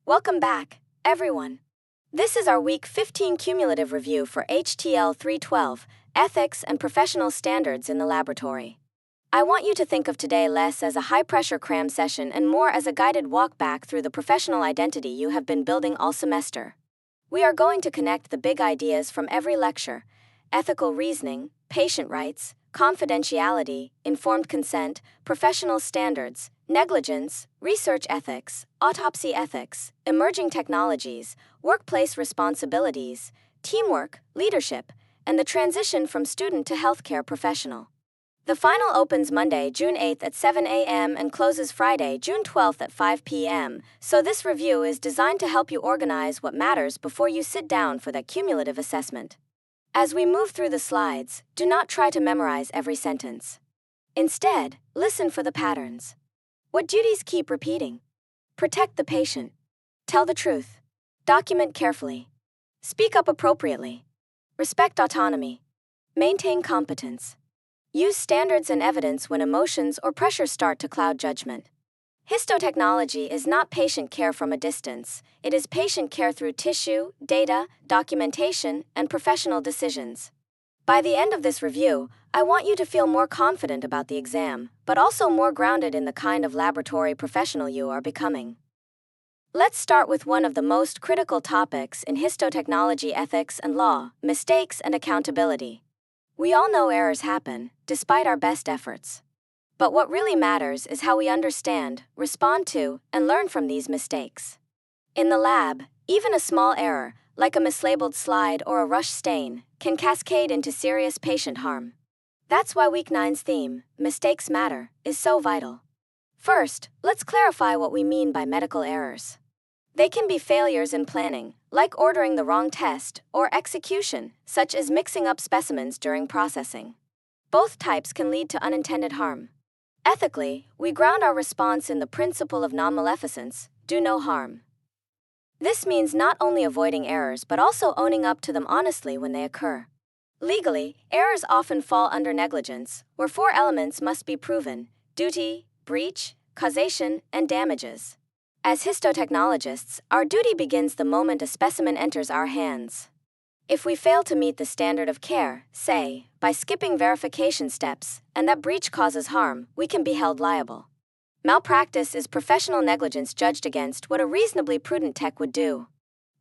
Welcome back, everyone. This is our Week 15 cumulative review for HTL 312, Ethics and Professional Standards in the Laboratory. I want you to think of today less as a high-pressure cram session and more as a guided walk back through the professional identity you have been building all semester. We are going to connect the big ideas from every lecture: ethical reasoning, patient rights, confidentiality, informed consent, professional standards, negligence, research ethics, autopsy ethics, emerging technologies, workplace responsibilities, teamwork, leadership, and the transition from student to healthcare professional. The final opens Monday, June 8th at 7 a.m. and closes Friday, June 12th at 5 p.m., so this review is designed to help you organize what matters before you sit down for that cumulative assessment. As we move through the slides, do not try to memorize every sentence. Instead, listen for the patterns. What duties keep repeating? Protect the patient. Tell the truth. Document carefully. Speak up appropriately. Respect autonomy. Maintain competence. Use standards and evidence when emotions or pressure start to cloud judgment. Histotechnology is not patient care from a distance. It is patient care through tissue, data, documentation, and professional decisions. By the end of this review, I want you to feel more confident about the exam, but also more grounded in the kind of laboratory professional you are becoming. Let's start with one of the most critical topics in histotechnology ethics and law: mistakes and accountability. We all know errors happen, despite our best efforts. But what really matters is how we understand, respond to, and learn from these mistakes. In the lab, even a small error, like a mislabeled slide or a rush stain, can cascade into serious patient harm. That's why Week 9's theme, Mistakes Matter, is so vital. First, let's clarify what we mean by medical errors. They can be failures in planning, like ordering the wrong test, or execution, such as mixing up specimens during processing. Both types can lead to unintended harm. Ethically, we ground our response in the principle of non-maleficence, do no harm. This means not only avoiding errors but also owning up to them honestly when they occur. Legally, errors often fall under negligence, where 4 elements must be proven: duty, breach, causation, and damages. As histotechnologists, our duty begins the moment a specimen enters our hands. If we fail to meet the standard of care, say, by skipping verification steps, and that breach causes harm, we can be held liable. Malpractice is professional negligence judged against what a reasonably prudent tech would do.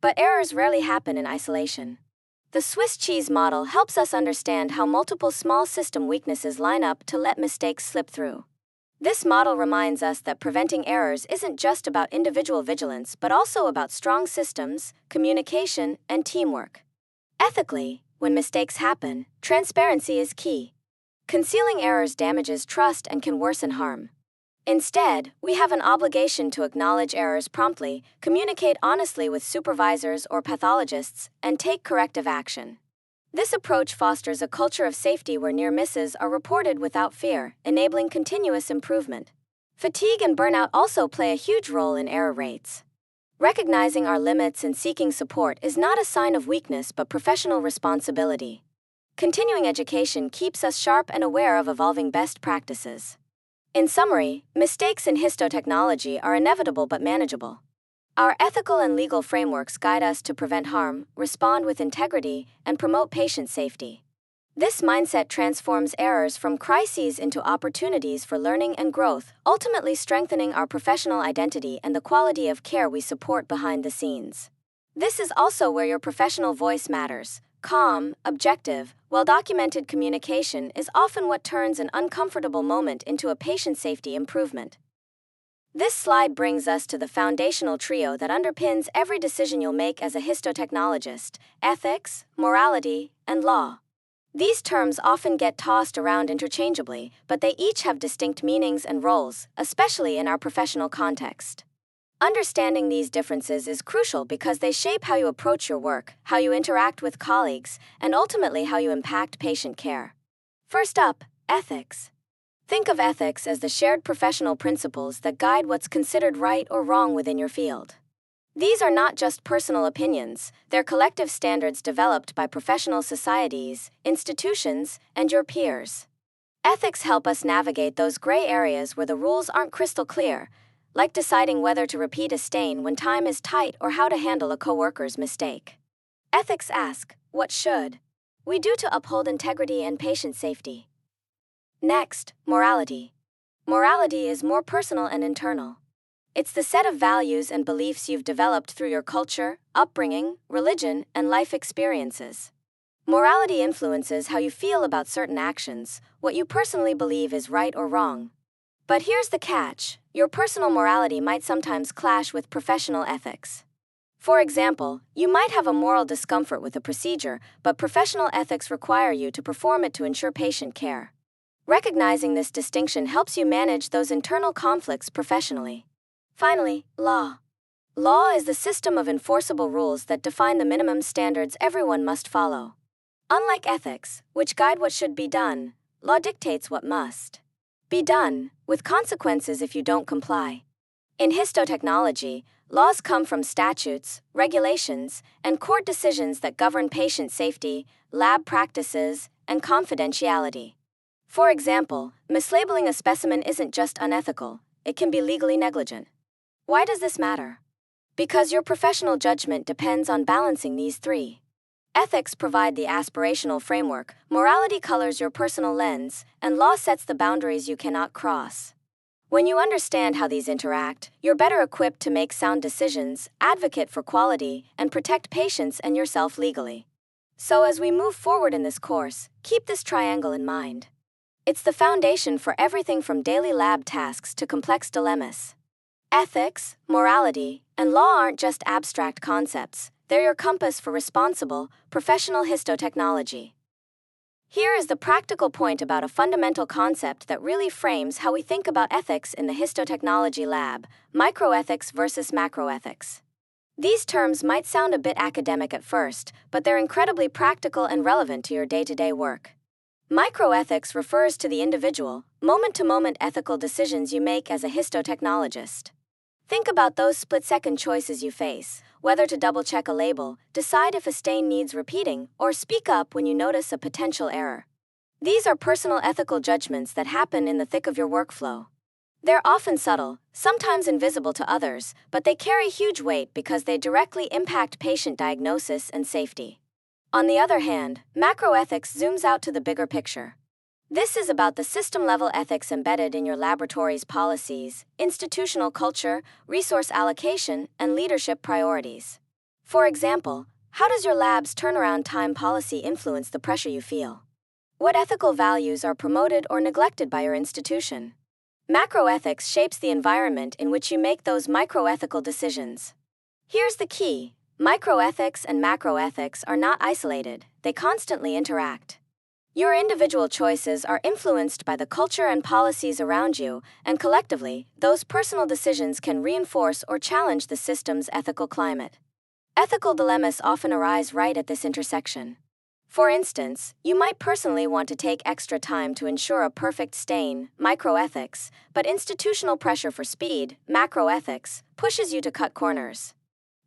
But errors rarely happen in isolation. The Swiss cheese model helps us understand how multiple small system weaknesses line up to let mistakes slip through. This model reminds us that preventing errors isn't just about individual vigilance but also about strong systems, communication, and teamwork. Ethically, when mistakes happen, transparency is key. Concealing errors damages trust and can worsen harm. Instead, we have an obligation to acknowledge errors promptly, communicate honestly with supervisors or pathologists, and take corrective action. This approach fosters a culture of safety where near misses are reported without fear, enabling continuous improvement. Fatigue and burnout also play a huge role in error rates. Recognizing our limits and seeking support is not a sign of weakness but professional responsibility. Continuing education keeps us sharp and aware of evolving best practices. In summary, mistakes in histotechnology are inevitable but manageable. Our ethical and legal frameworks guide us to prevent harm, respond with integrity, and promote patient safety. This mindset transforms errors from crises into opportunities for learning and growth, ultimately strengthening our professional identity and the quality of care we support behind the scenes. This is also where your professional voice matters. Calm, objective, well-documented communication is often what turns an uncomfortable moment into a patient safety improvement. This slide brings us to the foundational trio that underpins every decision you'll make as a histotechnologist: ethics, morality, and law. These terms often get tossed around interchangeably, but they each have distinct meanings and roles, especially in our professional context. Understanding these differences is crucial because they shape how you approach your work, how you interact with colleagues, and ultimately how you impact patient care. First up, ethics. Think of ethics as the shared professional principles that guide what's considered right or wrong within your field. These are not just personal opinions, they're collective standards developed by professional societies, institutions, and your peers. Ethics help us navigate those gray areas where the rules aren't crystal clear, like deciding whether to repeat a stain when time is tight or how to handle a coworker's mistake. Ethics ask, what should we do to uphold integrity and patient safety? Next, morality. Morality is more personal and internal. It's the set of values and beliefs you've developed through your culture, upbringing, religion, and life experiences. Morality influences how you feel about certain actions, what you personally believe is right or wrong. But here's the catch: your personal morality might sometimes clash with professional ethics. For example, you might have a moral discomfort with a procedure, but professional ethics require you to perform it to ensure patient care. Recognizing this distinction helps you manage those internal conflicts professionally. Finally, law. Law is the system of enforceable rules that define the minimum standards everyone must follow. Unlike ethics, which guide what should be done, law dictates what must be done, with consequences if you don't comply. In histotechnology, laws come from statutes, regulations, and court decisions that govern patient safety, lab practices, and confidentiality. For example, mislabeling a specimen isn't just unethical, it can be legally negligent. Why does this matter? Because your professional judgment depends on balancing these three. Ethics provide the aspirational framework, morality colors your personal lens, and law sets the boundaries you cannot cross. When you understand how these interact, you're better equipped to make sound decisions, advocate for quality, and protect patients and yourself legally. So as we move forward in this course, keep this triangle in mind. It's the foundation for everything from daily lab tasks to complex dilemmas. Ethics, morality, and law aren't just abstract concepts, they're your compass for responsible, professional histotechnology. Here is the practical point about a fundamental concept that really frames how we think about ethics in the histotechnology lab: microethics versus macroethics. These terms might sound a bit academic at first, but they're incredibly practical and relevant to your day-to-day work. Microethics refers to the individual, moment-to-moment ethical decisions you make as a histotechnologist. Think about those split-second choices you face: whether to double-check a label, decide if a stain needs repeating, or speak up when you notice a potential error. These are personal ethical judgments that happen in the thick of your workflow. They're often subtle, sometimes invisible to others, but they carry huge weight because they directly impact patient diagnosis and safety. On the other hand, macroethics zooms out to the bigger picture. This is about the system-level ethics embedded in your laboratory's policies, institutional culture, resource allocation, and leadership priorities. For example, how does your lab's turnaround time policy influence the pressure you feel? What ethical values are promoted or neglected by your institution? Macroethics shapes the environment in which you make those microethical decisions. Here's the key: microethics and macroethics are not isolated, they constantly interact. Your individual choices are influenced by the culture and policies around you, and collectively, those personal decisions can reinforce or challenge the system's ethical climate. Ethical dilemmas often arise right at this intersection. For instance, you might personally want to take extra time to ensure a perfect stain, microethics, but institutional pressure for speed, macroethics, pushes you to cut corners.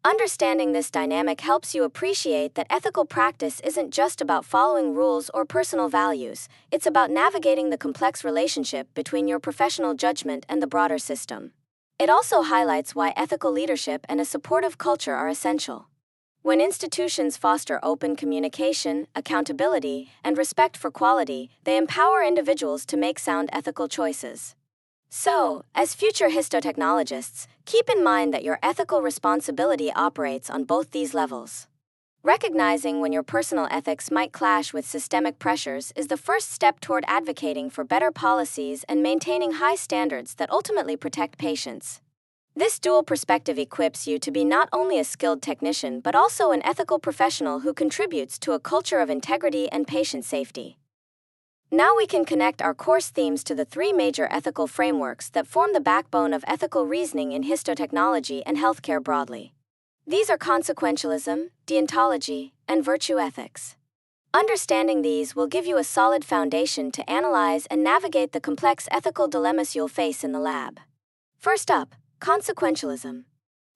Understanding this dynamic helps you appreciate that ethical practice isn't just about following rules or personal values, it's about navigating the complex relationship between your professional judgment and the broader system. It also highlights why ethical leadership and a supportive culture are essential. When institutions foster open communication, accountability, and respect for quality, they empower individuals to make sound ethical choices. So, as future histotechnologists, keep in mind that your ethical responsibility operates on both these levels. Recognizing when your personal ethics might clash with systemic pressures is the first step toward advocating for better policies and maintaining high standards that ultimately protect patients. This dual perspective equips you to be not only a skilled technician but also an ethical professional who contributes to a culture of integrity and patient safety. Now we can connect our course themes to the three major ethical frameworks that form the backbone of ethical reasoning in histotechnology and healthcare broadly. These are consequentialism, deontology, and virtue ethics. Understanding these will give you a solid foundation to analyze and navigate the complex ethical dilemmas you'll face in the lab. First up, consequentialism.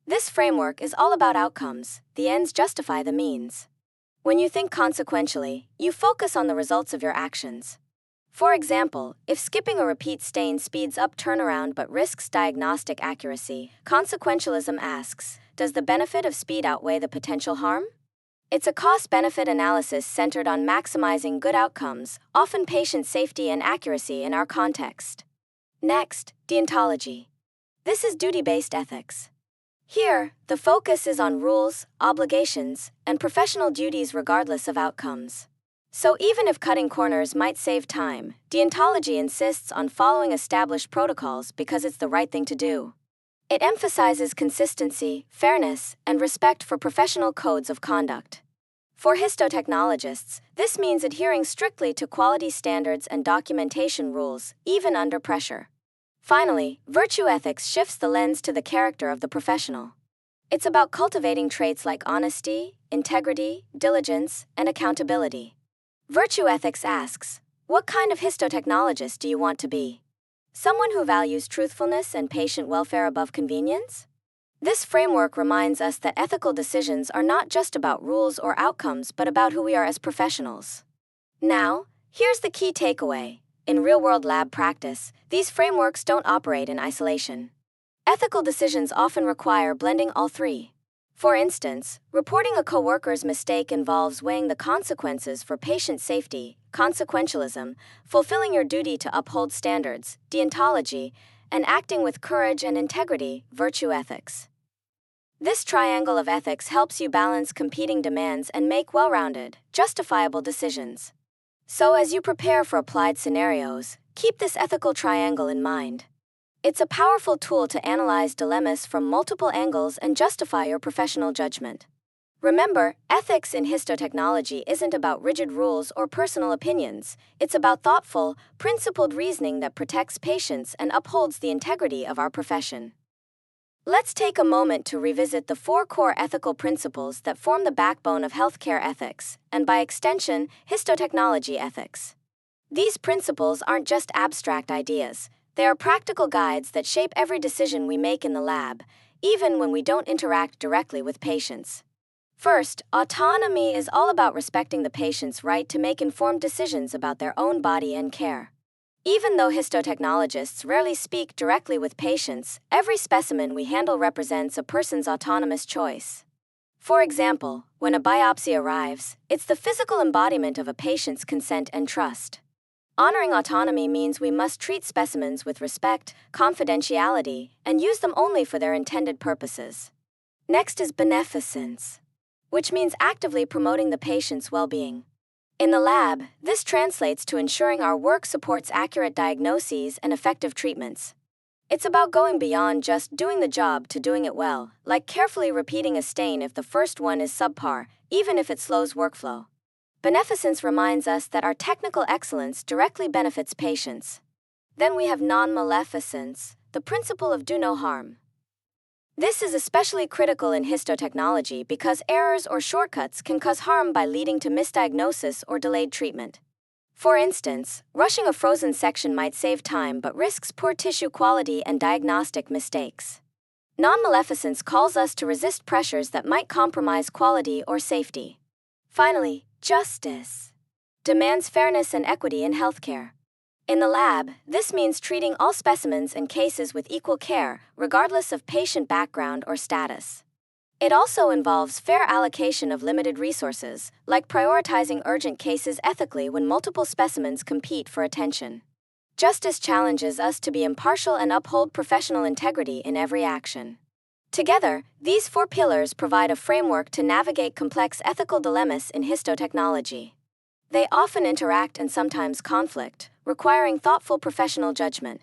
This framework is all about outcomes. The ends justify the means. When you think consequentially, you focus on the results of your actions. For example, if skipping a repeat stain speeds up turnaround but risks diagnostic accuracy, consequentialism asks, does the benefit of speed outweigh the potential harm? It's a cost-benefit analysis centered on maximizing good outcomes, often patient safety and accuracy in our context. Next, deontology. This is duty-based ethics. Here, the focus is on rules, obligations, and professional duties regardless of outcomes. So even if cutting corners might save time, deontology insists on following established protocols because it's the right thing to do. It emphasizes consistency, fairness, and respect for professional codes of conduct. For histotechnologists, this means adhering strictly to quality standards and documentation rules, even under pressure. Finally, virtue ethics shifts the lens to the character of the professional. It's about cultivating traits like honesty, integrity, diligence, and accountability. Virtue ethics asks, what kind of histotechnologist do you want to be? Someone who values truthfulness and patient welfare above convenience? This framework reminds us that ethical decisions are not just about rules or outcomes but about who we are as professionals. Now, here's the key takeaway. In real-world lab practice, these frameworks don't operate in isolation. Ethical decisions often require blending all three. For instance, reporting a coworker's mistake involves weighing the consequences for patient safety, consequentialism, fulfilling your duty to uphold standards, deontology, and acting with courage and integrity, virtue ethics. This triangle of ethics helps you balance competing demands and make well-rounded, justifiable decisions. So as you prepare for applied scenarios, keep this ethical triangle in mind. It's a powerful tool to analyze dilemmas from multiple angles and justify your professional judgment. Remember, ethics in histotechnology isn't about rigid rules or personal opinions. It's about thoughtful, principled reasoning that protects patients and upholds the integrity of our profession. Let's take a moment to revisit the 4 core ethical principles that form the backbone of healthcare ethics, and by extension, histotechnology ethics. These principles aren't just abstract ideas. They are practical guides that shape every decision we make in the lab, even when we don't interact directly with patients. First, autonomy is all about respecting the patient's right to make informed decisions about their own body and care. Even though histotechnologists rarely speak directly with patients, every specimen we handle represents a person's autonomous choice. For example, when a biopsy arrives, it's the physical embodiment of a patient's consent and trust. Honoring autonomy means we must treat specimens with respect, confidentiality, and use them only for their intended purposes. Next is beneficence, which means actively promoting the patient's well-being. In the lab, this translates to ensuring our work supports accurate diagnoses and effective treatments. It's about going beyond just doing the job to doing it well, like carefully repeating a stain if the first one is subpar, even if it slows workflow. Beneficence reminds us that our technical excellence directly benefits patients. Then we have non-maleficence, the principle of do no harm. This is especially critical in histotechnology because errors or shortcuts can cause harm by leading to misdiagnosis or delayed treatment. For instance, rushing a frozen section might save time but risks poor tissue quality and diagnostic mistakes. Non-maleficence calls us to resist pressures that might compromise quality or safety. Finally, justice demands fairness and equity in healthcare. In the lab, this means treating all specimens and cases with equal care, regardless of patient background or status. It also involves fair allocation of limited resources, like prioritizing urgent cases ethically when multiple specimens compete for attention. Justice challenges us to be impartial and uphold professional integrity in every action. Together, these 4 pillars provide a framework to navigate complex ethical dilemmas in histotechnology. They often interact and sometimes conflict, requiring thoughtful professional judgment.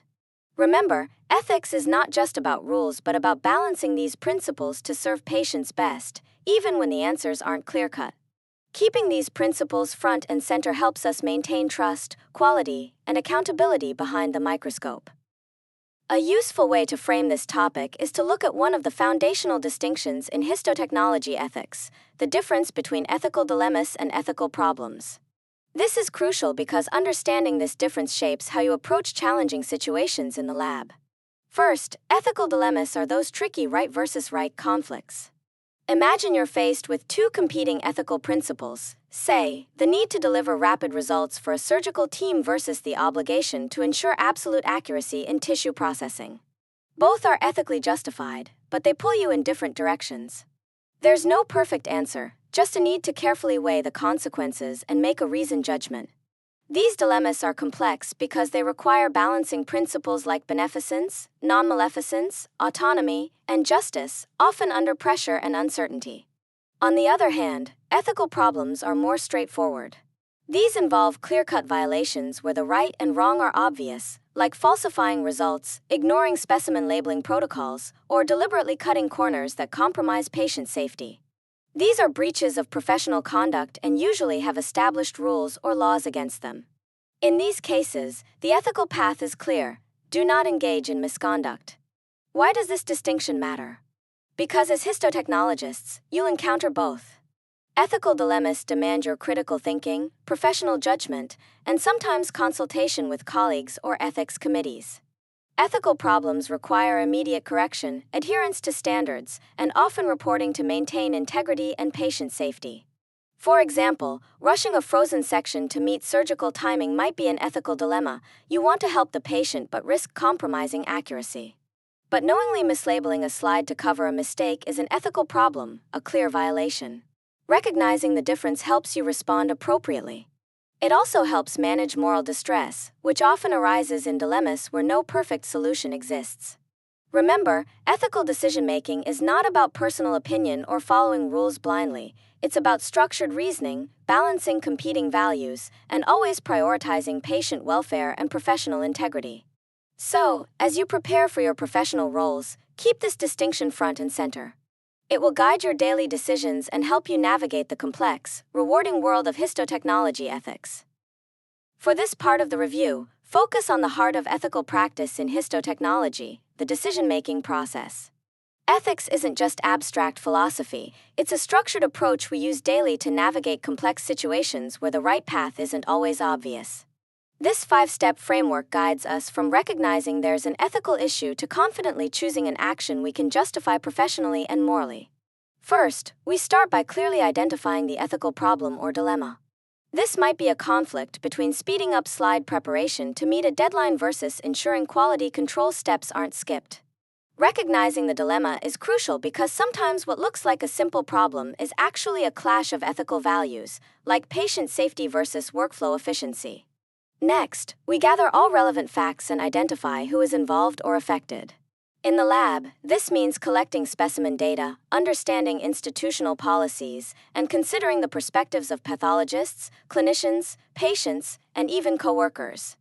Remember, ethics is not just about rules but about balancing these principles to serve patients best, even when the answers aren't clear-cut. Keeping these principles front and center helps us maintain trust, quality, and accountability behind the microscope. A useful way to frame this topic is to look at one of the foundational distinctions in histotechnology ethics, the difference between ethical dilemmas and ethical problems. This is crucial because understanding this difference shapes how you approach challenging situations in the lab. First, ethical dilemmas are those tricky right versus right conflicts. Imagine you're faced with two competing ethical principles, say, the need to deliver rapid results for a surgical team versus the obligation to ensure absolute accuracy in tissue processing. Both are ethically justified, but they pull you in different directions. There's no perfect answer, just a need to carefully weigh the consequences and make a reasoned judgment. These dilemmas are complex because they require balancing principles like beneficence, non-maleficence, autonomy, and justice, often under pressure and uncertainty. On the other hand, ethical problems are more straightforward. These involve clear-cut violations where the right and wrong are obvious, like falsifying results, ignoring specimen labeling protocols, or deliberately cutting corners that compromise patient safety. These are breaches of professional conduct and usually have established rules or laws against them. In these cases, the ethical path is clear: do not engage in misconduct. Why does this distinction matter? Because as histotechnologists, you'll encounter both. Ethical dilemmas demand your critical thinking, professional judgment, and sometimes consultation with colleagues or ethics committees. Ethical problems require immediate correction, adherence to standards, and often reporting to maintain integrity and patient safety. For example, rushing a frozen section to meet surgical timing might be an ethical dilemma. You want to help the patient but risk compromising accuracy. But knowingly mislabeling a slide to cover a mistake is an ethical problem, a clear violation. Recognizing the difference helps you respond appropriately. It also helps manage moral distress, which often arises in dilemmas where no perfect solution exists. Remember, ethical decision-making is not about personal opinion or following rules blindly. It's about structured reasoning, balancing competing values, and always prioritizing patient welfare and professional integrity. So, as you prepare for your professional roles, keep this distinction front and center. It will guide your daily decisions and help you navigate the complex, rewarding world of histotechnology ethics. For this part of the review, focus on the heart of ethical practice in histotechnology, the decision-making process. Ethics isn't just abstract philosophy, it's a structured approach we use daily to navigate complex situations where the right path isn't always obvious. This 5-step framework guides us from recognizing there's an ethical issue to confidently choosing an action we can justify professionally and morally. First, we start by clearly identifying the ethical problem or dilemma. This might be a conflict between speeding up slide preparation to meet a deadline versus ensuring quality control steps aren't skipped. Recognizing the dilemma is crucial because sometimes what looks like a simple problem is actually a clash of ethical values, like patient safety versus workflow efficiency. Next, we gather all relevant facts and identify who is involved or affected. In the lab, this means collecting specimen data, understanding institutional policies, and considering the perspectives of pathologists, clinicians, patients, and even coworkers.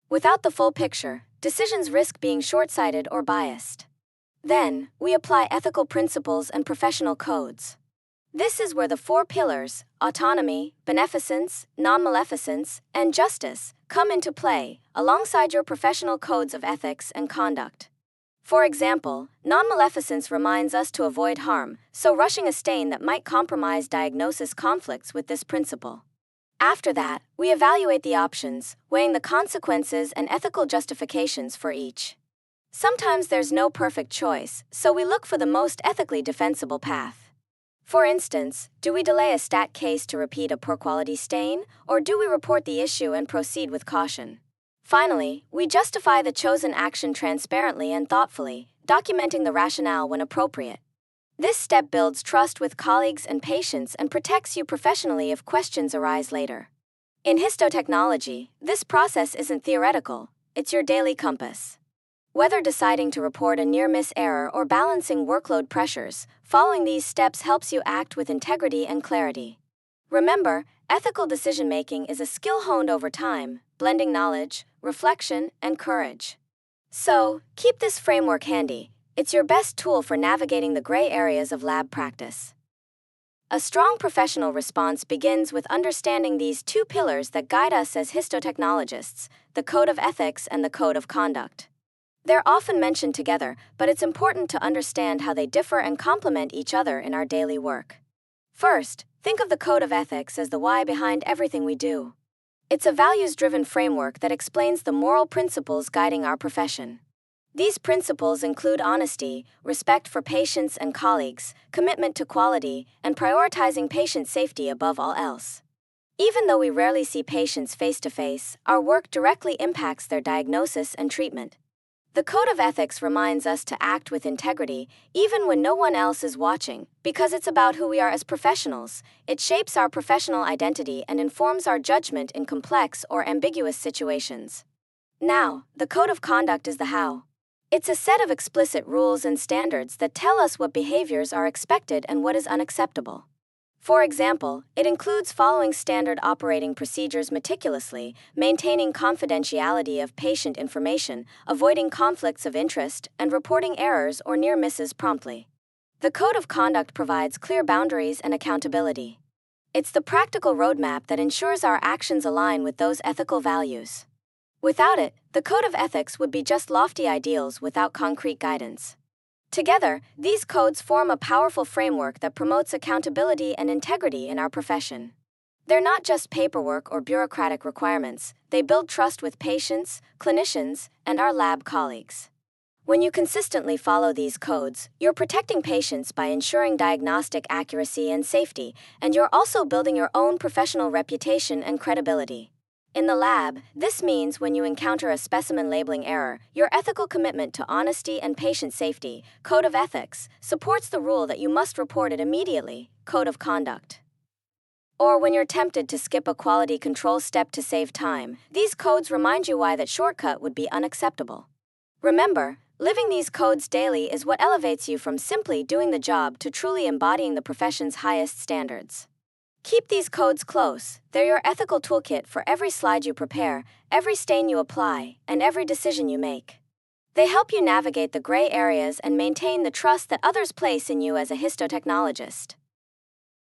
Without the full picture, decisions risk being short-sighted or biased. Then, we apply ethical principles and professional codes. This is where the 4 pillars, autonomy, beneficence, non-maleficence, and justice, come into play, alongside your professional codes of ethics and conduct. For example, non-maleficence reminds us to avoid harm, so rushing a stain that might compromise diagnosis conflicts with this principle. After that, we evaluate the options, weighing the consequences and ethical justifications for each. Sometimes there's no perfect choice, so we look for the most ethically defensible path. For instance, do we delay a stat case to repeat a poor quality stain, or do we report the issue and proceed with caution? Finally, we justify the chosen action transparently and thoughtfully, documenting the rationale when appropriate. This step builds trust with colleagues and patients and protects you professionally if questions arise later. In histotechnology, this process isn't theoretical, it's your daily compass. Whether deciding to report a near-miss error or balancing workload pressures, following these steps helps you act with integrity and clarity. Remember, ethical decision-making is a skill honed over time, blending knowledge, reflection, and courage. So, keep this framework handy. It's your best tool for navigating the gray areas of lab practice. A strong professional response begins with understanding these 2 pillars that guide us as histotechnologists, the code of ethics and the code of conduct. They're often mentioned together, but it's important to understand how they differ and complement each other in our daily work. First, think of the code of ethics as the why behind everything we do. It's a values-driven framework that explains the moral principles guiding our profession. These principles include honesty, respect for patients and colleagues, commitment to quality, and prioritizing patient safety above all else. Even though we rarely see patients face to face, our work directly impacts their diagnosis and treatment. The Code of Ethics reminds us to act with integrity, even when no one else is watching, because it's about who we are as professionals. It shapes our professional identity and informs our judgment in complex or ambiguous situations. Now, the Code of Conduct is the how. It's a set of explicit rules and standards that tell us what behaviors are expected and what is unacceptable. For example, it includes following standard operating procedures meticulously, maintaining confidentiality of patient information, avoiding conflicts of interest, and reporting errors or near misses promptly. The Code of Conduct provides clear boundaries and accountability. It's the practical roadmap that ensures our actions align with those ethical values. Without it, the Code of Ethics would be just lofty ideals without concrete guidance. Together, these codes form a powerful framework that promotes accountability and integrity in our profession. They're not just paperwork or bureaucratic requirements, they build trust with patients, clinicians, and our lab colleagues. When you consistently follow these codes, you're protecting patients by ensuring diagnostic accuracy and safety, and you're also building your own professional reputation and credibility. In the lab, this means when you encounter a specimen labeling error, your ethical commitment to honesty and patient safety, Code of Ethics, supports the rule that you must report it immediately, Code of Conduct. Or when you're tempted to skip a quality control step to save time, these codes remind you why that shortcut would be unacceptable. Remember, living these codes daily is what elevates you from simply doing the job to truly embodying the profession's highest standards. Keep these codes close. They're your ethical toolkit for every slide you prepare, every stain you apply, and every decision you make. They help you navigate the gray areas and maintain the trust that others place in you as a histotechnologist.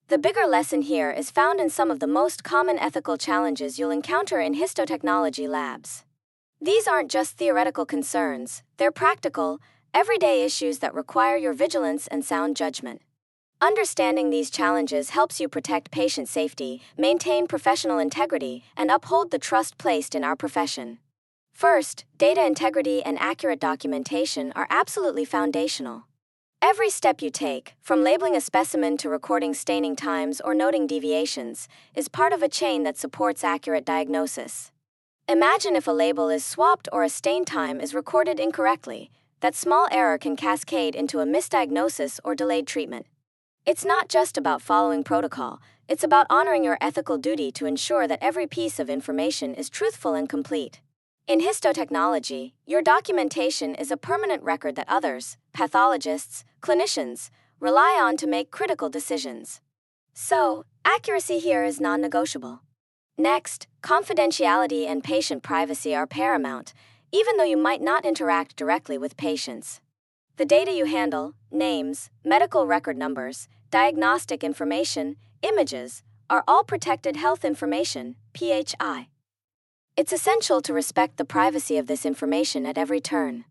The bigger lesson here is found in some of the most common ethical challenges you'll encounter in histotechnology labs. These aren't just theoretical concerns, they're practical, everyday issues that require your vigilance and sound judgment. Understanding these challenges helps you protect patient safety, maintain professional integrity, and uphold the trust placed in our profession. First, data integrity and accurate documentation are absolutely foundational. Every step you take, from labeling a specimen to recording staining times or noting deviations, is part of a chain that supports accurate diagnosis. Imagine if a label is swapped or a stain time is recorded incorrectly. That small error can cascade into a misdiagnosis or delayed treatment. It's not just about following protocol, it's about honoring your ethical duty to ensure that every piece of information is truthful and complete. In histotechnology, your documentation is a permanent record that others, pathologists, clinicians, rely on to make critical decisions. So, accuracy here is non-negotiable. Next, confidentiality and patient privacy are paramount, even though you might not interact directly with patients. The data you handle, names, medical record numbers, diagnostic information, images, are all protected health information, PHI. It's essential to respect the privacy of this information at every turn.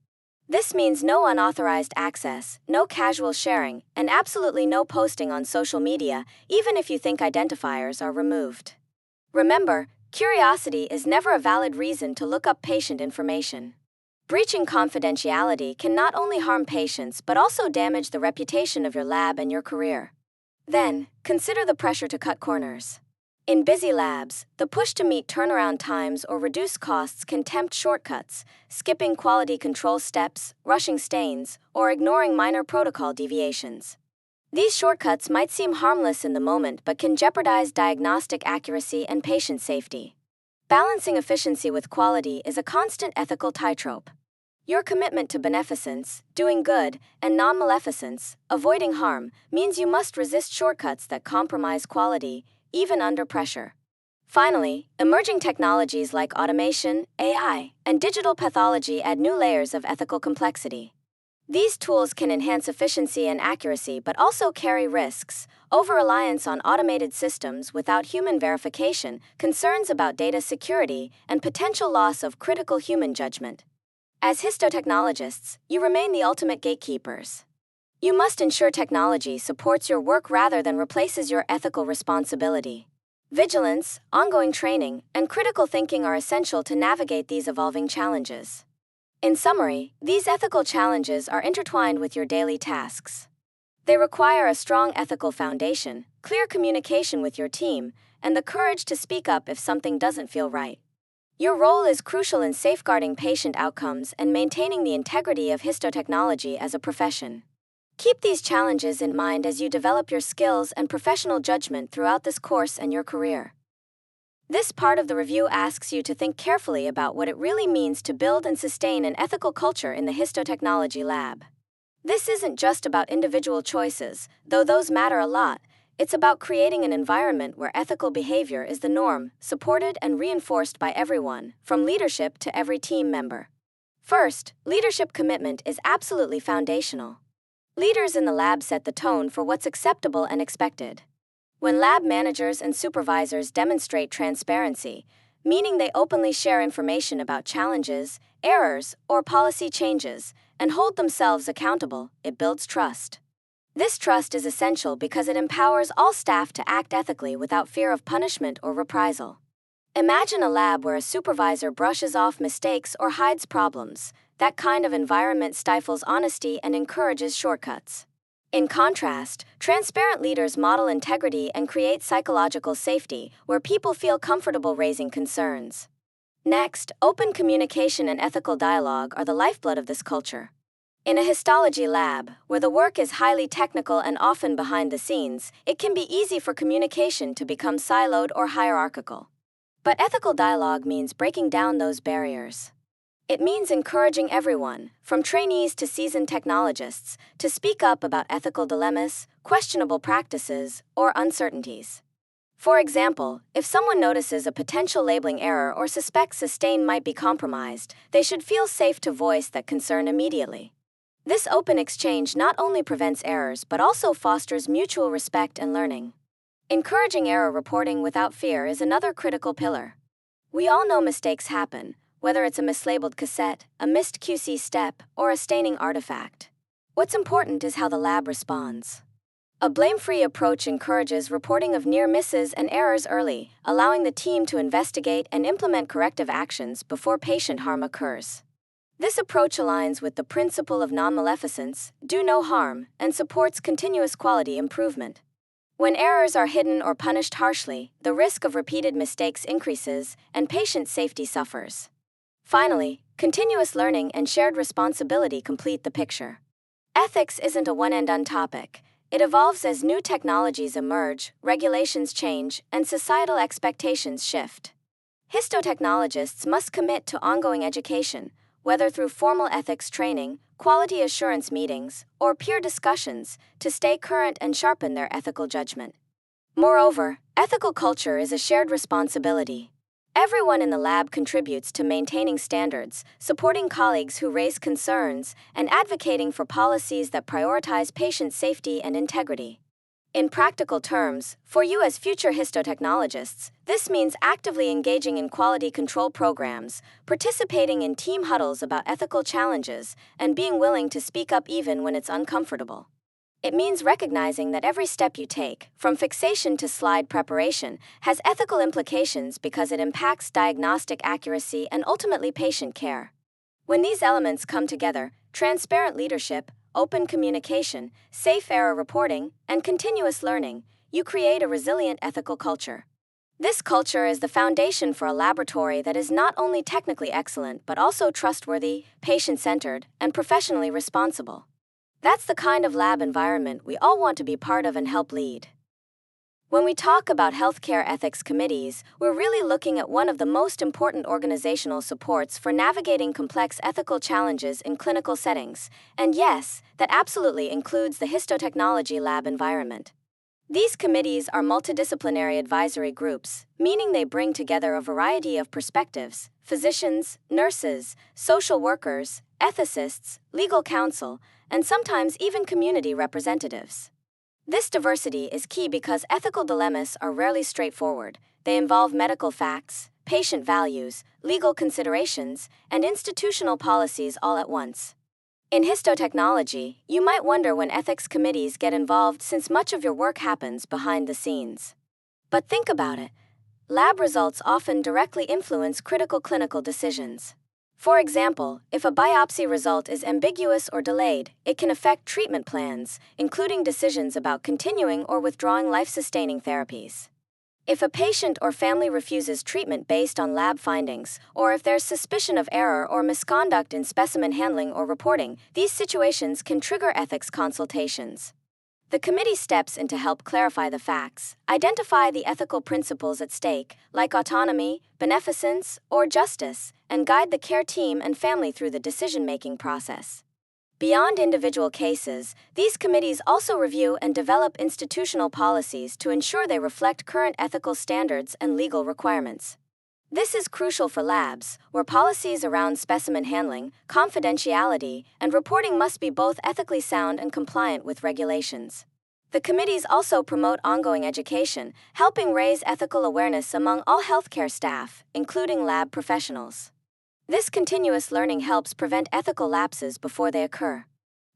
This means no unauthorized access, no casual sharing, and absolutely no posting on social media, even if you think identifiers are removed. Remember, curiosity is never a valid reason to look up patient information. Breaching confidentiality can not only harm patients but also damage the reputation of your lab and your career. Then, consider the pressure to cut corners. In busy labs, the push to meet turnaround times or reduce costs can tempt shortcuts, skipping quality control steps, rushing stains, or ignoring minor protocol deviations. These shortcuts might seem harmless in the moment but can jeopardize diagnostic accuracy and patient safety. Balancing efficiency with quality is a constant ethical tightrope. Your commitment to beneficence, doing good, and non-maleficence, avoiding harm, means you must resist shortcuts that compromise quality, even under pressure. Finally, emerging technologies like automation, AI, and digital pathology add new layers of ethical complexity. These tools can enhance efficiency and accuracy but also carry risks: over-reliance on automated systems without human verification, concerns about data security, and potential loss of critical human judgment. As histotechnologists, you remain the ultimate gatekeepers. You must ensure technology supports your work rather than replaces your ethical responsibility. Vigilance, ongoing training, and critical thinking are essential to navigate these evolving challenges. In summary, these ethical challenges are intertwined with your daily tasks. They require a strong ethical foundation, clear communication with your team, and the courage to speak up if something doesn't feel right. Your role is crucial in safeguarding patient outcomes and maintaining the integrity of histotechnology as a profession. Keep these challenges in mind as you develop your skills and professional judgment throughout this course and your career. This part of the review asks you to think carefully about what it really means to build and sustain an ethical culture in the histotechnology lab. This isn't just about individual choices, though those matter a lot. It's about creating an environment where ethical behavior is the norm, supported and reinforced by everyone, from leadership to every team member. First, leadership commitment is absolutely foundational. Leaders in the lab set the tone for what's acceptable and expected. When lab managers and supervisors demonstrate transparency, meaning they openly share information about challenges, errors, or policy changes, and hold themselves accountable, it builds trust. This trust is essential because it empowers all staff to act ethically without fear of punishment or reprisal. Imagine a lab where a supervisor brushes off mistakes or hides problems. That kind of environment stifles honesty and encourages shortcuts. In contrast, transparent leaders model integrity and create psychological safety, where people feel comfortable raising concerns. Next, open communication and ethical dialogue are the lifeblood of this culture. In a histology lab, where the work is highly technical and often behind the scenes, it can be easy for communication to become siloed or hierarchical. But ethical dialogue means breaking down those barriers. It means encouraging everyone, from trainees to seasoned technologists, to speak up about ethical dilemmas, questionable practices, or uncertainties. For example, if someone notices a potential labeling error or suspects a stain might be compromised, they should feel safe to voice that concern immediately. This open exchange not only prevents errors but also fosters mutual respect and learning. Encouraging error reporting without fear is another critical pillar. We all know mistakes happen, whether it's a mislabeled cassette, a missed QC step, or a staining artifact. What's important is how the lab responds. A blame-free approach encourages reporting of near misses and errors early, allowing the team to investigate and implement corrective actions before patient harm occurs. This approach aligns with the principle of non-maleficence, do no harm, and supports continuous quality improvement. When errors are hidden or punished harshly, the risk of repeated mistakes increases, and patient safety suffers. Finally, continuous learning and shared responsibility complete the picture. Ethics isn't a one-and-done topic. It evolves as new technologies emerge, regulations change, and societal expectations shift. Histotechnologists must commit to ongoing education, whether through formal ethics training, quality assurance meetings, or peer discussions, to stay current and sharpen their ethical judgment. Moreover, ethical culture is a shared responsibility. Everyone in the lab contributes to maintaining standards, supporting colleagues who raise concerns, and advocating for policies that prioritize patient safety and integrity. In practical terms, for you as future histotechnologists, this means actively engaging in quality control programs, participating in team huddles about ethical challenges, and being willing to speak up even when it's uncomfortable. It means recognizing that every step you take, from fixation to slide preparation, has ethical implications because it impacts diagnostic accuracy and ultimately patient care. When these elements come together, transparent leadership, open communication, safe error reporting, and continuous learning, you create a resilient ethical culture. This culture is the foundation for a laboratory that is not only technically excellent but also trustworthy, patient-centered, and professionally responsible. That's the kind of lab environment we all want to be part of and help lead. When we talk about healthcare ethics committees, we're really looking at one of the most important organizational supports for navigating complex ethical challenges in clinical settings, and yes, that absolutely includes the histotechnology lab environment. These committees are multidisciplinary advisory groups, meaning they bring together a variety of perspectives: physicians, nurses, social workers, ethicists, legal counsel, and sometimes even community representatives. This diversity is key because ethical dilemmas are rarely straightforward. They involve medical facts, patient values, legal considerations, and institutional policies all at once. In histotechnology, you might wonder when ethics committees get involved since much of your work happens behind the scenes. But think about it. Lab results often directly influence critical clinical decisions. For example, if a biopsy result is ambiguous or delayed, it can affect treatment plans, including decisions about continuing or withdrawing life-sustaining therapies. If a patient or family refuses treatment based on lab findings, or if there's suspicion of error or misconduct in specimen handling or reporting, these situations can trigger ethics consultations. The committee steps in to help clarify the facts, identify the ethical principles at stake, like autonomy, beneficence, or justice, and guide the care team and family through the decision-making process. Beyond individual cases, these committees also review and develop institutional policies to ensure they reflect current ethical standards and legal requirements. This is crucial for labs, where policies around specimen handling, confidentiality, and reporting must be both ethically sound and compliant with regulations. The committees also promote ongoing education, helping raise ethical awareness among all healthcare staff, including lab professionals. This continuous learning helps prevent ethical lapses before they occur.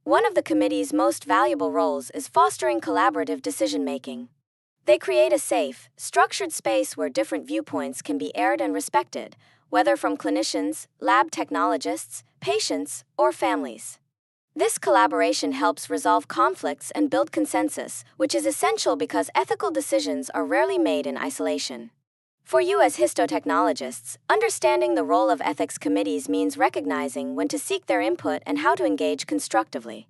One of the committee's most valuable roles is fostering collaborative decision-making. They create a safe, structured space where different viewpoints can be aired and respected, whether from clinicians, lab technologists, patients, or families. This collaboration helps resolve conflicts and build consensus, which is essential because ethical decisions are rarely made in isolation. For you as histotechnologists, understanding the role of ethics committees means recognizing when to seek their input and how to engage constructively.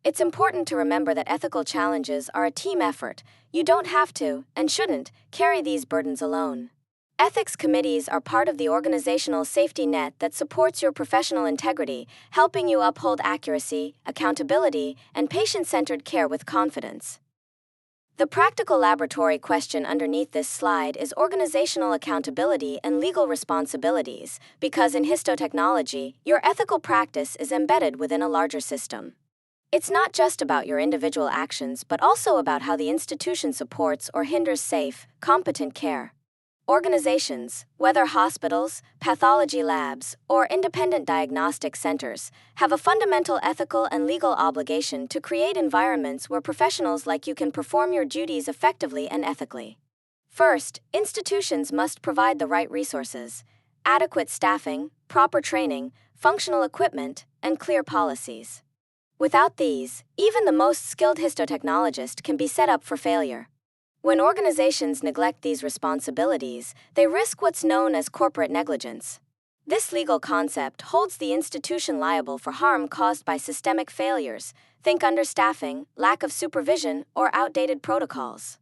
It's important to remember that ethical challenges are a team effort. You don't have to, and shouldn't, carry these burdens alone. Ethics committees are part of the organizational safety net that supports your professional integrity, helping you uphold accuracy, accountability, and patient-centered care with confidence. The practical laboratory question underneath this slide is organizational accountability and legal responsibilities, because in histotechnology, your ethical practice is embedded within a larger system. It's not just about your individual actions, but also about how the institution supports or hinders safe, competent care. Organizations, whether hospitals, pathology labs, or independent diagnostic centers, have a fundamental ethical and legal obligation to create environments where professionals like you can perform your duties effectively and ethically. First, institutions must provide the right resources: adequate staffing, proper training, functional equipment, and clear policies. Without these, even the most skilled histotechnologist can be set up for failure. When organizations neglect these responsibilities, they risk what's known as corporate negligence. This legal concept holds the institution liable for harm caused by systemic failures. Think understaffing, lack of supervision, or outdated protocols.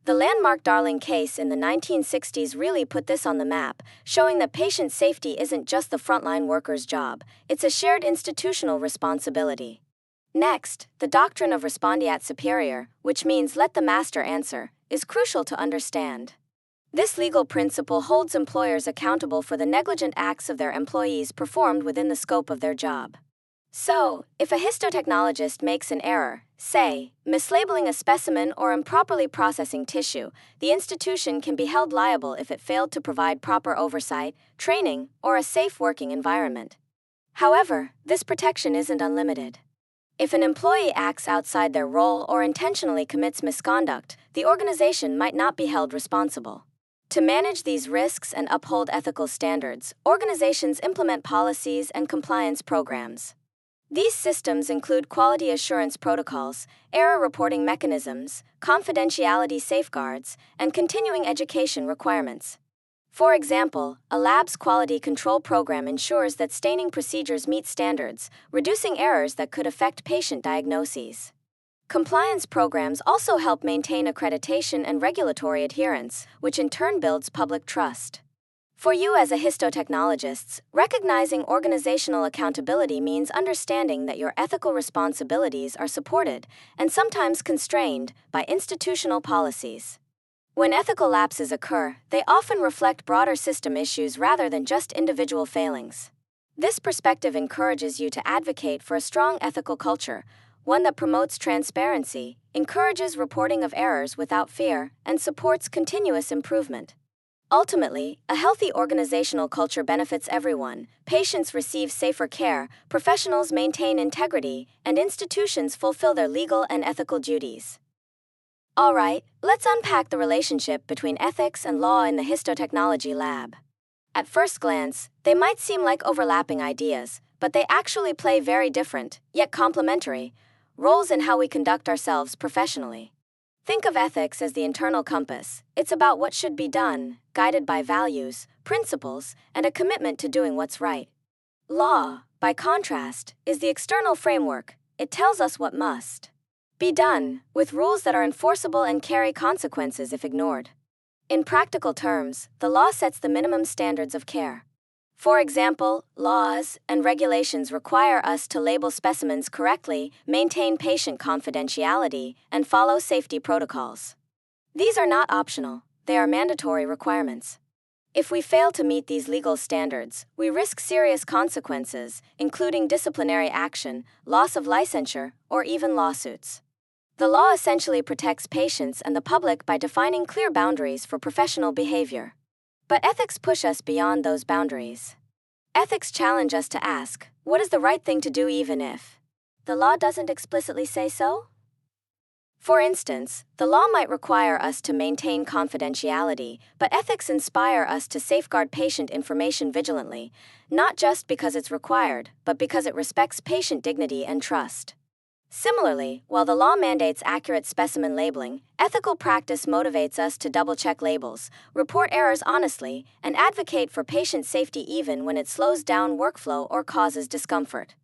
The landmark Darling case in the 1960s really put this on the map, showing that patient safety isn't just the frontline worker's job, it's a shared institutional responsibility. Next, the doctrine of respondeat superior, which means let the master answer, is crucial to understand. This legal principle holds employers accountable for the negligent acts of their employees performed within the scope of their job. So, if a histotechnologist makes an error, say, mislabeling a specimen or improperly processing tissue, the institution can be held liable if it failed to provide proper oversight, training, or a safe working environment. However, this protection isn't unlimited. If an employee acts outside their role or intentionally commits misconduct, the organization might not be held responsible. To manage these risks and uphold ethical standards, organizations implement policies and compliance programs. These systems include quality assurance protocols, error reporting mechanisms, confidentiality safeguards, and continuing education requirements. For example, a lab's quality control program ensures that staining procedures meet standards, reducing errors that could affect patient diagnoses. Compliance programs also help maintain accreditation and regulatory adherence, which in turn builds public trust. For you as a histotechnologist, recognizing organizational accountability means understanding that your ethical responsibilities are supported, and sometimes constrained, by institutional policies. When ethical lapses occur, they often reflect broader system issues rather than just individual failings. This perspective encourages you to advocate for a strong ethical culture, one that promotes transparency, encourages reporting of errors without fear, and supports continuous improvement. Ultimately, a healthy organizational culture benefits everyone. Patients receive safer care, professionals maintain integrity, and institutions fulfill their legal and ethical duties. Alright, let's unpack the relationship between ethics and law in the histotechnology lab. At first glance, they might seem like overlapping ideas, but they actually play very different, yet complementary, roles in how we conduct ourselves professionally. Think of ethics as the internal compass. It's about what should be done, guided by values, principles, and a commitment to doing what's right. Law, by contrast, is the external framework. It tells us what must be done, with rules that are enforceable and carry consequences if ignored. In practical terms, the law sets the minimum standards of care. For example, laws and regulations require us to label specimens correctly, maintain patient confidentiality, and follow safety protocols. These are not optional, they are mandatory requirements. If we fail to meet these legal standards, we risk serious consequences, including disciplinary action, loss of licensure, or even lawsuits. The law essentially protects patients and the public by defining clear boundaries for professional behavior. But ethics push us beyond those boundaries. Ethics challenge us to ask, what is the right thing to do even if the law doesn't explicitly say so? For instance, the law might require us to maintain confidentiality, but ethics inspire us to safeguard patient information vigilantly, not just because it's required, but because it respects patient dignity and trust. Similarly, while the law mandates accurate specimen labeling, ethical practice motivates us to double-check labels, report errors honestly, and advocate for patient safety even when it slows down workflow or causes discomfort.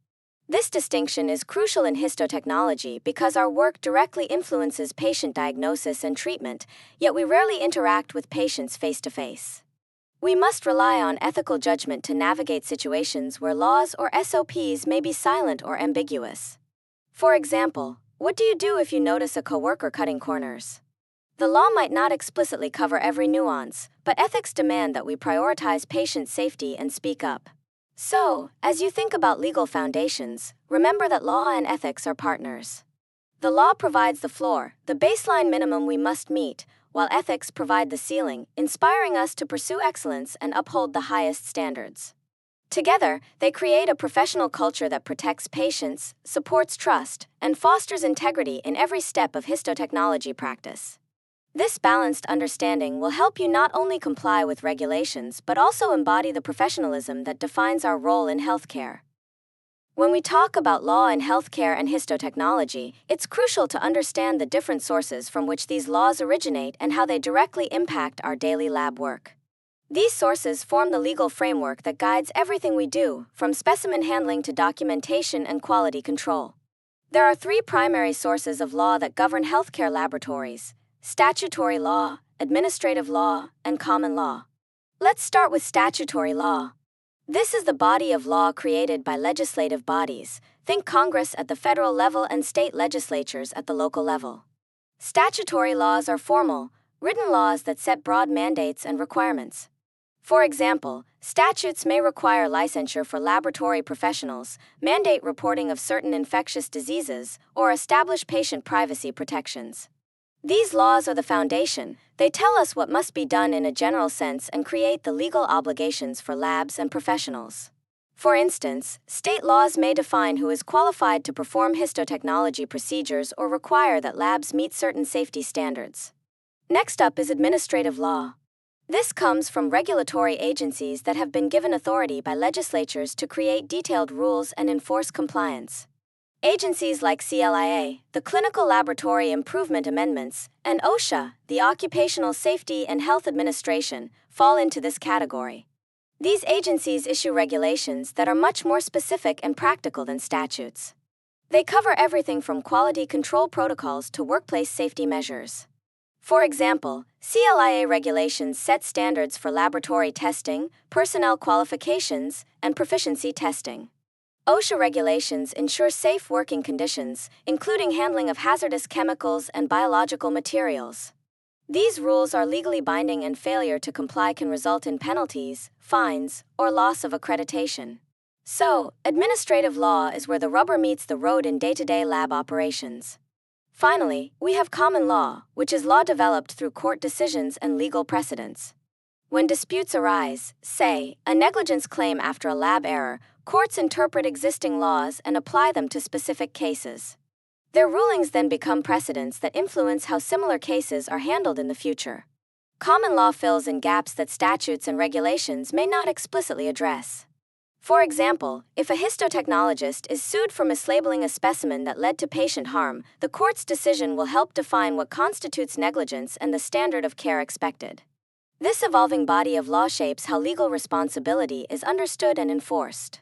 This distinction is crucial in histotechnology because our work directly influences patient diagnosis and treatment, yet we rarely interact with patients face-to-face. We must rely on ethical judgment to navigate situations where laws or SOPs may be silent or ambiguous. For example, what do you do if you notice a coworker cutting corners? The law might not explicitly cover every nuance, but ethics demand that we prioritize patient safety and speak up. So, as you think about legal foundations, remember that law and ethics are partners. The law provides the floor, the baseline minimum we must meet, while ethics provide the ceiling, inspiring us to pursue excellence and uphold the highest standards. Together, they create a professional culture that protects patients, supports trust, and fosters integrity in every step of histotechnology practice. This balanced understanding will help you not only comply with regulations but also embody the professionalism that defines our role in healthcare. When we talk about law in healthcare and histotechnology, it's crucial to understand the different sources from which these laws originate and how they directly impact our daily lab work. These sources form the legal framework that guides everything we do, from specimen handling to documentation and quality control. There are three primary sources of law that govern healthcare laboratories: statutory law, administrative law, and common law. Let's start with statutory law. This is the body of law created by legislative bodies. Think Congress at the federal level and state legislatures at the local level. Statutory laws are formal, written laws that set broad mandates and requirements. For example, statutes may require licensure for laboratory professionals, mandate reporting of certain infectious diseases, or establish patient privacy protections. These laws are the foundation. They tell us what must be done in a general sense and create the legal obligations for labs and professionals. For instance, state laws may define who is qualified to perform histotechnology procedures or require that labs meet certain safety standards. Next up is administrative law. This comes from regulatory agencies that have been given authority by legislatures to create detailed rules and enforce compliance. Agencies like CLIA, the Clinical Laboratory Improvement Amendments, and OSHA, the Occupational Safety and Health Administration, fall into this category. These agencies issue regulations that are much more specific and practical than statutes. They cover everything from quality control protocols to workplace safety measures. For example, CLIA regulations set standards for laboratory testing, personnel qualifications, and proficiency testing. OSHA regulations ensure safe working conditions, including handling of hazardous chemicals and biological materials. These rules are legally binding, and failure to comply can result in penalties, fines, or loss of accreditation. So, administrative law is where the rubber meets the road in day-to-day lab operations. Finally, we have common law, which is law developed through court decisions and legal precedents. When disputes arise, say, a negligence claim after a lab error, courts interpret existing laws and apply them to specific cases. Their rulings then become precedents that influence how similar cases are handled in the future. common law fills in gaps that statutes and regulations may not explicitly address. For example, if a histotechnologist is sued for mislabeling a specimen that led to patient harm, the court's decision will help define what constitutes negligence and the standard of care expected. This evolving body of law shapes how legal responsibility is understood and enforced.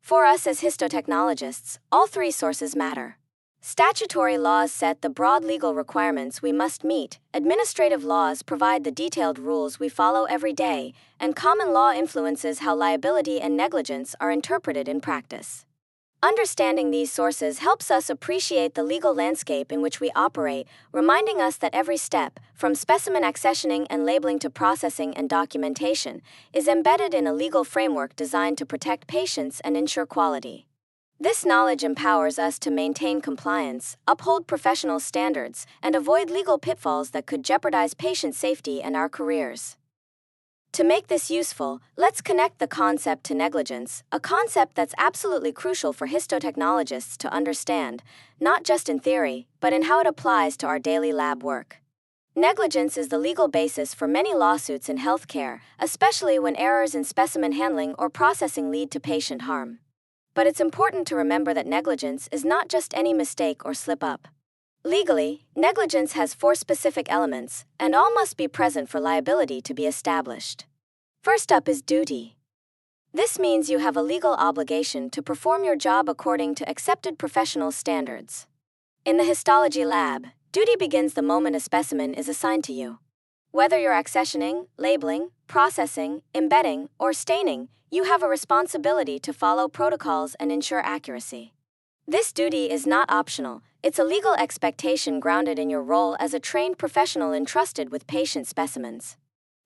For us as histotechnologists, all three sources matter. Statutory laws set the broad legal requirements we must meet, administrative laws provide the detailed rules we follow every day, and common law influences how liability and negligence are interpreted in practice. Understanding these sources helps us appreciate the legal landscape in which we operate, reminding us that every step, from specimen accessioning and labeling to processing and documentation, is embedded in a legal framework designed to protect patients and ensure quality. This knowledge empowers us to maintain compliance, uphold professional standards, and avoid legal pitfalls that could jeopardize patient safety and our careers. To make this useful, let's connect the concept to negligence, a concept that's absolutely crucial for histotechnologists to understand, not just in theory, but in how it applies to our daily lab work. Negligence is the legal basis for many lawsuits in healthcare, especially when errors in specimen handling or processing lead to patient harm. But it's important to remember that negligence is not just any mistake or slip-up. Legally, negligence has 4 specific elements, and all must be present for liability to be established. First up is duty. This means you have a legal obligation to perform your job according to accepted professional standards. In the histology lab, duty begins the moment a specimen is assigned to you. Whether you're accessioning, labeling, processing, embedding, or staining, you have a responsibility to follow protocols and ensure accuracy. This duty is not optional, it's a legal expectation grounded in your role as a trained professional entrusted with patient specimens.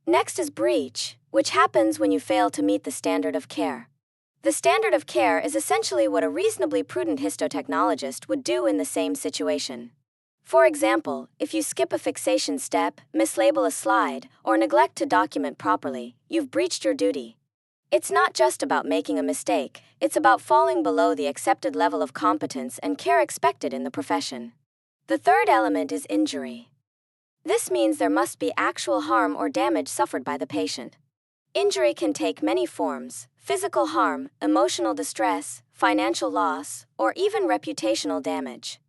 Next is breach, which happens when you fail to meet the standard of care. The standard of care is essentially what a reasonably prudent histotechnologist would do in the same situation. For example, if you skip a fixation step, mislabel a slide, or neglect to document properly, you've breached your duty. It's not just about making a mistake, it's about falling below the accepted level of competence and care expected in the profession. The third element is injury. This means there must be actual harm or damage suffered by the patient. Injury can take many forms: physical harm, emotional distress, financial loss, or even reputational damage.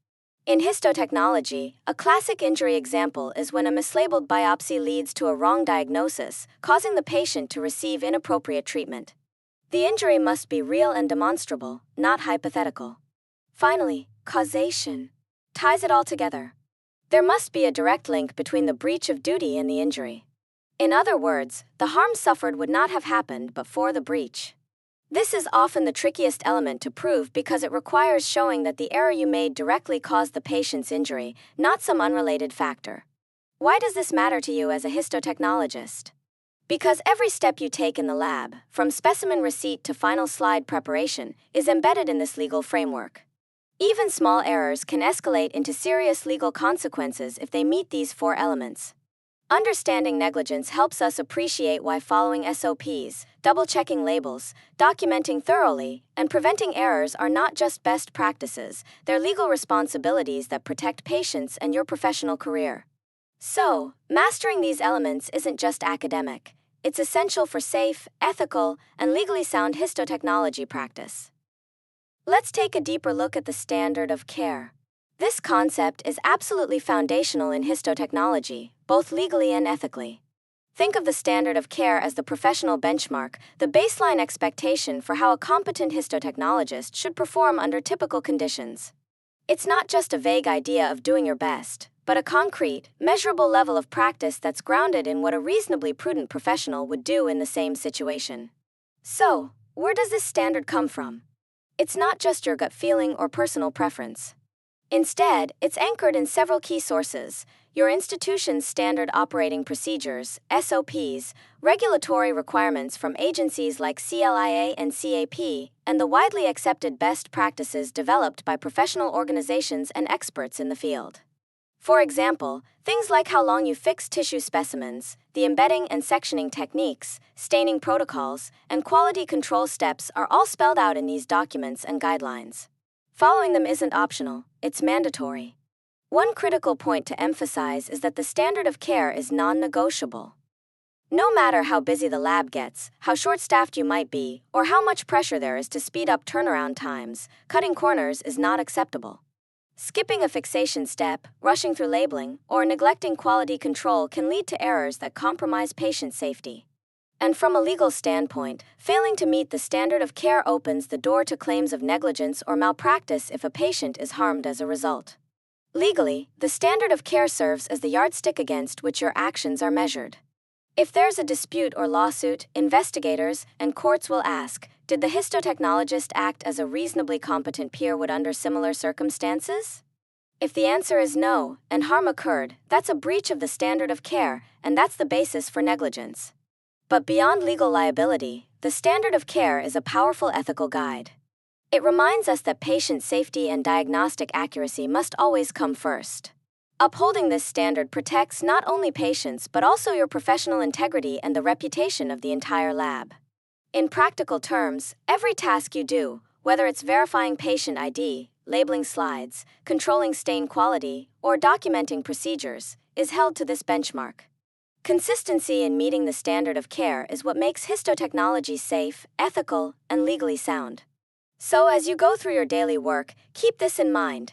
In histotechnology, a classic injury example is when a mislabeled biopsy leads to a wrong diagnosis, causing the patient to receive inappropriate treatment. The injury must be real and demonstrable, not hypothetical. Finally, causation ties it all together. There must be a direct link between the breach of duty and the injury. In other words, the harm suffered would not have happened but for the breach. This is often the trickiest element to prove because it requires showing that the error you made directly caused the patient's injury, not some unrelated factor. Why does this matter to you as a histotechnologist? Because every step you take in the lab, from specimen receipt to final slide preparation, is embedded in this legal framework. Even small errors can escalate into serious legal consequences if they meet these 4 elements. Understanding negligence helps us appreciate why following SOPs, double-checking labels, documenting thoroughly, and preventing errors are not just best practices, they're legal responsibilities that protect patients and your professional career. So, mastering these elements isn't just academic, it's essential for safe, ethical, and legally sound histotechnology practice. Let's take a deeper look at the standard of care. This concept is absolutely foundational in histotechnology, both legally and ethically. Think of the standard of care as the professional benchmark, the baseline expectation for how a competent histotechnologist should perform under typical conditions. It's not just a vague idea of doing your best, but a concrete, measurable level of practice that's grounded in what a reasonably prudent professional would do in the same situation. So, where does this standard come from? It's not just your gut feeling or personal preference. Instead, it's anchored in several key sources: your institution's standard operating procedures, SOPs, regulatory requirements from agencies like CLIA and CAP, and the widely accepted best practices developed by professional organizations and experts in the field. For example, things like how long you fix tissue specimens, the embedding and sectioning techniques, staining protocols, and quality control steps are all spelled out in these documents and guidelines. Following them isn't optional, it's mandatory. One critical point to emphasize is that the standard of care is non-negotiable. No matter how busy the lab gets, how short-staffed you might be, or how much pressure there is to speed up turnaround times, cutting corners is not acceptable. Skipping a fixation step, rushing through labeling, or neglecting quality control can lead to errors that compromise patient safety. And from a legal standpoint, failing to meet the standard of care opens the door to claims of negligence or malpractice if a patient is harmed as a result. Legally, the standard of care serves as the yardstick against which your actions are measured. If there's a dispute or lawsuit, investigators and courts will ask, did the histotechnologist act as a reasonably competent peer would under similar circumstances? If the answer is no, and harm occurred, that's a breach of the standard of care, and that's the basis for negligence. But beyond legal liability, the standard of care is a powerful ethical guide. It reminds us that patient safety and diagnostic accuracy must always come first. Upholding this standard protects not only patients but also your professional integrity and the reputation of the entire lab. In practical terms, every task you do, whether it's verifying patient ID, labeling slides, controlling stain quality, or documenting procedures, is held to this benchmark. Consistency in meeting the standard of care is what makes histotechnology safe, ethical, and legally sound. So as you go through your daily work, keep this in mind.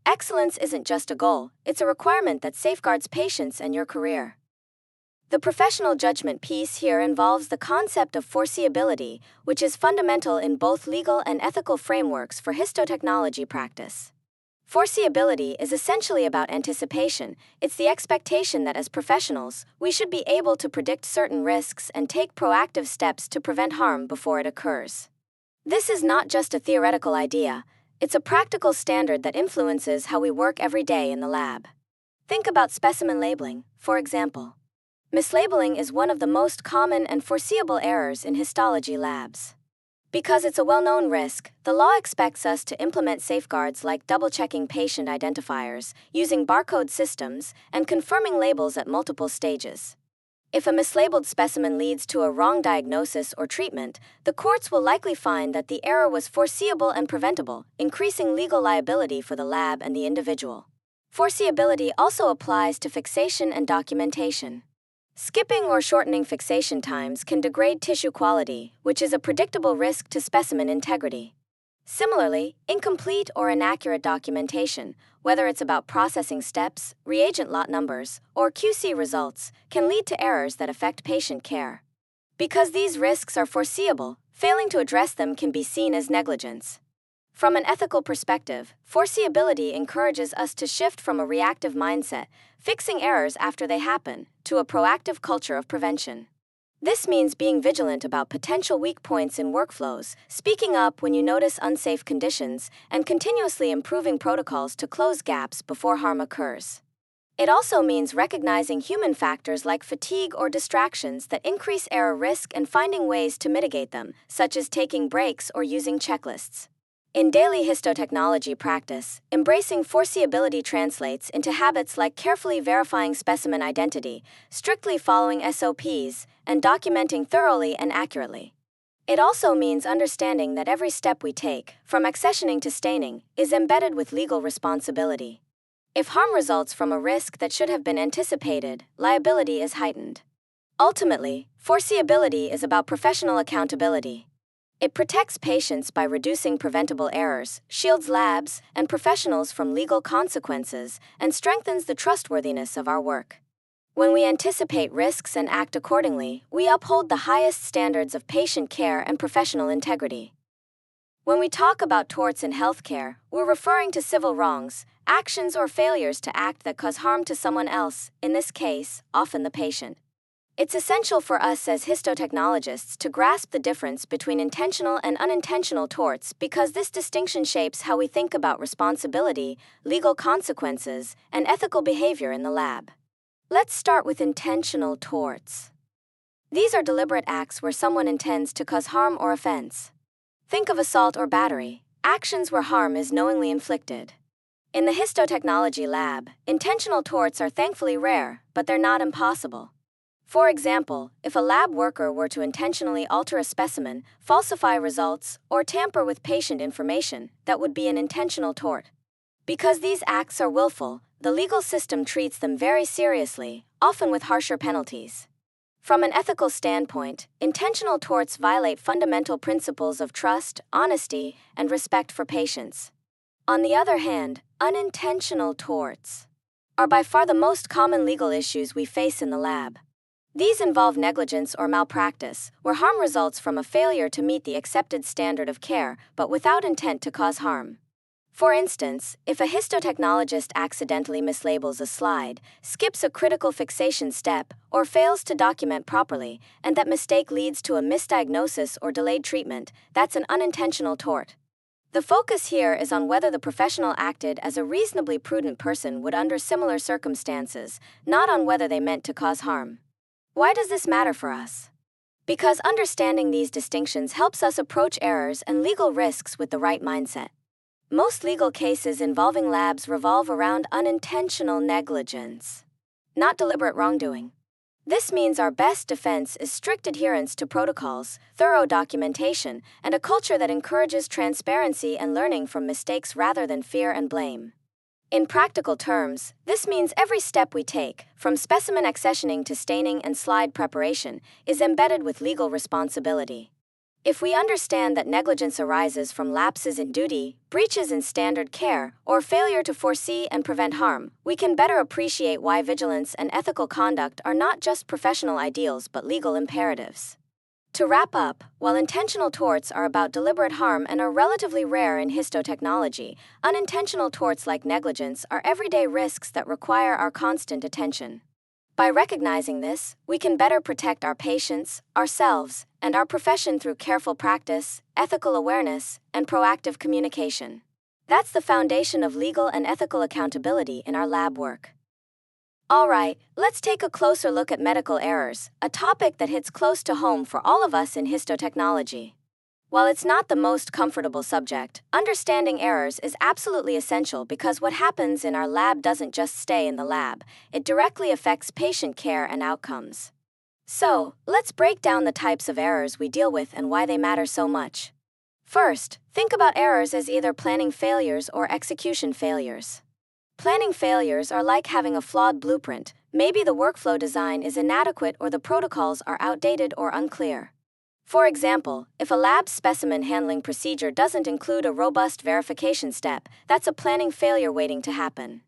Excellence isn't just a goal, it's a requirement that safeguards patients and your career. The professional judgment piece here involves the concept of foreseeability, which is fundamental in both legal and ethical frameworks for histotechnology practice. Foreseeability is essentially about anticipation. It's the expectation that as professionals, we should be able to predict certain risks and take proactive steps to prevent harm before it occurs. This is not just a theoretical idea, it's a practical standard that influences how we work every day in the lab. Think about specimen labeling, for example. Mislabeling is one of the most common and foreseeable errors in histology labs. Because it's a well-known risk, the law expects us to implement safeguards like double-checking patient identifiers, using barcode systems, and confirming labels at multiple stages. If a mislabeled specimen leads to a wrong diagnosis or treatment, the courts will likely find that the error was foreseeable and preventable, increasing legal liability for the lab and the individual. Foreseeability also applies to fixation and documentation. Skipping or shortening fixation times can degrade tissue quality, which is a predictable risk to specimen integrity. Similarly, incomplete or inaccurate documentation, whether it's about processing steps, reagent lot numbers, or QC results, can lead to errors that affect patient care. Because these risks are foreseeable, failing to address them can be seen as negligence. From an ethical perspective, foreseeability encourages us to shift from a reactive mindset, fixing errors after they happen, to a proactive culture of prevention. This means being vigilant about potential weak points in workflows, speaking up when you notice unsafe conditions, and continuously improving protocols to close gaps before harm occurs. It also means recognizing human factors like fatigue or distractions that increase error risk and finding ways to mitigate them, such as taking breaks or using checklists. In daily histotechnology practice, embracing foreseeability translates into habits like carefully verifying specimen identity, strictly following SOPs, and documenting thoroughly and accurately. It also means understanding that every step we take, from accessioning to staining, is embedded with legal responsibility. If harm results from a risk that should have been anticipated, liability is heightened. Ultimately, foreseeability is about professional accountability. It protects patients by reducing preventable errors, shields labs and professionals from legal consequences, and strengthens the trustworthiness of our work. When we anticipate risks and act accordingly, we uphold the highest standards of patient care and professional integrity. When we talk about torts in healthcare, we're referring to civil wrongs, actions or failures to act that cause harm to someone else, in this case, often the patient. It's essential for us as histotechnologists to grasp the difference between intentional and unintentional torts because this distinction shapes how we think about responsibility, legal consequences, and ethical behavior in the lab. Let's start with intentional torts. These are deliberate acts where someone intends to cause harm or offense. Think of assault or battery, actions where harm is knowingly inflicted. In the histotechnology lab, intentional torts are thankfully rare, but they're not impossible. For example, if a lab worker were to intentionally alter a specimen, falsify results, or tamper with patient information, that would be an intentional tort. Because these acts are willful, the legal system treats them very seriously, often with harsher penalties. From an ethical standpoint, intentional torts violate fundamental principles of trust, honesty, and respect for patients. On the other hand, unintentional torts are by far the most common legal issues we face in the lab. These involve negligence or malpractice, where harm results from a failure to meet the accepted standard of care, but without intent to cause harm. For instance, if a histotechnologist accidentally mislabels a slide, skips a critical fixation step, or fails to document properly, and that mistake leads to a misdiagnosis or delayed treatment, that's an unintentional tort. The focus here is on whether the professional acted as a reasonably prudent person would under similar circumstances, not on whether they meant to cause harm. Why does this matter for us? Because understanding these distinctions helps us approach errors and legal risks with the right mindset. Most legal cases involving labs revolve around unintentional negligence, not deliberate wrongdoing. This means our best defense is strict adherence to protocols, thorough documentation, and a culture that encourages transparency and learning from mistakes rather than fear and blame. In practical terms, this means every step we take, from specimen accessioning to staining and slide preparation, is embedded with legal responsibility. If we understand that negligence arises from lapses in duty, breaches in standard care, or failure to foresee and prevent harm, we can better appreciate why vigilance and ethical conduct are not just professional ideals but legal imperatives. To wrap up, while intentional torts are about deliberate harm and are relatively rare in histotechnology, unintentional torts like negligence are everyday risks that require our constant attention. By recognizing this, we can better protect our patients, ourselves, and our profession through careful practice, ethical awareness, and proactive communication. That's the foundation of legal and ethical accountability in our lab work. Alright, let's take a closer look at medical errors, a topic that hits close to home for all of us in histotechnology. While it's not the most comfortable subject, understanding errors is absolutely essential because what happens in our lab doesn't just stay in the lab, it directly affects patient care and outcomes. So, let's break down the types of errors we deal with and why they matter so much. First, think about errors as either planning failures or execution failures. Planning failures are like having a flawed blueprint. Maybe the workflow design is inadequate or the protocols are outdated or unclear. For example, if a lab specimen handling procedure doesn't include a robust verification step, that's a planning failure waiting to happen.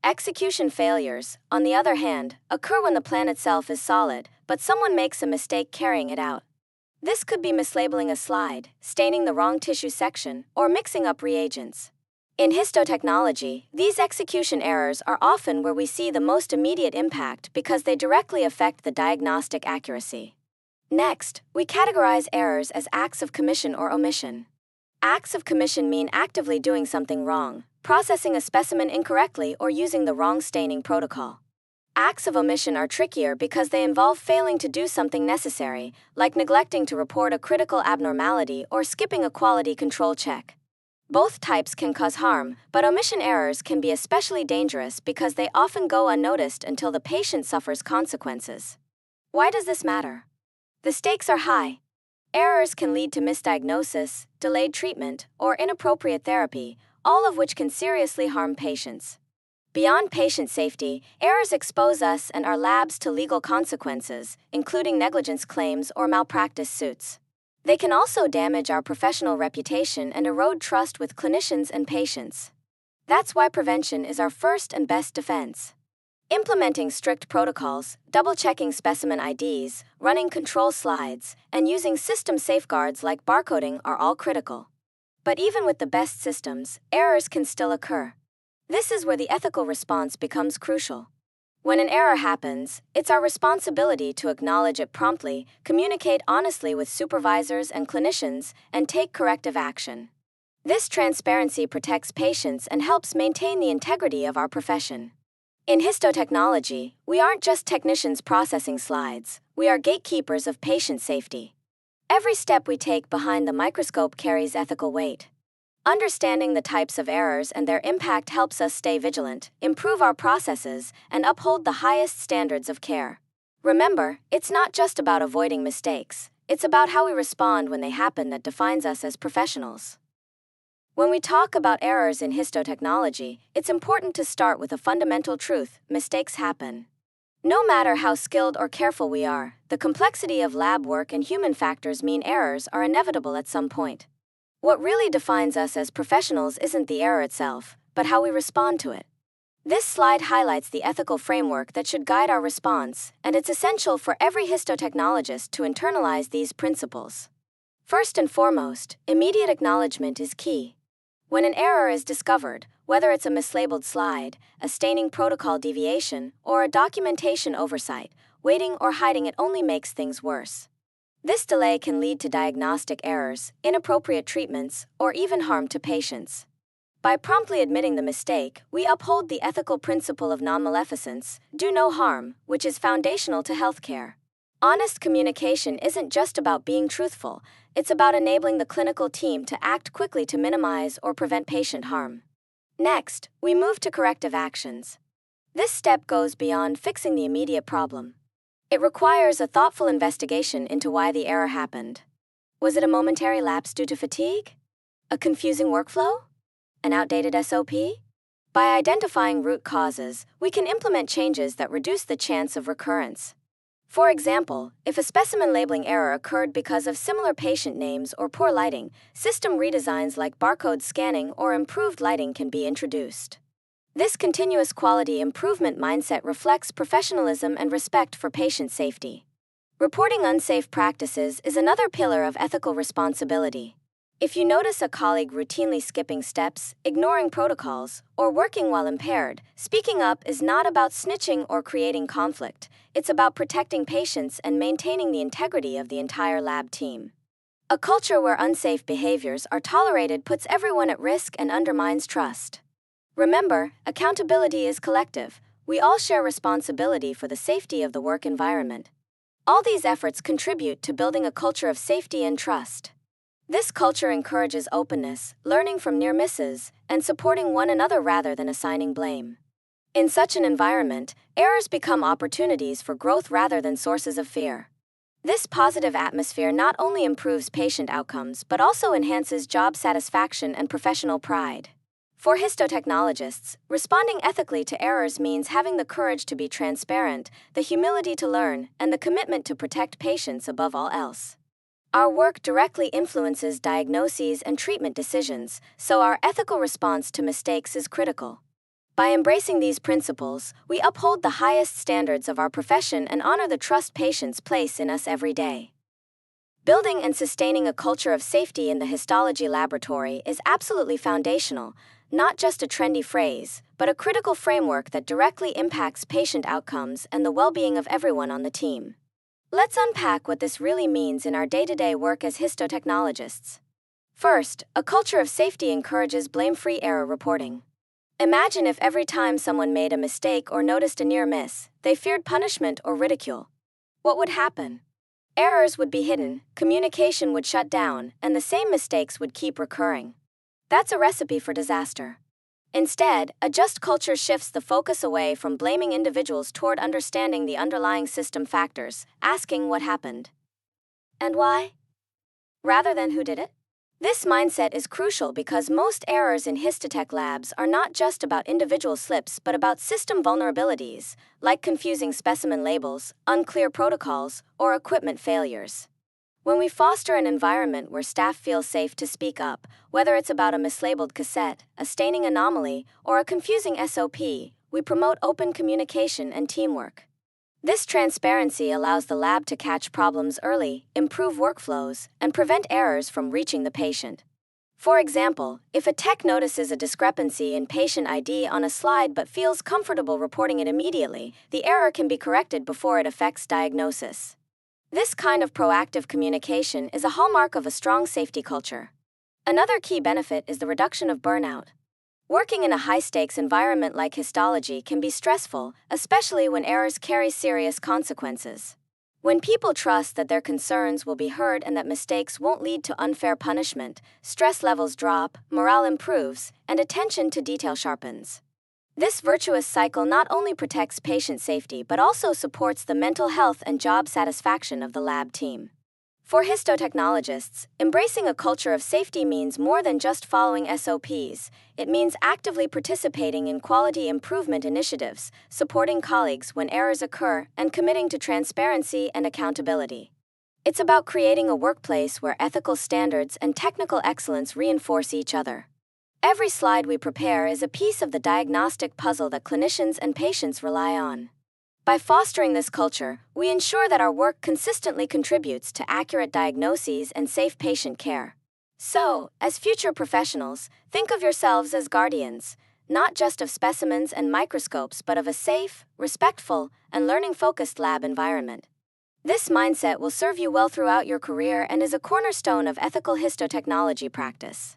Execution failures, on the other hand, occur when the plan itself is solid, but someone makes a mistake carrying it out. This could be mislabeling a slide, staining the wrong tissue section, or mixing up reagents. In histotechnology, these execution errors are often where we see the most immediate impact because they directly affect the diagnostic accuracy. Next, we categorize errors as acts of commission or omission. Acts of commission mean actively doing something wrong, processing a specimen incorrectly, or using the wrong staining protocol. Acts of omission are trickier because they involve failing to do something necessary, like neglecting to report a critical abnormality or skipping a quality control check. Both types can cause harm, but omission errors can be especially dangerous because they often go unnoticed until the patient suffers consequences. Why does this matter? The stakes are high. Errors can lead to misdiagnosis, delayed treatment, or inappropriate therapy, all of which can seriously harm patients. Beyond patient safety, errors expose us and our labs to legal consequences, including negligence claims or malpractice suits. They can also damage our professional reputation and erode trust with clinicians and patients. That's why prevention is our first and best defense. Implementing strict protocols, double-checking specimen IDs, running control slides, and using system safeguards like barcoding are all critical. But even with the best systems, errors can still occur. This is where the ethical response becomes crucial. When an error happens, it's our responsibility to acknowledge it promptly, communicate honestly with supervisors and clinicians, and take corrective action. This transparency protects patients and helps maintain the integrity of our profession. In histotechnology, we aren't just technicians processing slides, we are gatekeepers of patient safety. Every step we take behind the microscope carries ethical weight. Understanding the types of errors and their impact helps us stay vigilant, improve our processes, and uphold the highest standards of care. Remember, it's not just about avoiding mistakes, it's about how we respond when they happen that defines us as professionals. When we talk about errors in histotechnology, it's important to start with a fundamental truth: mistakes happen. No matter how skilled or careful we are, the complexity of lab work and human factors mean errors are inevitable at some point. What really defines us as professionals isn't the error itself, but how we respond to it. This slide highlights the ethical framework that should guide our response, and it's essential for every histotechnologist to internalize these principles. First and foremost, immediate acknowledgement is key. When an error is discovered, whether it's a mislabeled slide, a staining protocol deviation, or a documentation oversight, waiting or hiding it only makes things worse. This delay can lead to diagnostic errors, inappropriate treatments, or even harm to patients. By promptly admitting the mistake, we uphold the ethical principle of non-maleficence, do no harm, which is foundational to healthcare. Honest communication isn't just about being truthful, it's about enabling the clinical team to act quickly to minimize or prevent patient harm. Next, we move to corrective actions. This step goes beyond fixing the immediate problem. It requires a thoughtful investigation into why the error happened. Was it a momentary lapse due to fatigue? A confusing workflow? An outdated SOP? By identifying root causes, we can implement changes that reduce the chance of recurrence. For example, if a specimen labeling error occurred because of similar patient names or poor lighting, system redesigns like barcode scanning or improved lighting can be introduced. This continuous quality improvement mindset reflects professionalism and respect for patient safety. Reporting unsafe practices is another pillar of ethical responsibility. If you notice a colleague routinely skipping steps, ignoring protocols, or working while impaired, speaking up is not about snitching or creating conflict. It's about protecting patients and maintaining the integrity of the entire lab team. A culture where unsafe behaviors are tolerated puts everyone at risk and undermines trust. Remember, accountability is collective. We all share responsibility for the safety of the work environment. All these efforts contribute to building a culture of safety and trust. This culture encourages openness, learning from near misses, and supporting one another rather than assigning blame. In such an environment, errors become opportunities for growth rather than sources of fear. This positive atmosphere not only improves patient outcomes but also enhances job satisfaction and professional pride. For histotechnologists, responding ethically to errors means having the courage to be transparent, the humility to learn, and the commitment to protect patients above all else. Our work directly influences diagnoses and treatment decisions, so our ethical response to mistakes is critical. By embracing these principles, we uphold the highest standards of our profession and honor the trust patients place in us every day. Building and sustaining a culture of safety in the histology laboratory is absolutely foundational, not just a trendy phrase, but a critical framework that directly impacts patient outcomes and the well-being of everyone on the team. Let's unpack what this really means in our day-to-day work as histotechnologists. First, a culture of safety encourages blame-free error reporting. Imagine if every time someone made a mistake or noticed a near miss, they feared punishment or ridicule. What would happen? Errors would be hidden, communication would shut down, and the same mistakes would keep recurring. That's a recipe for disaster. Instead, a just culture shifts the focus away from blaming individuals toward understanding the underlying system factors, asking what happened and why, rather than who did it. This mindset is crucial because most errors in histotech labs are not just about individual slips but about system vulnerabilities, like confusing specimen labels, unclear protocols, or equipment failures. When we foster an environment where staff feel safe to speak up, whether it's about a mislabeled cassette, a staining anomaly, or a confusing SOP, we promote open communication and teamwork. This transparency allows the lab to catch problems early, improve workflows, and prevent errors from reaching the patient. For example, if a tech notices a discrepancy in patient ID on a slide but feels comfortable reporting it immediately, the error can be corrected before it affects diagnosis. This kind of proactive communication is a hallmark of a strong safety culture. Another key benefit is the reduction of burnout. Working in a high-stakes environment like histology can be stressful, especially when errors carry serious consequences. When people trust that their concerns will be heard and that mistakes won't lead to unfair punishment, stress levels drop, morale improves, and attention to detail sharpens. This virtuous cycle not only protects patient safety but also supports the mental health and job satisfaction of the lab team. For histotechnologists, embracing a culture of safety means more than just following SOPs. It means actively participating in quality improvement initiatives, supporting colleagues when errors occur, and committing to transparency and accountability. It's about creating a workplace where ethical standards and technical excellence reinforce each other. Every slide we prepare is a piece of the diagnostic puzzle that clinicians and patients rely on. By fostering this culture, we ensure that our work consistently contributes to accurate diagnoses and safe patient care. So, as future professionals, think of yourselves as guardians, not just of specimens and microscopes, but of a safe, respectful, and learning-focused lab environment. This mindset will serve you well throughout your career and is a cornerstone of ethical histotechnology practice.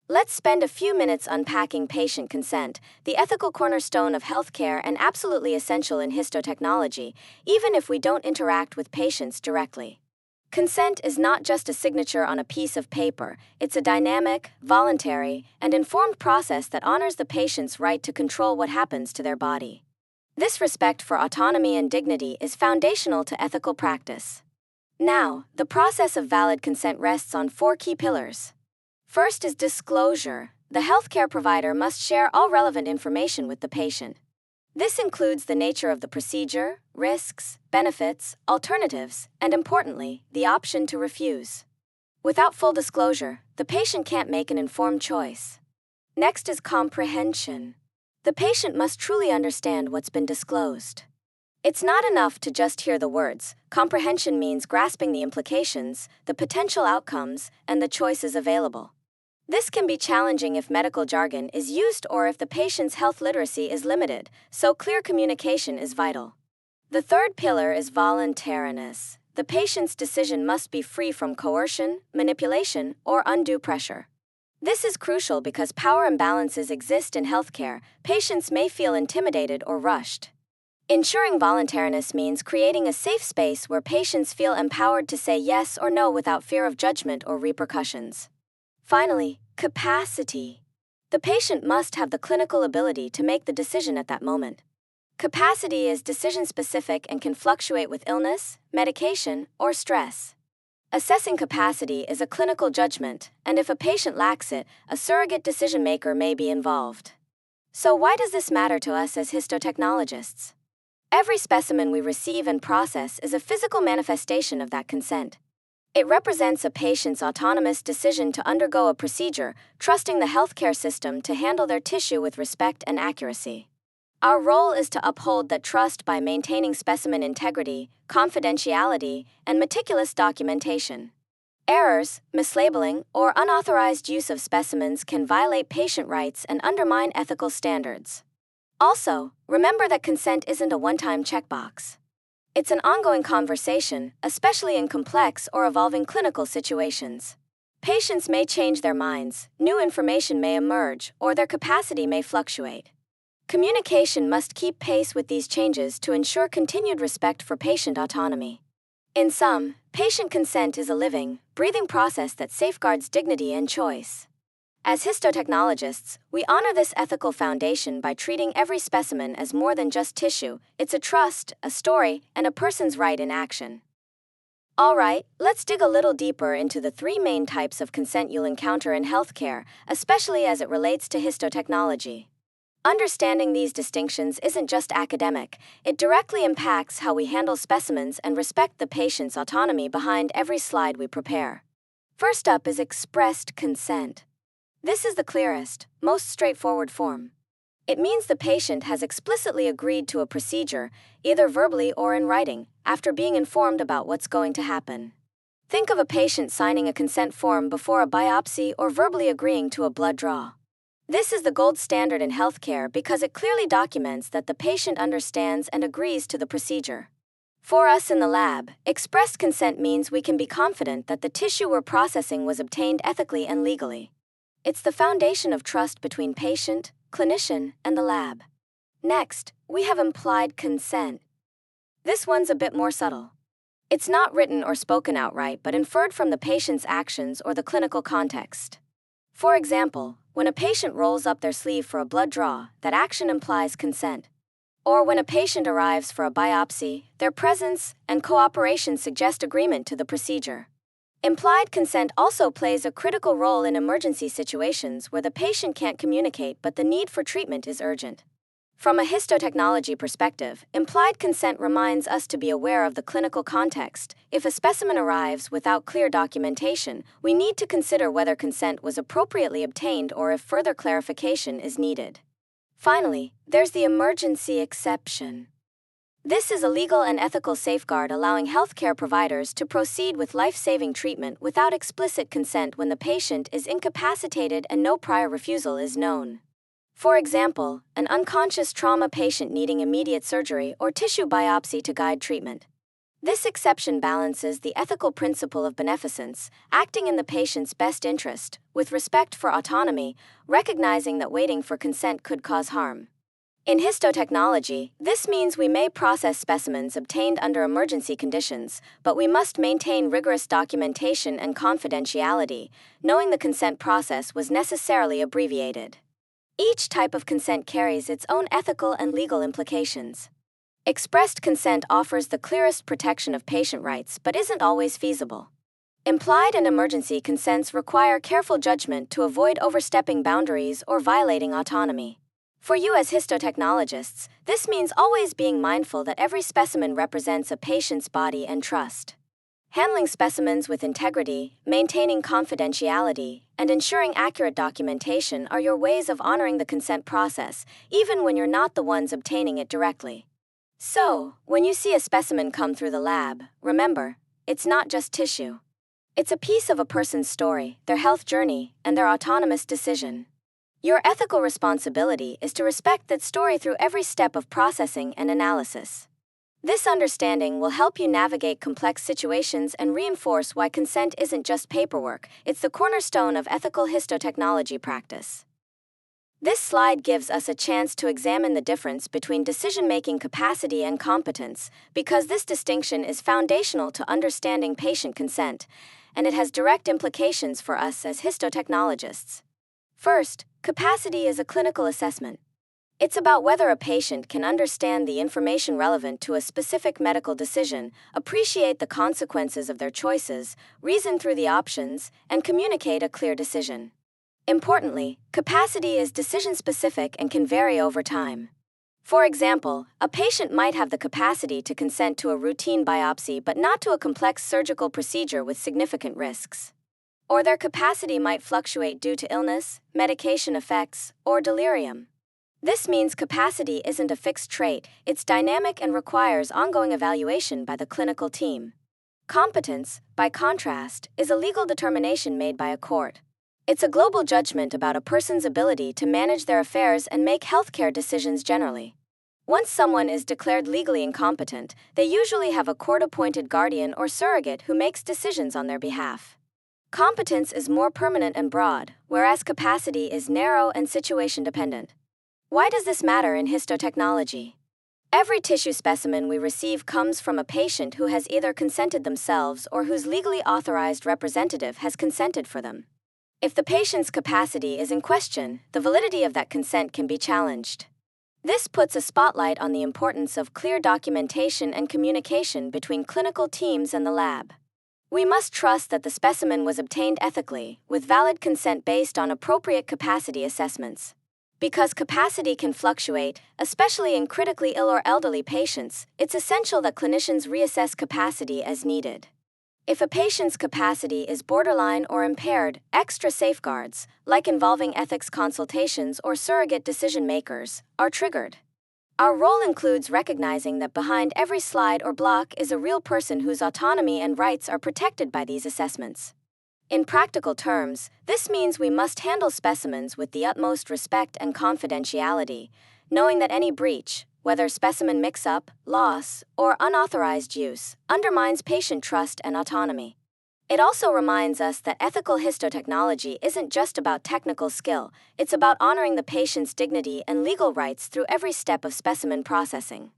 Let's spend a few minutes unpacking patient consent, the ethical cornerstone of healthcare and absolutely essential in histotechnology, even if we don't interact with patients directly. Consent is not just a signature on a piece of paper, it's a dynamic, voluntary, and informed process that honors the patient's right to control what happens to their body. This respect for autonomy and dignity is foundational to ethical practice. Now, the process of valid consent rests on 4 key pillars. First is disclosure. The healthcare provider must share all relevant information with the patient. This includes the nature of the procedure, risks, benefits, alternatives, and importantly, the option to refuse. Without full disclosure, the patient can't make an informed choice. Next is comprehension. The patient must truly understand what's been disclosed. It's not enough to just hear the words. Comprehension means grasping the implications, the potential outcomes, and the choices available. This can be challenging if medical jargon is used or if the patient's health literacy is limited, so clear communication is vital. The third pillar is voluntariness. The patient's decision must be free from coercion, manipulation, or undue pressure. This is crucial because power imbalances exist in healthcare. Patients may feel intimidated or rushed. Ensuring voluntariness means creating a safe space where patients feel empowered to say yes or no without fear of judgment or repercussions. Finally, capacity. The patient must have the clinical ability to make the decision at that moment. Capacity is decision-specific and can fluctuate with illness, medication, or stress. Assessing capacity is a clinical judgment, and if a patient lacks it, a surrogate decision-maker may be involved. So why does this matter to us as histotechnologists? Every specimen we receive and process is a physical manifestation of that consent. It represents a patient's autonomous decision to undergo a procedure, trusting the healthcare system to handle their tissue with respect and accuracy. Our role is to uphold that trust by maintaining specimen integrity, confidentiality, and meticulous documentation. Errors, mislabeling, or unauthorized use of specimens can violate patient rights and undermine ethical standards. Also, remember that consent isn't a one-time checkbox. It's an ongoing conversation, especially in complex or evolving clinical situations. Patients may change their minds, new information may emerge, or their capacity may fluctuate. Communication must keep pace with these changes to ensure continued respect for patient autonomy. In sum, patient consent is a living, breathing process that safeguards dignity and choice. As histotechnologists, we honor this ethical foundation by treating every specimen as more than just tissue. It's a trust, a story, and a person's right in action. All right, let's dig a little deeper into the 3 main types of consent you'll encounter in healthcare, especially as it relates to histotechnology. Understanding these distinctions isn't just academic, it directly impacts how we handle specimens and respect the patient's autonomy behind every slide we prepare. First up is expressed consent. This is the clearest, most straightforward form. It means the patient has explicitly agreed to a procedure, either verbally or in writing, after being informed about what's going to happen. Think of a patient signing a consent form before a biopsy or verbally agreeing to a blood draw. This is the gold standard in healthcare because it clearly documents that the patient understands and agrees to the procedure. For us in the lab, expressed consent means we can be confident that the tissue we're processing was obtained ethically and legally. It's the foundation of trust between patient, clinician, and the lab. Next, we have implied consent. This one's a bit more subtle. It's not written or spoken outright but inferred from the patient's actions or the clinical context. For example, when a patient rolls up their sleeve for a blood draw, that action implies consent. Or when a patient arrives for a biopsy, their presence and cooperation suggest agreement to the procedure. Implied consent also plays a critical role in emergency situations where the patient can't communicate but the need for treatment is urgent. From a histotechnology perspective, implied consent reminds us to be aware of the clinical context. If a specimen arrives without clear documentation, we need to consider whether consent was appropriately obtained or if further clarification is needed. Finally, there's the emergency exception. This is a legal and ethical safeguard allowing healthcare providers to proceed with life-saving treatment without explicit consent when the patient is incapacitated and no prior refusal is known. For example, an unconscious trauma patient needing immediate surgery or tissue biopsy to guide treatment. This exception balances the ethical principle of beneficence, acting in the patient's best interest, with respect for autonomy, recognizing that waiting for consent could cause harm. In histotechnology, this means we may process specimens obtained under emergency conditions, but we must maintain rigorous documentation and confidentiality, knowing the consent process was necessarily abbreviated. Each type of consent carries its own ethical and legal implications. Expressed consent offers the clearest protection of patient rights but isn't always feasible. Implied and emergency consents require careful judgment to avoid overstepping boundaries or violating autonomy. For you as histotechnologists, this means always being mindful that every specimen represents a patient's body and trust. Handling specimens with integrity, maintaining confidentiality, and ensuring accurate documentation are your ways of honoring the consent process, even when you're not the ones obtaining it directly. So, when you see a specimen come through the lab, remember, it's not just tissue. It's a piece of a person's story, their health journey, and their autonomous decision. Your ethical responsibility is to respect that story through every step of processing and analysis. This understanding will help you navigate complex situations and reinforce why consent isn't just paperwork, it's the cornerstone of ethical histotechnology practice. This slide gives us a chance to examine the difference between decision-making capacity and competence, because this distinction is foundational to understanding patient consent, and it has direct implications for us as histotechnologists. First, capacity is a clinical assessment. It's about whether a patient can understand the information relevant to a specific medical decision, appreciate the consequences of their choices, reason through the options, and communicate a clear decision. Importantly, capacity is decision-specific and can vary over time. For example, a patient might have the capacity to consent to a routine biopsy but not to a complex surgical procedure with significant risks. Or their capacity might fluctuate due to illness, medication effects, or delirium. This means capacity isn't a fixed trait, it's dynamic and requires ongoing evaluation by the clinical team. Competence, by contrast, is a legal determination made by a court. It's a global judgment about a person's ability to manage their affairs and make healthcare decisions generally. Once someone is declared legally incompetent, they usually have a court-appointed guardian or surrogate who makes decisions on their behalf. Competence is more permanent and broad, whereas capacity is narrow and situation-dependent. Why does this matter in histotechnology? Every tissue specimen we receive comes from a patient who has either consented themselves or whose legally authorized representative has consented for them. If the patient's capacity is in question, the validity of that consent can be challenged. This puts a spotlight on the importance of clear documentation and communication between clinical teams and the lab. We must trust that the specimen was obtained ethically, with valid consent based on appropriate capacity assessments. Because capacity can fluctuate, especially in critically ill or elderly patients, it's essential that clinicians reassess capacity as needed. If a patient's capacity is borderline or impaired, extra safeguards, like involving ethics consultations or surrogate decision makers, are triggered. Our role includes recognizing that behind every slide or block is a real person whose autonomy and rights are protected by these assessments. In practical terms, this means we must handle specimens with the utmost respect and confidentiality, knowing that any breach, whether specimen mix-up, loss, or unauthorized use, undermines patient trust and autonomy. It also reminds us that ethical histotechnology isn't just about technical skill, it's about honoring the patient's dignity and legal rights through every step of specimen processing.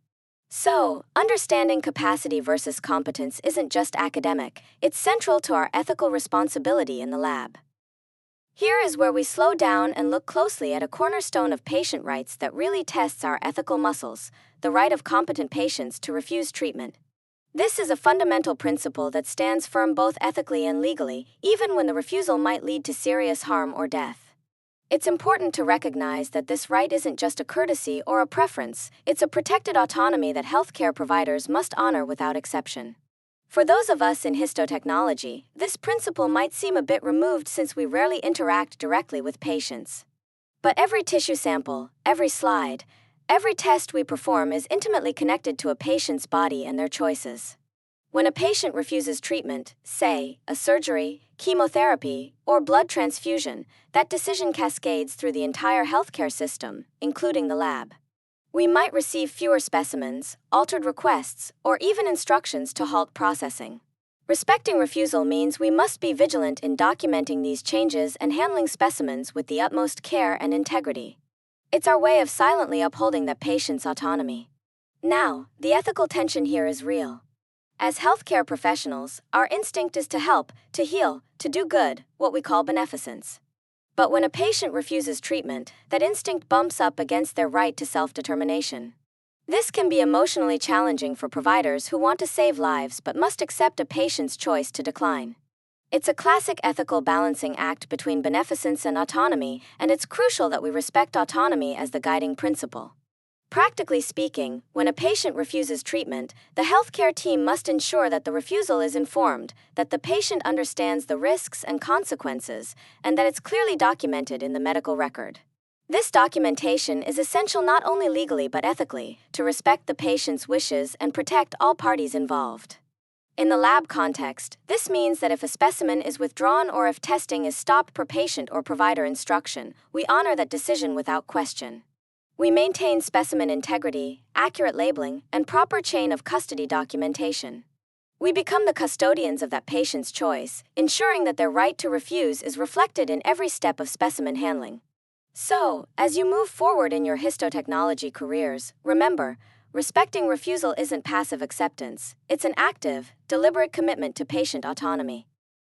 So, understanding capacity versus competence isn't just academic, it's central to our ethical responsibility in the lab. Here is where we slow down and look closely at a cornerstone of patient rights that really tests our ethical muscles: the right of competent patients to refuse treatment. This is a fundamental principle that stands firm both ethically and legally, even when the refusal might lead to serious harm or death. It's important to recognize that this right isn't just a courtesy or a preference, it's a protected autonomy that healthcare providers must honor without exception. For those of us in histotechnology, this principle might seem a bit removed since we rarely interact directly with patients. But every tissue sample, every slide, every test we perform is intimately connected to a patient's body and their choices. When a patient refuses treatment, say, a surgery, chemotherapy, or blood transfusion, that decision cascades through the entire healthcare system, including the lab. We might receive fewer specimens, altered requests, or even instructions to halt processing. Respecting refusal means we must be vigilant in documenting these changes and handling specimens with the utmost care and integrity. It's our way of silently upholding that patient's autonomy. Now, the ethical tension here is real. As healthcare professionals, our instinct is to help, to heal, to do good, what we call beneficence. But when a patient refuses treatment, that instinct bumps up against their right to self-determination. This can be emotionally challenging for providers who want to save lives but must accept a patient's choice to decline. It's a classic ethical balancing act between beneficence and autonomy, and it's crucial that we respect autonomy as the guiding principle. Practically speaking, when a patient refuses treatment, the healthcare team must ensure that the refusal is informed, that the patient understands the risks and consequences, and that it's clearly documented in the medical record. This documentation is essential not only legally but ethically, to respect the patient's wishes and protect all parties involved. In the lab context, this means that if a specimen is withdrawn or if testing is stopped per patient or provider instruction, we honor that decision without question. We maintain specimen integrity, accurate labeling, and proper chain of custody documentation. We become the custodians of that patient's choice, ensuring that their right to refuse is reflected in every step of specimen handling. So, as you move forward in your histotechnology careers, remember, respecting refusal isn't passive acceptance, it's an active, deliberate commitment to patient autonomy.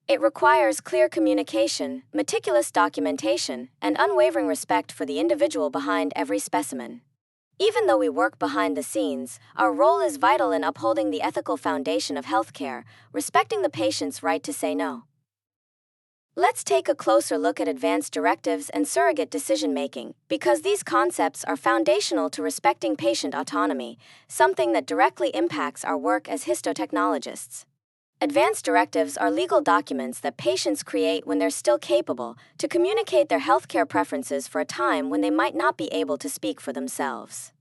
It requires clear communication, meticulous documentation, and unwavering respect for the individual behind every specimen. Even though we work behind the scenes, our role is vital in upholding the ethical foundation of healthcare, respecting the patient's right to say no. Let's take a closer look at advanced directives and surrogate decision-making, because these concepts are foundational to respecting patient autonomy, something that directly impacts our work as histotechnologists. Advanced directives are legal documents that patients create when they're still capable to communicate their healthcare preferences for a time when they might not be able to speak for themselves.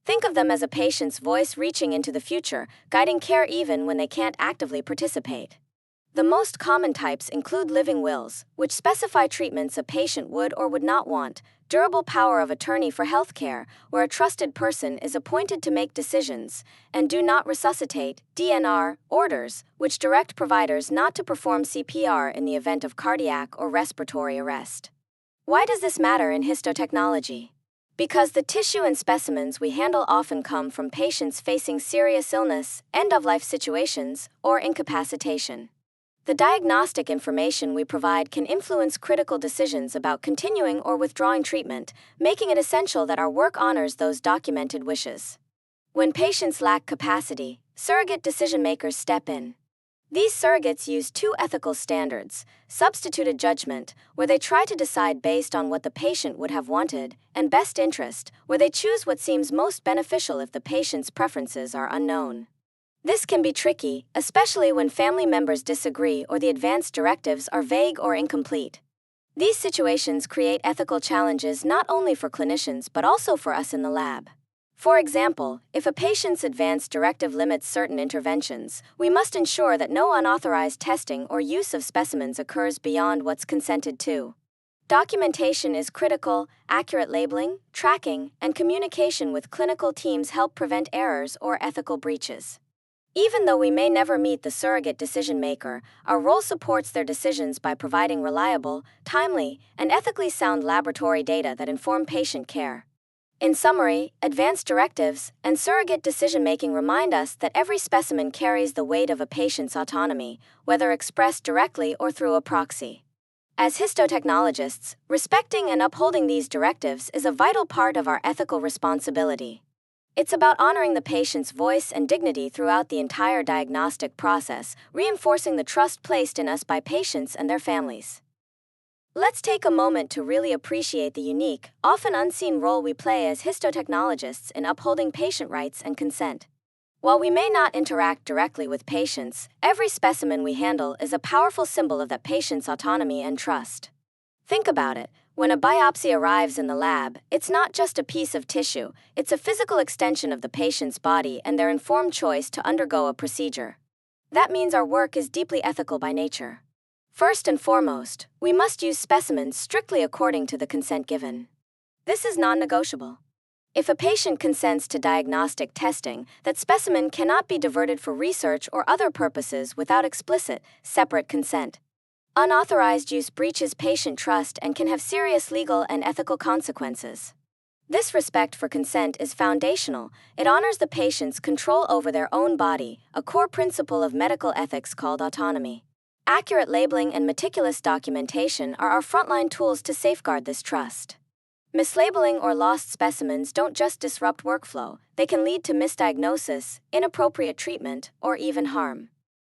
Think of them as a patient's voice reaching into the future, guiding care even when they can't actively participate. The most common types include living wills, which specify treatments a patient would or would not want, durable power of attorney for healthcare, where a trusted person is appointed to make decisions, and do not resuscitate (DNR) orders, which direct providers not to perform CPR in the event of cardiac or respiratory arrest. Why does this matter in histotechnology? Because the tissue and specimens we handle often come from patients facing serious illness, end-of-life situations, or incapacitation. The diagnostic information we provide can influence critical decisions about continuing or withdrawing treatment, making it essential that our work honors those documented wishes. When patients lack capacity, surrogate decision-makers step in. These surrogates use two ethical standards: substituted judgment, where they try to decide based on what the patient would have wanted, and best interest, where they choose what seems most beneficial if the patient's preferences are unknown. This can be tricky, especially when family members disagree or the advanced directives are vague or incomplete. These situations create ethical challenges not only for clinicians but also for us in the lab. For example, if a patient's advanced directive limits certain interventions, we must ensure that no unauthorized testing or use of specimens occurs beyond what's consented to. Documentation is critical. Accurate labeling, tracking, and communication with clinical teams help prevent errors or ethical breaches. Even though we may never meet the surrogate decision maker, our role supports their decisions by providing reliable, timely, and ethically sound laboratory data that inform patient care. In summary, advanced directives and surrogate decision-making remind us that every specimen carries the weight of a patient's autonomy, whether expressed directly or through a proxy. As histotechnologists, respecting and upholding these directives is a vital part of our ethical responsibility. It's about honoring the patient's voice and dignity throughout the entire diagnostic process, reinforcing the trust placed in us by patients and their families. Let's take a moment to really appreciate the unique, often unseen role we play as histotechnologists in upholding patient rights and consent. While we may not interact directly with patients, every specimen we handle is a powerful symbol of that patient's autonomy and trust. Think about it. When a biopsy arrives in the lab, it's not just a piece of tissue, it's a physical extension of the patient's body and their informed choice to undergo a procedure. That means our work is deeply ethical by nature. First and foremost, we must use specimens strictly according to the consent given. This is non-negotiable. If a patient consents to diagnostic testing, that specimen cannot be diverted for research or other purposes without explicit, separate consent. Unauthorized use breaches patient trust and can have serious legal and ethical consequences. This respect for consent is foundational. It honors the patient's control over their own body, a core principle of medical ethics called autonomy. Accurate labeling and meticulous documentation are our frontline tools to safeguard this trust. Mislabeling or lost specimens don't just disrupt workflow, they can lead to misdiagnosis, inappropriate treatment, or even harm.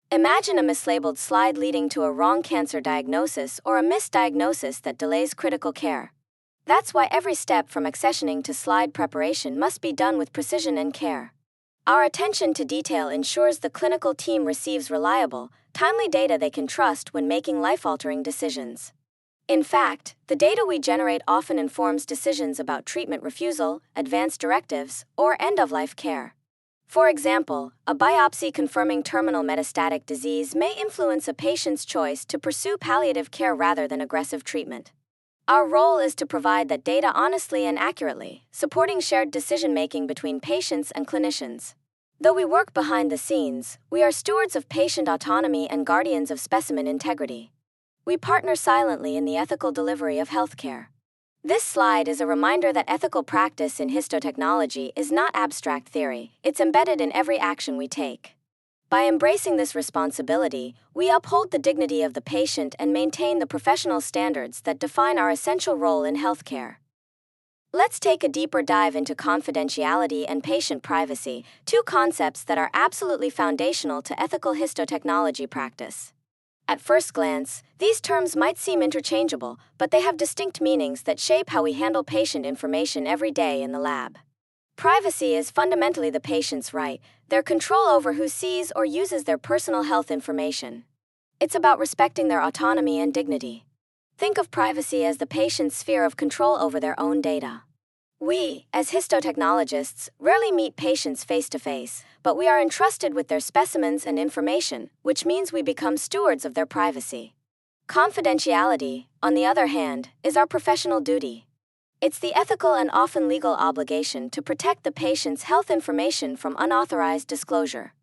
Imagine a mislabeled slide leading to a wrong cancer diagnosis or a misdiagnosis that delays critical care. That's why every step from accessioning to slide preparation must be done with precision and care. Our attention to detail ensures the clinical team receives reliable, timely data they can trust when making life-altering decisions. In fact, the data we generate often informs decisions about treatment refusal, advanced directives, or end-of-life care. For example, a biopsy confirming terminal metastatic disease may influence a patient's choice to pursue palliative care rather than aggressive treatment. Our role is to provide that data honestly and accurately, supporting shared decision-making between patients and clinicians. Though we work behind the scenes, we are stewards of patient autonomy and guardians of specimen integrity. We partner silently in the ethical delivery of healthcare. This slide is a reminder that ethical practice in histotechnology is not abstract theory, it's embedded in every action we take. By embracing this responsibility, we uphold the dignity of the patient and maintain the professional standards that define our essential role in healthcare. Let's take a deeper dive into confidentiality and patient privacy, two concepts that are absolutely foundational to ethical histotechnology practice. At first glance, these terms might seem interchangeable, but they have distinct meanings that shape how we handle patient information every day in the lab. Privacy is fundamentally the patient's right, their control over who sees or uses their personal health information. It's about respecting their autonomy and dignity. Think of privacy as the patient's sphere of control over their own data. We, as histotechnologists, rarely meet patients face-to-face, but we are entrusted with their specimens and information, which means we become stewards of their privacy. Confidentiality, on the other hand, is our professional duty. It's the ethical and often legal obligation to protect the patient's health information from unauthorized disclosure.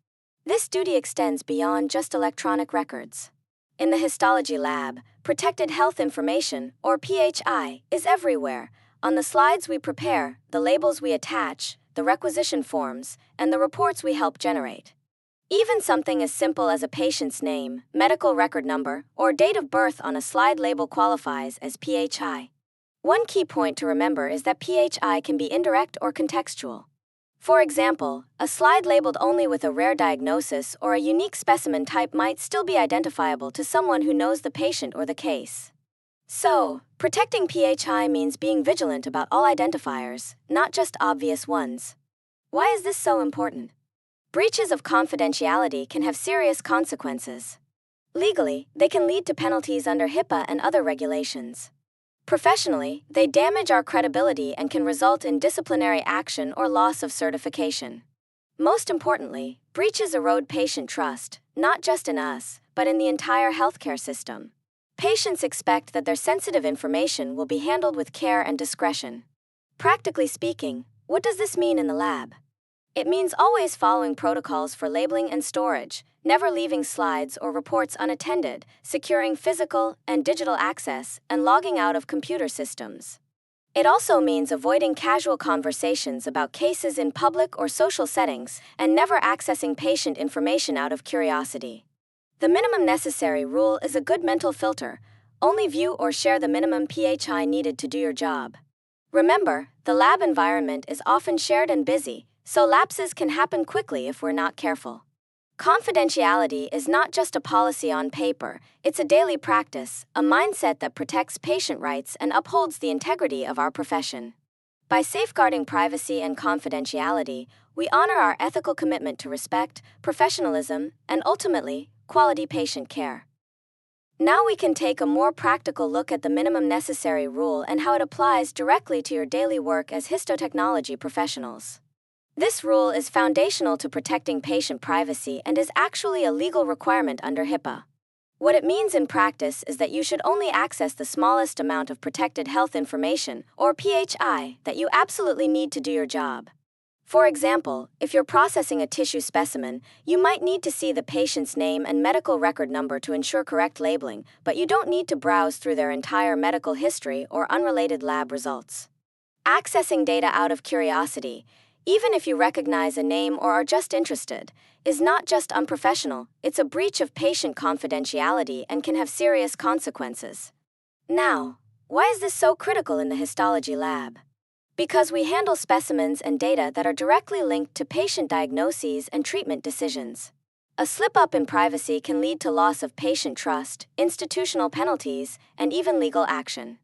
This duty extends beyond just electronic records. In the histology lab, protected health information, or PHI, is everywhere. On the slides we prepare, the labels we attach, the requisition forms, and the reports we help generate. Even something as simple as a patient's name, medical record number, or date of birth on a slide label qualifies as PHI. One key point to remember is that PHI can be indirect or contextual. For example, a slide labeled only with a rare diagnosis or a unique specimen type might still be identifiable to someone who knows the patient or the case. So, protecting PHI means being vigilant about all identifiers, not just obvious ones. Why is this so important? Breaches of confidentiality can have serious consequences. Legally, they can lead to penalties under HIPAA and other regulations. Professionally, they damage our credibility and can result in disciplinary action or loss of certification. Most importantly, breaches erode patient trust, not just in us, but in the entire healthcare system. Patients expect that their sensitive information will be handled with care and discretion. Practically speaking, what does this mean in the lab? It means always following protocols for labeling and storage, never leaving slides or reports unattended, securing physical and digital access, and logging out of computer systems. It also means avoiding casual conversations about cases in public or social settings, and never accessing patient information out of curiosity. The minimum necessary rule is a good mental filter. only view or share the minimum PHI needed to do your job. Remember, the lab environment is often shared and busy, so lapses can happen quickly if we're not careful. Confidentiality is not just a policy on paper, it's a daily practice, a mindset that protects patient rights and upholds the integrity of our profession. By safeguarding privacy and confidentiality, we honor our ethical commitment to respect, professionalism, and ultimately, quality patient care. Now we can take a more practical look at the minimum necessary rule and how it applies directly to your daily work as histotechnology professionals. This rule is foundational to protecting patient privacy and is actually a legal requirement under HIPAA. What it means in practice is that you should only access the smallest amount of protected health information, or PHI, that you absolutely need to do your job. For example, if you're processing a tissue specimen, you might need to see the patient's name and medical record number to ensure correct labeling, but you don't need to browse through their entire medical history or unrelated lab results. Accessing data out of curiosity, even if you recognize a name or are just interested, is not just unprofessional, it's a breach of patient confidentiality and can have serious consequences. Now, why is this so critical in the histology lab? Because we handle specimens and data that are directly linked to patient diagnoses and treatment decisions. A slip-up in privacy can lead to loss of patient trust, institutional penalties, and even legal action.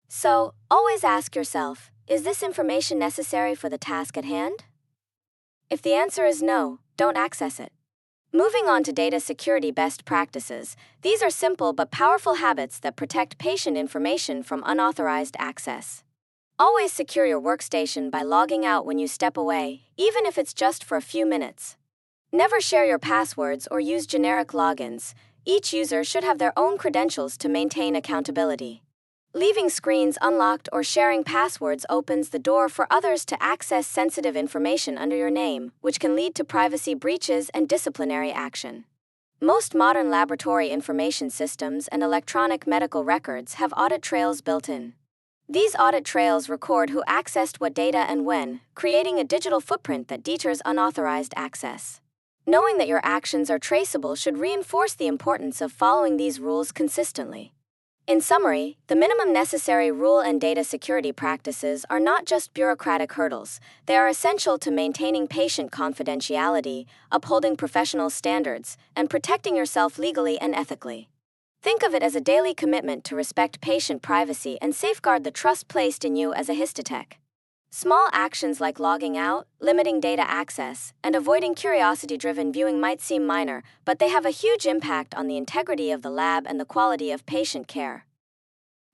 So, always ask yourself, is this information necessary for the task at hand? If the answer is no, don't access it. Moving on to data security best practices, these are simple but powerful habits that protect patient information from unauthorized access. Always secure your workstation by logging out when you step away, even if it's just for a few minutes. Never share your passwords or use generic logins. Each user should have their own credentials to maintain accountability. Leaving screens unlocked or sharing passwords opens the door for others to access sensitive information under your name, which can lead to privacy breaches and disciplinary action. Most modern laboratory information systems and electronic medical records have audit trails built in. These audit trails record who accessed what data and when, creating a digital footprint that deters unauthorized access. Knowing that your actions are traceable should reinforce the importance of following these rules consistently. In summary, the minimum necessary rule and data security practices are not just bureaucratic hurdles, they are essential to maintaining patient confidentiality, upholding professional standards, and protecting yourself legally and ethically. Think of it as a daily commitment to respect patient privacy and safeguard the trust placed in you as a histotech. Small actions like logging out, limiting data access, and avoiding curiosity-driven viewing might seem minor, but they have a huge impact on the integrity of the lab and the quality of patient care.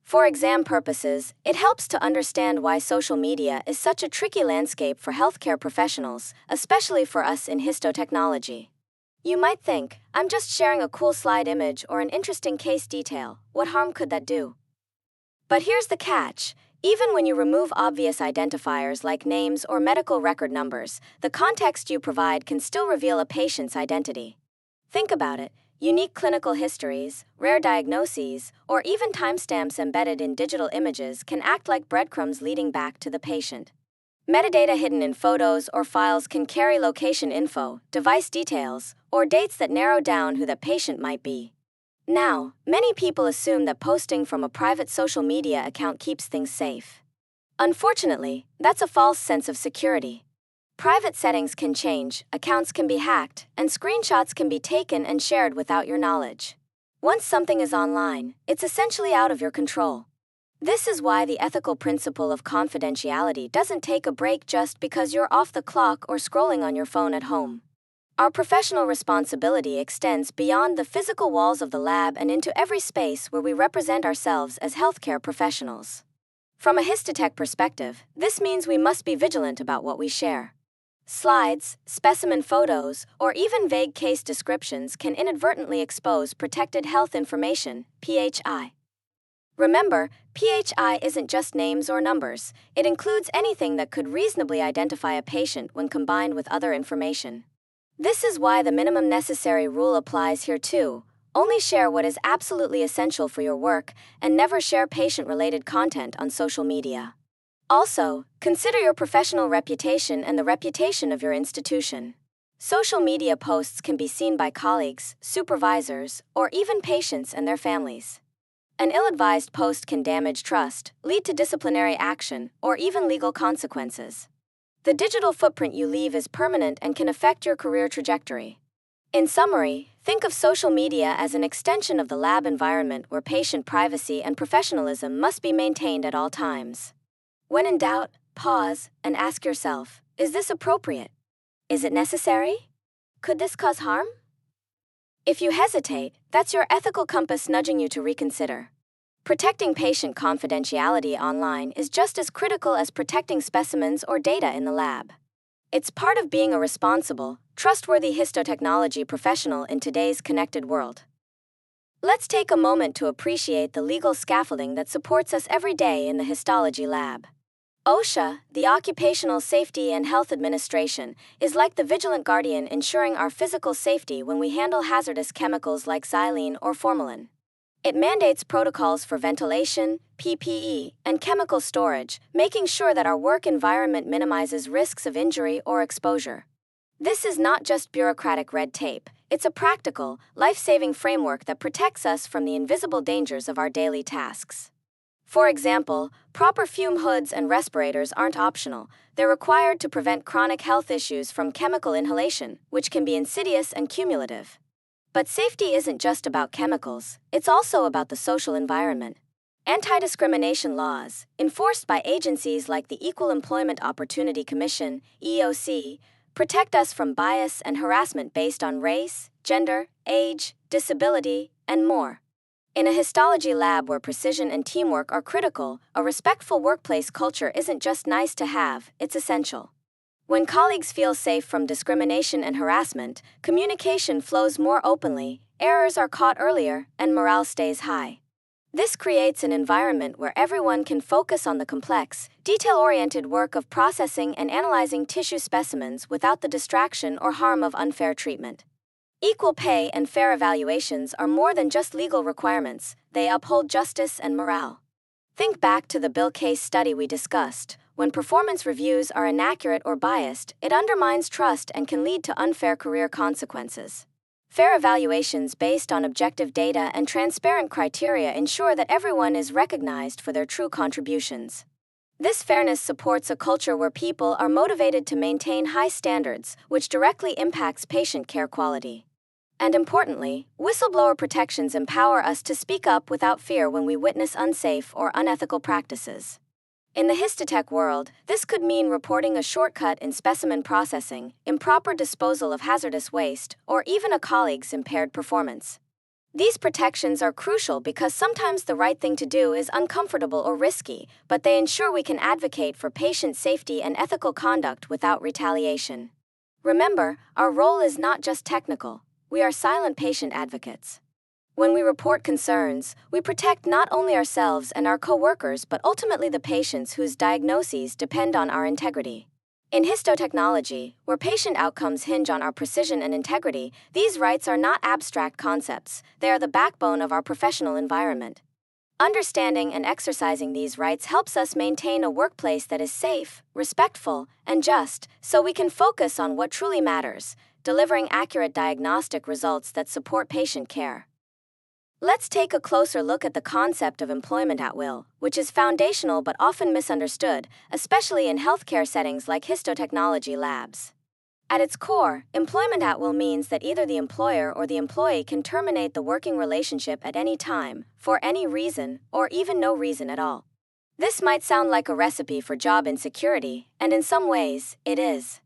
For exam purposes, it helps to understand why social media is such a tricky landscape for healthcare professionals, especially for us in histotechnology. You might think, I'm just sharing a cool slide image or an interesting case detail, what harm could that do? But here's the catch. Even when you remove obvious identifiers like names or medical record numbers, the context you provide can still reveal a patient's identity. Think about it. Unique clinical histories, rare diagnoses, or even timestamps embedded in digital images can act like breadcrumbs leading back to the patient. Metadata hidden in photos or files can carry location info, device details, or dates that narrow down who the patient might be. Now, many people assume that posting from a private social media account keeps things safe. Unfortunately, that's a false sense of security. Private settings can change, accounts can be hacked, and screenshots can be taken and shared without your knowledge. Once something is online, it's essentially out of your control. This is why the ethical principle of confidentiality doesn't take a break just because you're off the clock or scrolling on your phone at home. Our professional responsibility extends beyond the physical walls of the lab and into every space where we represent ourselves as healthcare professionals. From a histotech perspective, this means we must be vigilant about what we share. Slides, specimen photos, or even vague case descriptions can inadvertently expose protected health information, PHI. Remember, PHI isn't just names or numbers, it includes anything that could reasonably identify a patient when combined with other information. This is why the minimum necessary rule applies here too. Only share what is absolutely essential for your work, and never share patient-related content on social media. Also, consider your professional reputation and the reputation of your institution. Social media posts can be seen by colleagues, supervisors, or even patients and their families. An ill-advised post can damage trust, lead to disciplinary action, or even legal consequences. The digital footprint you leave is permanent and can affect your career trajectory. In summary, think of social media as an extension of the lab environment where patient privacy and professionalism must be maintained at all times. When in doubt, pause and ask yourself, is this appropriate? Is it necessary? Could this cause harm? If you hesitate, that's your ethical compass nudging you to reconsider. Protecting patient confidentiality online is just as critical as protecting specimens or data in the lab. It's part of being a responsible, trustworthy histotechnology professional in today's connected world. Let's take a moment to appreciate the legal scaffolding that supports us every day in the histology lab. OSHA, the Occupational Safety and Health Administration, is like the vigilant guardian ensuring our physical safety when we handle hazardous chemicals like xylene or formalin. It mandates protocols for ventilation, PPE, and chemical storage, making sure that our work environment minimizes risks of injury or exposure. This is not just bureaucratic red tape, it's a practical, life-saving framework that protects us from the invisible dangers of our daily tasks. For example, proper fume hoods and respirators aren't optional. They're required to prevent chronic health issues from chemical inhalation, which can be insidious and cumulative. But safety isn't just about chemicals, it's also about the social environment. Anti-discrimination laws, enforced by agencies like the Equal Employment Opportunity Commission, EOC, protect us from bias and harassment based on race, gender, age, disability, and more. In a histology lab where precision and teamwork are critical, a respectful workplace culture isn't just nice to have, it's essential. When colleagues feel safe from discrimination and harassment, communication flows more openly, errors are caught earlier, and morale stays high. This creates an environment where everyone can focus on the complex, detail-oriented work of processing and analyzing tissue specimens without the distraction or harm of unfair treatment. Equal pay and fair evaluations are more than just legal requirements, they uphold justice and morale. Think back to the Bill case study we discussed. When performance reviews are inaccurate or biased, it undermines trust and can lead to unfair career consequences. Fair evaluations based on objective data and transparent criteria ensure that everyone is recognized for their true contributions. This fairness supports a culture where people are motivated to maintain high standards, which directly impacts patient care quality. And importantly, whistleblower protections empower us to speak up without fear when we witness unsafe or unethical practices. In the histotech world, this could mean reporting a shortcut in specimen processing, improper disposal of hazardous waste, or even a colleague's impaired performance. These protections are crucial because sometimes the right thing to do is uncomfortable or risky, but they ensure we can advocate for patient safety and ethical conduct without retaliation. Remember, our role is not just technical, we are silent patient advocates. When we report concerns, we protect not only ourselves and our co-workers but ultimately the patients whose diagnoses depend on our integrity. In histotechnology, where patient outcomes hinge on our precision and integrity, these rights are not abstract concepts, they are the backbone of our professional environment. Understanding and exercising these rights helps us maintain a workplace that is safe, respectful, and just, so we can focus on what truly matters, delivering accurate diagnostic results that support patient care. Let's take a closer look at the concept of employment at will, which is foundational but often misunderstood, especially in healthcare settings like histotechnology labs. At its core, employment at will means that either the employer or the employee can terminate the working relationship at any time, for any reason, or even no reason at all. This might sound like a recipe for job insecurity, and in some ways, it is.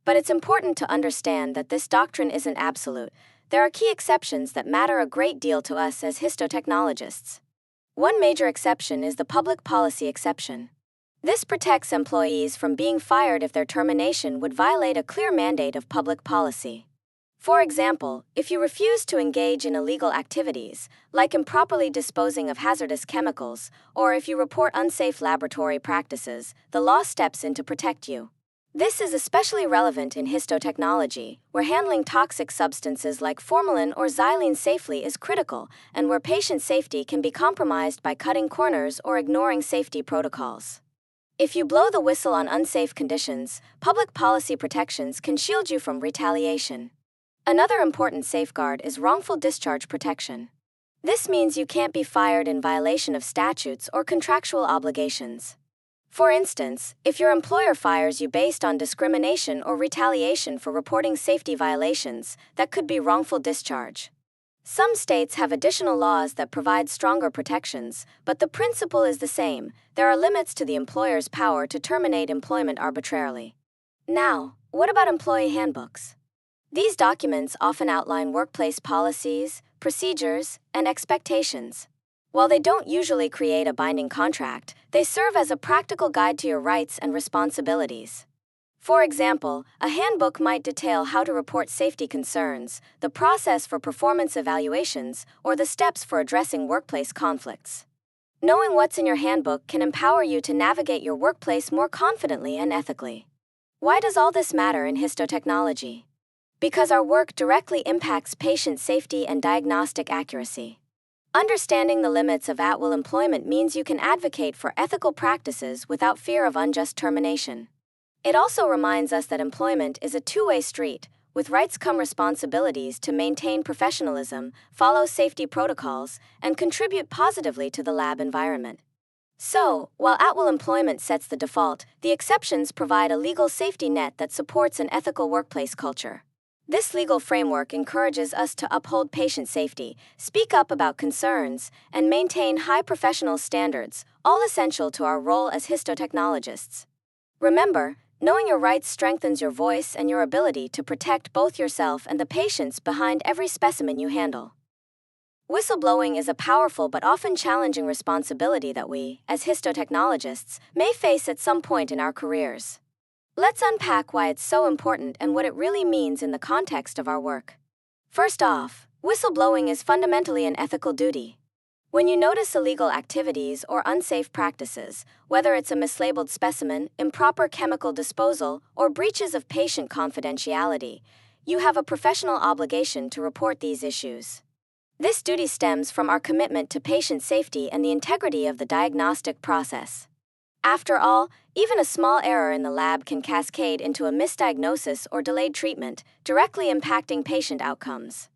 But it's important to understand that this doctrine isn't absolute. There are key exceptions that matter a great deal to us as histotechnologists. One major exception is the public policy exception. This protects employees from being fired if their termination would violate a clear mandate of public policy. For example, if you refuse to engage in illegal activities, like improperly disposing of hazardous chemicals, or if you report unsafe laboratory practices, the law steps in to protect you. This is especially relevant in histotechnology, where handling toxic substances like formalin or xylene safely is critical, and where patient safety can be compromised by cutting corners or ignoring safety protocols. If you blow the whistle on unsafe conditions, public policy protections can shield you from retaliation. Another important safeguard is wrongful discharge protection. This means you can't be fired in violation of statutes or contractual obligations. For instance, if your employer fires you based on discrimination or retaliation for reporting safety violations, that could be wrongful discharge. Some states have additional laws that provide stronger protections, but the principle is the same. There are limits to the employer's power to terminate employment arbitrarily. Now, what about employee handbooks? These documents often outline workplace policies, procedures, and expectations. While they don't usually create a binding contract, they serve as a practical guide to your rights and responsibilities. For example, a handbook might detail how to report safety concerns, the process for performance evaluations, or the steps for addressing workplace conflicts. Knowing what's in your handbook can empower you to navigate your workplace more confidently and ethically. Why does all this matter in histotechnology? Because our work directly impacts patient safety and diagnostic accuracy. Understanding the limits of at-will employment means you can advocate for ethical practices without fear of unjust termination. It also reminds us that employment is a two-way street. With rights come responsibilities to maintain professionalism, follow safety protocols, and contribute positively to the lab environment. So, while at-will employment sets the default, the exceptions provide a legal safety net that supports an ethical workplace culture. This legal framework encourages us to uphold patient safety, speak up about concerns, and maintain high professional standards, all essential to our role as histotechnologists. Remember, knowing your rights strengthens your voice and your ability to protect both yourself and the patients behind every specimen you handle. Whistleblowing is a powerful but often challenging responsibility that we, as histotechnologists, may face at some point in our careers. Let's unpack why it's so important and what it really means in the context of our work. First off, whistleblowing is fundamentally an ethical duty. When you notice illegal activities or unsafe practices, whether it's a mislabeled specimen, improper chemical disposal, or breaches of patient confidentiality, you have a professional obligation to report these issues. This duty stems from our commitment to patient safety and the integrity of the diagnostic process. After all, even a small error in the lab can cascade into a misdiagnosis or delayed treatment, directly impacting patient outcomes.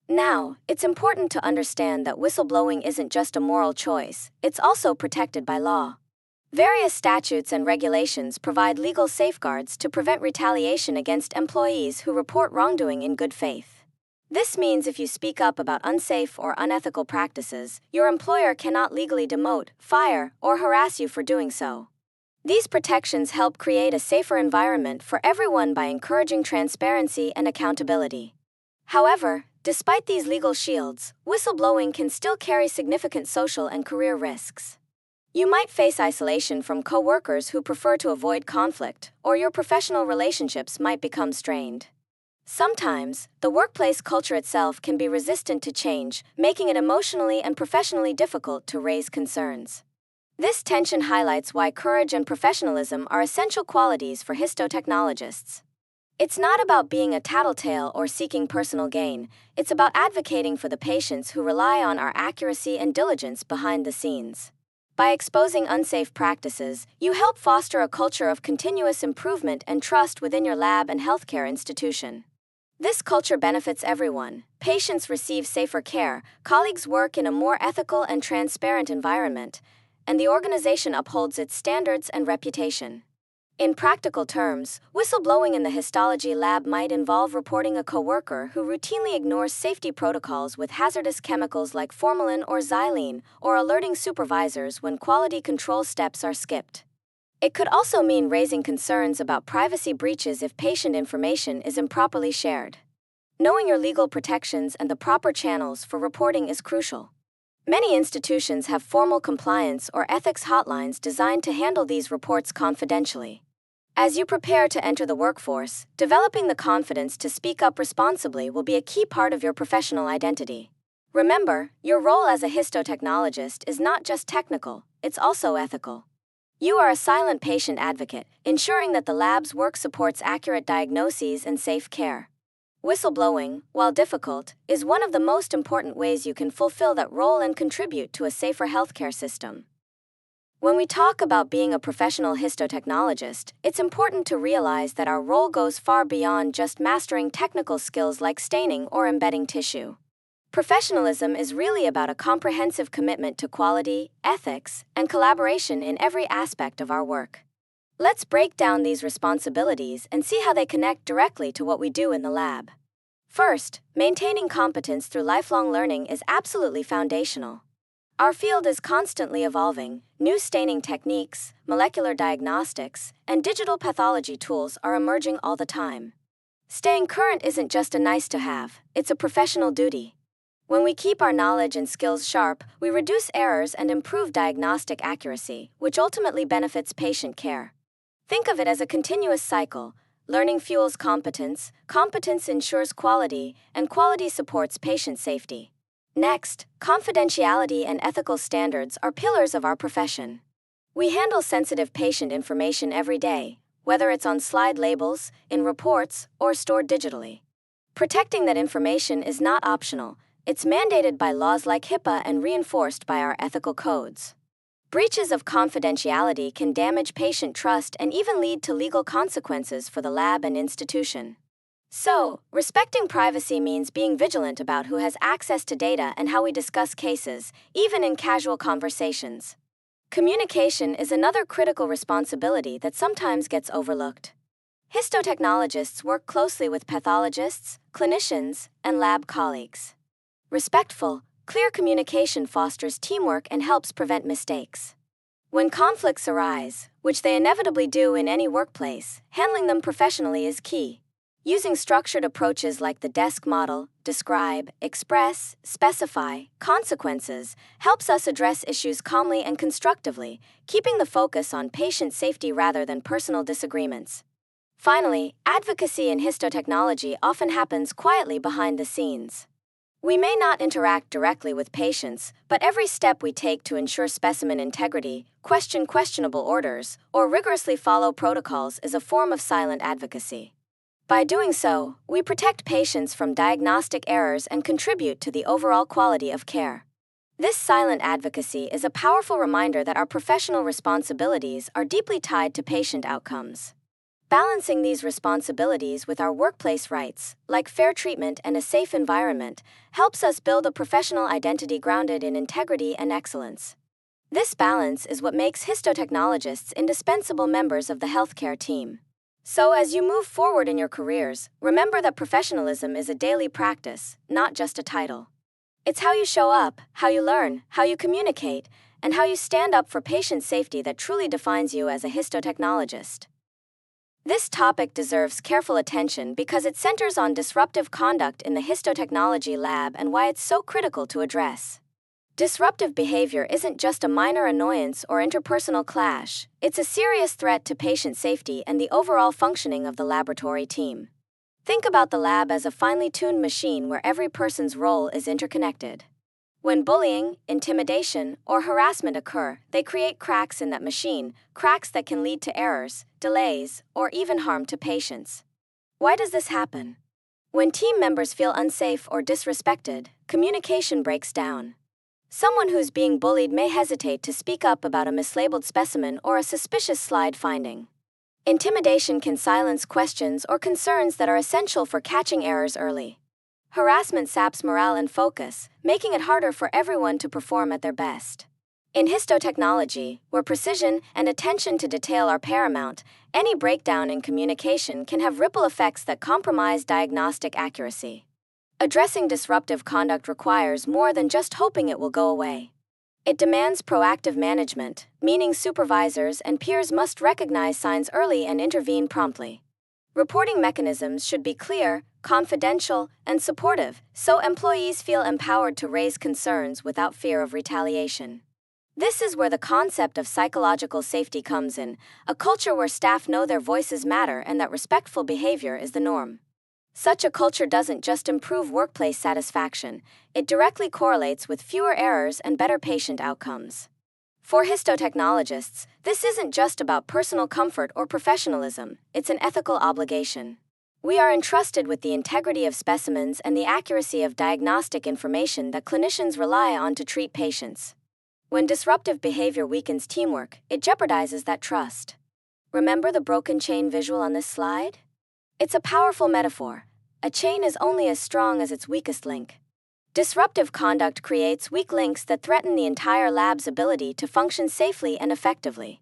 Now, it's important to understand that whistleblowing isn't just a moral choice, it's also protected by law. Various statutes and regulations provide legal safeguards to prevent retaliation against employees who report wrongdoing in good faith. This means if you speak up about unsafe or unethical practices, your employer cannot legally demote, fire, or harass you for doing so. These protections help create a safer environment for everyone by encouraging transparency and accountability. However, despite these legal shields, whistleblowing can still carry significant social and career risks. You might face isolation from coworkers who prefer to avoid conflict, or your professional relationships might become strained. Sometimes, the workplace culture itself can be resistant to change, making it emotionally and professionally difficult to raise concerns. This tension highlights why courage and professionalism are essential qualities for histotechnologists. It's not about being a tattletale or seeking personal gain, it's about advocating for the patients who rely on our accuracy and diligence behind the scenes. By exposing unsafe practices, you help foster a culture of continuous improvement and trust within your lab and healthcare institution. This culture benefits everyone. Patients receive safer care, colleagues work in a more ethical and transparent environment, and the organization upholds its standards and reputation. In practical terms, whistleblowing in the histology lab might involve reporting a coworker who routinely ignores safety protocols with hazardous chemicals like formalin or xylene, or alerting supervisors when quality control steps are skipped. It could also mean raising concerns about privacy breaches if patient information is improperly shared. Knowing your legal protections and the proper channels for reporting is crucial. Many institutions have formal compliance or ethics hotlines designed to handle these reports confidentially. As you prepare to enter the workforce, developing the confidence to speak up responsibly will be a key part of your professional identity. Remember, your role as a histotechnologist is not just technical, it's also ethical. You are a silent patient advocate, ensuring that the lab's work supports accurate diagnoses and safe care. Whistleblowing, while difficult, is one of the most important ways you can fulfill that role and contribute to a safer healthcare system. When we talk about being a professional histotechnologist, it's important to realize that our role goes far beyond just mastering technical skills like staining or embedding tissue. Professionalism is really about a comprehensive commitment to quality, ethics, and collaboration in every aspect of our work. Let's break down these responsibilities and see how they connect directly to what we do in the lab. First, maintaining competence through lifelong learning is absolutely foundational. Our field is constantly evolving. New staining techniques, molecular diagnostics, and digital pathology tools are emerging all the time. Staying current isn't just a nice to have, it's a professional duty. When we keep our knowledge and skills sharp, we reduce errors and improve diagnostic accuracy, which ultimately benefits patient care. Think of it as a continuous cycle. Learning fuels competence, competence ensures quality, and quality supports patient safety. Next, confidentiality and ethical standards are pillars of our profession. We handle sensitive patient information every day, whether it's on slide labels, in reports, or stored digitally. Protecting that information is not optional. It's mandated by laws like HIPAA and reinforced by our ethical codes. Breaches of confidentiality can damage patient trust and even lead to legal consequences for the lab and institution. So, respecting privacy means being vigilant about who has access to data and how we discuss cases, even in casual conversations. Communication is another critical responsibility that sometimes gets overlooked. Histotechnologists work closely with pathologists, clinicians, and lab colleagues. Respectful, clear communication fosters teamwork and helps prevent mistakes. When conflicts arise, which they inevitably do in any workplace, handling them professionally is key. Using structured approaches like the DESC model, describe, express, specify, consequences, helps us address issues calmly and constructively, keeping the focus on patient safety rather than personal disagreements. Finally, advocacy in histotechnology often happens quietly behind the scenes. We may not interact directly with patients, but every step we take to ensure specimen integrity, question questionable orders, or rigorously follow protocols is a form of silent advocacy. By doing so, we protect patients from diagnostic errors and contribute to the overall quality of care. This silent advocacy is a powerful reminder that our professional responsibilities are deeply tied to patient outcomes. Balancing these responsibilities with our workplace rights, like fair treatment and a safe environment, helps us build a professional identity grounded in integrity and excellence. This balance is what makes histotechnologists indispensable members of the healthcare team. So, as you move forward in your careers, remember that professionalism is a daily practice, not just a title. It's how you show up, how you learn, how you communicate, and how you stand up for patient safety that truly defines you as a histotechnologist. This topic deserves careful attention because it centers on disruptive conduct in the histotechnology lab and why it's so critical to address. Disruptive behavior isn't just a minor annoyance or interpersonal clash, it's a serious threat to patient safety and the overall functioning of the laboratory team. Think about the lab as a finely tuned machine where every person's role is interconnected. When bullying, intimidation, or harassment occur, they create cracks in that machine, cracks that can lead to errors, delays, or even harm to patients. Why does this happen? When team members feel unsafe or disrespected, communication breaks down. Someone who's being bullied may hesitate to speak up about a mislabeled specimen or a suspicious slide finding. Intimidation can silence questions or concerns that are essential for catching errors early. Harassment saps morale and focus, making it harder for everyone to perform at their best. In histotechnology, where precision and attention to detail are paramount, any breakdown in communication can have ripple effects that compromise diagnostic accuracy. Addressing disruptive conduct requires more than just hoping it will go away. It demands proactive management, meaning supervisors and peers must recognize signs early and intervene promptly. Reporting mechanisms should be clear, confidential, and supportive, so employees feel empowered to raise concerns without fear of retaliation. This is where the concept of psychological safety comes in, a culture where staff know their voices matter and that respectful behavior is the norm. Such a culture doesn't just improve workplace satisfaction, it directly correlates with fewer errors and better patient outcomes. For histotechnologists, this isn't just about personal comfort or professionalism, it's an ethical obligation. We are entrusted with the integrity of specimens and the accuracy of diagnostic information that clinicians rely on to treat patients. When disruptive behavior weakens teamwork, it jeopardizes that trust. Remember the broken chain visual on this slide? It's a powerful metaphor. A chain is only as strong as its weakest link. Disruptive conduct creates weak links that threaten the entire lab's ability to function safely and effectively.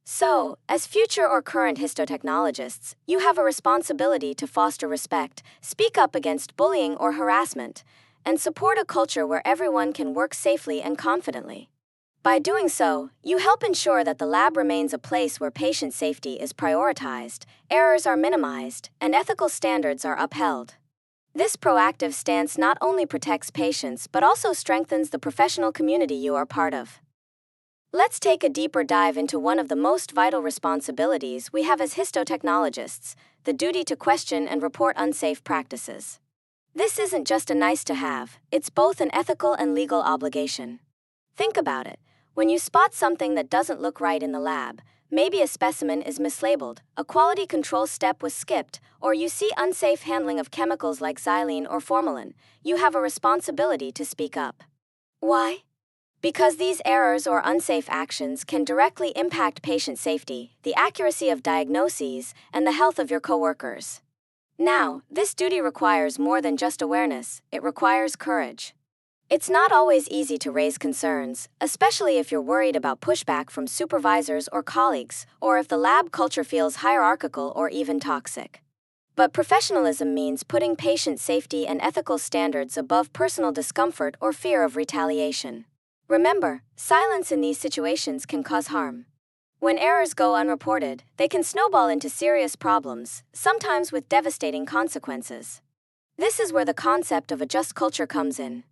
So, as future or current histotechnologists, you have a responsibility to foster respect, speak up against bullying or harassment, and support a culture where everyone can work safely and confidently. By doing so, you help ensure that the lab remains a place where patient safety is prioritized, errors are minimized, and ethical standards are upheld. This proactive stance not only protects patients but also strengthens the professional community you are part of. Let's take a deeper dive into one of the most vital responsibilities we have as histotechnologists: the duty to question and report unsafe practices. This isn't just a nice to have, it's both an ethical and legal obligation. Think about it. When you spot something that doesn't look right in the lab, maybe a specimen is mislabeled, a quality control step was skipped, or you see unsafe handling of chemicals like xylene or formalin, you have a responsibility to speak up. Why? Because these errors or unsafe actions can directly impact patient safety, the accuracy of diagnoses, and the health of your coworkers. Now, this duty requires more than just awareness, it requires courage. It's not always easy to raise concerns, especially if you're worried about pushback from supervisors or colleagues, or if the lab culture feels hierarchical or even toxic. But professionalism means putting patient safety and ethical standards above personal discomfort or fear of retaliation. Remember, silence in these situations can cause harm. When errors go unreported, they can snowball into serious problems, sometimes with devastating consequences. This is where the concept of a just culture comes in.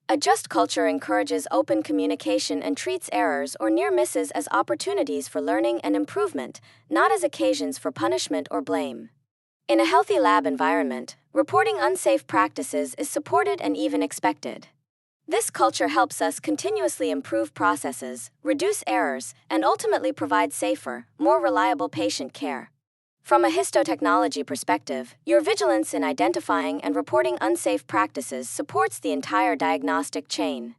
A just culture encourages open communication and treats errors or near misses as opportunities for learning and improvement, not as occasions for punishment or blame. In a healthy lab environment, reporting unsafe practices is supported and even expected. This culture helps us continuously improve processes, reduce errors, and ultimately provide safer, more reliable patient care. From a histotechnology perspective, your vigilance in identifying and reporting unsafe practices supports the entire diagnostic chain.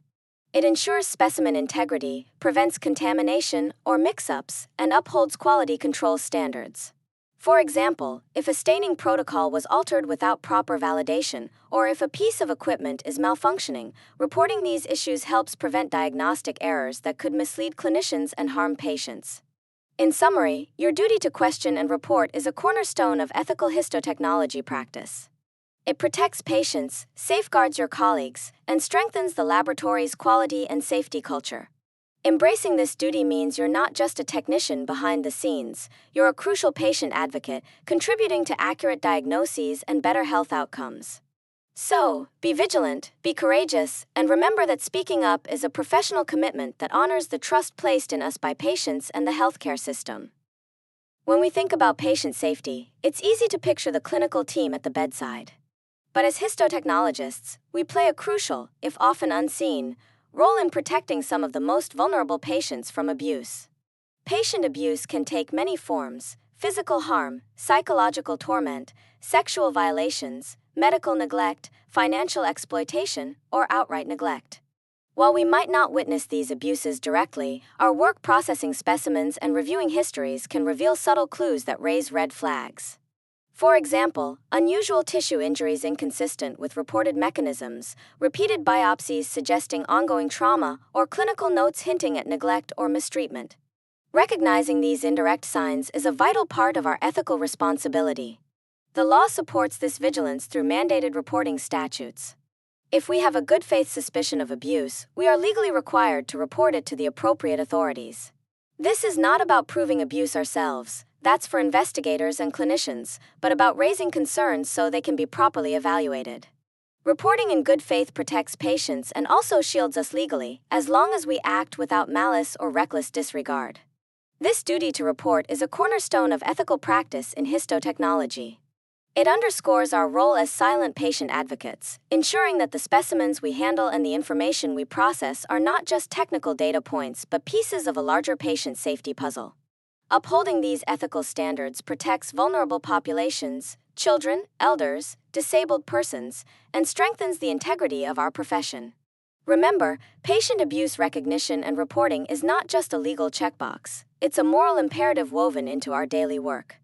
It ensures specimen integrity, prevents contamination or mix-ups, and upholds quality control standards. For example, if a staining protocol was altered without proper validation, or if a piece of equipment is malfunctioning, reporting these issues helps prevent diagnostic errors that could mislead clinicians and harm patients. In summary, your duty to question and report is a cornerstone of ethical histotechnology practice. It protects patients, safeguards your colleagues, and strengthens the laboratory's quality and safety culture. Embracing this duty means you're not just a technician behind the scenes, you're a crucial patient advocate, contributing to accurate diagnoses and better health outcomes. So, be vigilant, be courageous, and remember that speaking up is a professional commitment that honors the trust placed in us by patients and the healthcare system. When we think about patient safety, it's easy to picture the clinical team at the bedside. But as histotechnologists, we play a crucial, if often unseen, role in protecting some of the most vulnerable patients from abuse. Patient abuse can take many forms: physical harm, psychological torment, sexual violations, medical neglect, financial exploitation, or outright neglect. While we might not witness these abuses directly, our work processing specimens and reviewing histories can reveal subtle clues that raise red flags. For example, unusual tissue injuries inconsistent with reported mechanisms, repeated biopsies suggesting ongoing trauma, or clinical notes hinting at neglect or mistreatment. Recognizing these indirect signs is a vital part of our ethical responsibility. The law supports this vigilance through mandated reporting statutes. If we have a good faith suspicion of abuse, we are legally required to report it to the appropriate authorities. This is not about proving abuse ourselves. That's for investigators and clinicians, but about raising concerns so they can be properly evaluated. Reporting in good faith protects patients and also shields us legally, as long as we act without malice or reckless disregard. This duty to report is a cornerstone of ethical practice in histotechnology. It underscores our role as silent patient advocates, ensuring that the specimens we handle and the information we process are not just technical data points but pieces of a larger patient safety puzzle. Upholding these ethical standards protects vulnerable populations, children, elders, disabled persons, and strengthens the integrity of our profession. Remember, patient abuse recognition and reporting is not just a legal checkbox, it's a moral imperative woven into our daily work.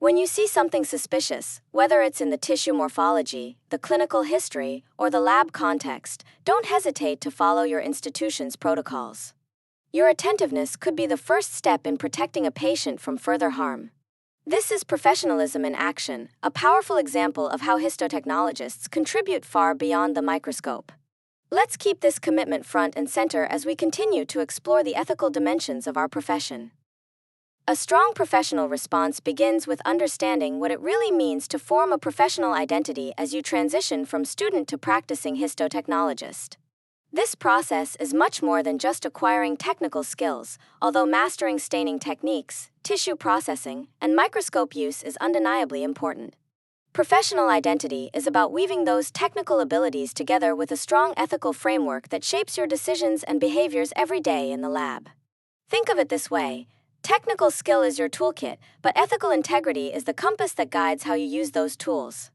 When you see something suspicious, whether it's in the tissue morphology, the clinical history, or the lab context, don't hesitate to follow your institution's protocols. Your attentiveness could be the first step in protecting a patient from further harm. This is professionalism in action, a powerful example of how histotechnologists contribute far beyond the microscope. Let's keep this commitment front and center as we continue to explore the ethical dimensions of our profession. A strong professional response begins with understanding what it really means to form a professional identity as you transition from student to practicing histotechnologist. This process is much more than just acquiring technical skills, although mastering staining techniques, tissue processing, and microscope use is undeniably important. Professional identity is about weaving those technical abilities together with a strong ethical framework that shapes your decisions and behaviors every day in the lab. Think of it this way: technical skill is your toolkit, but ethical integrity is the compass that guides how you use those tools.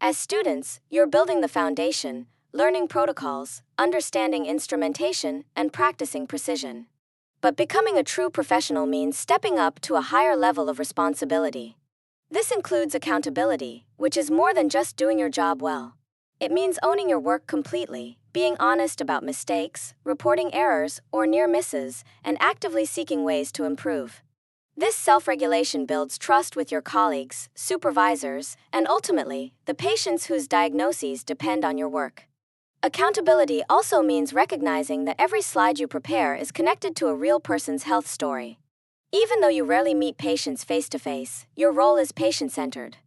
As students, you're building the foundation, learning protocols, understanding instrumentation, and practicing precision. But becoming a true professional means stepping up to a higher level of responsibility. This includes accountability, which is more than just doing your job well. It means owning your work completely, being honest about mistakes, reporting errors or near misses, and actively seeking ways to improve. This self-regulation builds trust with your colleagues, supervisors, and ultimately, the patients whose diagnoses depend on your work. Accountability also means recognizing that every slide you prepare is connected to a real person's health story. Even though you rarely meet patients face-to-face, your role is patient-centered.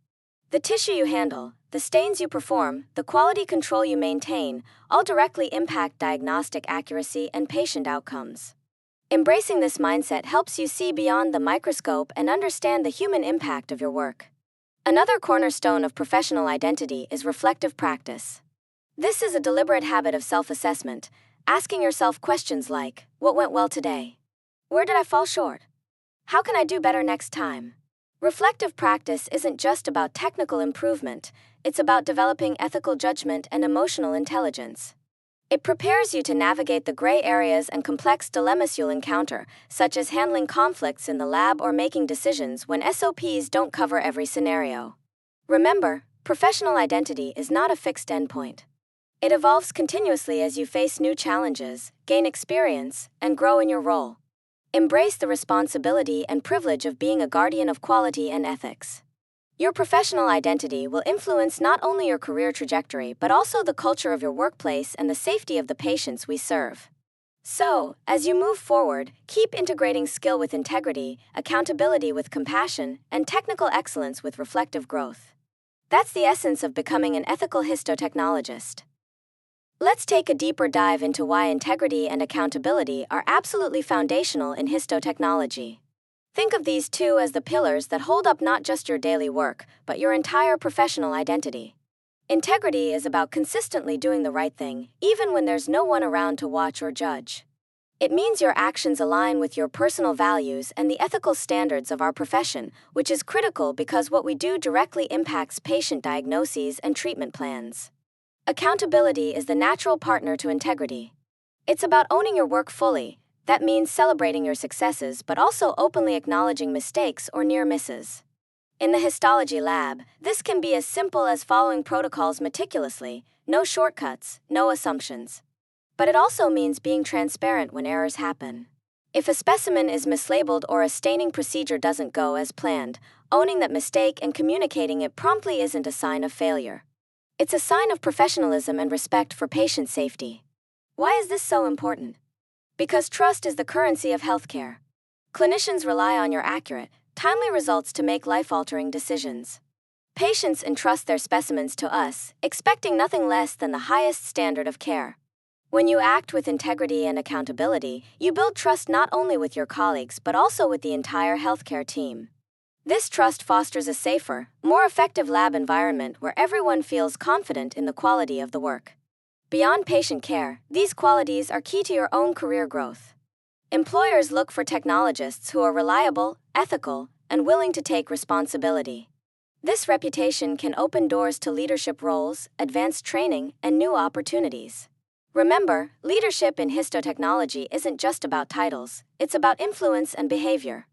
The tissue you handle, the stains you perform, the quality control you maintain, all directly impact diagnostic accuracy and patient outcomes. Embracing this mindset helps you see beyond the microscope and understand the human impact of your work. Another cornerstone of professional identity is reflective practice. This is a deliberate habit of self-assessment, asking yourself questions like, what went well today? Where did I fall short? How can I do better next time? Reflective practice isn't just about technical improvement, it's about developing ethical judgment and emotional intelligence. It prepares you to navigate the gray areas and complex dilemmas you'll encounter, such as handling conflicts in the lab or making decisions when SOPs don't cover every scenario. Remember, professional identity is not a fixed endpoint. It evolves continuously as you face new challenges, gain experience, and grow in your role. Embrace the responsibility and privilege of being a guardian of quality and ethics. Your professional identity will influence not only your career trajectory but also the culture of your workplace and the safety of the patients we serve. So, as you move forward, keep integrating skill with integrity, accountability with compassion, and technical excellence with reflective growth. That's the essence of becoming an ethical histotechnologist. Let's take a deeper dive into why integrity and accountability are absolutely foundational in histotechnology. Think of these two as the pillars that hold up not just your daily work, but your entire professional identity. Integrity is about consistently doing the right thing, even when there's no one around to watch or judge. It means your actions align with your personal values and the ethical standards of our profession, which is critical because what we do directly impacts patient diagnoses and treatment plans. Accountability is the natural partner to integrity. It's about owning your work fully. That means celebrating your successes but also openly acknowledging mistakes or near misses. In the histology lab, this can be as simple as following protocols meticulously, no shortcuts, no assumptions. But it also means being transparent when errors happen. If a specimen is mislabeled or a staining procedure doesn't go as planned, owning that mistake and communicating it promptly isn't a sign of failure. It's a sign of professionalism and respect for patient safety. Why is this so important? Because trust is the currency of healthcare. Clinicians rely on your accurate, timely results to make life-altering decisions. Patients entrust their specimens to us, expecting nothing less than the highest standard of care. When you act with integrity and accountability, you build trust not only with your colleagues but also with the entire healthcare team. This trust fosters a safer, more effective lab environment where everyone feels confident in the quality of the work. Beyond patient care, these qualities are key to your own career growth. Employers look for technologists who are reliable, ethical, and willing to take responsibility. This reputation can open doors to leadership roles, advanced training, and new opportunities. Remember, leadership in histotechnology isn't just about titles, it's about influence and behavior.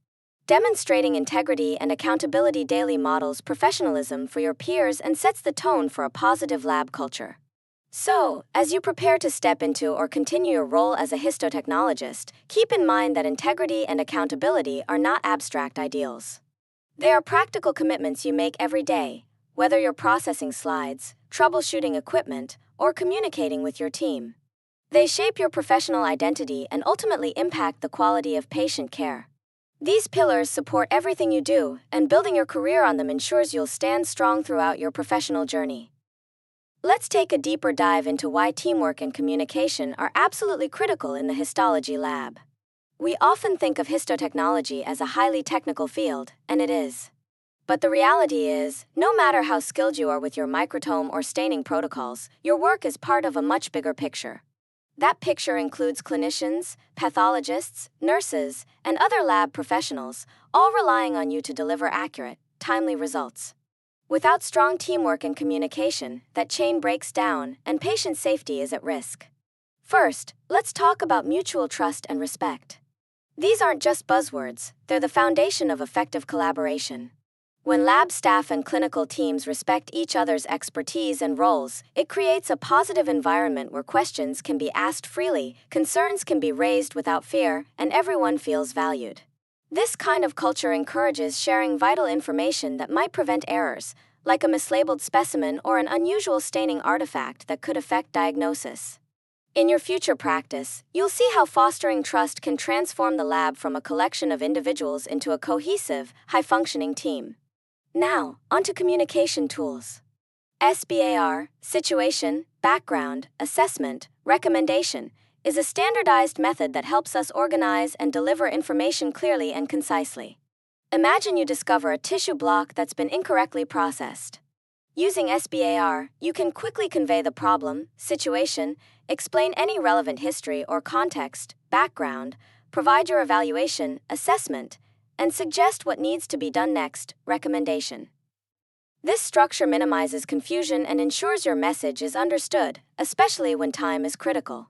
Demonstrating integrity and accountability daily models professionalism for your peers and sets the tone for a positive lab culture. So, as you prepare to step into or continue your role as a histotechnologist, keep in mind that integrity and accountability are not abstract ideals. They are practical commitments you make every day, whether you're processing slides, troubleshooting equipment, or communicating with your team. They shape your professional identity and ultimately impact the quality of patient care. These pillars support everything you do, and building your career on them ensures you'll stand strong throughout your professional journey. Let's take a deeper dive into why teamwork and communication are absolutely critical in the histology lab. We often think of histotechnology as a highly technical field, and it is. But the reality is, no matter how skilled you are with your microtome or staining protocols, your work is part of a much bigger picture. That picture includes clinicians, pathologists, nurses, and other lab professionals, all relying on you to deliver accurate, timely results. Without strong teamwork and communication, that chain breaks down and patient safety is at risk. First, let's talk about mutual trust and respect. These aren't just buzzwords, they're the foundation of effective collaboration. When lab staff and clinical teams respect each other's expertise and roles, it creates a positive environment where questions can be asked freely, concerns can be raised without fear, and everyone feels valued. This kind of culture encourages sharing vital information that might prevent errors, like a mislabeled specimen or an unusual staining artifact that could affect diagnosis. In your future practice, you'll see how fostering trust can transform the lab from a collection of individuals into a cohesive, high-functioning team. Now, onto communication tools. SBAR, situation, background, assessment, recommendation, is a standardized method that helps us organize and deliver information clearly and concisely. Imagine you discover a tissue block that's been incorrectly processed. Using SBAR, you can quickly convey the problem, situation, explain any relevant history or context, background, provide your evaluation, assessment, and suggest what needs to be done next, recommendation. This structure minimizes confusion and ensures your message is understood, especially when time is critical.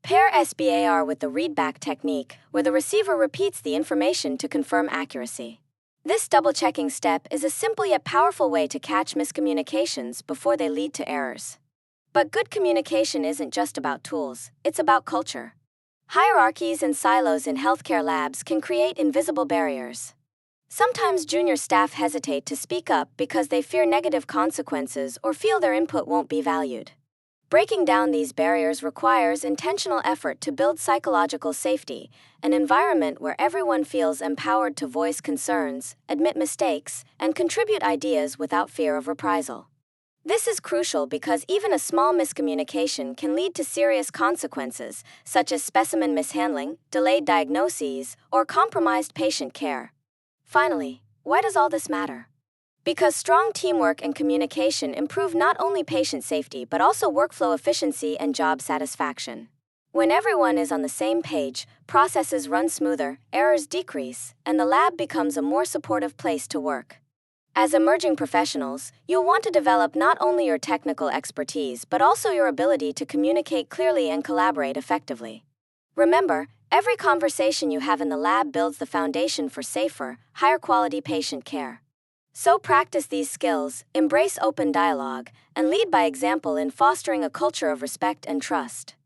Pair SBAR with the readback technique, where the receiver repeats the information to confirm accuracy. This double-checking step is a simple yet powerful way to catch miscommunications before they lead to errors. But good communication isn't just about tools, it's about culture. Hierarchies and silos in healthcare labs can create invisible barriers. Sometimes junior staff hesitate to speak up because they fear negative consequences or feel their input won't be valued. Breaking down these barriers requires intentional effort to build psychological safety, an environment where everyone feels empowered to voice concerns, admit mistakes, and contribute ideas without fear of reprisal. This is crucial because even a small miscommunication can lead to serious consequences, such as specimen mishandling, delayed diagnoses, or compromised patient care. Finally, why does all this matter? Because strong teamwork and communication improve not only patient safety but also workflow efficiency and job satisfaction. When everyone is on the same page, processes run smoother, errors decrease, and the lab becomes a more supportive place to work. As emerging professionals, you'll want to develop not only your technical expertise but also your ability to communicate clearly and collaborate effectively. Remember, every conversation you have in the lab builds the foundation for safer, higher quality patient care. So practice these skills, embrace open dialogue, and lead by example in fostering a culture of respect and trust.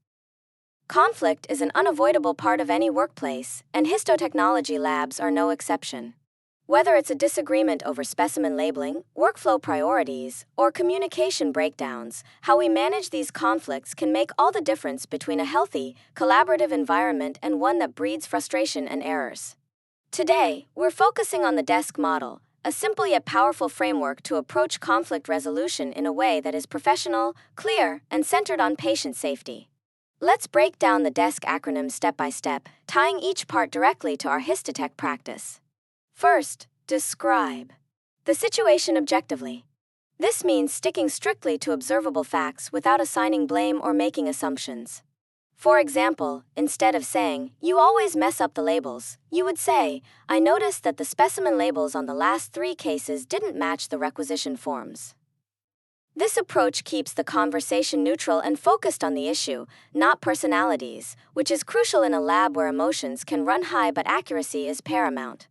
Conflict is an unavoidable part of any workplace, and histotechnology labs are no exception. Whether it's a disagreement over specimen labeling, workflow priorities, or communication breakdowns, how we manage these conflicts can make all the difference between a healthy, collaborative environment and one that breeds frustration and errors. Today, we're focusing on the DESK model, a simple yet powerful framework to approach conflict resolution in a way that is professional, clear, and centered on patient safety. Let's break down the DESK acronym step by step, tying each part directly to our histotech practice. First, describe the situation objectively. This means sticking strictly to observable facts without assigning blame or making assumptions. For example, instead of saying, "You always mess up the labels," you would say, "I noticed that the specimen labels on the last 3 cases didn't match the requisition forms." This approach keeps the conversation neutral and focused on the issue, not personalities, which is crucial in a lab where emotions can run high but accuracy is paramount.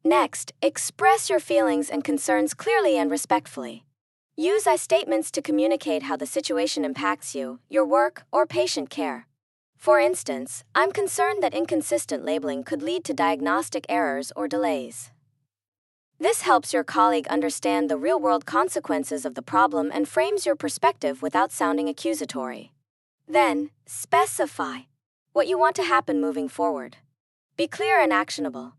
Next, express your feelings and concerns clearly and respectfully. Use I statements to communicate how the situation impacts you, your work, or patient care. For instance, I'm concerned that inconsistent labeling could lead to diagnostic errors or delays. This helps your colleague understand the real-world consequences of the problem and frames your perspective without sounding accusatory. Then, specify what you want to happen moving forward. Be clear and actionable.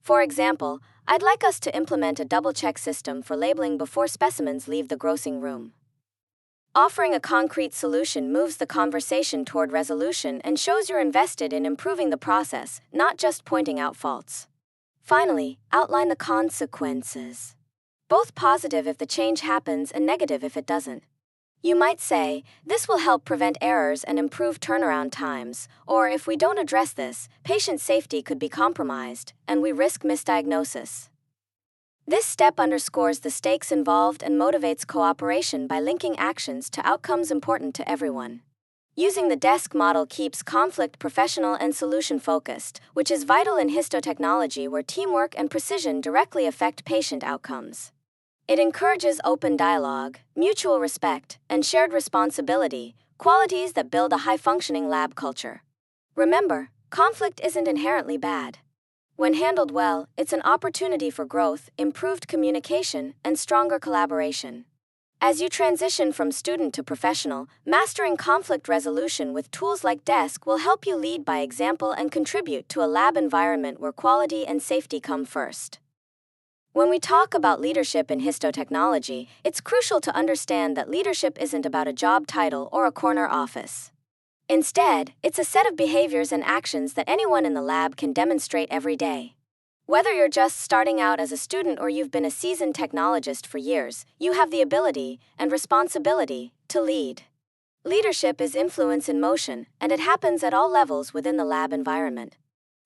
For example, I'd like us to implement a double-check system for labeling before specimens leave the grossing room. Offering a concrete solution moves the conversation toward resolution and shows you're invested in improving the process, not just pointing out faults. Finally, outline the consequences. Both positive if the change happens and negative if it doesn't. You might say, this will help prevent errors and improve turnaround times, or if we don't address this, patient safety could be compromised, and we risk misdiagnosis. This step underscores the stakes involved and motivates cooperation by linking actions to outcomes important to everyone. Using the DESC model keeps conflict professional and solution-focused, which is vital in histotechnology where teamwork and precision directly affect patient outcomes. It encourages open dialogue, mutual respect, and shared responsibility, qualities that build a high-functioning lab culture. Remember, conflict isn't inherently bad. When handled well, it's an opportunity for growth, improved communication, and stronger collaboration. As you transition from student to professional, mastering conflict resolution with tools like DESC will help you lead by example and contribute to a lab environment where quality and safety come first. When we talk about leadership in histotechnology, it's crucial to understand that leadership isn't about a job title or a corner office. Instead, it's a set of behaviors and actions that anyone in the lab can demonstrate every day. Whether you're just starting out as a student or you've been a seasoned technologist for years, you have the ability and responsibility to lead. Leadership is influence in motion, and it happens at all levels within the lab environment.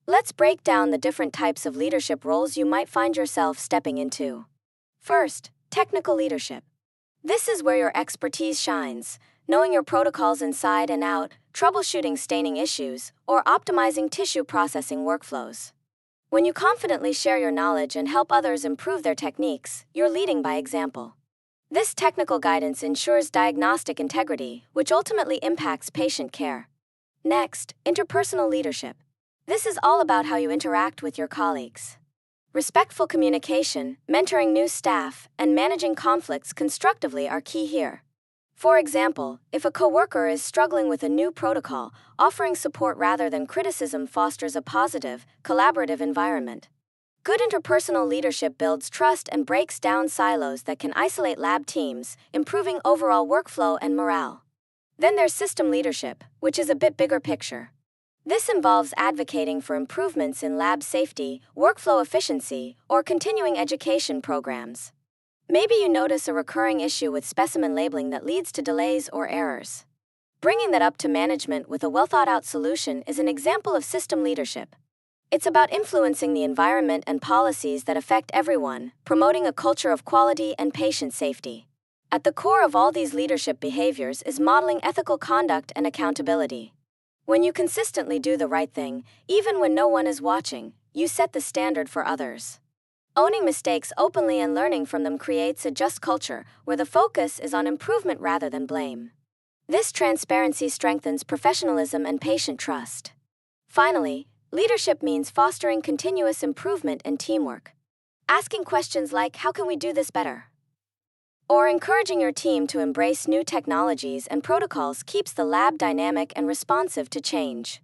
Let's break down the different types of leadership roles you might find yourself stepping into. First, technical leadership. This is where your expertise shines, knowing your protocols inside and out, troubleshooting staining issues, or optimizing tissue processing workflows. When you confidently share your knowledge and help others improve their techniques, you're leading by example. This technical guidance ensures diagnostic integrity, which ultimately impacts patient care. Next, interpersonal leadership. This is all about how you interact with your colleagues. Respectful communication, mentoring new staff, and managing conflicts constructively are key here. For example, if a coworker is struggling with a new protocol, offering support rather than criticism fosters a positive, collaborative environment. Good interpersonal leadership builds trust and breaks down silos that can isolate lab teams, improving overall workflow and morale. Then there's system leadership, which is a bit bigger picture. This involves advocating for improvements in lab safety, workflow efficiency, or continuing education programs. Maybe you notice a recurring issue with specimen labeling that leads to delays or errors. Bringing that up to management with a well-thought-out solution is an example of system leadership. It's about influencing the environment and policies that affect everyone, promoting a culture of quality and patient safety. At the core of all these leadership behaviors is modeling ethical conduct and accountability. When you consistently do the right thing, even when no one is watching, you set the standard for others. Owning mistakes openly and learning from them creates a just culture where the focus is on improvement rather than blame. This transparency strengthens professionalism and patient trust. Finally, leadership means fostering continuous improvement and teamwork. Asking questions like, how can we do this better? Or encouraging your team to embrace new technologies and protocols keeps the lab dynamic and responsive to change.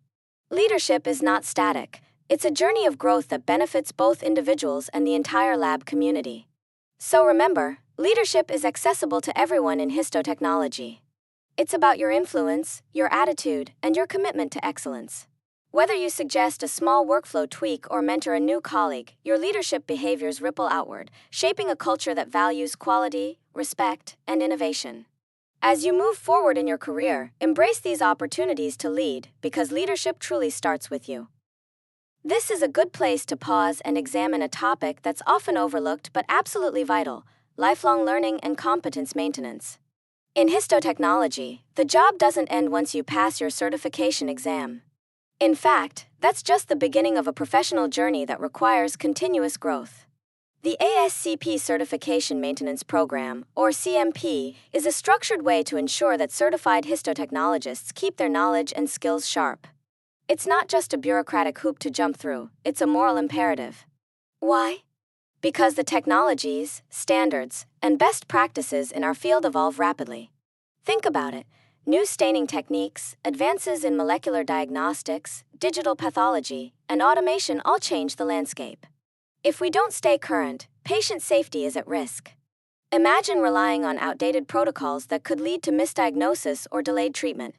Leadership is not static. It's a journey of growth that benefits both individuals and the entire lab community. So remember, leadership is accessible to everyone in histotechnology. It's about your influence, your attitude, and your commitment to excellence. Whether you suggest a small workflow tweak or mentor a new colleague, your leadership behaviors ripple outward, shaping a culture that values quality, respect, and innovation. As you move forward in your career, embrace these opportunities to lead, because leadership truly starts with you. This is a good place to pause and examine a topic that's often overlooked but absolutely vital: lifelong learning and competence maintenance. In histotechnology, the job doesn't end once you pass your certification exam. In fact, that's just the beginning of a professional journey that requires continuous growth. The ASCP Certification Maintenance Program, or CMP, is a structured way to ensure that certified histotechnologists keep their knowledge and skills sharp. It's not just a bureaucratic hoop to jump through, it's a moral imperative. Why? Because the technologies, standards, and best practices in our field evolve rapidly. Think about it. New staining techniques, advances in molecular diagnostics, digital pathology, and automation all change the landscape. If we don't stay current, patient safety is at risk. Imagine relying on outdated protocols that could lead to misdiagnosis or delayed treatment.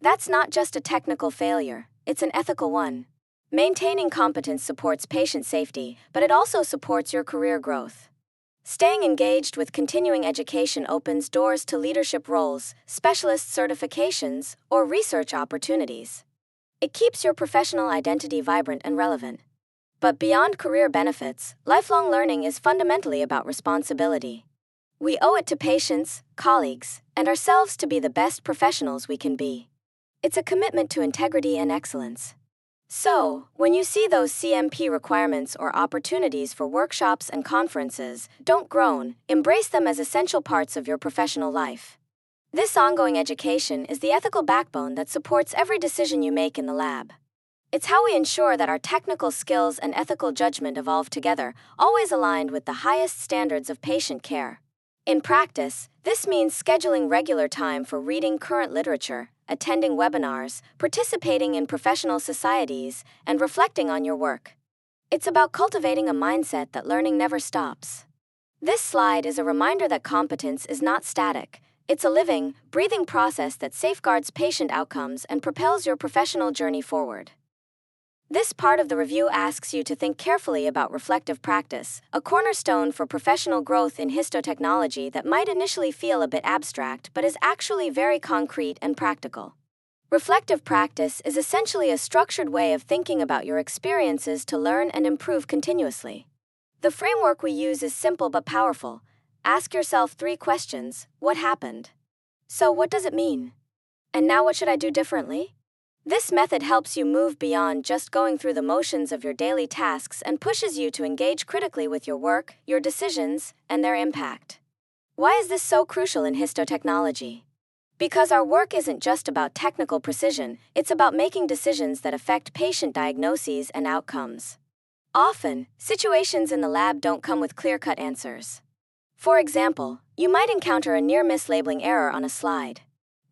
That's not just a technical failure, it's an ethical one. Maintaining competence supports patient safety, but it also supports your career growth. Staying engaged with continuing education opens doors to leadership roles, specialist certifications, or research opportunities. It keeps your professional identity vibrant and relevant. But beyond career benefits, lifelong learning is fundamentally about responsibility. We owe it to patients, colleagues, and ourselves to be the best professionals we can be. It's a commitment to integrity and excellence. So, when you see those CMP requirements or opportunities for workshops and conferences, don't groan, embrace them as essential parts of your professional life. This ongoing education is the ethical backbone that supports every decision you make in the lab. It's how we ensure that our technical skills and ethical judgment evolve together, always aligned with the highest standards of patient care. In practice, this means scheduling regular time for reading current literature, attending webinars, participating in professional societies, and reflecting on your work. It's about cultivating a mindset that learning never stops. This slide is a reminder that competence is not static. It's a living, breathing process that safeguards patient outcomes and propels your professional journey forward. This part of the review asks you to think carefully about reflective practice, a cornerstone for professional growth in histotechnology that might initially feel a bit abstract but is actually very concrete and practical. Reflective practice is essentially a structured way of thinking about your experiences to learn and improve continuously. The framework we use is simple but powerful. Ask yourself 3 questions. What happened? So, what does it mean? And now what should I do differently? This method helps you move beyond just going through the motions of your daily tasks and pushes you to engage critically with your work, your decisions, and their impact. Why is this so crucial in histotechnology? Because our work isn't just about technical precision, it's about making decisions that affect patient diagnoses and outcomes. Often, situations in the lab don't come with clear-cut answers. For example, you might encounter a near mislabeling error on a slide.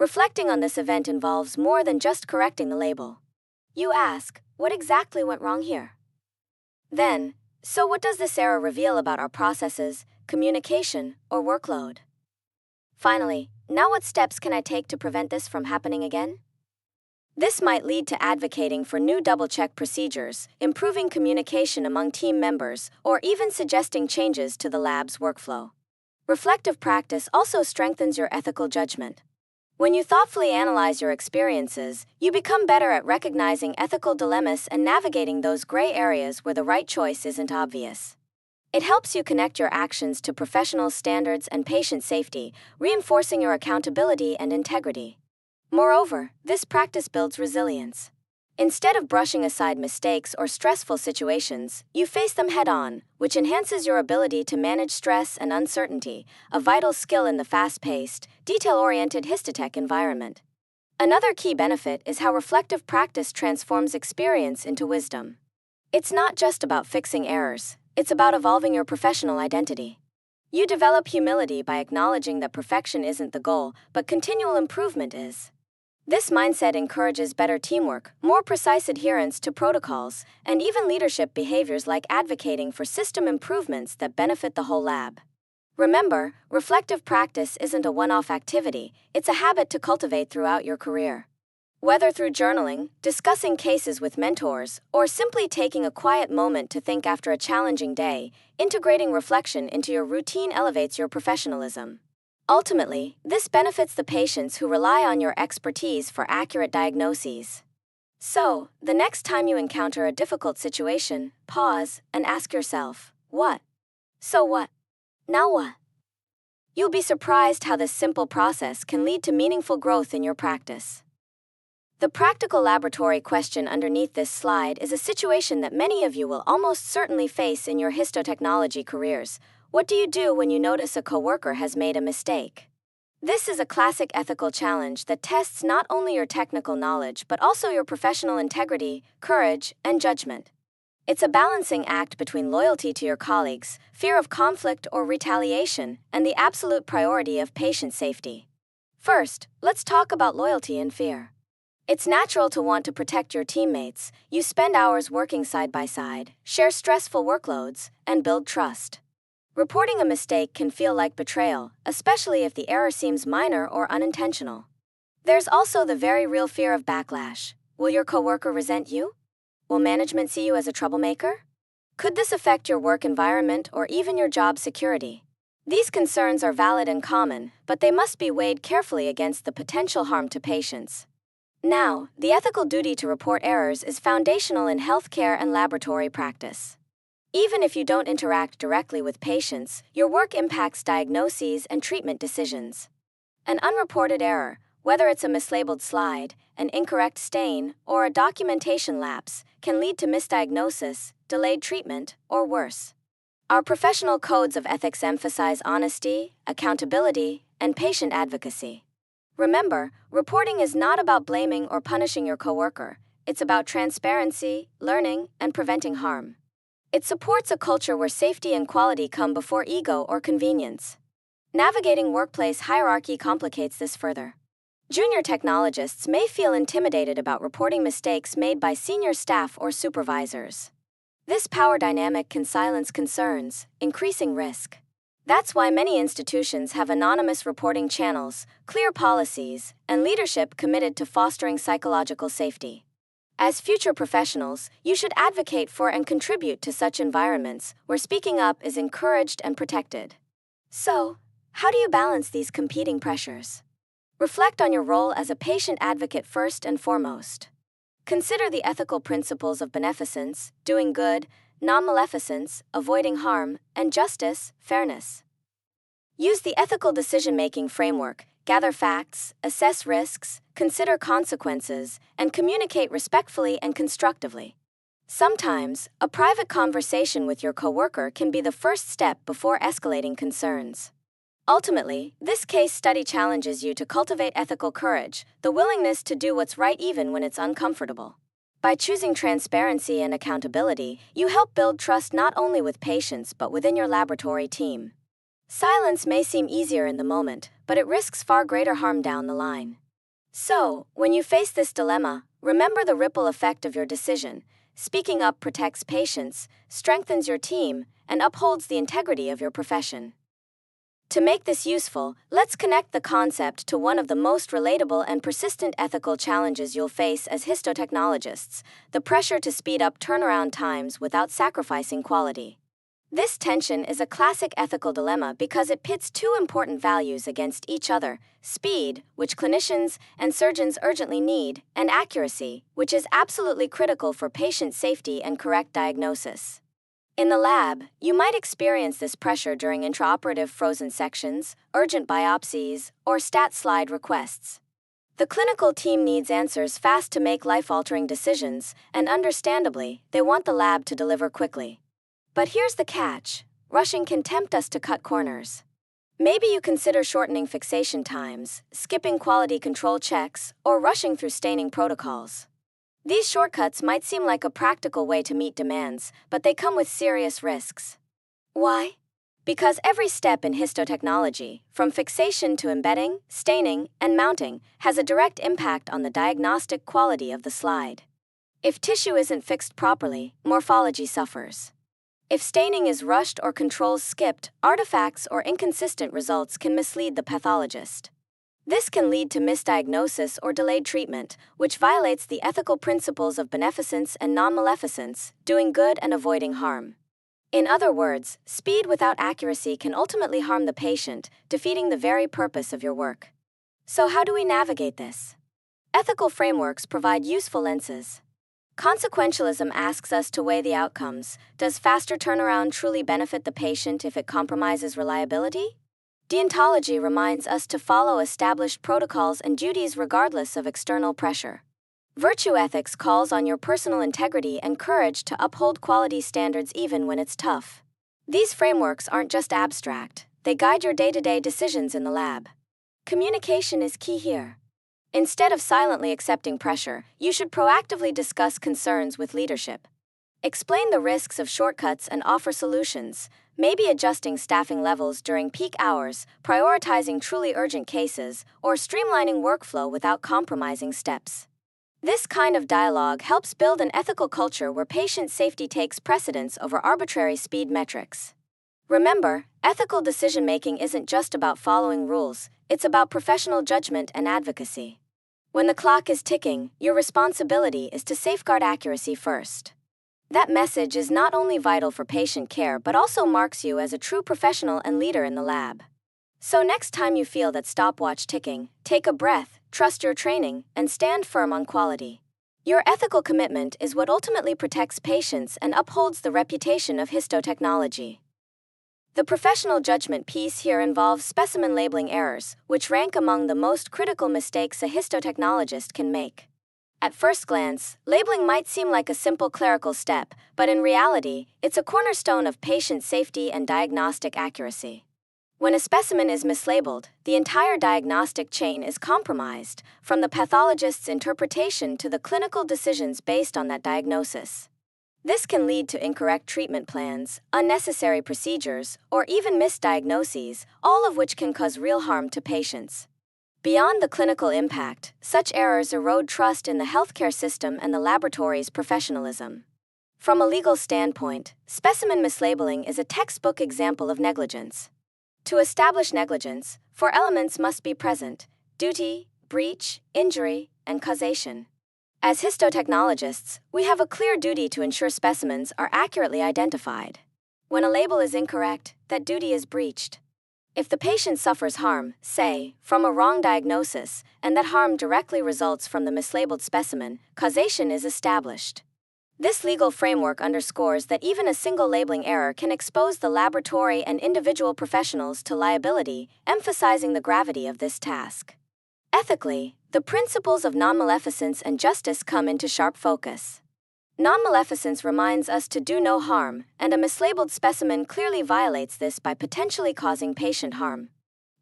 Reflecting on this event involves more than just correcting the label. You ask, what exactly went wrong here? Then, so what does this error reveal about our processes, communication, or workload? Finally, now what steps can I take to prevent this from happening again? This might lead to advocating for new double-check procedures, improving communication among team members, or even suggesting changes to the lab's workflow. Reflective practice also strengthens your ethical judgment. When you thoughtfully analyze your experiences, you become better at recognizing ethical dilemmas and navigating those gray areas where the right choice isn't obvious. It helps you connect your actions to professional standards and patient safety, reinforcing your accountability and integrity. Moreover, this practice builds resilience. Instead of brushing aside mistakes or stressful situations, you face them head-on, which enhances your ability to manage stress and uncertainty, a vital skill in the fast-paced, detail-oriented histotech environment. Another key benefit is how reflective practice transforms experience into wisdom. It's not just about fixing errors, it's about evolving your professional identity. You develop humility by acknowledging that perfection isn't the goal, but continual improvement is. This mindset encourages better teamwork, more precise adherence to protocols, and even leadership behaviors like advocating for system improvements that benefit the whole lab. Remember, reflective practice isn't a one-off activity, it's a habit to cultivate throughout your career. Whether through journaling, discussing cases with mentors, or simply taking a quiet moment to think after a challenging day, integrating reflection into your routine elevates your professionalism. Ultimately, this benefits the patients who rely on your expertise for accurate diagnoses. So, the next time you encounter a difficult situation, pause and ask yourself, what? So what? Now what? You'll be surprised how this simple process can lead to meaningful growth in your practice. The practical laboratory question underneath this slide is a situation that many of you will almost certainly face in your histotechnology careers. What do you do when you notice a coworker has made a mistake? This is a classic ethical challenge that tests not only your technical knowledge but also your professional integrity, courage, and judgment. It's a balancing act between loyalty to your colleagues, fear of conflict or retaliation, and the absolute priority of patient safety. First, let's talk about loyalty and fear. It's natural to want to protect your teammates. You spend hours working side by side, share stressful workloads, and build trust. Reporting a mistake can feel like betrayal, especially if the error seems minor or unintentional. There's also the very real fear of backlash. Will your coworker resent you? Will management see you as a troublemaker? Could this affect your work environment or even your job security? These concerns are valid and common, but they must be weighed carefully against the potential harm to patients. Now, the ethical duty to report errors is foundational in healthcare and laboratory practice. Even if you don't interact directly with patients, your work impacts diagnoses and treatment decisions. An unreported error, whether it's a mislabeled slide, an incorrect stain, or a documentation lapse, can lead to misdiagnosis, delayed treatment, or worse. Our professional codes of ethics emphasize honesty, accountability, and patient advocacy. Remember, reporting is not about blaming or punishing your coworker. It's about transparency, learning, and preventing harm. It supports a culture where safety and quality come before ego or convenience. Navigating workplace hierarchy complicates this further. Junior technologists may feel intimidated about reporting mistakes made by senior staff or supervisors. This power dynamic can silence concerns, increasing risk. That's why many institutions have anonymous reporting channels, clear policies, and leadership committed to fostering psychological safety. As future professionals, you should advocate for and contribute to such environments where speaking up is encouraged and protected. So, how do you balance these competing pressures? Reflect on your role as a patient advocate first and foremost. Consider the ethical principles of beneficence, doing good, non-maleficence, avoiding harm, and justice, fairness. Use the ethical decision-making framework, gather facts, assess risks, consider consequences, and communicate respectfully and constructively. Sometimes, a private conversation with your coworker can be the first step before escalating concerns. Ultimately, this case study challenges you to cultivate ethical courage, the willingness to do what's right even when it's uncomfortable. By choosing transparency and accountability, you help build trust not only with patients but within your laboratory team. Silence may seem easier in the moment, but it risks far greater harm down the line. So, when you face this dilemma, remember the ripple effect of your decision. Speaking up protects patients, strengthens your team, and upholds the integrity of your profession. To make this useful, let's connect the concept to one of the most relatable and persistent ethical challenges you'll face as histotechnologists: the pressure to speed up turnaround times without sacrificing quality. This tension is a classic ethical dilemma because it pits two important values against each other: speed, which clinicians and surgeons urgently need, and accuracy, which is absolutely critical for patient safety and correct diagnosis. In the lab, you might experience this pressure during intraoperative frozen sections, urgent biopsies, or stat slide requests. The clinical team needs answers fast to make life-altering decisions, and understandably, they want the lab to deliver quickly. But here's the catch: rushing can tempt us to cut corners. Maybe you consider shortening fixation times, skipping quality control checks, or rushing through staining protocols. These shortcuts might seem like a practical way to meet demands, but they come with serious risks. Why? Because every step in histotechnology, from fixation to embedding, staining, and mounting, has a direct impact on the diagnostic quality of the slide. If tissue isn't fixed properly, morphology suffers. If staining is rushed or controls skipped, artifacts or inconsistent results can mislead the pathologist. This can lead to misdiagnosis or delayed treatment, which violates the ethical principles of beneficence and non-maleficence, doing good and avoiding harm. In other words, speed without accuracy can ultimately harm the patient, defeating the very purpose of your work. So how do we navigate this? Ethical frameworks provide useful lenses. Consequentialism asks us to weigh the outcomes. Does faster turnaround truly benefit the patient if it compromises reliability? Deontology reminds us to follow established protocols and duties regardless of external pressure. Virtue ethics calls on your personal integrity and courage to uphold quality standards even when it's tough. These frameworks aren't just abstract, they guide your day-to-day decisions in the lab. Communication is key here. Instead of silently accepting pressure, you should proactively discuss concerns with leadership. Explain the risks of shortcuts and offer solutions, maybe adjusting staffing levels during peak hours, prioritizing truly urgent cases, or streamlining workflow without compromising steps. This kind of dialogue helps build an ethical culture where patient safety takes precedence over arbitrary speed metrics. Remember, ethical decision-making isn't just about following rules, it's about professional judgment and advocacy. When the clock is ticking, your responsibility is to safeguard accuracy first. That message is not only vital for patient care but also marks you as a true professional and leader in the lab. So next time you feel that stopwatch ticking, take a breath, trust your training, and stand firm on quality. Your ethical commitment is what ultimately protects patients and upholds the reputation of histotechnology. The professional judgment piece here involves specimen labeling errors, which rank among the most critical mistakes a histotechnologist can make. At first glance, labeling might seem like a simple clerical step, but in reality, it's a cornerstone of patient safety and diagnostic accuracy. When a specimen is mislabeled, the entire diagnostic chain is compromised, from the pathologist's interpretation to the clinical decisions based on that diagnosis. This can lead to incorrect treatment plans, unnecessary procedures, or even misdiagnoses, all of which can cause real harm to patients. Beyond the clinical impact, such errors erode trust in the healthcare system and the laboratory's professionalism. From a legal standpoint, specimen mislabeling is a textbook example of negligence. To establish negligence, 4 elements must be present: duty, breach, injury, and causation. As histotechnologists, we have a clear duty to ensure specimens are accurately identified. When a label is incorrect, that duty is breached. If the patient suffers harm, say, from a wrong diagnosis, and that harm directly results from the mislabeled specimen, causation is established. This legal framework underscores that even a single labeling error can expose the laboratory and individual professionals to liability, emphasizing the gravity of this task. Ethically, the principles of non-maleficence and justice come into sharp focus. Non-maleficence reminds us to do no harm, and a mislabeled specimen clearly violates this by potentially causing patient harm.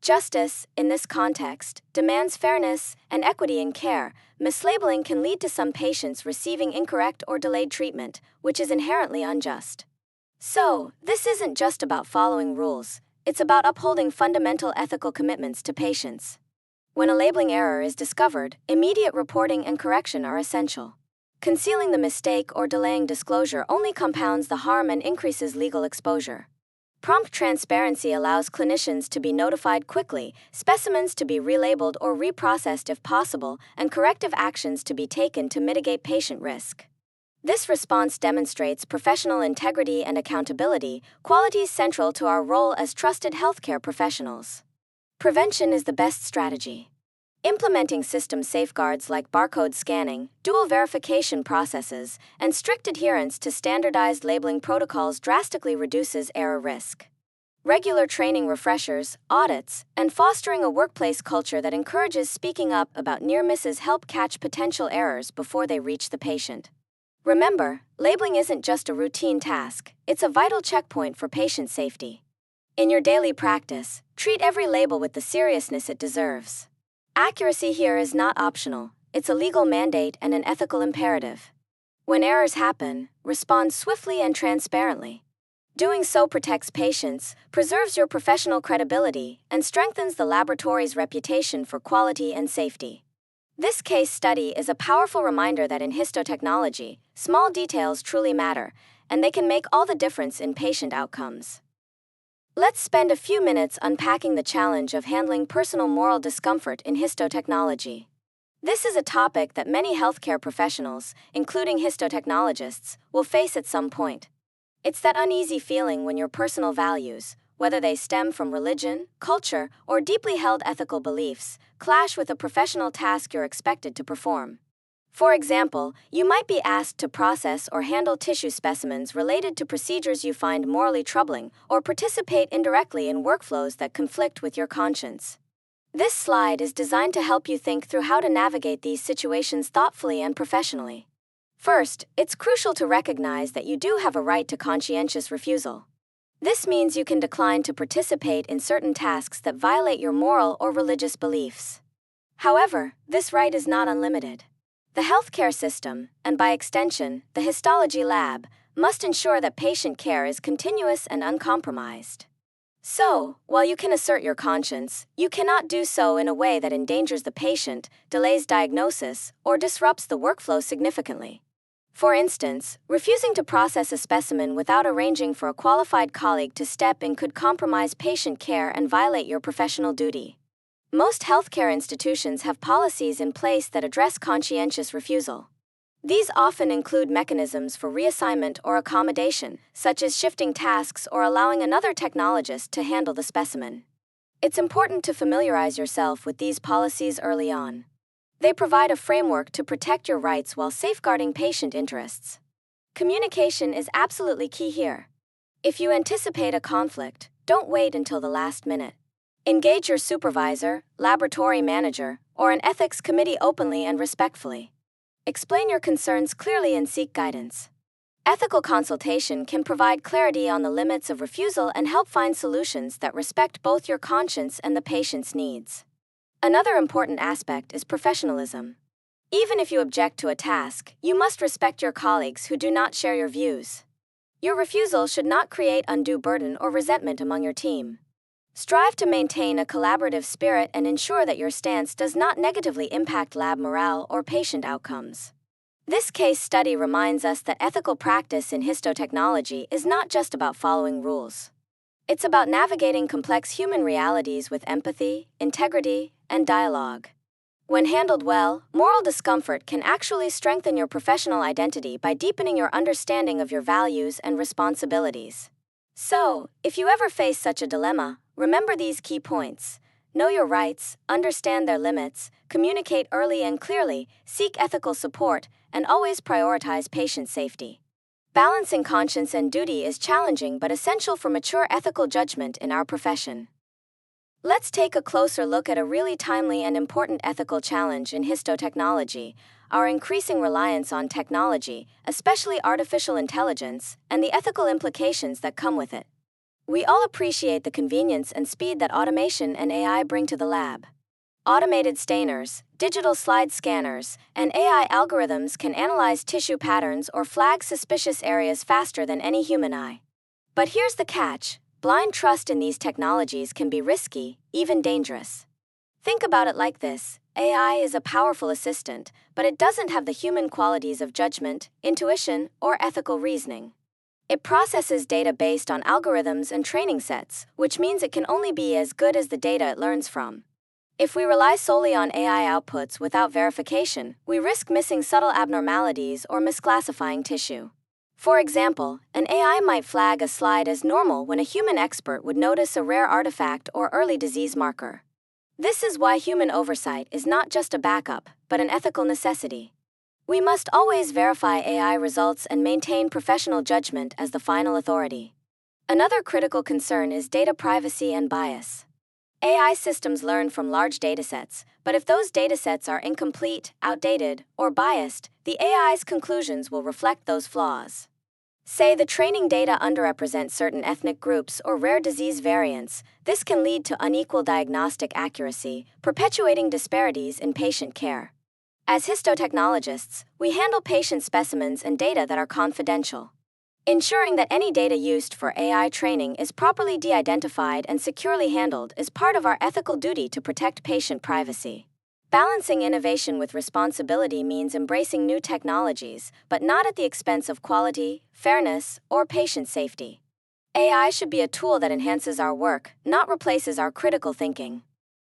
Justice, in this context, demands fairness and equity in care. Mislabeling can lead to some patients receiving incorrect or delayed treatment, which is inherently unjust. So, this isn't just about following rules, it's about upholding fundamental ethical commitments to patients. When a labeling error is discovered, immediate reporting and correction are essential. Concealing the mistake or delaying disclosure only compounds the harm and increases legal exposure. Prompt transparency allows clinicians to be notified quickly, specimens to be relabeled or reprocessed if possible, and corrective actions to be taken to mitigate patient risk. This response demonstrates professional integrity and accountability, qualities central to our role as trusted healthcare professionals. Prevention is the best strategy. Implementing system safeguards like barcode scanning, dual verification processes, and strict adherence to standardized labeling protocols drastically reduces error risk. Regular training refreshers, audits, and fostering a workplace culture that encourages speaking up about near misses help catch potential errors before they reach the patient. Remember, labeling isn't just a routine task, it's a vital checkpoint for patient safety. In your daily practice, treat every label with the seriousness it deserves. Accuracy here is not optional, it's a legal mandate and an ethical imperative. When errors happen, respond swiftly and transparently. Doing so protects patients, preserves your professional credibility, and strengthens the laboratory's reputation for quality and safety. This case study is a powerful reminder that in histotechnology, small details truly matter, and they can make all the difference in patient outcomes. Let's spend a few minutes unpacking the challenge of handling personal moral discomfort in histotechnology. This is a topic that many healthcare professionals, including histotechnologists, will face at some point. It's that uneasy feeling when your personal values, whether they stem from religion, culture, or deeply held ethical beliefs, clash with a professional task you're expected to perform. For example, you might be asked to process or handle tissue specimens related to procedures you find morally troubling, or participate indirectly in workflows that conflict with your conscience. This slide is designed to help you think through how to navigate these situations thoughtfully and professionally. First, it's crucial to recognize that you do have a right to conscientious refusal. This means you can decline to participate in certain tasks that violate your moral or religious beliefs. However, this right is not unlimited. The healthcare system, and by extension, the histology lab, must ensure that patient care is continuous and uncompromised. So, while you can assert your conscience, you cannot do so in a way that endangers the patient, delays diagnosis, or disrupts the workflow significantly. For instance, refusing to process a specimen without arranging for a qualified colleague to step in could compromise patient care and violate your professional duty. Most healthcare institutions have policies in place that address conscientious refusal. These often include mechanisms for reassignment or accommodation, such as shifting tasks or allowing another technologist to handle the specimen. It's important to familiarize yourself with these policies early on. They provide a framework to protect your rights while safeguarding patient interests. Communication is absolutely key here. If you anticipate a conflict, don't wait until the last minute. Engage your supervisor, laboratory manager, or an ethics committee openly and respectfully. Explain your concerns clearly and seek guidance. Ethical consultation can provide clarity on the limits of refusal and help find solutions that respect both your conscience and the patient's needs. Another important aspect is professionalism. Even if you object to a task, you must respect your colleagues who do not share your views. Your refusal should not create undue burden or resentment among your team. Strive to maintain a collaborative spirit and ensure that your stance does not negatively impact lab morale or patient outcomes. This case study reminds us that ethical practice in histotechnology is not just about following rules. It's about navigating complex human realities with empathy, integrity, and dialogue. When handled well, moral discomfort can actually strengthen your professional identity by deepening your understanding of your values and responsibilities. So, if you ever face such a dilemma, remember these key points. Know your rights, understand their limits, communicate early and clearly, seek ethical support, and always prioritize patient safety. Balancing conscience and duty is challenging but essential for mature ethical judgment in our profession. Let's take a closer look at a really timely and important ethical challenge in histotechnology: our increasing reliance on technology, especially artificial intelligence, and the ethical implications that come with it. We all appreciate the convenience and speed that automation and AI bring to the lab. Automated stainers, digital slide scanners, and AI algorithms can analyze tissue patterns or flag suspicious areas faster than any human eye. But here's the catch: blind trust in these technologies can be risky, even dangerous. Think about it like this: AI is a powerful assistant, but it doesn't have the human qualities of judgment, intuition, or ethical reasoning. It processes data based on algorithms and training sets, which means it can only be as good as the data it learns from. If we rely solely on AI outputs without verification, we risk missing subtle abnormalities or misclassifying tissue. For example, an AI might flag a slide as normal when a human expert would notice a rare artifact or early disease marker. This is why human oversight is not just a backup, but an ethical necessity. We must always verify AI results and maintain professional judgment as the final authority. Another critical concern is data privacy and bias. AI systems learn from large datasets, but if those datasets are incomplete, outdated, or biased, the AI's conclusions will reflect those flaws. Say the training data underrepresent certain ethnic groups or rare disease variants, this can lead to unequal diagnostic accuracy, perpetuating disparities in patient care. As histotechnologists, we handle patient specimens and data that are confidential. Ensuring that any data used for AI training is properly de-identified and securely handled is part of our ethical duty to protect patient privacy. Balancing innovation with responsibility means embracing new technologies, but not at the expense of quality, fairness, or patient safety. AI should be a tool that enhances our work, not replaces our critical thinking.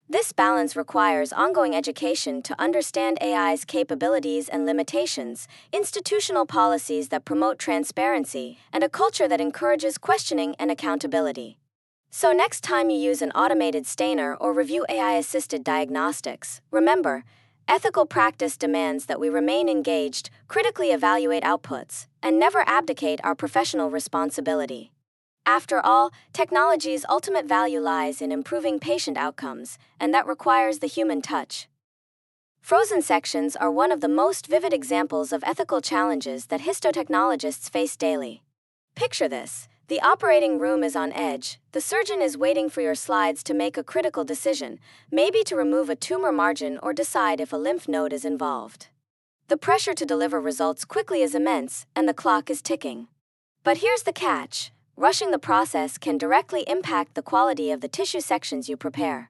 This balance requires ongoing education to understand AI's capabilities and limitations, institutional policies that promote transparency, and a culture that encourages questioning and accountability. So next time you use an automated stainer or review AI-assisted diagnostics, remember, ethical practice demands that we remain engaged, critically evaluate outputs, and never abdicate our professional responsibility. After all, technology's ultimate value lies in improving patient outcomes, and that requires the human touch. Frozen sections are one of the most vivid examples of ethical challenges that histotechnologists face daily. Picture this: the operating room is on edge, the surgeon is waiting for your slides to make a critical decision, maybe to remove a tumor margin or decide if a lymph node is involved. The pressure to deliver results quickly is immense, and the clock is ticking. But here's the catch: rushing the process can directly impact the quality of the tissue sections you prepare.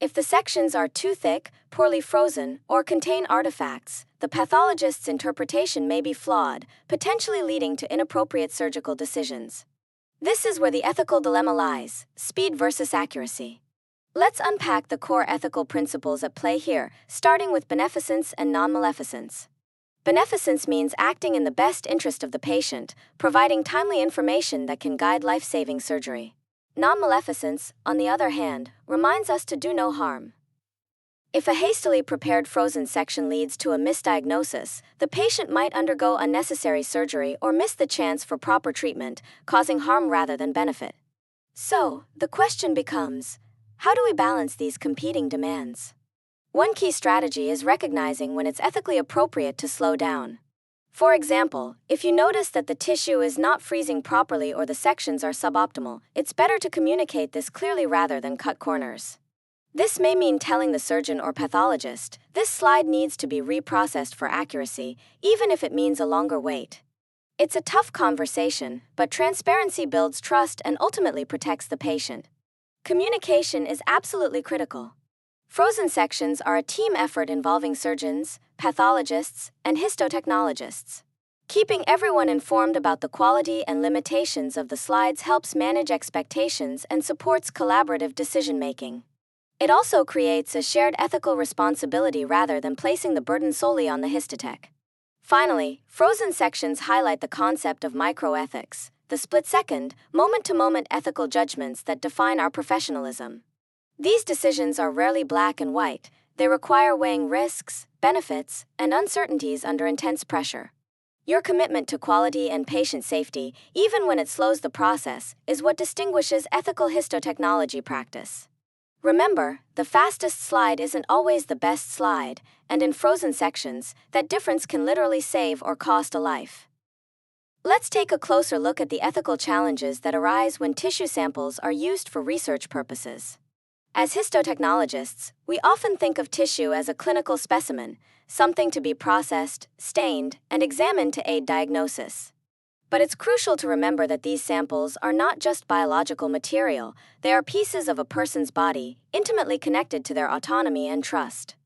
If the sections are too thick, poorly frozen, or contain artifacts, the pathologist's interpretation may be flawed, potentially leading to inappropriate surgical decisions. This is where the ethical dilemma lies: speed versus accuracy. Let's unpack the core ethical principles at play here, starting with beneficence and non-maleficence. Beneficence means acting in the best interest of the patient, providing timely information that can guide life-saving surgery. Non-maleficence, on the other hand, reminds us to do no harm. If a hastily prepared frozen section leads to a misdiagnosis, the patient might undergo unnecessary surgery or miss the chance for proper treatment, causing harm rather than benefit. So, the question becomes, how do we balance these competing demands? One key strategy is recognizing when it's ethically appropriate to slow down. For example, if you notice that the tissue is not freezing properly or the sections are suboptimal, it's better to communicate this clearly rather than cut corners. This may mean telling the surgeon or pathologist, this slide needs to be reprocessed for accuracy, even if it means a longer wait. It's a tough conversation, but transparency builds trust and ultimately protects the patient. Communication is absolutely critical. Frozen sections are a team effort involving surgeons, pathologists, and histotechnologists. Keeping everyone informed about the quality and limitations of the slides helps manage expectations and supports collaborative decision-making. It also creates a shared ethical responsibility rather than placing the burden solely on the histotech. Finally, frozen sections highlight the concept of microethics, the split-second, moment-to-moment ethical judgments that define our professionalism. These decisions are rarely black and white. They require weighing risks, benefits, and uncertainties under intense pressure. Your commitment to quality and patient safety, even when it slows the process, is what distinguishes ethical histotechnology practice. Remember, the fastest slide isn't always the best slide, and in frozen sections, that difference can literally save or cost a life. Let's take a closer look at the ethical challenges that arise when tissue samples are used for research purposes. As histotechnologists, we often think of tissue as a clinical specimen, something to be processed, stained, and examined to aid diagnosis. But it's crucial to remember that these samples are not just biological material, they are pieces of a person's body, intimately connected to their autonomy and trust.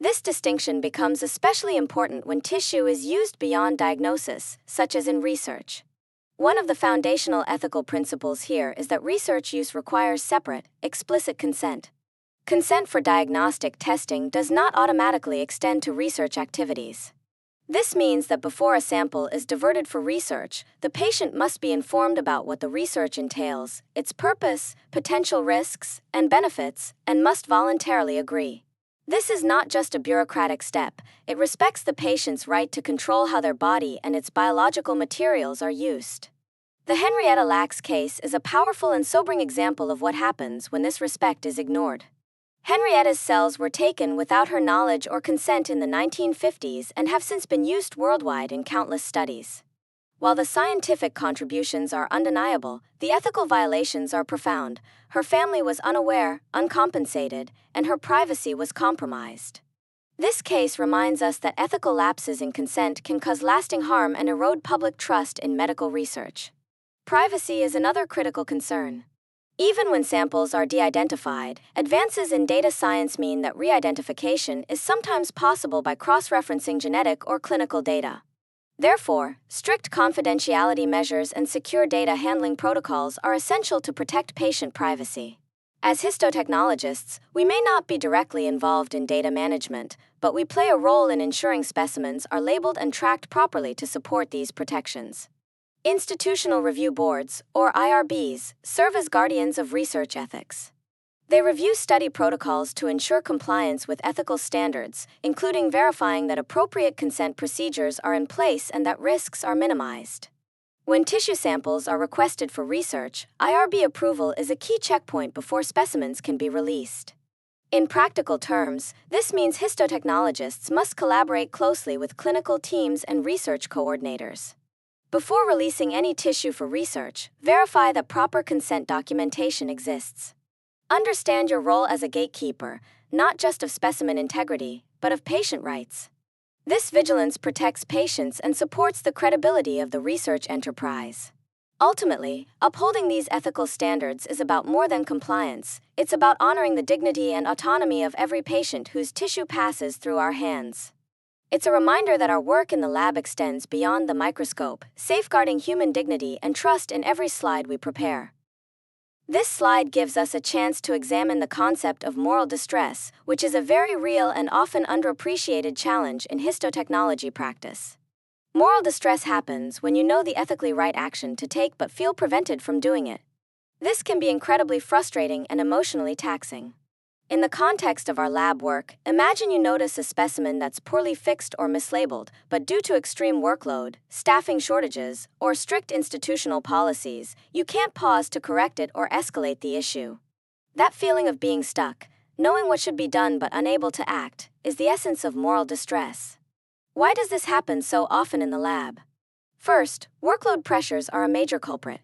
This distinction becomes especially important when tissue is used beyond diagnosis, such as in research. One of the foundational ethical principles here is that research use requires separate, explicit consent. Consent for diagnostic testing does not automatically extend to research activities. This means that before a sample is diverted for research, the patient must be informed about what the research entails, its purpose, potential risks, and benefits, and must voluntarily agree. This is not just a bureaucratic step, it respects the patient's right to control how their body and its biological materials are used. The Henrietta Lacks case is a powerful and sobering example of what happens when this respect is ignored. Henrietta's cells were taken without her knowledge or consent in the 1950s and have since been used worldwide in countless studies. While the scientific contributions are undeniable, the ethical violations are profound. Her family was unaware, uncompensated, and her privacy was compromised. This case reminds us that ethical lapses in consent can cause lasting harm and erode public trust in medical research. Privacy is another critical concern. Even when samples are de-identified, advances in data science mean that re-identification is sometimes possible by cross-referencing genetic or clinical data. Therefore, strict confidentiality measures and secure data handling protocols are essential to protect patient privacy. As histotechnologists, we may not be directly involved in data management, but we play a role in ensuring specimens are labeled and tracked properly to support these protections. Institutional review boards, or IRBs, serve as guardians of research ethics. They review study protocols to ensure compliance with ethical standards, including verifying that appropriate consent procedures are in place and that risks are minimized. When tissue samples are requested for research, IRB approval is a key checkpoint before specimens can be released. In practical terms, this means histotechnologists must collaborate closely with clinical teams and research coordinators. Before releasing any tissue for research, verify that proper consent documentation exists. Understand your role as a gatekeeper, not just of specimen integrity, but of patient rights. This vigilance protects patients and supports the credibility of the research enterprise. Ultimately, upholding these ethical standards is about more than compliance. It's about honoring the dignity and autonomy of every patient whose tissue passes through our hands. It's a reminder that our work in the lab extends beyond the microscope, safeguarding human dignity and trust in every slide we prepare. This slide gives us a chance to examine the concept of moral distress, which is a very real and often underappreciated challenge in histotechnology practice. Moral distress happens when you know the ethically right action to take but feel prevented from doing it. This can be incredibly frustrating and emotionally taxing. In the context of our lab work, imagine you notice a specimen that's poorly fixed or mislabeled, but due to extreme workload, staffing shortages, or strict institutional policies, you can't pause to correct it or escalate the issue. That feeling of being stuck, knowing what should be done but unable to act, is the essence of moral distress. Why does this happen so often in the lab? First, workload pressures are a major culprit.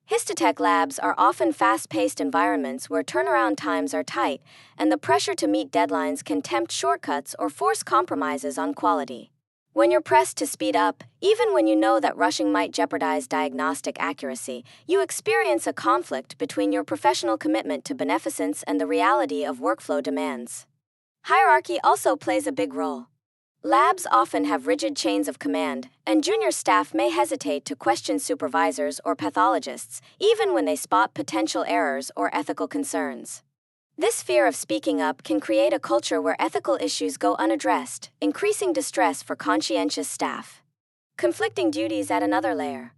Histotech labs are often fast-paced environments where turnaround times are tight, and the pressure to meet deadlines can tempt shortcuts or force compromises on quality. When you're pressed to speed up, even when you know that rushing might jeopardize diagnostic accuracy, you experience a conflict between your professional commitment to beneficence and the reality of workflow demands. Hierarchy also plays a big role. Labs often have rigid chains of command, and junior staff may hesitate to question supervisors or pathologists, even when they spot potential errors or ethical concerns. This fear of speaking up can create a culture where ethical issues go unaddressed, increasing distress for conscientious staff. Conflicting duties add another layer.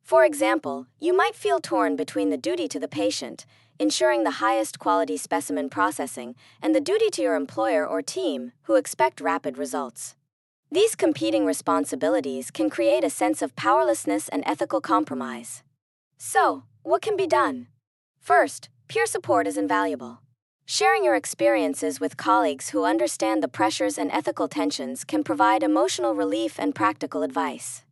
For example, you might feel torn between the duty to the patient, ensuring the highest quality specimen processing, and the duty to your employer or team, who expect rapid results. These competing responsibilities can create a sense of powerlessness and ethical compromise. So, what can be done? First, peer support is invaluable. Sharing your experiences with colleagues who understand the pressures and ethical tensions can provide emotional relief and practical advice.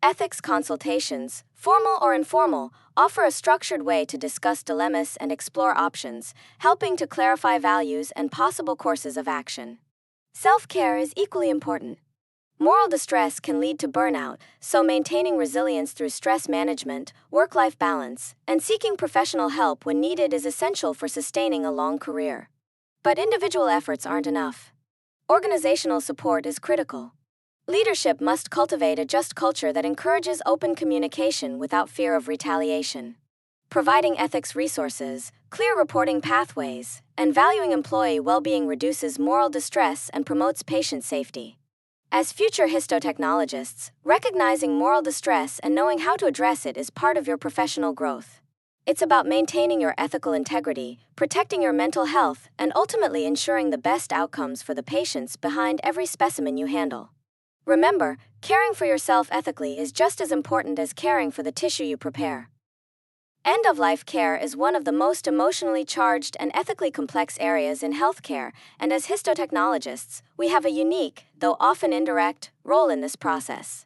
Ethics consultations, formal or informal, offer a structured way to discuss dilemmas and explore options, helping to clarify values and possible courses of action. Self-care is equally important. Moral distress can lead to burnout, so maintaining resilience through stress management, work-life balance, and seeking professional help when needed is essential for sustaining a long career. But individual efforts aren't enough. Organizational support is critical. Leadership must cultivate a just culture that encourages open communication without fear of retaliation. Providing ethics resources, clear reporting pathways, and valuing employee well-being reduces moral distress and promotes patient safety. As future histotechnologists, recognizing moral distress and knowing how to address it is part of your professional growth. It's about maintaining your ethical integrity, protecting your mental health, and ultimately ensuring the best outcomes for the patients behind every specimen you handle. Remember, caring for yourself ethically is just as important as caring for the tissue you prepare. End-of-life care is one of the most emotionally charged and ethically complex areas in healthcare, and as histotechnologists, we have a unique, though often indirect, role in this process.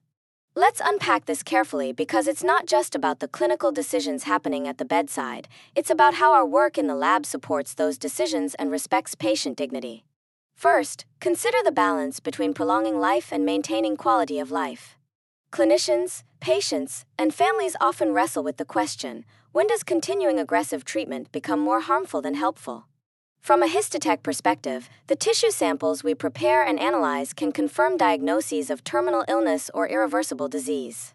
Let's unpack this carefully because it's not just about the clinical decisions happening at the bedside, it's about how our work in the lab supports those decisions and respects patient dignity. First, consider the balance between prolonging life and maintaining quality of life. Clinicians, patients, and families often wrestle with the question, when does continuing aggressive treatment become more harmful than helpful? From a histotech perspective, the tissue samples we prepare and analyze can confirm diagnoses of terminal illness or irreversible disease.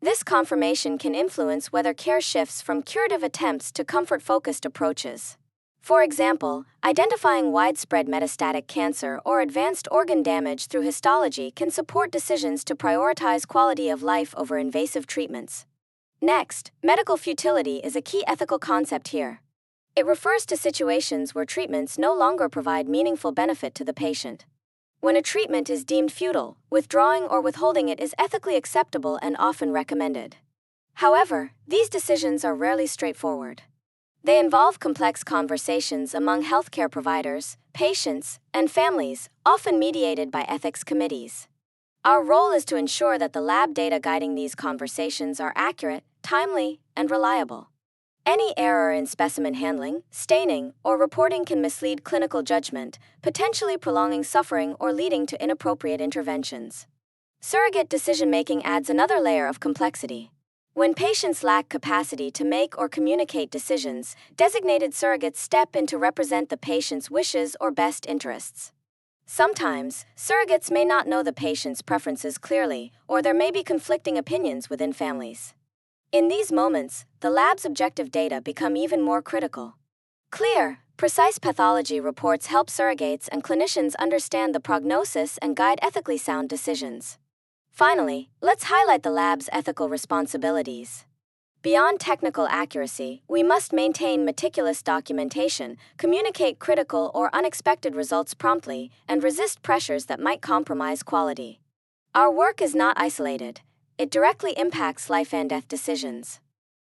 This confirmation can influence whether care shifts from curative attempts to comfort-focused approaches. For example, identifying widespread metastatic cancer or advanced organ damage through histology can support decisions to prioritize quality of life over invasive treatments. Next, medical futility is a key ethical concept here. It refers to situations where treatments no longer provide meaningful benefit to the patient. When a treatment is deemed futile, withdrawing or withholding it is ethically acceptable and often recommended. However, these decisions are rarely straightforward. They involve complex conversations among healthcare providers, patients, and families, often mediated by ethics committees. Our role is to ensure that the lab data guiding these conversations are accurate, timely, and reliable. Any error in specimen handling, staining, or reporting can mislead clinical judgment, potentially prolonging suffering or leading to inappropriate interventions. Surrogate decision-making adds another layer of complexity. When patients lack capacity to make or communicate decisions, designated surrogates step in to represent the patient's wishes or best interests. Sometimes, surrogates may not know the patient's preferences clearly, or there may be conflicting opinions within families. In these moments, the lab's objective data become even more critical. Clear, precise pathology reports help surrogates and clinicians understand the prognosis and guide ethically sound decisions. Finally, let's highlight the lab's ethical responsibilities. Beyond technical accuracy, we must maintain meticulous documentation, communicate critical or unexpected results promptly, and resist pressures that might compromise quality. Our work is not isolated. It directly impacts life and death decisions.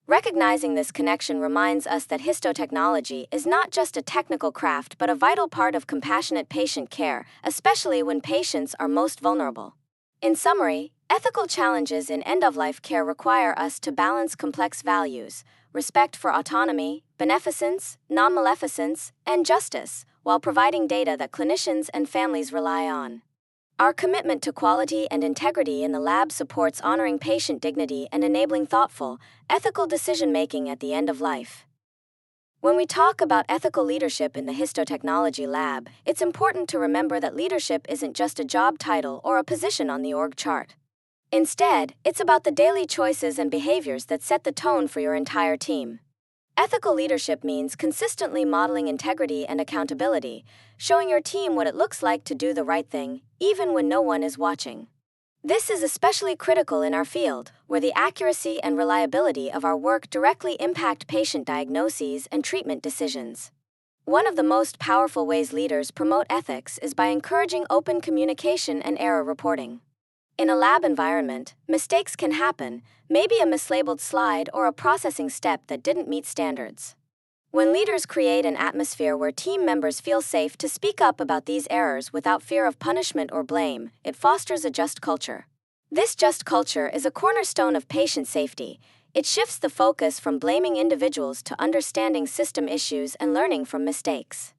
Recognizing this connection reminds us that histotechnology is not just a technical craft but a vital part of compassionate patient care, especially when patients are most vulnerable. In summary, ethical challenges in end-of-life care require us to balance complex values, respect for autonomy, beneficence, non-maleficence, and justice, while providing data that clinicians and families rely on. Our commitment to quality and integrity in the lab supports honoring patient dignity and enabling thoughtful, ethical decision-making at the end of life. When we talk about ethical leadership in the histotechnology lab, it's important to remember that leadership isn't just a job title or a position on the org chart. Instead, it's about the daily choices and behaviors that set the tone for your entire team. Ethical leadership means consistently modeling integrity and accountability, showing your team what it looks like to do the right thing, even when no one is watching. This is especially critical in our field, where the accuracy and reliability of our work directly impact patient diagnoses and treatment decisions. One of the most powerful ways leaders promote ethics is by encouraging open communication and error reporting. In a lab environment, mistakes can happen, maybe a mislabeled slide or a processing step that didn't meet standards. When leaders create an atmosphere where team members feel safe to speak up about these errors without fear of punishment or blame, it fosters a just culture. This just culture is a cornerstone of patient safety. It shifts the focus from blaming individuals to understanding system issues and learning from mistakes.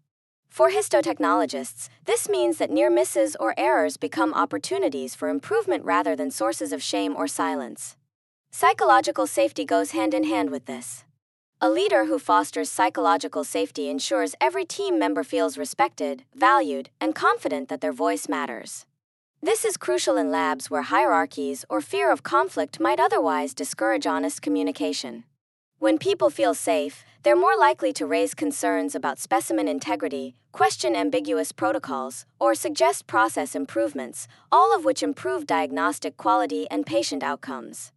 For histotechnologists, this means that near misses or errors become opportunities for improvement rather than sources of shame or silence. Psychological safety goes hand in hand with this. A leader who fosters psychological safety ensures every team member feels respected, valued, and confident that their voice matters. This is crucial in labs where hierarchies or fear of conflict might otherwise discourage honest communication. When people feel safe, they're more likely to raise concerns about specimen integrity, question ambiguous protocols, or suggest process improvements, all of which improve diagnostic quality and patient outcomes.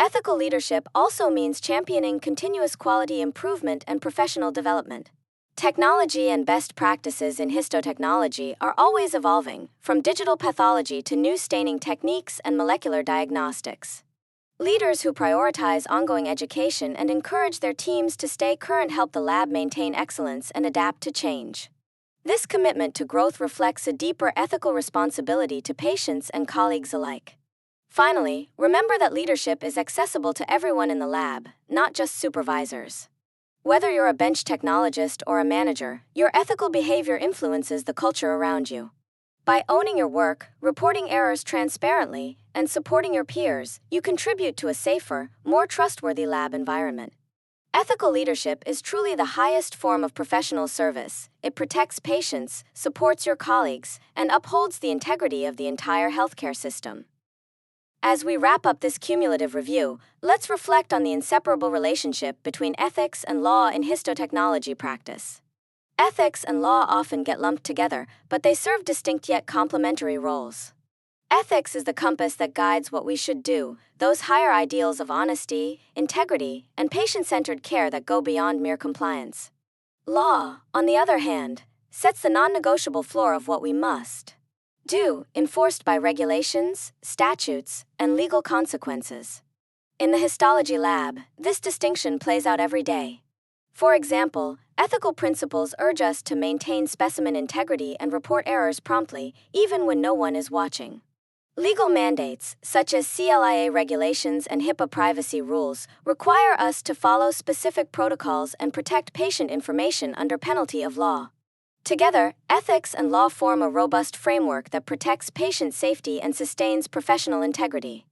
Ethical leadership also means championing continuous quality improvement and professional development. Technology and best practices in histotechnology are always evolving, from digital pathology to new staining techniques and molecular diagnostics. Leaders who prioritize ongoing education and encourage their teams to stay current help the lab maintain excellence and adapt to change. This commitment to growth reflects a deeper ethical responsibility to patients and colleagues alike. Finally, remember that leadership is accessible to everyone in the lab, not just supervisors. Whether you're a bench technologist or a manager, your ethical behavior influences the culture around you. By owning your work, reporting errors transparently, and supporting your peers, you contribute to a safer, more trustworthy lab environment. Ethical leadership is truly the highest form of professional service. It protects patients, supports your colleagues, and upholds the integrity of the entire healthcare system. As we wrap up this cumulative review, let's reflect on the inseparable relationship between ethics and law in histotechnology practice. Ethics and law often get lumped together, but they serve distinct yet complementary roles. Ethics is the compass that guides what we should do, those higher ideals of honesty, integrity, and patient-centered care that go beyond mere compliance. Law, on the other hand, sets the non-negotiable floor of what we must do, enforced by regulations, statutes, and legal consequences. In the histology lab, this distinction plays out every day. For example, ethical principles urge us to maintain specimen integrity and report errors promptly, even when no one is watching. Legal mandates, such as CLIA regulations and HIPAA privacy rules, require us to follow specific protocols and protect patient information under penalty of law. Together, ethics and law form a robust framework that protects patient safety and sustains professional integrity.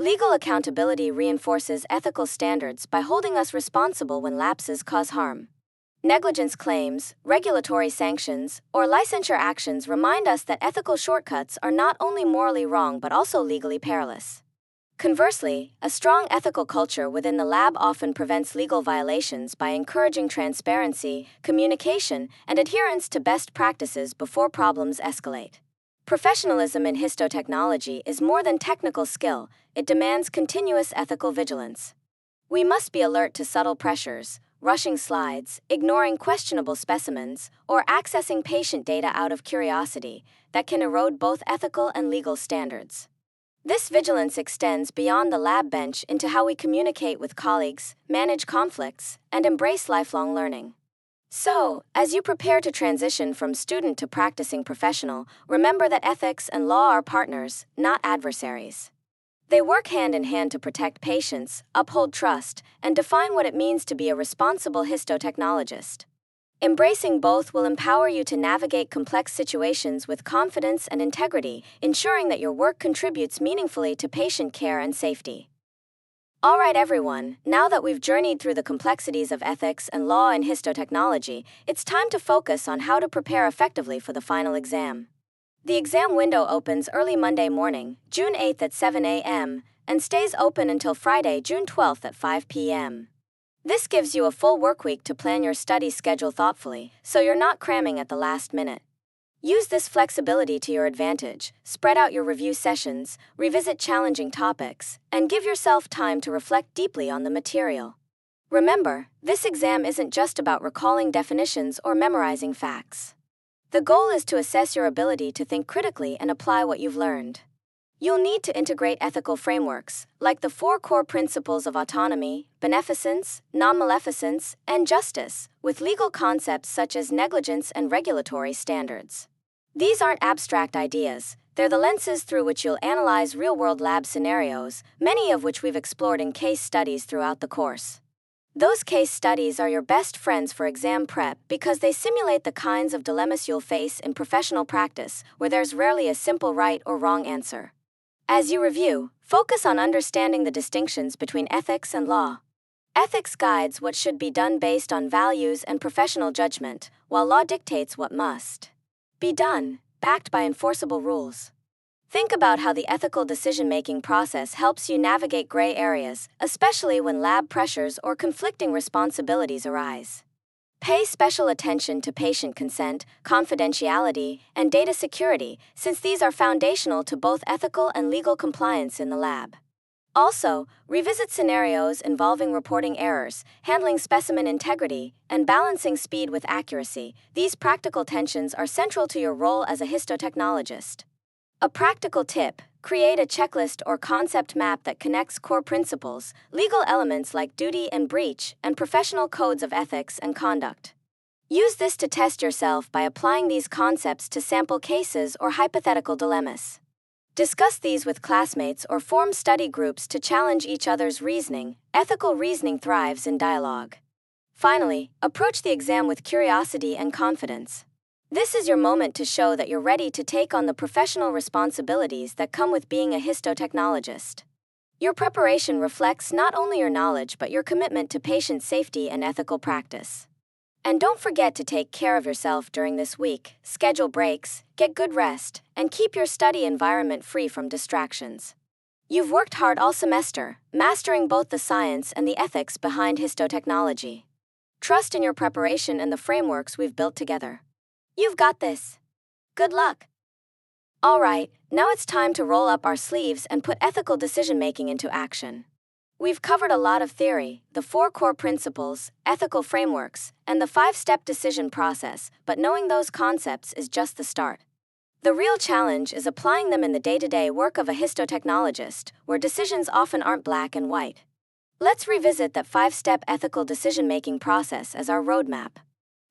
Legal accountability reinforces ethical standards by holding us responsible when lapses cause harm. Negligence claims, regulatory sanctions, or licensure actions remind us that ethical shortcuts are not only morally wrong but also legally perilous. Conversely, a strong ethical culture within the lab often prevents legal violations by encouraging transparency, communication, and adherence to best practices before problems escalate. Professionalism in histotechnology is more than technical skill, it demands continuous ethical vigilance. We must be alert to subtle pressures, rushing slides, ignoring questionable specimens, or accessing patient data out of curiosity that can erode both ethical and legal standards. This vigilance extends beyond the lab bench into how we communicate with colleagues, manage conflicts, and embrace lifelong learning. So, as you prepare to transition from student to practicing professional, remember that ethics and law are partners, not adversaries. They work hand in hand to protect patients, uphold trust, and define what it means to be a responsible histotechnologist. Embracing both will empower you to navigate complex situations with confidence and integrity, ensuring that your work contributes meaningfully to patient care and safety. Alright everyone, now that we've journeyed through the complexities of ethics and law in histotechnology, it's time to focus on how to prepare effectively for the final exam. The exam window opens early Monday morning, June 8th at 7 a.m., and stays open until Friday, June 12th at 5 p.m. This gives you a full workweek to plan your study schedule thoughtfully, so you're not cramming at the last minute. Use this flexibility to your advantage, spread out your review sessions, revisit challenging topics, and give yourself time to reflect deeply on the material. Remember, this exam isn't just about recalling definitions or memorizing facts. The goal is to assess your ability to think critically and apply what you've learned. You'll need to integrate ethical frameworks, like the 4 core principles of autonomy, beneficence, non-maleficence, and justice, with legal concepts such as negligence and regulatory standards. These aren't abstract ideas, they're the lenses through which you'll analyze real-world lab scenarios, many of which we've explored in case studies throughout the course. Those case studies are your best friends for exam prep because they simulate the kinds of dilemmas you'll face in professional practice, where there's rarely a simple right or wrong answer. As you review, focus on understanding the distinctions between ethics and law. Ethics guides what should be done based on values and professional judgment, while law dictates what must be done, backed by enforceable rules. Think about how the ethical decision-making process helps you navigate gray areas, especially when lab pressures or conflicting responsibilities arise. Pay special attention to patient consent, confidentiality, and data security, since these are foundational to both ethical and legal compliance in the lab. Also, revisit scenarios involving reporting errors, handling specimen integrity, and balancing speed with accuracy. These practical tensions are central to your role as a histotechnologist. A practical tip: create a checklist or concept map that connects core principles, legal elements like duty and breach, and professional codes of ethics and conduct. Use this to test yourself by applying these concepts to sample cases or hypothetical dilemmas. Discuss these with classmates or form study groups to challenge each other's reasoning. Ethical reasoning thrives in dialogue. Finally, approach the exam with curiosity and confidence. This is your moment to show that you're ready to take on the professional responsibilities that come with being a histotechnologist. Your preparation reflects not only your knowledge but your commitment to patient safety and ethical practice. And don't forget to take care of yourself during this week, schedule breaks, get good rest, and keep your study environment free from distractions. You've worked hard all semester, mastering both the science and the ethics behind histotechnology. Trust in your preparation and the frameworks we've built together. You've got this. Good luck. Alright, now it's time to roll up our sleeves and put ethical decision-making into action. We've covered a lot of theory, the 4 core principles, ethical frameworks, and the 5-step decision process, but knowing those concepts is just the start. The real challenge is applying them in the day-to-day work of a histotechnologist, where decisions often aren't black and white. Let's revisit that 5-step ethical decision-making process as our roadmap.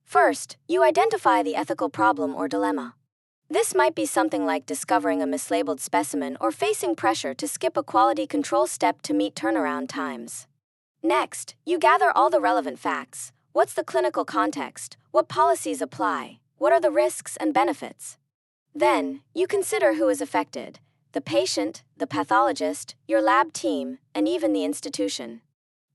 First, you identify the ethical problem or dilemma. This might be something like discovering a mislabeled specimen or facing pressure to skip a quality control step to meet turnaround times. Next, you gather all the relevant facts. What's the clinical context? What policies apply? What are the risks and benefits? Then, you consider who is affected: the patient, the pathologist, your lab team, and even the institution.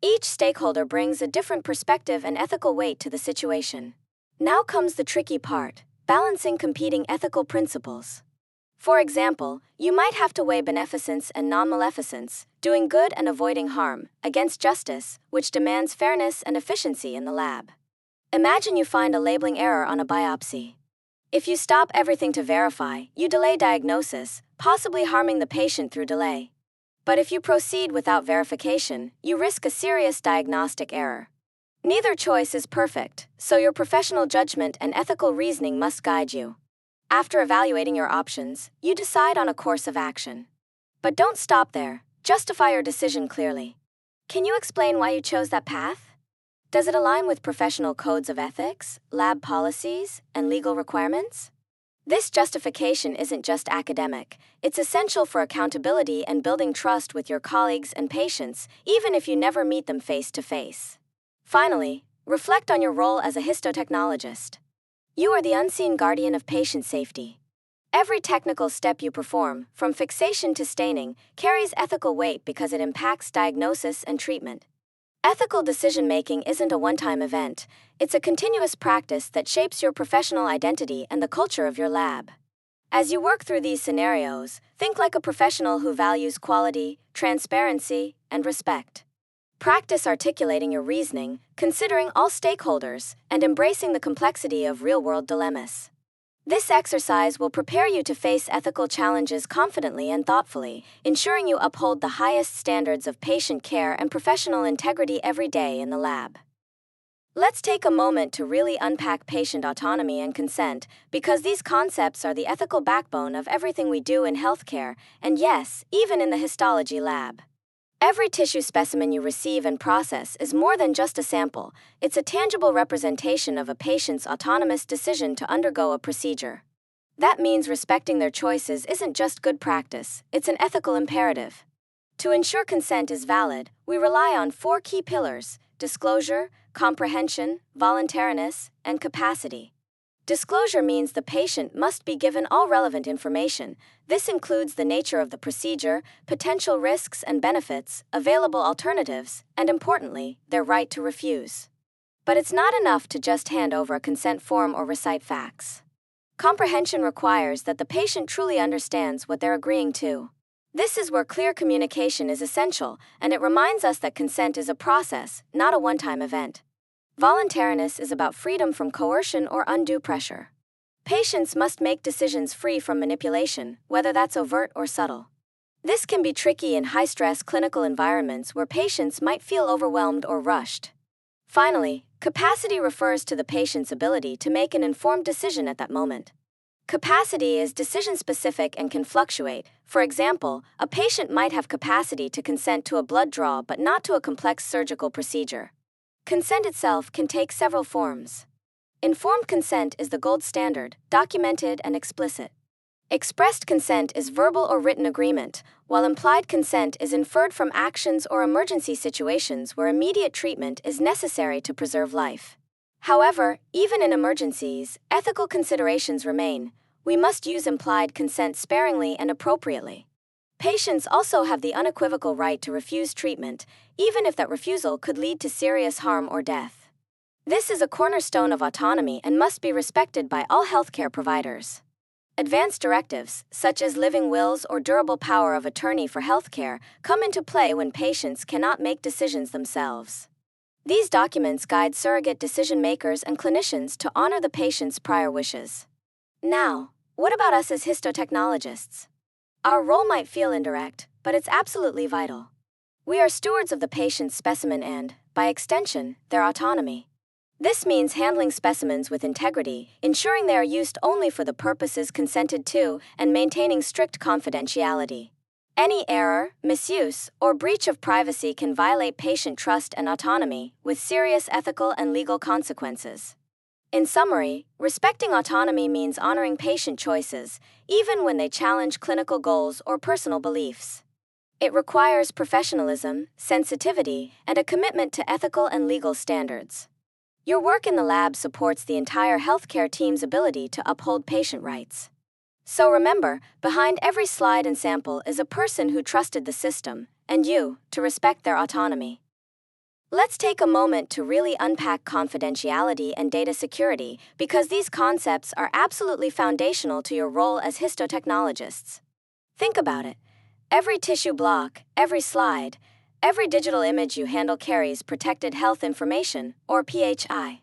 Each stakeholder brings a different perspective and ethical weight to the situation. Now comes the tricky part: balancing competing ethical principles. For example, you might have to weigh beneficence and non-maleficence, doing good and avoiding harm, against justice, which demands fairness and efficiency in the lab. Imagine you find a labeling error on a biopsy. If you stop everything to verify, you delay diagnosis, possibly harming the patient through delay. But if you proceed without verification, you risk a serious diagnostic error. Neither choice is perfect, so your professional judgment and ethical reasoning must guide you. After evaluating your options, you decide on a course of action. But don't stop there. Justify your decision clearly. Can you explain why you chose that path? Does it align with professional codes of ethics, lab policies, and legal requirements? This justification isn't just academic, it's essential for accountability and building trust with your colleagues and patients, even if you never meet them face to face. Finally, reflect on your role as a histotechnologist. You are the unseen guardian of patient safety. Every technical step you perform, from fixation to staining, carries ethical weight because it impacts diagnosis and treatment. Ethical decision-making isn't a one-time event, it's a continuous practice that shapes your professional identity and the culture of your lab. As you work through these scenarios, think like a professional who values quality, transparency, and respect. Practice articulating your reasoning, considering all stakeholders, and embracing the complexity of real-world dilemmas. This exercise will prepare you to face ethical challenges confidently and thoughtfully, ensuring you uphold the highest standards of patient care and professional integrity every day in the lab. Let's take a moment to really unpack patient autonomy and consent, because these concepts are the ethical backbone of everything we do in healthcare, and yes, even in the histology lab. Every tissue specimen you receive and process is more than just a sample, it's a tangible representation of a patient's autonomous decision to undergo a procedure. That means respecting their choices isn't just good practice, it's an ethical imperative. To ensure consent is valid, we rely on 4 key pillars: disclosure, comprehension, voluntariness, and capacity. Disclosure means the patient must be given all relevant information. This includes the nature of the procedure, potential risks and benefits, available alternatives, and importantly, their right to refuse. But it's not enough to just hand over a consent form or recite facts. Comprehension requires that the patient truly understands what they're agreeing to. This is where clear communication is essential, and it reminds us that consent is a process, not a one-time event. Voluntariness is about freedom from coercion or undue pressure. Patients must make decisions free from manipulation, whether that's overt or subtle. This can be tricky in high-stress clinical environments where patients might feel overwhelmed or rushed. Finally, capacity refers to the patient's ability to make an informed decision at that moment. Capacity is decision-specific and can fluctuate. For example, a patient might have capacity to consent to a blood draw but not to a complex surgical procedure. Consent itself can take several forms. Informed consent is the gold standard, documented and explicit. Expressed consent is verbal or written agreement, while implied consent is inferred from actions or emergency situations where immediate treatment is necessary to preserve life. However, even in emergencies, ethical considerations remain. We must use implied consent sparingly and appropriately. Patients also have the unequivocal right to refuse treatment, even if that refusal could lead to serious harm or death. This is a cornerstone of autonomy and must be respected by all healthcare providers. Advanced directives, such as living wills or durable power of attorney for healthcare, come into play when patients cannot make decisions themselves. These documents guide surrogate decision-makers and clinicians to honor the patient's prior wishes. Now, what about us as histotechnologists? Our role might feel indirect, but it's absolutely vital. We are stewards of the patient's specimen and, by extension, their autonomy. This means handling specimens with integrity, ensuring they are used only for the purposes consented to, and maintaining strict confidentiality. Any error, misuse, or breach of privacy can violate patient trust and autonomy, with serious ethical and legal consequences. In summary, respecting autonomy means honoring patient choices, even when they challenge clinical goals or personal beliefs. It requires professionalism, sensitivity, and a commitment to ethical and legal standards. Your work in the lab supports the entire healthcare team's ability to uphold patient rights. So remember, behind every slide and sample is a person who trusted the system, and you, to respect their autonomy. Let's take a moment to really unpack confidentiality and data security, because these concepts are absolutely foundational to your role as histotechnologists. Think about it. Every tissue block, every slide, every digital image you handle carries protected health information, or PHI.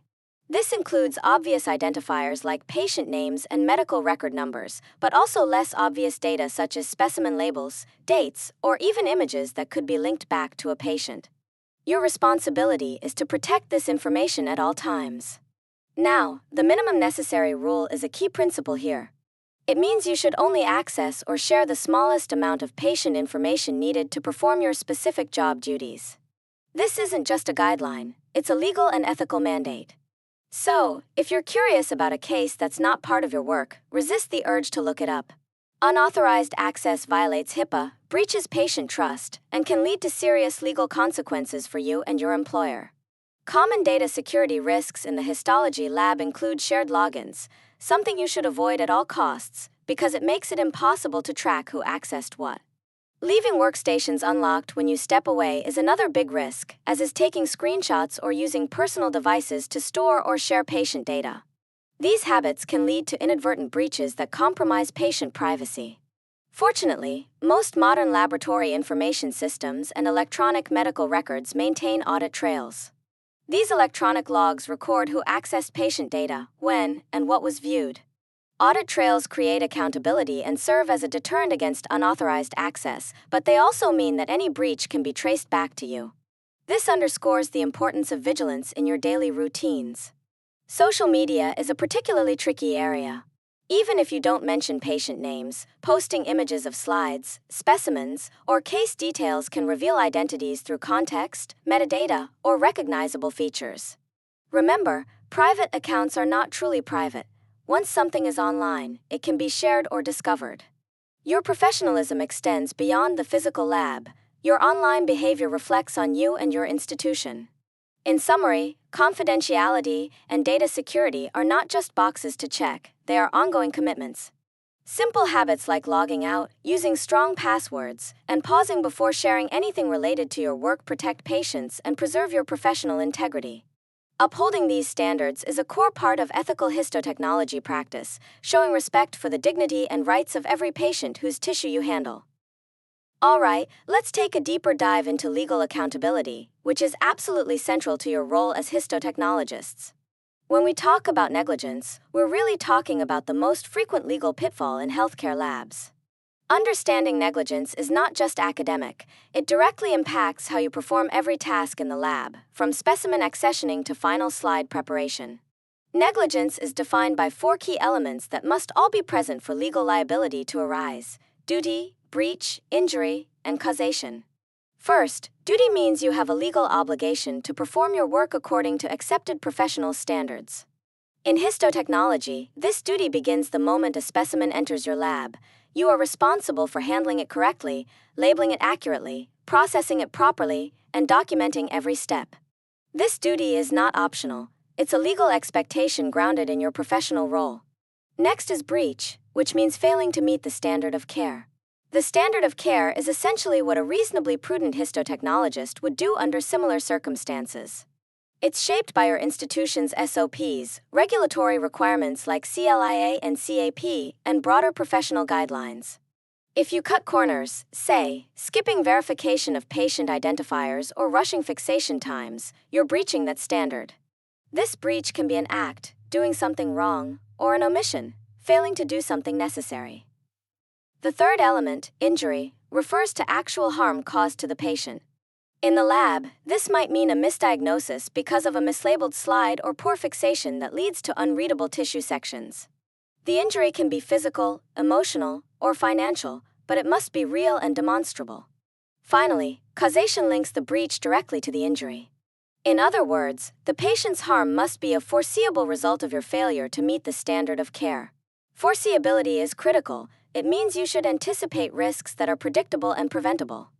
This includes obvious identifiers like patient names and medical record numbers, but also less obvious data such as specimen labels, dates, or even images that could be linked back to a patient. Your responsibility is to protect this information at all times. Now, the minimum necessary rule is a key principle here. It means you should only access or share the smallest amount of patient information needed to perform your specific job duties. This isn't just a guideline, it's a legal and ethical mandate. So, if you're curious about a case that's not part of your work, resist the urge to look it up. Unauthorized access violates HIPAA, breaches patient trust, and can lead to serious legal consequences for you and your employer. Common data security risks in the histology lab include shared logins, something you should avoid at all costs because it makes it impossible to track who accessed what. Leaving workstations unlocked when you step away is another big risk, as is taking screenshots or using personal devices to store or share patient data. These habits can lead to inadvertent breaches that compromise patient privacy. Fortunately, most modern laboratory information systems and electronic medical records maintain audit trails. These electronic logs record who accessed patient data, when, and what was viewed. Audit trails create accountability and serve as a deterrent against unauthorized access, but they also mean that any breach can be traced back to you. This underscores the importance of vigilance in your daily routines. Social media is a particularly tricky area. Even if you don't mention patient names, posting images of slides, specimens, or case details can reveal identities through context, metadata, or recognizable features. Remember, private accounts are not truly private. Once something is online, it can be shared or discovered. Your professionalism extends beyond the physical lab. Your online behavior reflects on you and your institution. In summary, confidentiality and data security are not just boxes to check, they are ongoing commitments. Simple habits like logging out, using strong passwords, and pausing before sharing anything related to your work protect patients and preserve your professional integrity. Upholding these standards is a core part of ethical histotechnology practice, showing respect for the dignity and rights of every patient whose tissue you handle. Alright, let's take a deeper dive into legal accountability, which is absolutely central to your role as histotechnologists. When we talk about negligence, we're really talking about the most frequent legal pitfall in healthcare labs. Understanding negligence is not just academic, it directly impacts how you perform every task in the lab, from specimen accessioning to final slide preparation. Negligence is defined by 4 key elements that must all be present for legal liability to arise: duty, breach, injury, and causation. First, duty means you have a legal obligation to perform your work according to accepted professional standards. In histotechnology, this duty begins the moment a specimen enters your lab. You are responsible for handling it correctly, labeling it accurately, processing it properly, and documenting every step. This duty is not optional, it's a legal expectation grounded in your professional role. Next is breach, which means failing to meet the standard of care. The standard of care is essentially what a reasonably prudent histotechnologist would do under similar circumstances. It's shaped by your institution's SOPs, regulatory requirements like CLIA and CAP, and broader professional guidelines. If you cut corners, say, skipping verification of patient identifiers or rushing fixation times, you're breaching that standard. This breach can be an act, doing something wrong, or an omission, failing to do something necessary. The third element, injury, refers to actual harm caused to the patient. In the lab, this might mean a misdiagnosis because of a mislabeled slide or poor fixation that leads to unreadable tissue sections. The injury can be physical, emotional, or financial, but it must be real and demonstrable. Finally, causation links the breach directly to the injury. In other words, the patient's harm must be a foreseeable result of your failure to meet the standard of care. Foreseeability is critical. It means you should anticipate risks that are predictable and preventable.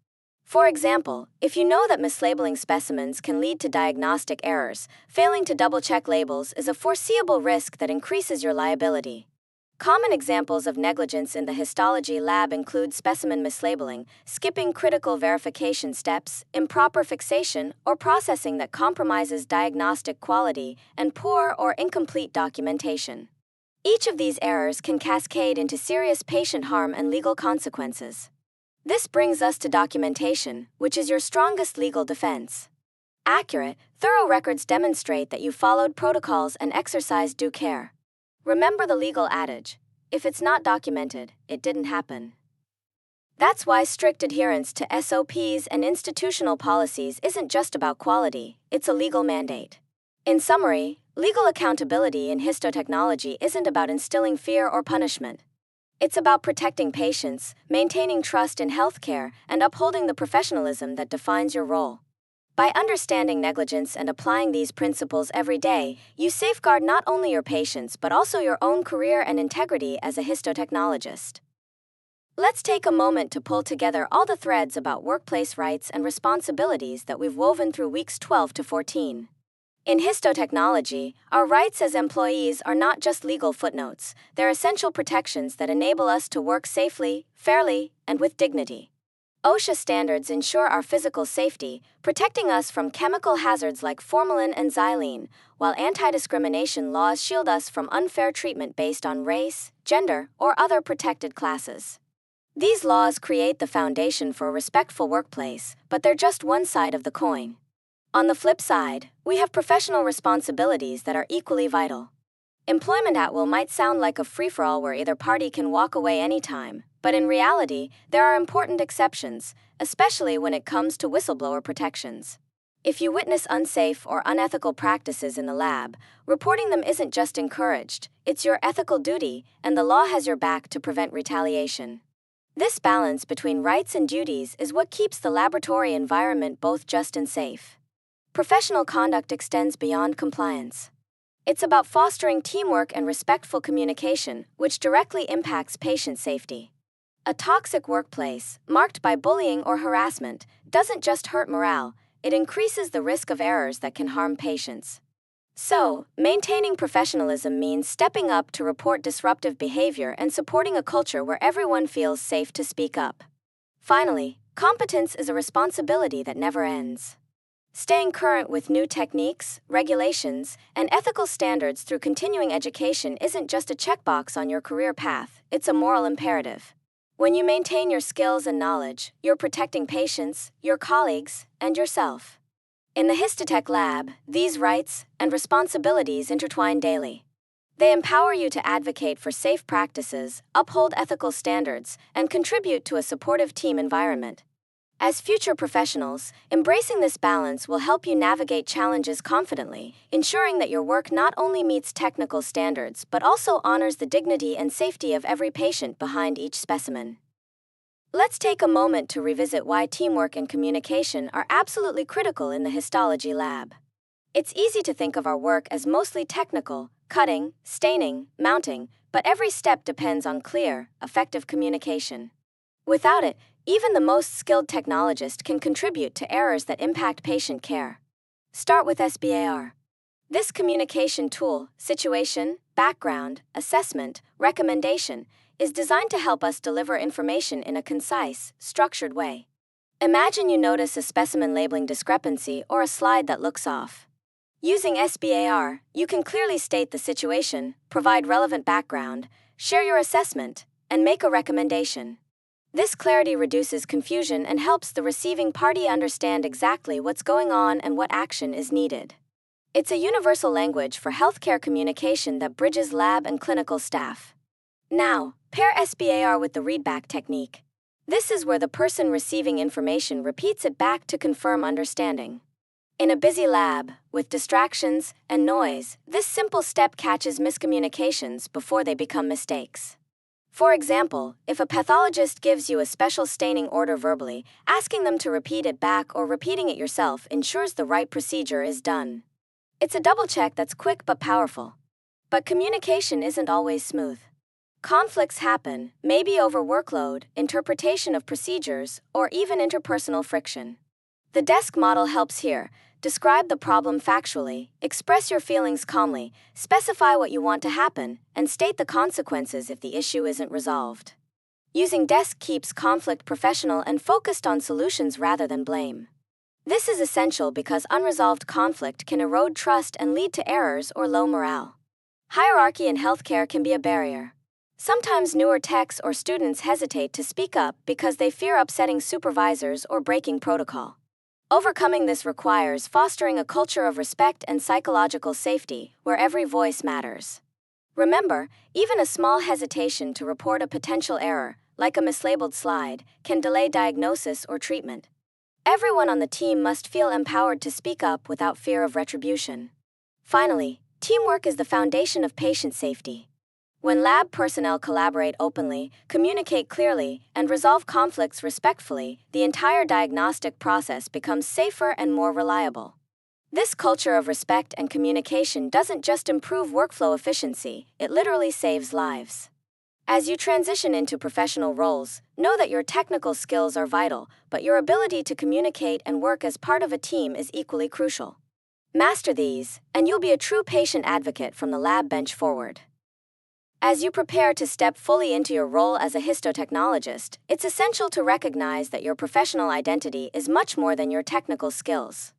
For example, if you know that mislabeling specimens can lead to diagnostic errors, failing to double-check labels is a foreseeable risk that increases your liability. Common examples of negligence in the histology lab include specimen mislabeling, skipping critical verification steps, improper fixation or processing that compromises diagnostic quality, and poor or incomplete documentation. Each of these errors can cascade into serious patient harm and legal consequences. This brings us to documentation, which is your strongest legal defense. Accurate, thorough records demonstrate that you followed protocols and exercised due care. Remember the legal adage, if it's not documented, it didn't happen. That's why strict adherence to SOPs and institutional policies isn't just about quality, it's a legal mandate. In summary, legal accountability in histotechnology isn't about instilling fear or punishment. It's about protecting patients, maintaining trust in healthcare, and upholding the professionalism that defines your role. By understanding negligence and applying these principles every day, you safeguard not only your patients but also your own career and integrity as a histotechnologist. Let's take a moment to pull together all the threads about workplace rights and responsibilities that we've woven through weeks 12 to 14. In histotechnology, our rights as employees are not just legal footnotes, they're essential protections that enable us to work safely, fairly, and with dignity. OSHA standards ensure our physical safety, protecting us from chemical hazards like formalin and xylene, while anti-discrimination laws shield us from unfair treatment based on race, gender, or other protected classes. These laws create the foundation for a respectful workplace, but they're just one side of the coin. On the flip side, we have professional responsibilities that are equally vital. Employment at will might sound like a free-for-all where either party can walk away anytime, but in reality, there are important exceptions, especially when it comes to whistleblower protections. If you witness unsafe or unethical practices in the lab, reporting them isn't just encouraged, it's your ethical duty, and the law has your back to prevent retaliation. This balance between rights and duties is what keeps the laboratory environment both just and safe. Professional conduct extends beyond compliance. It's about fostering teamwork and respectful communication, which directly impacts patient safety. A toxic workplace, marked by bullying or harassment, doesn't just hurt morale, it increases the risk of errors that can harm patients. So, maintaining professionalism means stepping up to report disruptive behavior and supporting a culture where everyone feels safe to speak up. Finally, competence is a responsibility that never ends. Staying current with new techniques, regulations, and ethical standards through continuing education isn't just a checkbox on your career path, it's a moral imperative. When you maintain your skills and knowledge, you're protecting patients, your colleagues, and yourself. In the Histotech lab, these rights and responsibilities intertwine daily. They empower you to advocate for safe practices, uphold ethical standards, and contribute to a supportive team environment. As future professionals, embracing this balance will help you navigate challenges confidently, ensuring that your work not only meets technical standards but also honors the dignity and safety of every patient behind each specimen. Let's take a moment to revisit why teamwork and communication are absolutely critical in the histology lab. It's easy to think of our work as mostly technical, cutting, staining, mounting, but every step depends on clear, effective communication. Without it, even the most skilled technologist can contribute to errors that impact patient care. Start with SBAR. This communication tool, situation, background, assessment, recommendation, is designed to help us deliver information in a concise, structured way. Imagine you notice a specimen labeling discrepancy or a slide that looks off. Using SBAR, you can clearly state the situation, provide relevant background, share your assessment, and make a recommendation. This clarity reduces confusion and helps the receiving party understand exactly what's going on and what action is needed. It's a universal language for healthcare communication that bridges lab and clinical staff. Now, pair SBAR with the readback technique. This is where the person receiving information repeats it back to confirm understanding. In a busy lab, with distractions and noise, this simple step catches miscommunications before they become mistakes. For example, if a pathologist gives you a special staining order verbally, asking them to repeat it back or repeating it yourself ensures the right procedure is done. It's a double check that's quick but powerful. But communication isn't always smooth. Conflicts happen, maybe over workload, interpretation of procedures, or even interpersonal friction. The desk model helps here. Describe the problem factually, express your feelings calmly, specify what you want to happen, and state the consequences if the issue isn't resolved. Using desk keeps conflict professional and focused on solutions rather than blame. This is essential because unresolved conflict can erode trust and lead to errors or low morale. Hierarchy in healthcare can be a barrier. Sometimes newer techs or students hesitate to speak up because they fear upsetting supervisors or breaking protocol. Overcoming this requires fostering a culture of respect and psychological safety where every voice matters. Remember, even a small hesitation to report a potential error, like a mislabeled slide, can delay diagnosis or treatment. Everyone on the team must feel empowered to speak up without fear of retribution. Finally, teamwork is the foundation of patient safety. When lab personnel collaborate openly, communicate clearly, and resolve conflicts respectfully, the entire diagnostic process becomes safer and more reliable. This culture of respect and communication doesn't just improve workflow efficiency, it literally saves lives. As you transition into professional roles, know that your technical skills are vital, but your ability to communicate and work as part of a team is equally crucial. Master these, and you'll be a true patient advocate from the lab bench forward. As you prepare to step fully into your role as a histotechnologist, it's essential to recognize that your professional identity is much more than your technical skills.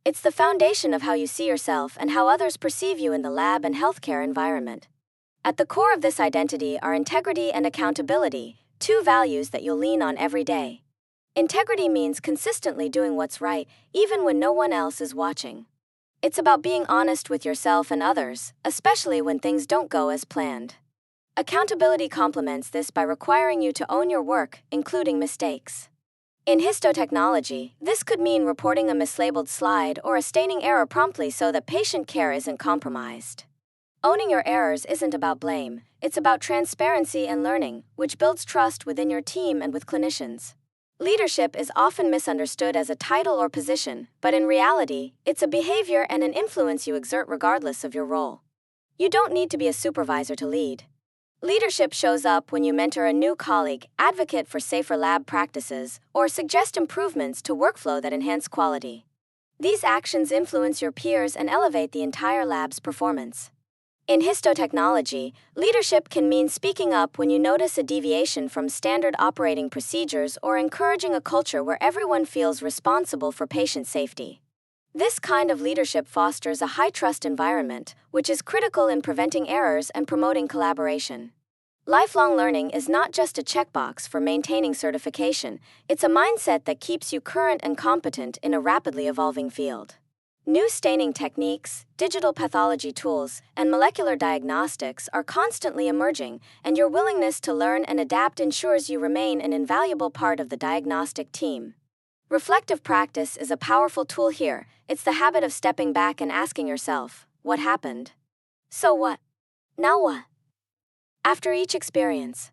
It's the foundation of how you see yourself and how others perceive you in the lab and healthcare environment. At the core of this identity are integrity and accountability, two values that you'll lean on every day. Integrity means consistently doing what's right, even when no one else is watching. It's about being honest with yourself and others, especially when things don't go as planned. Accountability complements this by requiring you to own your work, including mistakes. In histotechnology, this could mean reporting a mislabeled slide or a staining error promptly so that patient care isn't compromised. Owning your errors isn't about blame, it's about transparency and learning, which builds trust within your team and with clinicians. Leadership is often misunderstood as a title or position, but in reality, it's a behavior and an influence you exert regardless of your role. You don't need to be a supervisor to lead. Leadership shows up when you mentor a new colleague, advocate for safer lab practices, or suggest improvements to workflow that enhance quality. These actions influence your peers and elevate the entire lab's performance. In histotechnology, leadership can mean speaking up when you notice a deviation from standard operating procedures or encouraging a culture where everyone feels responsible for patient safety. This kind of leadership fosters a high-trust environment, which is critical in preventing errors and promoting collaboration. Lifelong learning is not just a checkbox for maintaining certification, it's a mindset that keeps you current and competent in a rapidly evolving field. New staining techniques, digital pathology tools, and molecular diagnostics are constantly emerging, and your willingness to learn and adapt ensures you remain an invaluable part of the diagnostic team. Reflective practice is a powerful tool here. It's the habit of stepping back and asking yourself, what happened? So what? Now what? After each experience.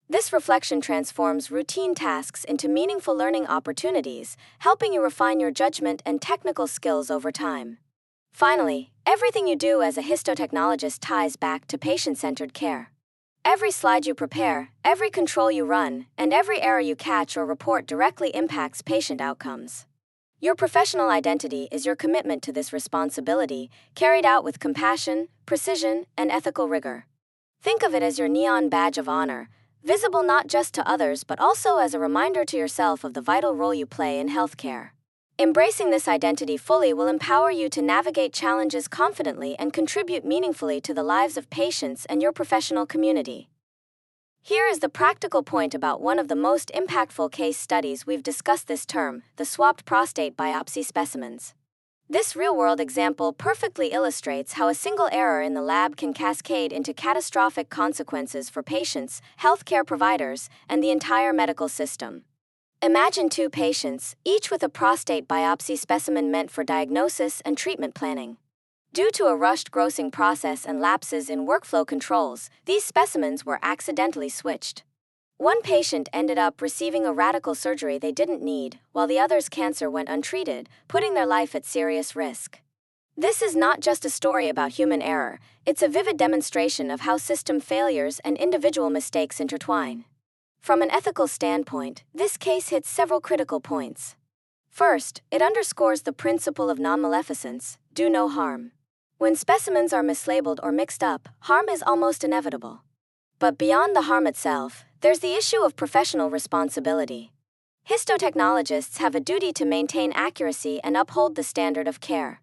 This reflection transforms routine tasks into meaningful learning opportunities, helping you refine your judgment and technical skills over time. Finally, everything you do as a histotechnologist ties back to patient-centered care. Every slide you prepare, every control you run, and every error you catch or report directly impacts patient outcomes. Your professional identity is your commitment to this responsibility, carried out with compassion, precision, and ethical rigor. Think of it as your neon badge of honor, visible not just to others but also as a reminder to yourself of the vital role you play in healthcare. Embracing this identity fully will empower you to navigate challenges confidently and contribute meaningfully to the lives of patients and your professional community. Here is the practical point about one of the most impactful case studies we've discussed this term, the swapped prostate biopsy specimens. This real-world example perfectly illustrates how a single error in the lab can cascade into catastrophic consequences for patients, healthcare providers, and the entire medical system. Imagine two patients, each with a prostate biopsy specimen meant for diagnosis and treatment planning. Due to a rushed grossing process and lapses in workflow controls, these specimens were accidentally switched. One patient ended up receiving a radical surgery they didn't need, while the other's cancer went untreated, putting their life at serious risk. This is not just a story about human error, it's a vivid demonstration of how system failures and individual mistakes intertwine. From an ethical standpoint, this case hits several critical points. First, it underscores the principle of non-maleficence, do no harm. When specimens are mislabeled or mixed up, harm is almost inevitable. But beyond the harm itself, there's the issue of professional responsibility. Histotechnologists have a duty to maintain accuracy and uphold the standard of care.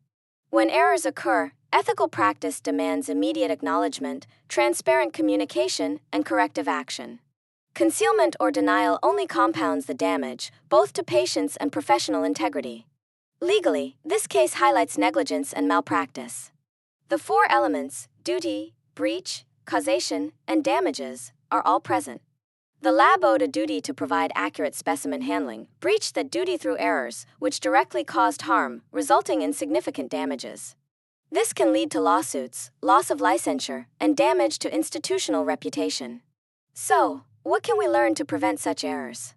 When errors occur, ethical practice demands immediate acknowledgement, transparent communication, and corrective action. Concealment or denial only compounds the damage, both to patients and professional integrity. Legally, this case highlights negligence and malpractice. The four elements, duty, breach, causation, and damages, are all present. The lab owed a duty to provide accurate specimen handling, breached that duty through errors, which directly caused harm, resulting in significant damages. This can lead to lawsuits, loss of licensure, and damage to institutional reputation. So, what can we learn to prevent such errors?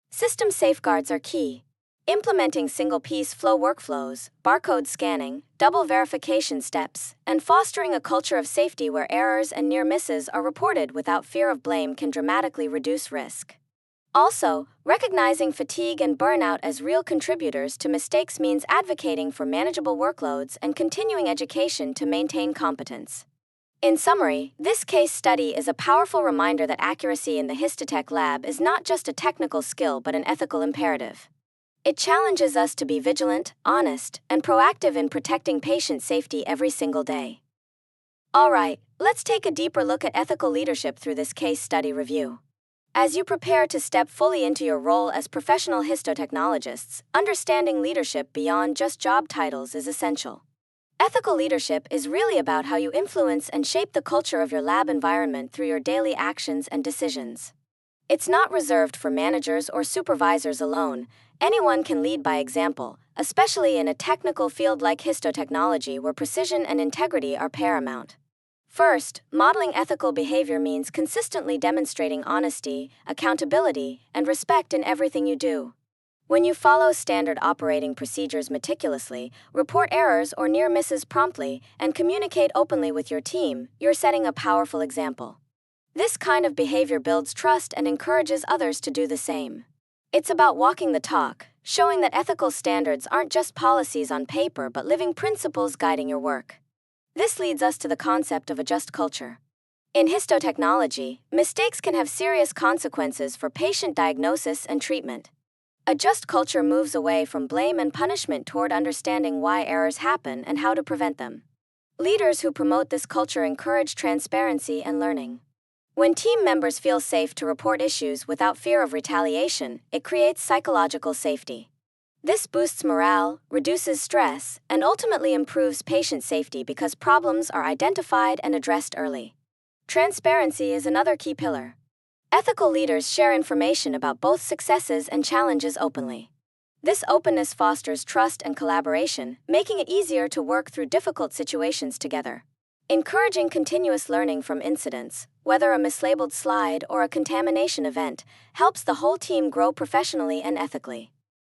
System safeguards are key. Implementing single-piece flow workflows, barcode scanning, double verification steps, and fostering a culture of safety where errors and near misses are reported without fear of blame can dramatically reduce risk. Also, recognizing fatigue and burnout as real contributors to mistakes means advocating for manageable workloads and continuing education to maintain competence. In summary, this case study is a powerful reminder that accuracy in the Histotech lab is not just a technical skill but an ethical imperative. It challenges us to be vigilant, honest, and proactive in protecting patient safety every single day. Alright, let's take a deeper look at ethical leadership through this case study review. As you prepare to step fully into your role as professional histotechnologists, understanding leadership beyond just job titles is essential. Ethical leadership is really about how you influence and shape the culture of your lab environment through your daily actions and decisions. It's not reserved for managers or supervisors alone. Anyone can lead by example, especially in a technical field like histotechnology where precision and integrity are paramount. First, modeling ethical behavior means consistently demonstrating honesty, accountability, and respect in everything you do. When you follow standard operating procedures meticulously, report errors or near misses promptly, and communicate openly with your team, you're setting a powerful example. This kind of behavior builds trust and encourages others to do the same. It's about walking the talk, showing that ethical standards aren't just policies on paper but living principles guiding your work. This leads us to the concept of a just culture. In histotechnology, mistakes can have serious consequences for patient diagnosis and treatment. A just culture moves away from blame and punishment toward understanding why errors happen and how to prevent them. Leaders who promote this culture encourage transparency and learning. When team members feel safe to report issues without fear of retaliation, it creates psychological safety. This boosts morale, reduces stress, and ultimately improves patient safety because problems are identified and addressed early. Transparency is another key pillar. Ethical leaders share information about both successes and challenges openly. This openness fosters trust and collaboration, making it easier to work through difficult situations together. Encouraging continuous learning from incidents, whether a mislabeled slide or a contamination event, helps the whole team grow professionally and ethically.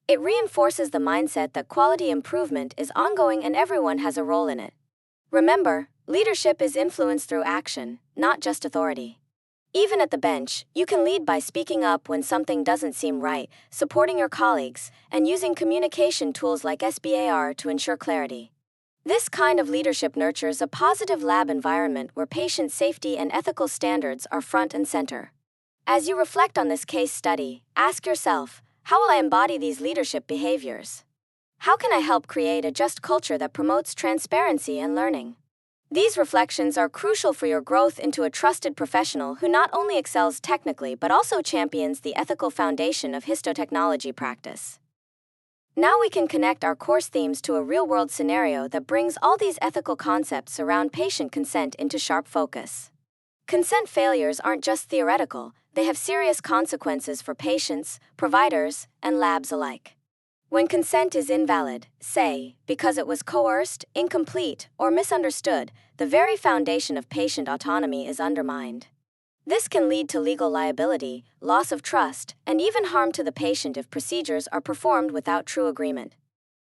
It reinforces the mindset that quality improvement is ongoing and everyone has a role in it. Remember, leadership is influence through action, not just authority. Even at the bench, you can lead by speaking up when something doesn't seem right, supporting your colleagues, and using communication tools like SBAR to ensure clarity. This kind of leadership nurtures a positive lab environment where patient safety and ethical standards are front and center. As you reflect on this case study, ask yourself, how will I embody these leadership behaviors? How can I help create a just culture that promotes transparency and learning? These reflections are crucial for your growth into a trusted professional who not only excels technically but also champions the ethical foundation of histotechnology practice. Now we can connect our course themes to a real-world scenario that brings all these ethical concepts around patient consent into sharp focus. Consent failures aren't just theoretical, they have serious consequences for patients, providers, and labs alike. When consent is invalid, say, because it was coerced, incomplete, or misunderstood, the very foundation of patient autonomy is undermined. This can lead to legal liability, loss of trust, and even harm to the patient if procedures are performed without true agreement.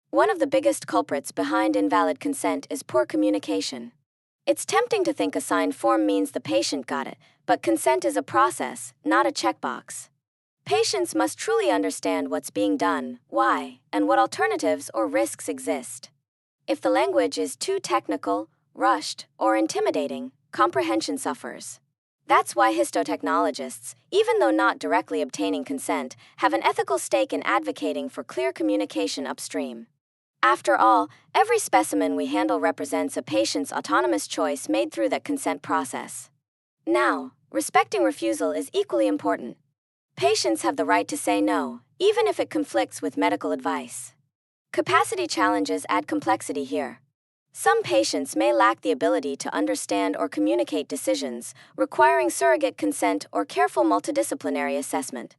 One of the biggest culprits behind invalid consent is poor communication. It's tempting to think a signed form means the patient got it, but consent is a process, not a checkbox. Patients must truly understand what's being done, why, and what alternatives or risks exist. If the language is too technical, rushed, or intimidating, comprehension suffers. That's why histotechnologists, even though not directly obtaining consent, have an ethical stake in advocating for clear communication upstream. After all, every specimen we handle represents a patient's autonomous choice made through that consent process. Now, respecting refusal is equally important. Patients have the right to say no, even if it conflicts with medical advice. Capacity challenges add complexity here. Some patients may lack the ability to understand or communicate decisions, requiring surrogate consent or careful multidisciplinary assessment.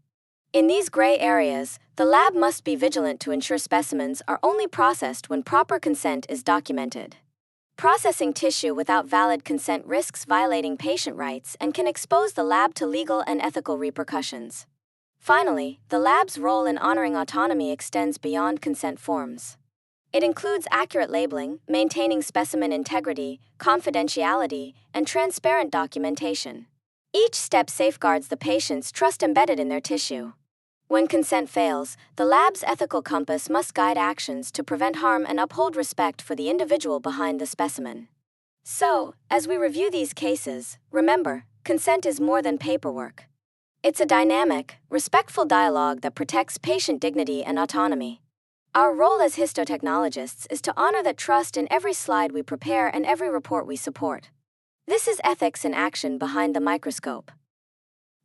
In these gray areas, the lab must be vigilant to ensure specimens are only processed when proper consent is documented. Processing tissue without valid consent risks violating patient rights and can expose the lab to legal and ethical repercussions. Finally, the lab's role in honoring autonomy extends beyond consent forms. It includes accurate labeling, maintaining specimen integrity, confidentiality, and transparent documentation. Each step safeguards the patient's trust embedded in their tissue. When consent fails, the lab's ethical compass must guide actions to prevent harm and uphold respect for the individual behind the specimen. So, as we review these cases, remember, consent is more than paperwork. It's a dynamic, respectful dialogue that protects patient dignity and autonomy. Our role as histotechnologists is to honor that trust in every slide we prepare and every report we support. This is ethics in action behind the microscope.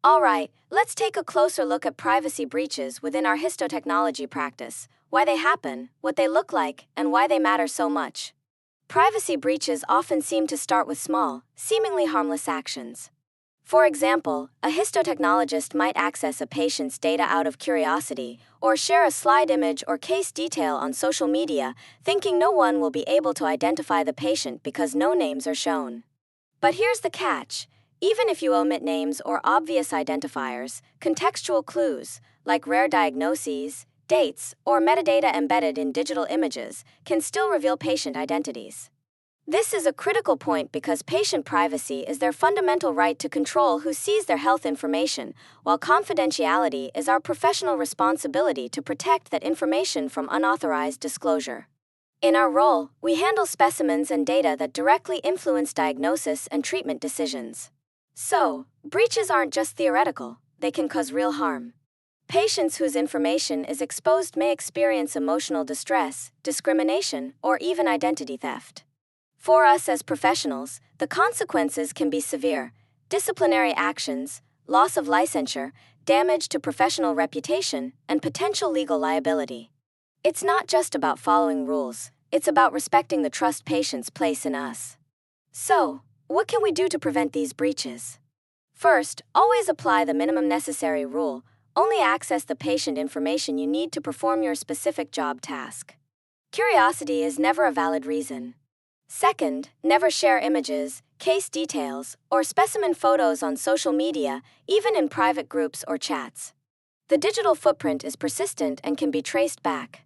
Alright, let's take a closer look at privacy breaches within our histotechnology practice, why they happen, what they look like, and why they matter so much. Privacy breaches often seem to start with small, seemingly harmless actions. For example, a histotechnologist might access a patient's data out of curiosity, or share a slide image or case detail on social media, thinking no one will be able to identify the patient because no names are shown. But here's the catch. Even if you omit names or obvious identifiers, contextual clues, like rare diagnoses, dates, or metadata embedded in digital images, can still reveal patient identities. This is a critical point because patient privacy is their fundamental right to control who sees their health information, while confidentiality is our professional responsibility to protect that information from unauthorized disclosure. In our role, we handle specimens and data that directly influence diagnosis and treatment decisions. So, breaches aren't just theoretical, they can cause real harm. Patients whose information is exposed may experience emotional distress, discrimination, or even identity theft. For us as professionals, the consequences can be severe: disciplinary actions, loss of licensure, damage to professional reputation, and potential legal liability. It's not just about following rules, it's about respecting the trust patients place in us. So, what can we do to prevent these breaches? First, always apply the minimum necessary rule: only access the patient information you need to perform your specific job task. Curiosity is never a valid reason. Second, never share images, case details, or specimen photos on social media, even in private groups or chats. The digital footprint is persistent and can be traced back.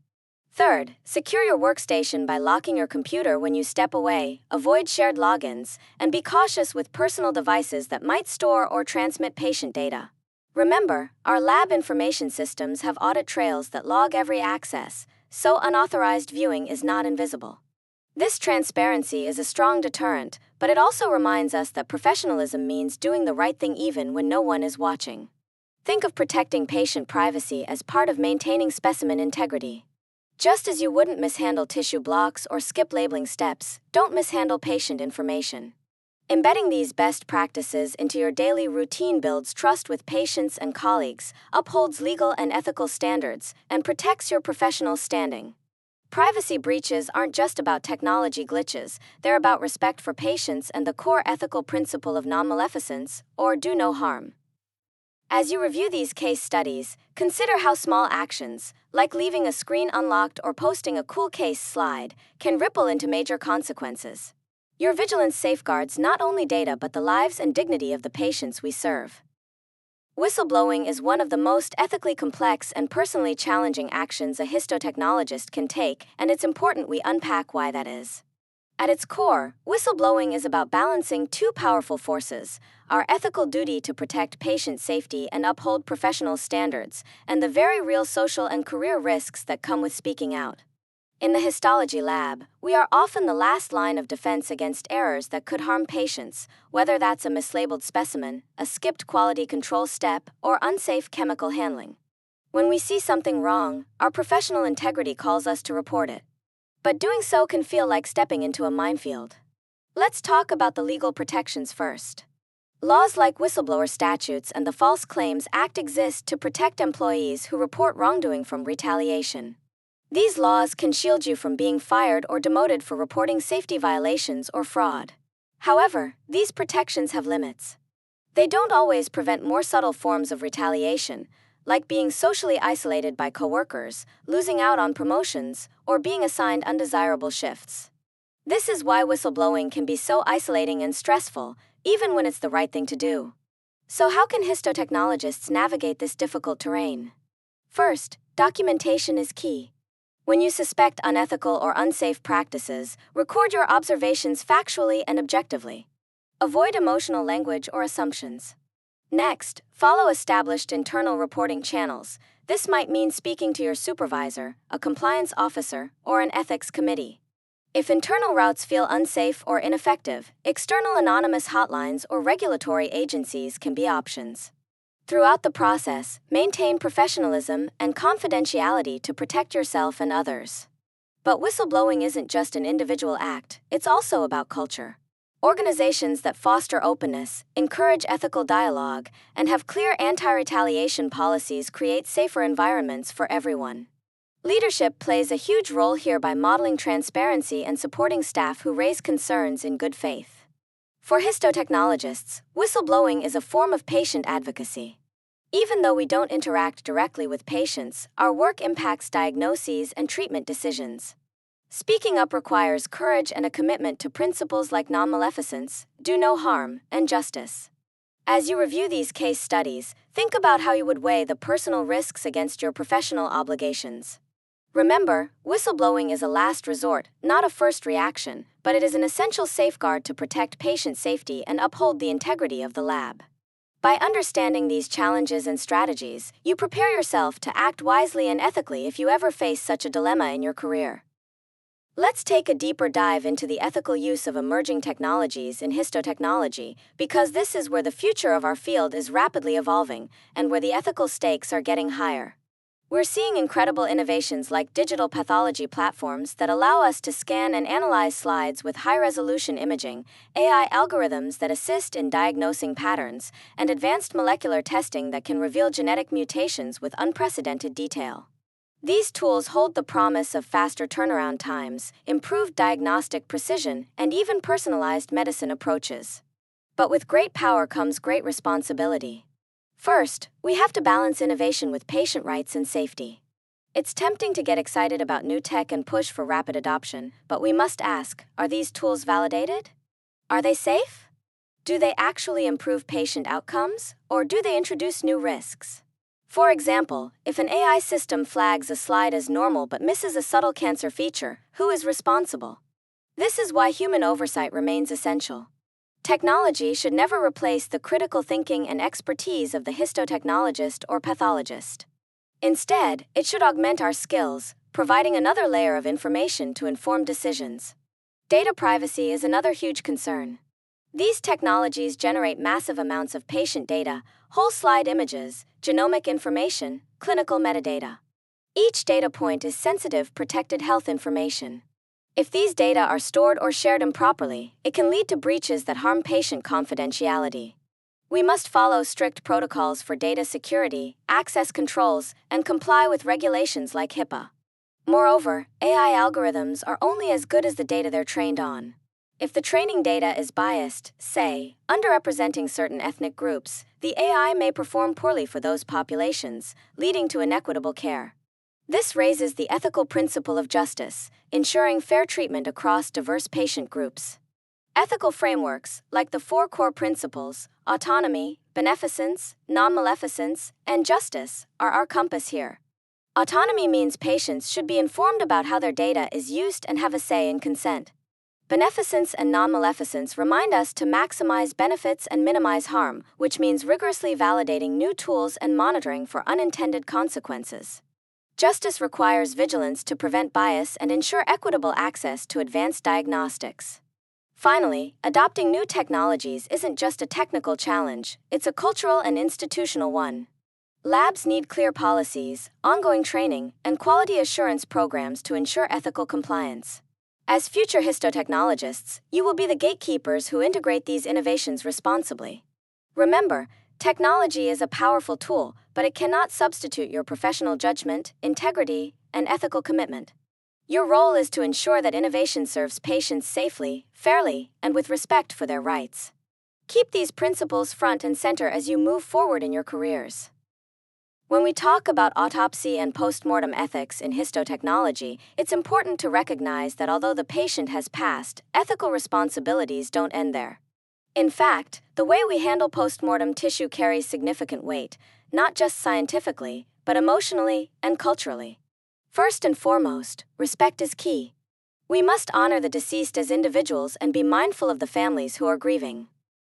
Third, secure your workstation by locking your computer when you step away, avoid shared logins, and be cautious with personal devices that might store or transmit patient data. Remember, our lab information systems have audit trails that log every access, so unauthorized viewing is not invisible. This transparency is a strong deterrent, but it also reminds us that professionalism means doing the right thing even when no one is watching. Think of protecting patient privacy as part of maintaining specimen integrity. Just as you wouldn't mishandle tissue blocks or skip labeling steps, don't mishandle patient information. Embedding these best practices into your daily routine builds trust with patients and colleagues, upholds legal and ethical standards, and protects your professional standing. Privacy breaches aren't just about technology glitches, they're about respect for patients and the core ethical principle of non-maleficence, or do no harm. As you review these case studies, consider how small actions, like leaving a screen unlocked or posting a cool case slide, can ripple into major consequences. Your vigilance safeguards not only data but the lives and dignity of the patients we serve. Whistleblowing is one of the most ethically complex and personally challenging actions a histotechnologist can take, and it's important we unpack why that is. At its core, whistleblowing is about balancing two powerful forces: our ethical duty to protect patient safety and uphold professional standards, and the very real social and career risks that come with speaking out. In the histology lab, we are often the last line of defense against errors that could harm patients, whether that's a mislabeled specimen, a skipped quality control step, or unsafe chemical handling. When we see something wrong, our professional integrity calls us to report it. But doing so can feel like stepping into a minefield. Let's talk about the legal protections first. Laws like whistleblower statutes and the False Claims Act exist to protect employees who report wrongdoing from retaliation. These laws can shield you from being fired or demoted for reporting safety violations or fraud. However, these protections have limits. They don't always prevent more subtle forms of retaliation, like being socially isolated by coworkers, losing out on promotions, or being assigned undesirable shifts. This is why whistleblowing can be so isolating and stressful, even when it's the right thing to do. So how can histotechnologists navigate this difficult terrain? First, documentation is key. When you suspect unethical or unsafe practices, record your observations factually and objectively. Avoid emotional language or assumptions. Next, follow established internal reporting channels. This might mean speaking to your supervisor, a compliance officer, or an ethics committee. If internal routes feel unsafe or ineffective, external anonymous hotlines or regulatory agencies can be options. Throughout the process, maintain professionalism and confidentiality to protect yourself and others. But whistleblowing isn't just an individual act, it's also about culture. Organizations that foster openness, encourage ethical dialogue, and have clear anti-retaliation policies create safer environments for everyone. Leadership plays a huge role here by modeling transparency and supporting staff who raise concerns in good faith. For histotechnologists, whistleblowing is a form of patient advocacy. Even though we don't interact directly with patients, our work impacts diagnoses and treatment decisions. Speaking up requires courage and a commitment to principles like non-maleficence, do no harm, and justice. As you review these case studies, think about how you would weigh the personal risks against your professional obligations. Remember, whistleblowing is a last resort, not a first reaction, but it is an essential safeguard to protect patient safety and uphold the integrity of the lab. By understanding these challenges and strategies, you prepare yourself to act wisely and ethically if you ever face such a dilemma in your career. Let's take a deeper dive into the ethical use of emerging technologies in histotechnology, because this is where the future of our field is rapidly evolving and where the ethical stakes are getting higher. We're seeing incredible innovations like digital pathology platforms that allow us to scan and analyze slides with high-resolution imaging, AI algorithms that assist in diagnosing patterns, and advanced molecular testing that can reveal genetic mutations with unprecedented detail. These tools hold the promise of faster turnaround times, improved diagnostic precision, and even personalized medicine approaches. But with great power comes great responsibility. First, we have to balance innovation with patient rights and safety. It's tempting to get excited about new tech and push for rapid adoption, but we must ask, are these tools validated? Are they safe? Do they actually improve patient outcomes, or do they introduce new risks? For example, if an AI system flags a slide as normal but misses a subtle cancer feature, who is responsible? This is why human oversight remains essential. Technology should never replace the critical thinking and expertise of the histotechnologist or pathologist. Instead, it should augment our skills, providing another layer of information to inform decisions. Data privacy is another huge concern. These technologies generate massive amounts of patient data, whole slide images, genomic information, clinical metadata. Each data point is sensitive, protected health information. If these data are stored or shared improperly, it can lead to breaches that harm patient confidentiality. We must follow strict protocols for data security, access controls, and comply with regulations like HIPAA. Moreover, AI algorithms are only as good as the data they're trained on. If the training data is biased, say, underrepresenting certain ethnic groups, the AI may perform poorly for those populations, leading to inequitable care. This raises the ethical principle of justice, ensuring fair treatment across diverse patient groups. Ethical frameworks, like the four core principles, autonomy, beneficence, non-maleficence, and justice, are our compass here. Autonomy means patients should be informed about how their data is used and have a say in consent. Beneficence and non-maleficence remind us to maximize benefits and minimize harm, which means rigorously validating new tools and monitoring for unintended consequences. Justice requires vigilance to prevent bias and ensure equitable access to advanced diagnostics. Finally, adopting new technologies isn't just a technical challenge, it's a cultural and institutional one. Labs need clear policies, ongoing training, and quality assurance programs to ensure ethical compliance. As future histotechnologists, you will be the gatekeepers who integrate these innovations responsibly. Remember, technology is a powerful tool, but it cannot substitute your professional judgment, integrity, and ethical commitment. Your role is to ensure that innovation serves patients safely, fairly, and with respect for their rights. Keep these principles front and center as you move forward in your careers. When we talk about autopsy and postmortem ethics in histotechnology, it's important to recognize that although the patient has passed, ethical responsibilities don't end there. In fact, the way we handle postmortem tissue carries significant weight, not just scientifically, but emotionally and culturally. First and foremost, respect is key. We must honor the deceased as individuals and be mindful of the families who are grieving.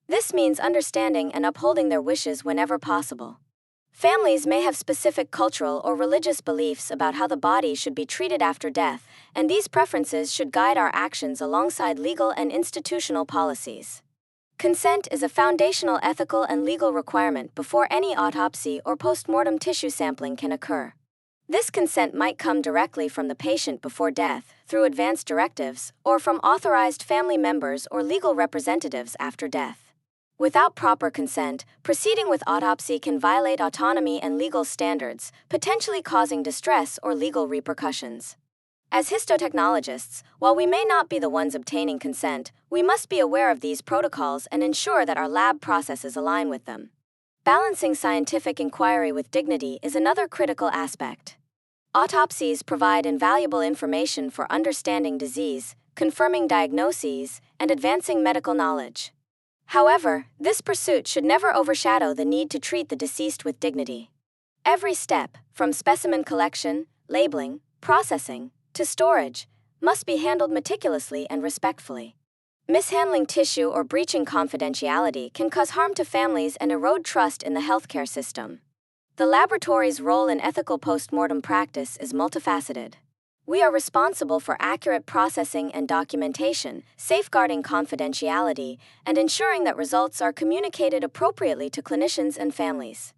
This means understanding and upholding their wishes whenever possible. Families may have specific cultural or religious beliefs about how the body should be treated after death, and these preferences should guide our actions alongside legal and institutional policies. Consent is a foundational ethical and legal requirement before any autopsy or postmortem tissue sampling can occur. This consent might come directly from the patient before death, through advance directives, or from authorized family members or legal representatives after death. Without proper consent, proceeding with autopsy can violate autonomy and legal standards, potentially causing distress or legal repercussions. As histotechnologists, while we may not be the ones obtaining consent, we must be aware of these protocols and ensure that our lab processes align with them. Balancing scientific inquiry with dignity is another critical aspect. Autopsies provide invaluable information for understanding disease, confirming diagnoses, and advancing medical knowledge. However, this pursuit should never overshadow the need to treat the deceased with dignity. Every step, from specimen collection, labeling, processing, to storage, must be handled meticulously and respectfully. Mishandling tissue or breaching confidentiality can cause harm to families and erode trust in the healthcare system. The laboratory's role in ethical postmortem practice is multifaceted. We are responsible for accurate processing and documentation, safeguarding confidentiality, and ensuring that results are communicated appropriately to clinicians and families.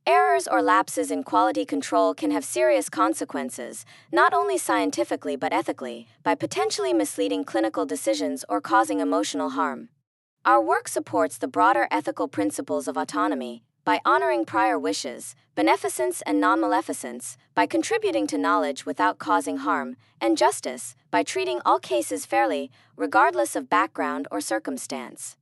Errors or lapses in quality control can have serious consequences, not only scientifically but ethically, by potentially misleading clinical decisions or causing emotional harm. Our work supports the broader ethical principles of autonomy by honoring prior wishes, beneficence and non-maleficence, by contributing to knowledge without causing harm, and justice, by treating all cases fairly, regardless of background or circumstance.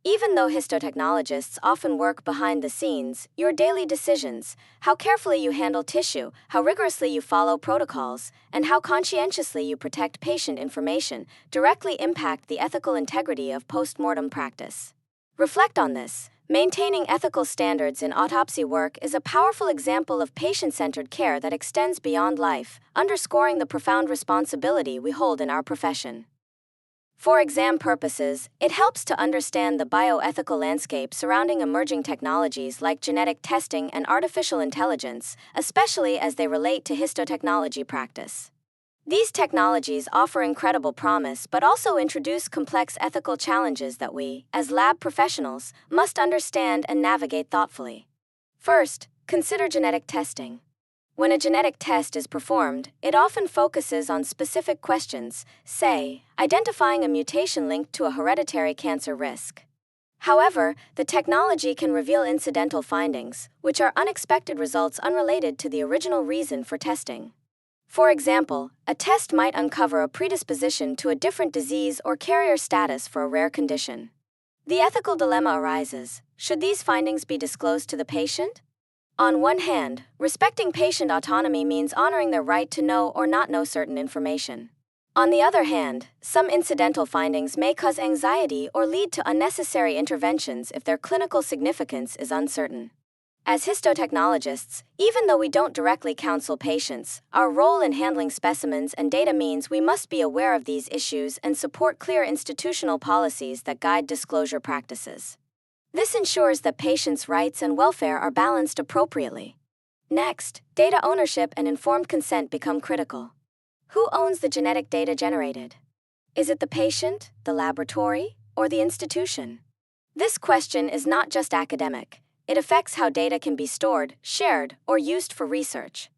Even though histotechnologists often work behind the scenes, your daily decisions, how carefully you handle tissue, how rigorously you follow protocols, and how conscientiously you protect patient information, directly impact the ethical integrity of postmortem practice. Reflect on this. Maintaining ethical standards in autopsy work is a powerful example of patient-centered care that extends beyond life, underscoring the profound responsibility we hold in our profession. For exam purposes, it helps to understand the bioethical landscape surrounding emerging technologies like genetic testing and artificial intelligence, especially as they relate to histotechnology practice. These technologies offer incredible promise but also introduce complex ethical challenges that we, as lab professionals, must understand and navigate thoughtfully. First, consider genetic testing. When a genetic test is performed, it often focuses on specific questions, say, identifying a mutation linked to a hereditary cancer risk. However, the technology can reveal incidental findings, which are unexpected results unrelated to the original reason for testing. For example, a test might uncover a predisposition to a different disease or carrier status for a rare condition. The ethical dilemma arises: should these findings be disclosed to the patient? On one hand, respecting patient autonomy means honoring their right to know or not know certain information. On the other hand, some incidental findings may cause anxiety or lead to unnecessary interventions if their clinical significance is uncertain. As histotechnologists, even though we don't directly counsel patients, our role in handling specimens and data means we must be aware of these issues and support clear institutional policies that guide disclosure practices. This ensures that patients' rights and welfare are balanced appropriately. Next, data ownership and informed consent become critical. Who owns the genetic data generated? Is it the patient, the laboratory, or the institution? This question is not just academic. It affects how data can be stored, shared, or used for research.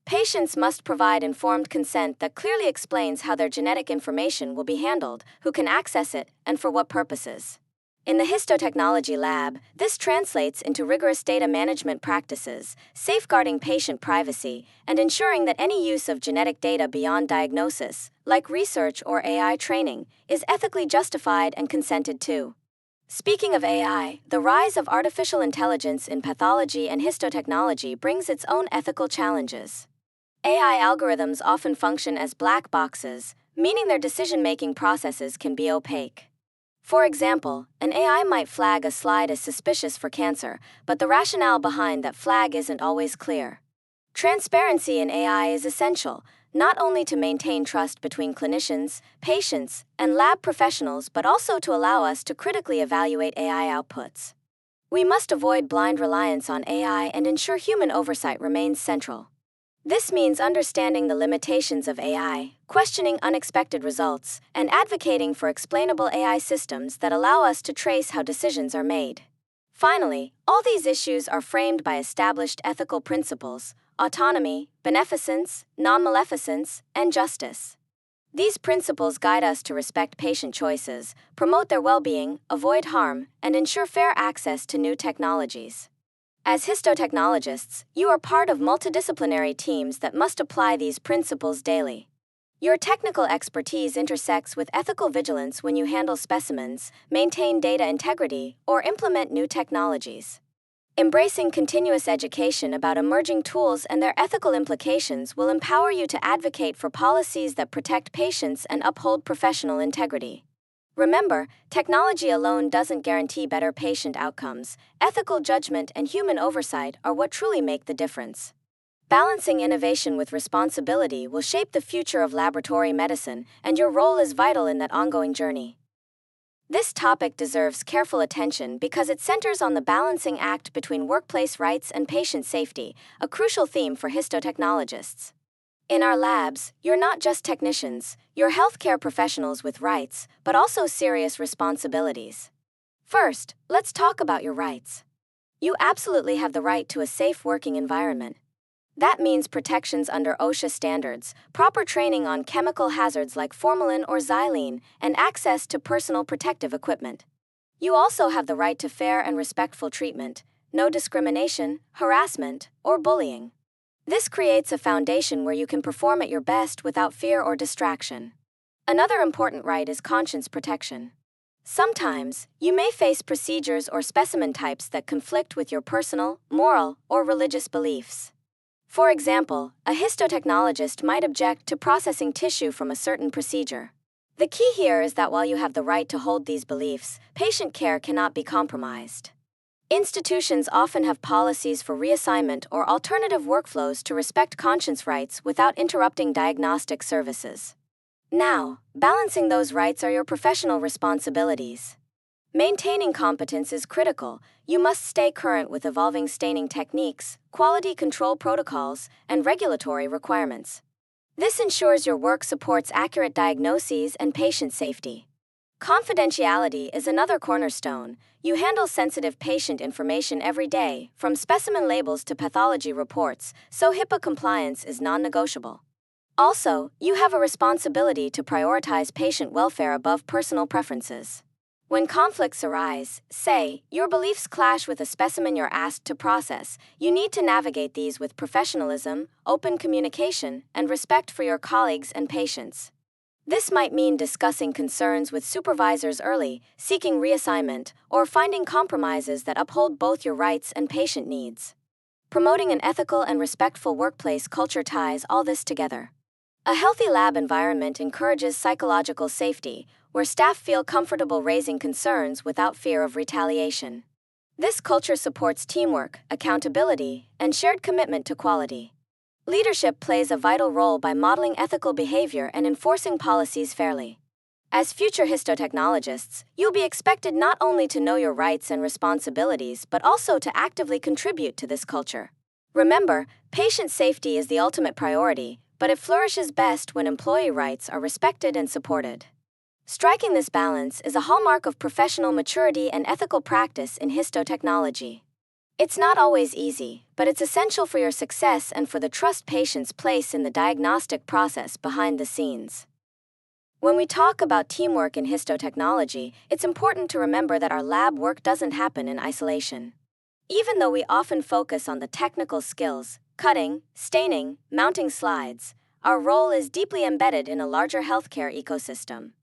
Patients must provide informed consent that clearly explains how their genetic information will be handled, who can access it, and for what purposes. In the histotechnology lab, this translates into rigorous data management practices, safeguarding patient privacy, and ensuring that any use of genetic data beyond diagnosis, like research or AI training, is ethically justified and consented to. Speaking of AI, the rise of artificial intelligence in pathology and histotechnology brings its own ethical challenges. AI algorithms often function as black boxes, meaning their decision-making processes can be opaque. For example, an AI might flag a slide as suspicious for cancer, but the rationale behind that flag isn't always clear. Transparency in AI is essential, not only to maintain trust between clinicians, patients, and lab professionals, but also to allow us to critically evaluate AI outputs. We must avoid blind reliance on AI and ensure human oversight remains central. This means understanding the limitations of AI, questioning unexpected results, and advocating for explainable AI systems that allow us to trace how decisions are made. Finally, all these issues are framed by established ethical principles: autonomy, beneficence, non-maleficence, and justice. These principles guide us to respect patient choices, promote their well-being, avoid harm, and ensure fair access to new technologies. As histotechnologists, you are part of multidisciplinary teams that must apply these principles daily. Your technical expertise intersects with ethical vigilance when you handle specimens, maintain data integrity, or implement new technologies. Embracing continuous education about emerging tools and their ethical implications will empower you to advocate for policies that protect patients and uphold professional integrity. Remember, technology alone doesn't guarantee better patient outcomes. Ethical judgment and human oversight are what truly make the difference. Balancing innovation with responsibility will shape the future of laboratory medicine, and your role is vital in that ongoing journey. This topic deserves careful attention because it centers on the balancing act between workplace rights and patient safety, a crucial theme for histotechnologists. In our labs, you're not just technicians, you're healthcare professionals with rights, but also serious responsibilities. First, let's talk about your rights. You absolutely have the right to a safe working environment. That means protections under OSHA standards, proper training on chemical hazards like formalin or xylene, and access to personal protective equipment. You also have the right to fair and respectful treatment, no discrimination, harassment, or bullying. This creates a foundation where you can perform at your best without fear or distraction. Another important right is conscience protection. Sometimes, you may face procedures or specimen types that conflict with your personal, moral, or religious beliefs. For example, a histotechnologist might object to processing tissue from a certain procedure. The key here is that while you have the right to hold these beliefs, patient care cannot be compromised. Institutions often have policies for reassignment or alternative workflows to respect conscience rights without interrupting diagnostic services. Now, balancing those rights are your professional responsibilities. Maintaining competence is critical. You must stay current with evolving staining techniques, quality control protocols, and regulatory requirements. This ensures your work supports accurate diagnoses and patient safety. Confidentiality is another cornerstone. You handle sensitive patient information every day, from specimen labels to pathology reports, so HIPAA compliance is non-negotiable. Also, you have a responsibility to prioritize patient welfare above personal preferences. When conflicts arise, say, your beliefs clash with a specimen you're asked to process, you need to navigate these with professionalism, open communication, and respect for your colleagues and patients. This might mean discussing concerns with supervisors early, seeking reassignment, or finding compromises that uphold both your rights and patient needs. Promoting an ethical and respectful workplace culture ties all this together. A healthy lab environment encourages psychological safety, where staff feel comfortable raising concerns without fear of retaliation. This culture supports teamwork, accountability, and shared commitment to quality. Leadership plays a vital role by modeling ethical behavior and enforcing policies fairly. As future histotechnologists, you'll be expected not only to know your rights and responsibilities but also to actively contribute to this culture. Remember, patient safety is the ultimate priority, but it flourishes best when employee rights are respected and supported. Striking this balance is a hallmark of professional maturity and ethical practice in histotechnology. It's not always easy, but it's essential for your success and for the trust patients place in the diagnostic process behind the scenes. When we talk about teamwork in histotechnology, it's important to remember that our lab work doesn't happen in isolation. Even though we often focus on the technical skills, cutting, staining, mounting slides, our role is deeply embedded in a larger healthcare ecosystem.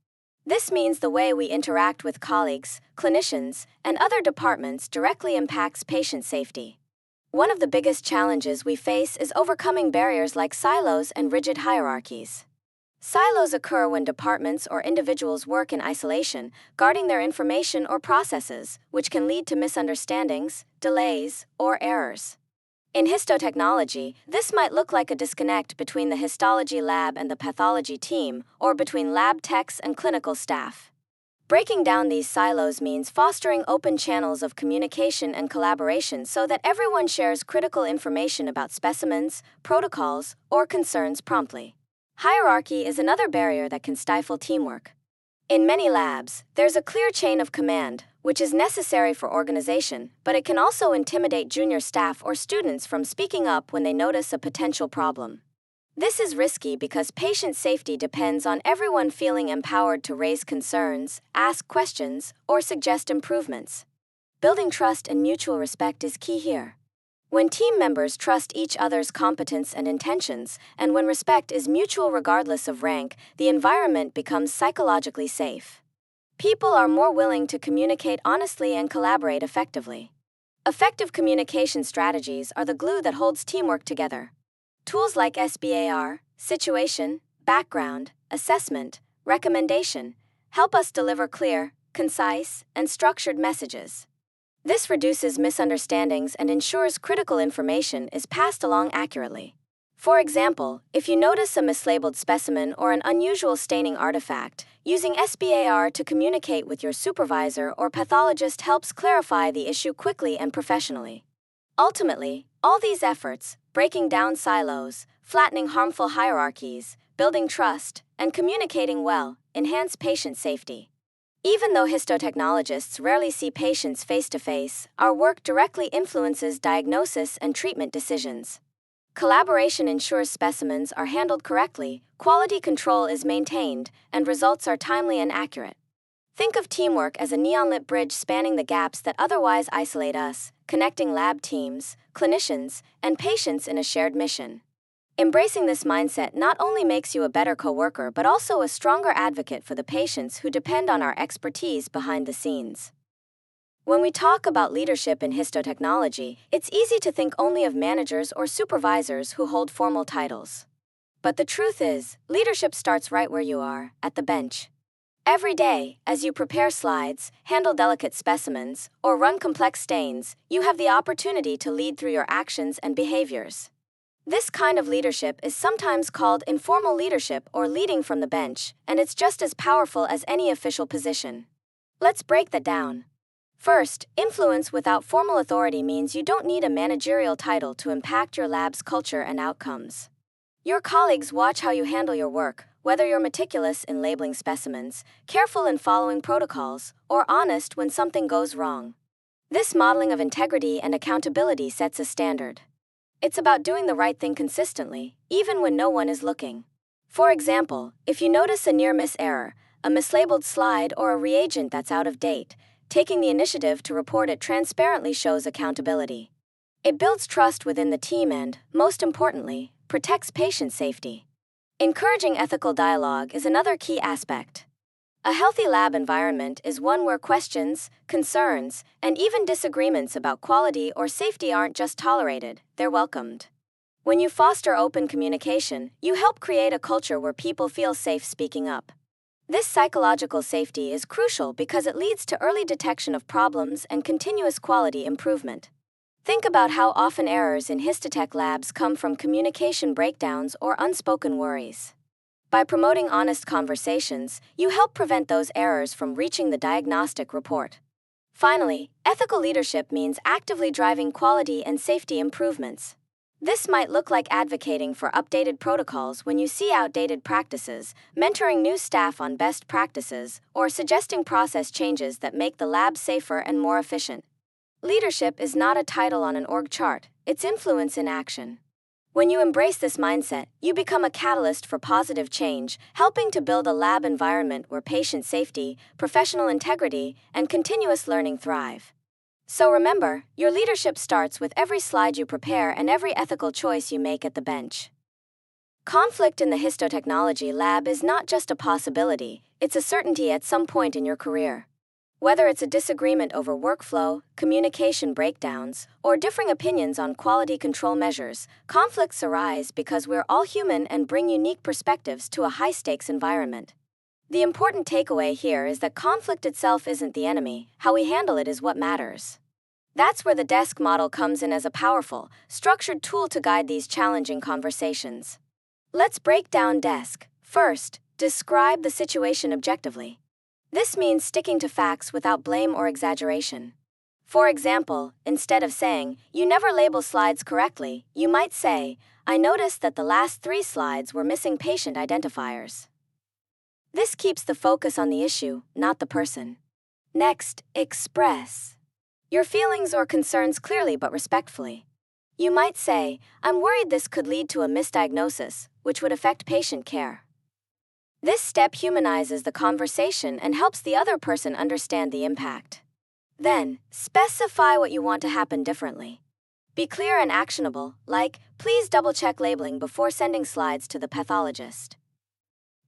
This means the way we interact with colleagues, clinicians, and other departments directly impacts patient safety. One of the biggest challenges we face is overcoming barriers like silos and rigid hierarchies. Silos occur when departments or individuals work in isolation, guarding their information or processes, which can lead to misunderstandings, delays, or errors. In histotechnology, this might look like a disconnect between the histology lab and the pathology team, or between lab techs and clinical staff. Breaking down these silos means fostering open channels of communication and collaboration so that everyone shares critical information about specimens, protocols, or concerns promptly. Hierarchy is another barrier that can stifle teamwork. In many labs, there's a clear chain of command, which is necessary for organization, but it can also intimidate junior staff or students from speaking up when they notice a potential problem. This is risky because patient safety depends on everyone feeling empowered to raise concerns, ask questions, or suggest improvements. Building trust and mutual respect is key here. When team members trust each other's competence and intentions, and when respect is mutual regardless of rank, the environment becomes psychologically safe. People are more willing to communicate honestly and collaborate effectively. Effective communication strategies are the glue that holds teamwork together. Tools like SBAR, situation, background, assessment, recommendation, help us deliver clear, concise, and structured messages. This reduces misunderstandings and ensures critical information is passed along accurately. For example, if you notice a mislabeled specimen or an unusual staining artifact, using SBAR to communicate with your supervisor or pathologist helps clarify the issue quickly and professionally. Ultimately, all these efforts, breaking down silos, flattening harmful hierarchies, building trust, and communicating well, enhance patient safety. Even though histotechnologists rarely see patients face-to-face, our work directly influences diagnosis and treatment decisions. Collaboration ensures specimens are handled correctly, quality control is maintained, and results are timely and accurate. Think of teamwork as a neon-lit bridge spanning the gaps that otherwise isolate us, connecting lab teams, clinicians, and patients in a shared mission. Embracing this mindset not only makes you a better coworker but also a stronger advocate for the patients who depend on our expertise behind the scenes. When we talk about leadership in histotechnology, it's easy to think only of managers or supervisors who hold formal titles. But the truth is, leadership starts right where you are, at the bench. Every day, as you prepare slides, handle delicate specimens, or run complex stains, you have the opportunity to lead through your actions and behaviors. This kind of leadership is sometimes called informal leadership or leading from the bench, and it's just as powerful as any official position. Let's break that down. First, influence without formal authority means you don't need a managerial title to impact your lab's culture and outcomes. Your colleagues watch how you handle your work, whether you're meticulous in labeling specimens, careful in following protocols, or honest when something goes wrong. This modeling of integrity and accountability sets a standard. It's about doing the right thing consistently, even when no one is looking. For example, if you notice a near-miss error, a mislabeled slide, or a reagent that's out of date, taking the initiative to report it transparently shows accountability. It builds trust within the team and, most importantly, protects patient safety. Encouraging ethical dialogue is another key aspect. A healthy lab environment is one where questions, concerns, and even disagreements about quality or safety aren't just tolerated, they're welcomed. When you foster open communication, you help create a culture where people feel safe speaking up. This psychological safety is crucial because it leads to early detection of problems and continuous quality improvement. Think about how often errors in histotech labs come from communication breakdowns or unspoken worries. By promoting honest conversations, you help prevent those errors from reaching the diagnostic report. Finally, ethical leadership means actively driving quality and safety improvements. This might look like advocating for updated protocols when you see outdated practices, mentoring new staff on best practices, or suggesting process changes that make the lab safer and more efficient. Leadership is not a title on an org chart, it's influence in action. When you embrace this mindset, you become a catalyst for positive change, helping to build a lab environment where patient safety, professional integrity, and continuous learning thrive. So remember, your leadership starts with every slide you prepare and every ethical choice you make at the bench. Conflict in the histotechnology lab is not just a possibility, it's a certainty at some point in your career. Whether it's a disagreement over workflow, communication breakdowns, or differing opinions on quality control measures, conflicts arise because we're all human and bring unique perspectives to a high-stakes environment. The important takeaway here is that conflict itself isn't the enemy, how we handle it is what matters. That's where the desk model comes in as a powerful, structured tool to guide these challenging conversations. Let's break down desk. First, describe the situation objectively. This means sticking to facts without blame or exaggeration. For example, instead of saying, "You never label slides correctly," you might say, "I noticed that the last 3 slides were missing patient identifiers." This keeps the focus on the issue, not the person. Next, express your feelings or concerns clearly but respectfully. You might say, "I'm worried this could lead to a misdiagnosis, which would affect patient care." This step humanizes the conversation and helps the other person understand the impact. Then, specify what you want to happen differently. Be clear and actionable, like, "Please double-check labeling before sending slides to the pathologist."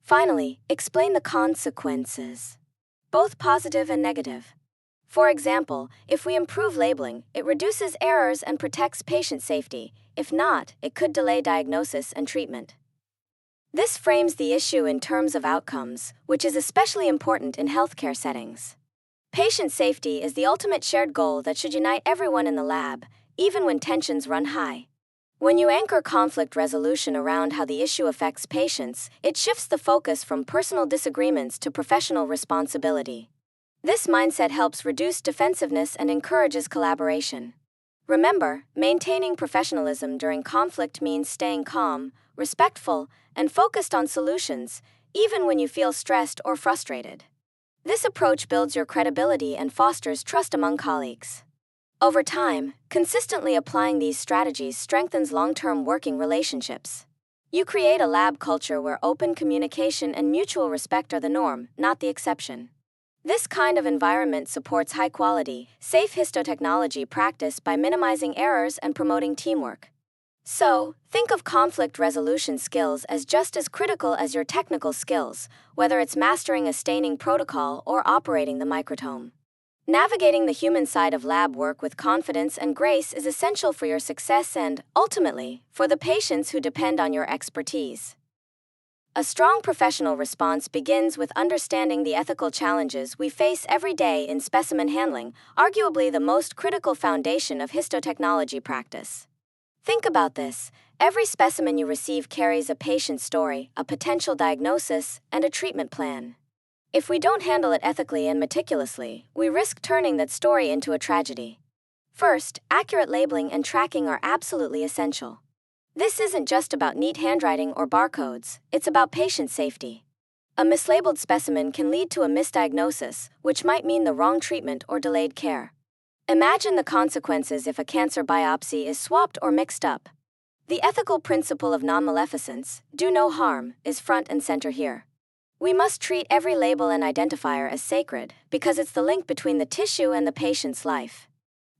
Finally, explain the consequences, both positive and negative. For example, if we improve labeling, it reduces errors and protects patient safety. If not, it could delay diagnosis and treatment. This frames the issue in terms of outcomes, which is especially important in healthcare settings. Patient safety is the ultimate shared goal that should unite everyone in the lab, even when tensions run high. When you anchor conflict resolution around how the issue affects patients, it shifts the focus from personal disagreements to professional responsibility. This mindset helps reduce defensiveness and encourages collaboration. Remember, maintaining professionalism during conflict means staying calm, respectful, and focused on solutions, even when you feel stressed or frustrated. This approach builds your credibility and fosters trust among colleagues. Over time, consistently applying these strategies strengthens long-term working relationships. You create a lab culture where open communication and mutual respect are the norm, not the exception. This kind of environment supports high-quality, safe histotechnology practice by minimizing errors and promoting teamwork. So, think of conflict resolution skills as just as critical as your technical skills, whether it's mastering a staining protocol or operating the microtome. Navigating the human side of lab work with confidence and grace is essential for your success and, ultimately, for the patients who depend on your expertise. A strong professional response begins with understanding the ethical challenges we face every day in specimen handling, arguably the most critical foundation of histotechnology practice. Think about this. Every specimen you receive carries a patient story, a potential diagnosis, and a treatment plan. If we don't handle it ethically and meticulously, we risk turning that story into a tragedy. First, accurate labeling and tracking are absolutely essential. This isn't just about neat handwriting or barcodes, it's about patient safety. A mislabeled specimen can lead to a misdiagnosis, which might mean the wrong treatment or delayed care. Imagine the consequences if a cancer biopsy is swapped or mixed up. The ethical principle of non-maleficence, do no harm, is front and center here. We must treat every label and identifier as sacred because it's the link between the tissue and the patient's life.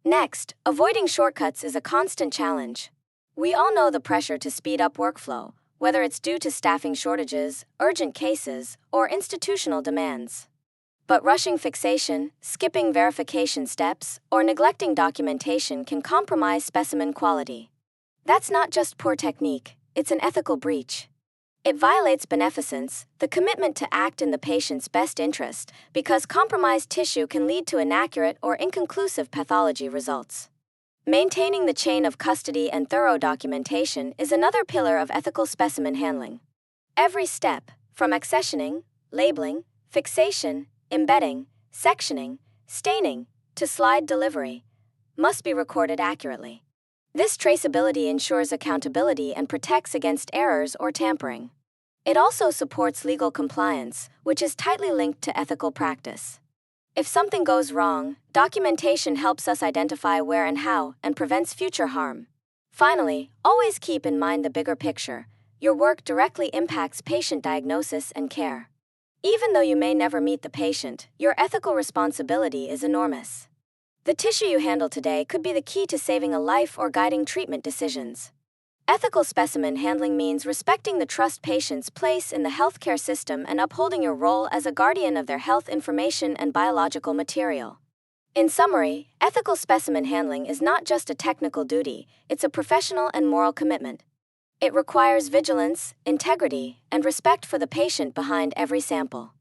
Next, avoiding shortcuts is a constant challenge. We all know the pressure to speed up workflow, whether it's due to staffing shortages, urgent cases, or institutional demands. But rushing fixation, skipping verification steps, or neglecting documentation can compromise specimen quality. That's not just poor technique, it's an ethical breach. It violates beneficence, the commitment to act in the patient's best interest, because compromised tissue can lead to inaccurate or inconclusive pathology results. Maintaining the chain of custody and thorough documentation is another pillar of ethical specimen handling. Every step, from accessioning, labeling, fixation, embedding, sectioning, staining, to slide delivery, must be recorded accurately. This traceability ensures accountability and protects against errors or tampering. It also supports legal compliance, which is tightly linked to ethical practice. If something goes wrong, documentation helps us identify where and how and prevents future harm. Finally, always keep in mind the bigger picture. Your work directly impacts patient diagnosis and care. Even though you may never meet the patient, your ethical responsibility is enormous. The tissue you handle today could be the key to saving a life or guiding treatment decisions. Ethical specimen handling means respecting the trust patients place in the healthcare system and upholding your role as a guardian of their health information and biological material. In summary, ethical specimen handling is not just a technical duty, it's a professional and moral commitment. It requires vigilance, integrity, and respect for the patient behind every sample.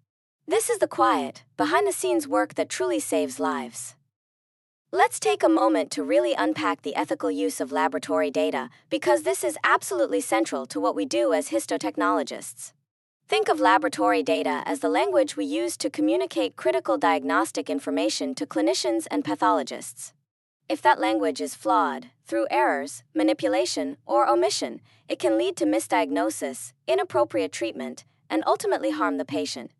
This is the quiet, behind-the-scenes work that truly saves lives. Let's take a moment to really unpack the ethical use of laboratory data, because this is absolutely central to what we do as histotechnologists. Think of laboratory data as the language we use to communicate critical diagnostic information to clinicians and pathologists. If that language is flawed, through errors, manipulation, or omission, it can lead to misdiagnosis, inappropriate treatment, and ultimately harm the patient.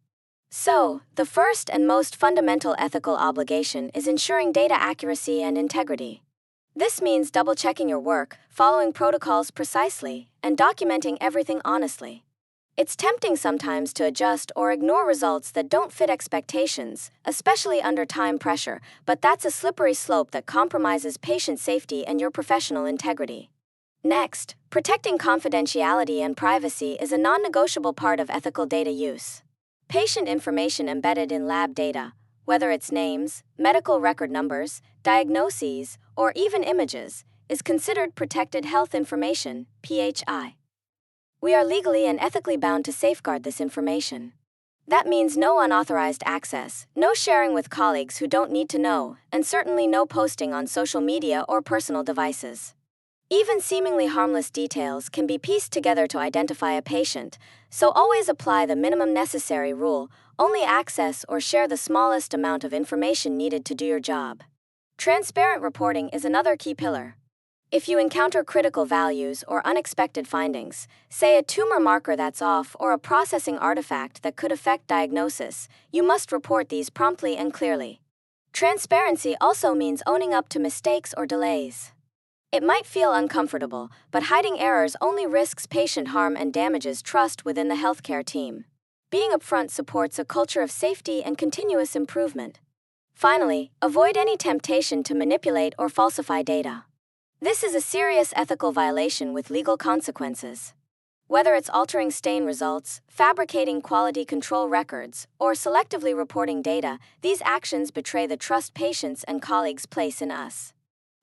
So, the first and most fundamental ethical obligation is ensuring data accuracy and integrity. This means double-checking your work, following protocols precisely, and documenting everything honestly. It's tempting sometimes to adjust or ignore results that don't fit expectations, especially under time pressure, but that's a slippery slope that compromises patient safety and your professional integrity. Next, protecting confidentiality and privacy is a non-negotiable part of ethical data use. Patient information embedded in lab data, whether it's names, medical record numbers, diagnoses, or even images, is considered protected health information, PHI. We are legally and ethically bound to safeguard this information. That means no unauthorized access, no sharing with colleagues who don't need to know, and certainly no posting on social media or personal devices. Even seemingly harmless details can be pieced together to identify a patient, so always apply the minimum necessary rule, only access or share the smallest amount of information needed to do your job. Transparent reporting is another key pillar. If you encounter critical values or unexpected findings, say a tumor marker that's off or a processing artifact that could affect diagnosis, you must report these promptly and clearly. Transparency also means owning up to mistakes or delays. It might feel uncomfortable, but hiding errors only risks patient harm and damages trust within the healthcare team. Being upfront supports a culture of safety and continuous improvement. Finally, avoid any temptation to manipulate or falsify data. This is a serious ethical violation with legal consequences. Whether it's altering stain results, fabricating quality control records, or selectively reporting data, these actions betray the trust patients and colleagues place in us.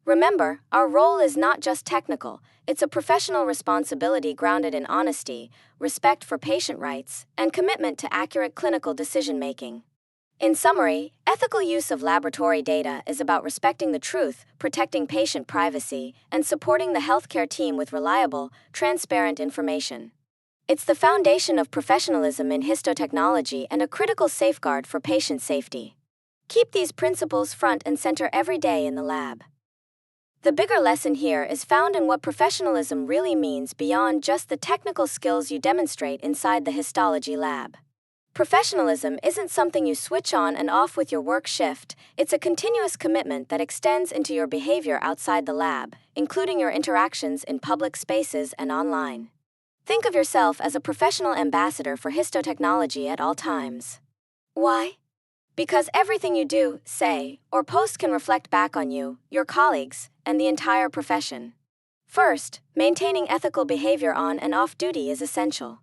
Remember, our role is not just technical, it's a professional responsibility grounded in honesty, respect for patient rights, and commitment to accurate clinical decision-making. In summary, ethical use of laboratory data is about respecting the truth, protecting patient privacy, and supporting the healthcare team with reliable, transparent information. It's the foundation of professionalism in histotechnology and a critical safeguard for patient safety. Keep these principles front and center every day in the lab. The bigger lesson here is found in what professionalism really means beyond just the technical skills you demonstrate inside the histology lab. Professionalism isn't something you switch on and off with your work shift, it's a continuous commitment that extends into your behavior outside the lab, including your interactions in public spaces and online. Think of yourself as a professional ambassador for histotechnology at all times. Why? Because everything you do, say, or post can reflect back on you, your colleagues, and the entire profession. First, maintaining ethical behavior on and off duty is essential.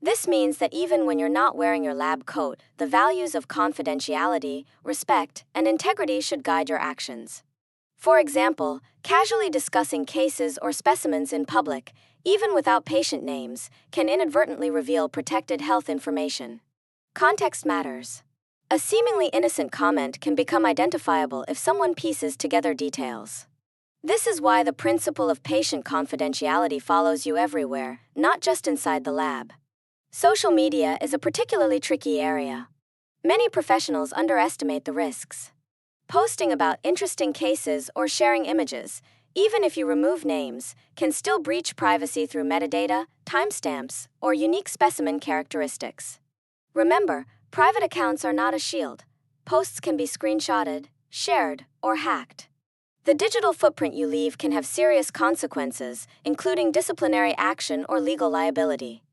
This means that even when you're not wearing your lab coat, the values of confidentiality, respect, and integrity should guide your actions. For example, casually discussing cases or specimens in public, even without patient names, can inadvertently reveal protected health information. Context matters. A seemingly innocent comment can become identifiable if someone pieces together details. This is why the principle of patient confidentiality follows you everywhere, not just inside the lab. Social media is a particularly tricky area. Many professionals underestimate the risks. Posting about interesting cases or sharing images, even if you remove names, can still breach privacy through metadata, timestamps, or unique specimen characteristics. Remember, private accounts are not a shield. Posts can be screenshotted, shared, or hacked. The digital footprint you leave can have serious consequences, including disciplinary action or legal liability.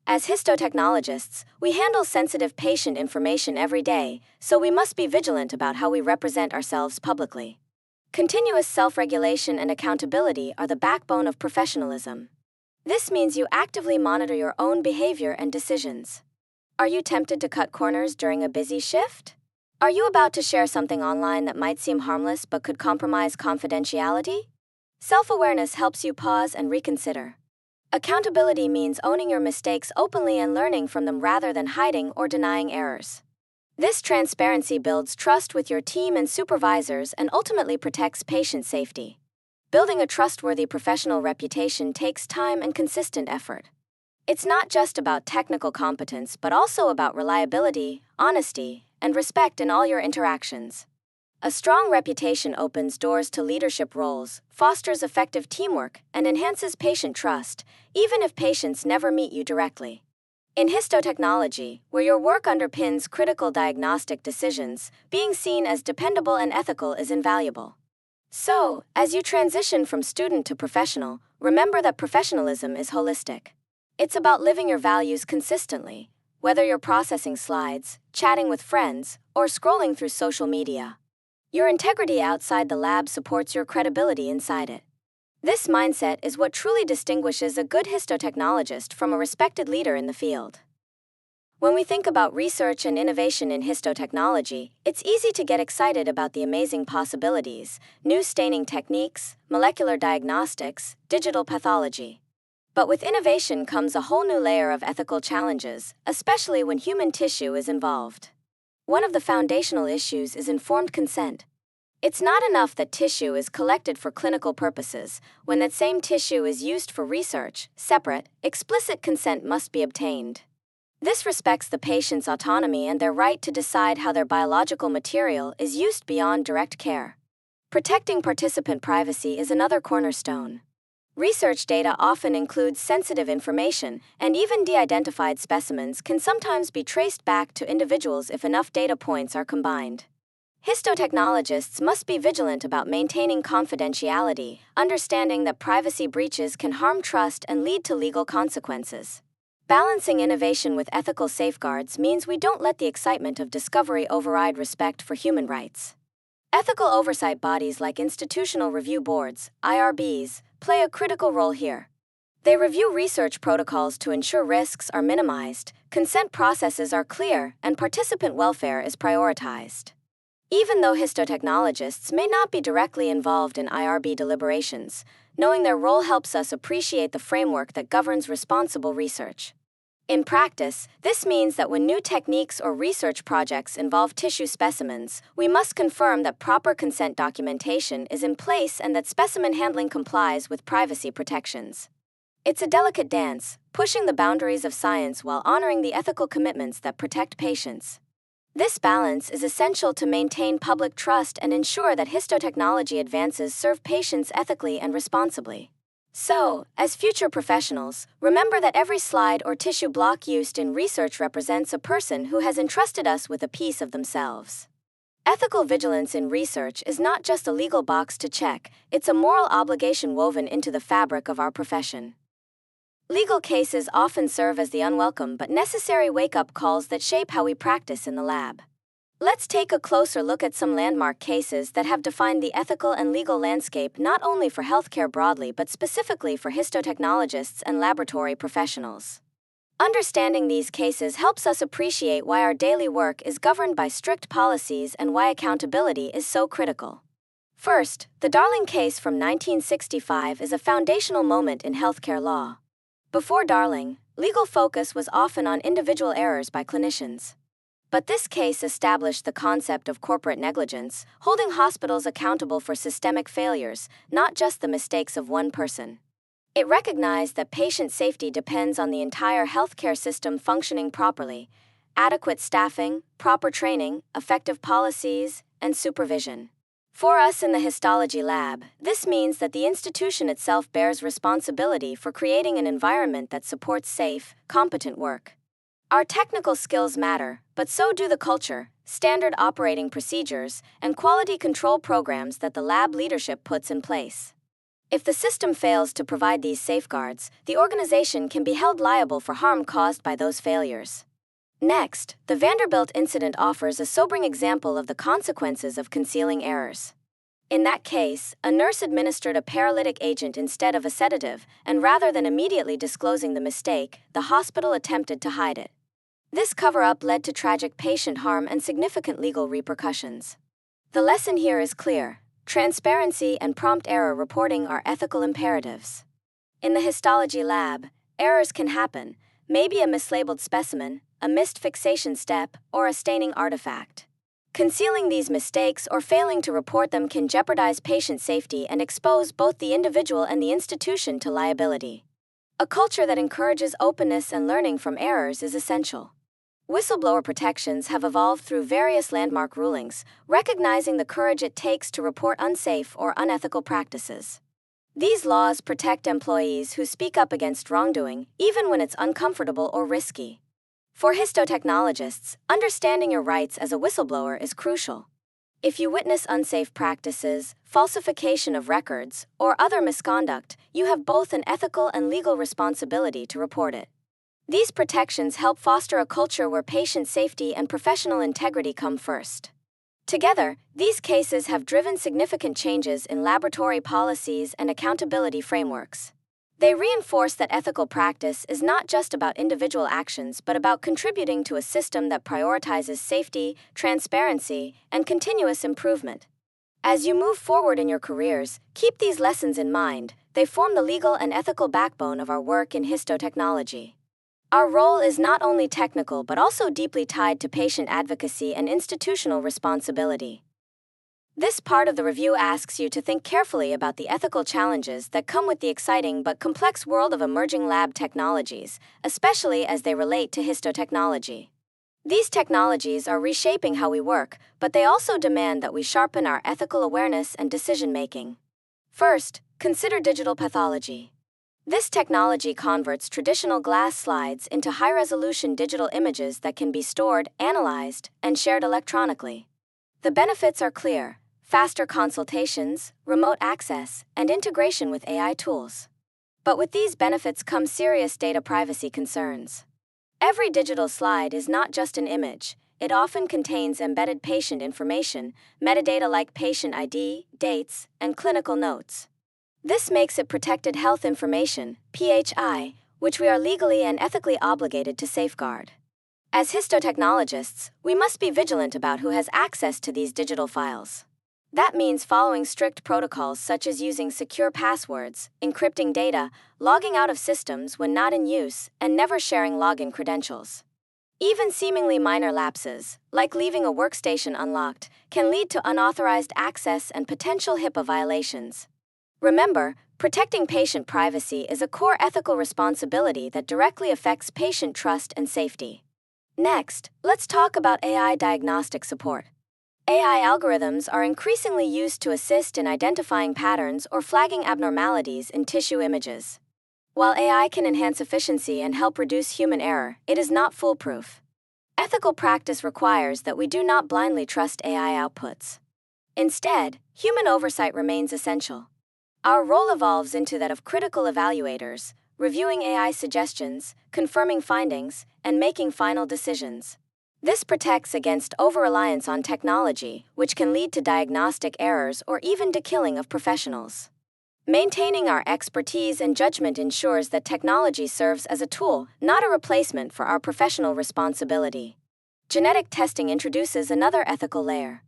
As histotechnologists, we handle sensitive patient information every day, so we must be vigilant about how we represent ourselves publicly. Continuous self-regulation and accountability are the backbone of professionalism. This means you actively monitor your own behavior and decisions. Are you tempted to cut corners during a busy shift? Are you about to share something online that might seem harmless but could compromise confidentiality? Self-awareness helps you pause and reconsider. Accountability means owning your mistakes openly and learning from them rather than hiding or denying errors. This transparency builds trust with your team and supervisors and ultimately protects patient safety. Building a trustworthy professional reputation takes time and consistent effort. It's not just about technical competence, but also about reliability, honesty, and respect in all your interactions. A strong reputation opens doors to leadership roles, fosters effective teamwork, and enhances patient trust, even if patients never meet you directly. In histotechnology, where your work underpins critical diagnostic decisions, being seen as dependable and ethical is invaluable. So, as you transition from student to professional, remember that professionalism is holistic. It's about living your values consistently, whether you're processing slides, chatting with friends, or scrolling through social media. Your integrity outside the lab supports your credibility inside it. This mindset is what truly distinguishes a good histotechnologist from a respected leader in the field. When we think about research and innovation in histotechnology, it's easy to get excited about the amazing possibilities: new staining techniques, molecular diagnostics, digital pathology. But with innovation comes a whole new layer of ethical challenges, especially when human tissue is involved. One of the foundational issues is informed consent. It's not enough that tissue is collected for clinical purposes. When that same tissue is used for research, separate, explicit consent must be obtained. This respects the patient's autonomy and their right to decide how their biological material is used beyond direct care. Protecting participant privacy is another cornerstone. Research data often includes sensitive information, and even de-identified specimens can sometimes be traced back to individuals if enough data points are combined. Histotechnologists must be vigilant about maintaining confidentiality, understanding that privacy breaches can harm trust and lead to legal consequences. Balancing innovation with ethical safeguards means we don't let the excitement of discovery override respect for human rights. Ethical oversight bodies like institutional review boards, IRBs, play a critical role here. They review research protocols to ensure risks are minimized, consent processes are clear, and participant welfare is prioritized. Even though histotechnologists may not be directly involved in IRB deliberations, knowing their role helps us appreciate the framework that governs responsible research. In practice, this means that when new techniques or research projects involve tissue specimens, we must confirm that proper consent documentation is in place and that specimen handling complies with privacy protections. It's a delicate dance, pushing the boundaries of science while honoring the ethical commitments that protect patients. This balance is essential to maintain public trust and ensure that histotechnology advances serve patients ethically and responsibly. So, as future professionals, remember that every slide or tissue block used in research represents a person who has entrusted us with a piece of themselves. Ethical vigilance in research is not just a legal box to check, it's a moral obligation woven into the fabric of our profession. Legal cases often serve as the unwelcome but necessary wake-up calls that shape how we practice in the lab. Let's take a closer look at some landmark cases that have defined the ethical and legal landscape not only for healthcare broadly but specifically for histotechnologists and laboratory professionals. Understanding these cases helps us appreciate why our daily work is governed by strict policies and why accountability is so critical. First, the Darling case from 1965 is a foundational moment in healthcare law. Before Darling, legal focus was often on individual errors by clinicians. But this case established the concept of corporate negligence, holding hospitals accountable for systemic failures, not just the mistakes of one person. It recognized that patient safety depends on the entire healthcare system functioning properly: adequate staffing, proper training, effective policies, and supervision. For us in the histology lab, this means that the institution itself bears responsibility for creating an environment that supports safe, competent work. Our technical skills matter, but so do the culture, standard operating procedures, and quality control programs that the lab leadership puts in place. If the system fails to provide these safeguards, the organization can be held liable for harm caused by those failures. Next, the Vanderbilt incident offers a sobering example of the consequences of concealing errors. In that case, a nurse administered a paralytic agent instead of a sedative, and rather than immediately disclosing the mistake, the hospital attempted to hide it. This cover-up led to tragic patient harm and significant legal repercussions. The lesson here is clear: transparency and prompt error reporting are ethical imperatives. In the histology lab, errors can happen, maybe a mislabeled specimen, a missed fixation step, or a staining artifact. Concealing these mistakes or failing to report them can jeopardize patient safety and expose both the individual and the institution to liability. A culture that encourages openness and learning from errors is essential. Whistleblower protections have evolved through various landmark rulings, recognizing the courage it takes to report unsafe or unethical practices. These laws protect employees who speak up against wrongdoing, even when it's uncomfortable or risky. For histotechnologists, understanding your rights as a whistleblower is crucial. If you witness unsafe practices, falsification of records, or other misconduct, you have both an ethical and legal responsibility to report it. These protections help foster a culture where patient safety and professional integrity come first. Together, these cases have driven significant changes in laboratory policies and accountability frameworks. They reinforce that ethical practice is not just about individual actions but about contributing to a system that prioritizes safety, transparency, and continuous improvement. As you move forward in your careers, keep these lessons in mind. They form the legal and ethical backbone of our work in histotechnology. Our role is not only technical but also deeply tied to patient advocacy and institutional responsibility. This part of the review asks you to think carefully about the ethical challenges that come with the exciting but complex world of emerging lab technologies, especially as they relate to histotechnology. These technologies are reshaping how we work, but they also demand that we sharpen our ethical awareness and decision-making. First, consider digital pathology. This technology converts traditional glass slides into high-resolution digital images that can be stored, analyzed, and shared electronically. The benefits are clear: faster consultations, remote access, and integration with AI tools. But with these benefits come serious data privacy concerns. Every digital slide is not just an image. It often contains embedded patient information, metadata like patient ID, dates, and clinical notes. This makes it protected health information, PHI, which we are legally and ethically obligated to safeguard. As histotechnologists, we must be vigilant about who has access to these digital files. That means following strict protocols such as using secure passwords, encrypting data, logging out of systems when not in use, and never sharing login credentials. Even seemingly minor lapses, like leaving a workstation unlocked, can lead to unauthorized access and potential HIPAA violations. Remember, protecting patient privacy is a core ethical responsibility that directly affects patient trust and safety. Next, let's talk about AI diagnostic support. AI algorithms are increasingly used to assist in identifying patterns or flagging abnormalities in tissue images. While AI can enhance efficiency and help reduce human error, it is not foolproof. Ethical practice requires that we do not blindly trust AI outputs. Instead, human oversight remains essential. Our role evolves into that of critical evaluators, reviewing AI suggestions, confirming findings, and making final decisions. This protects against over-reliance on technology, which can lead to diagnostic errors or even to killing of professionals. Maintaining our expertise and judgment ensures that technology serves as a tool, not a replacement for our professional responsibility. Genetic testing introduces another ethical layer.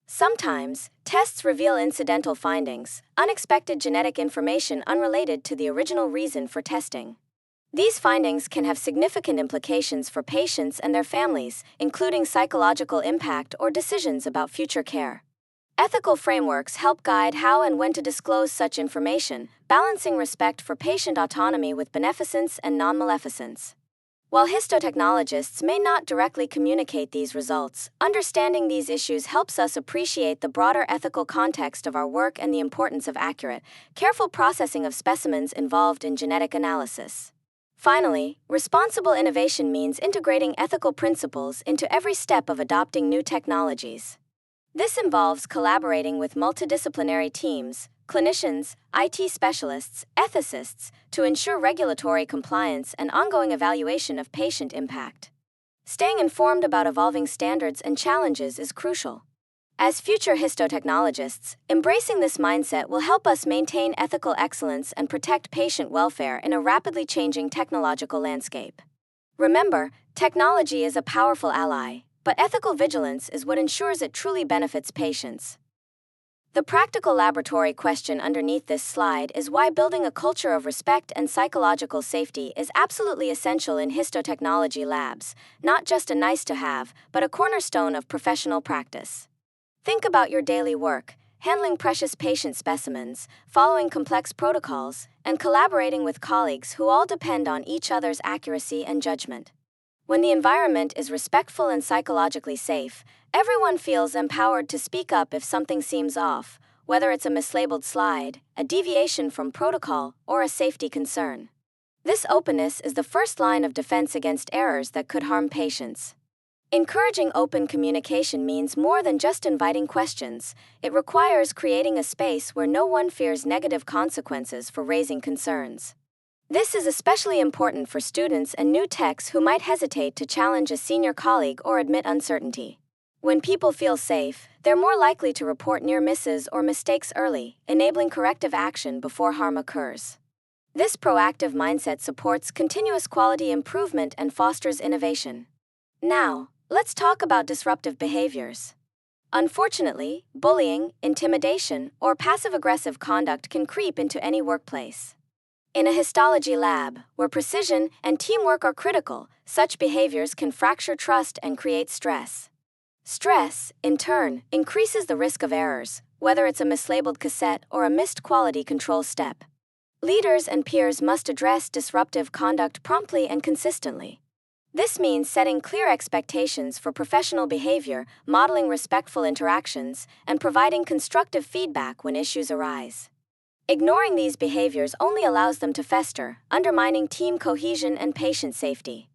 Sometimes, tests reveal incidental findings, unexpected genetic information unrelated to the original reason for testing. These findings can have significant implications for patients and their families, including psychological impact or decisions about future care. Ethical frameworks help guide how and when to disclose such information, balancing respect for patient autonomy with beneficence and non-maleficence. While histotechnologists may not directly communicate these results, understanding these issues helps us appreciate the broader ethical context of our work and the importance of accurate, careful processing of specimens involved in genetic analysis. Finally, responsible innovation means integrating ethical principles into every step of adopting new technologies. This involves collaborating with multidisciplinary teams, clinicians, IT specialists, ethicists, to ensure regulatory compliance and ongoing evaluation of patient impact. Staying informed about evolving standards and challenges is crucial. As future histotechnologists, embracing this mindset will help us maintain ethical excellence and protect patient welfare in a rapidly changing technological landscape. Remember, technology is a powerful ally, but ethical vigilance is what ensures it truly benefits patients. The practical laboratory question underneath this slide is why building a culture of respect and psychological safety is absolutely essential in histotechnology labs, not just a nice-to-have, but a cornerstone of professional practice. Think about your daily work, handling precious patient specimens, following complex protocols, and collaborating with colleagues who all depend on each other's accuracy and judgment. When the environment is respectful and psychologically safe, everyone feels empowered to speak up if something seems off, whether it's a mislabeled slide, a deviation from protocol, or a safety concern. This openness is the first line of defense against errors that could harm patients. Encouraging open communication means more than just inviting questions. It requires creating a space where no one fears negative consequences for raising concerns. This is especially important for students and new techs who might hesitate to challenge a senior colleague or admit uncertainty. When people feel safe, they're more likely to report near misses or mistakes early, enabling corrective action before harm occurs. This proactive mindset supports continuous quality improvement and fosters innovation. Now, let's talk about disruptive behaviors. Unfortunately, bullying, intimidation, or passive-aggressive conduct can creep into any workplace. In a histology lab, where precision and teamwork are critical, such behaviors can fracture trust and create stress. Stress, in turn, increases the risk of errors, whether it's a mislabeled cassette or a missed quality control step. Leaders and peers must address disruptive conduct promptly and consistently. This means setting clear expectations for professional behavior, modeling respectful interactions, and providing constructive feedback when issues arise. Ignoring these behaviors only allows them to fester, undermining team cohesion and patient safety.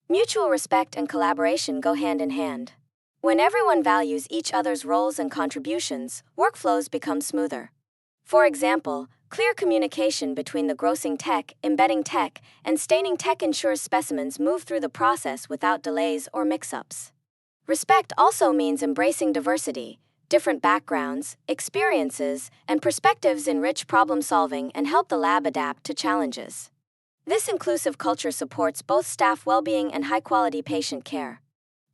Mutual respect and collaboration go hand in hand. When everyone values each other's roles and contributions, workflows become smoother. For example, clear communication between the grossing tech, embedding tech, and staining tech ensures specimens move through the process without delays or mix-ups. Respect also means embracing diversity. Different backgrounds, experiences, and perspectives enrich problem-solving and help the lab adapt to challenges. This inclusive culture supports both staff well-being and high-quality patient care.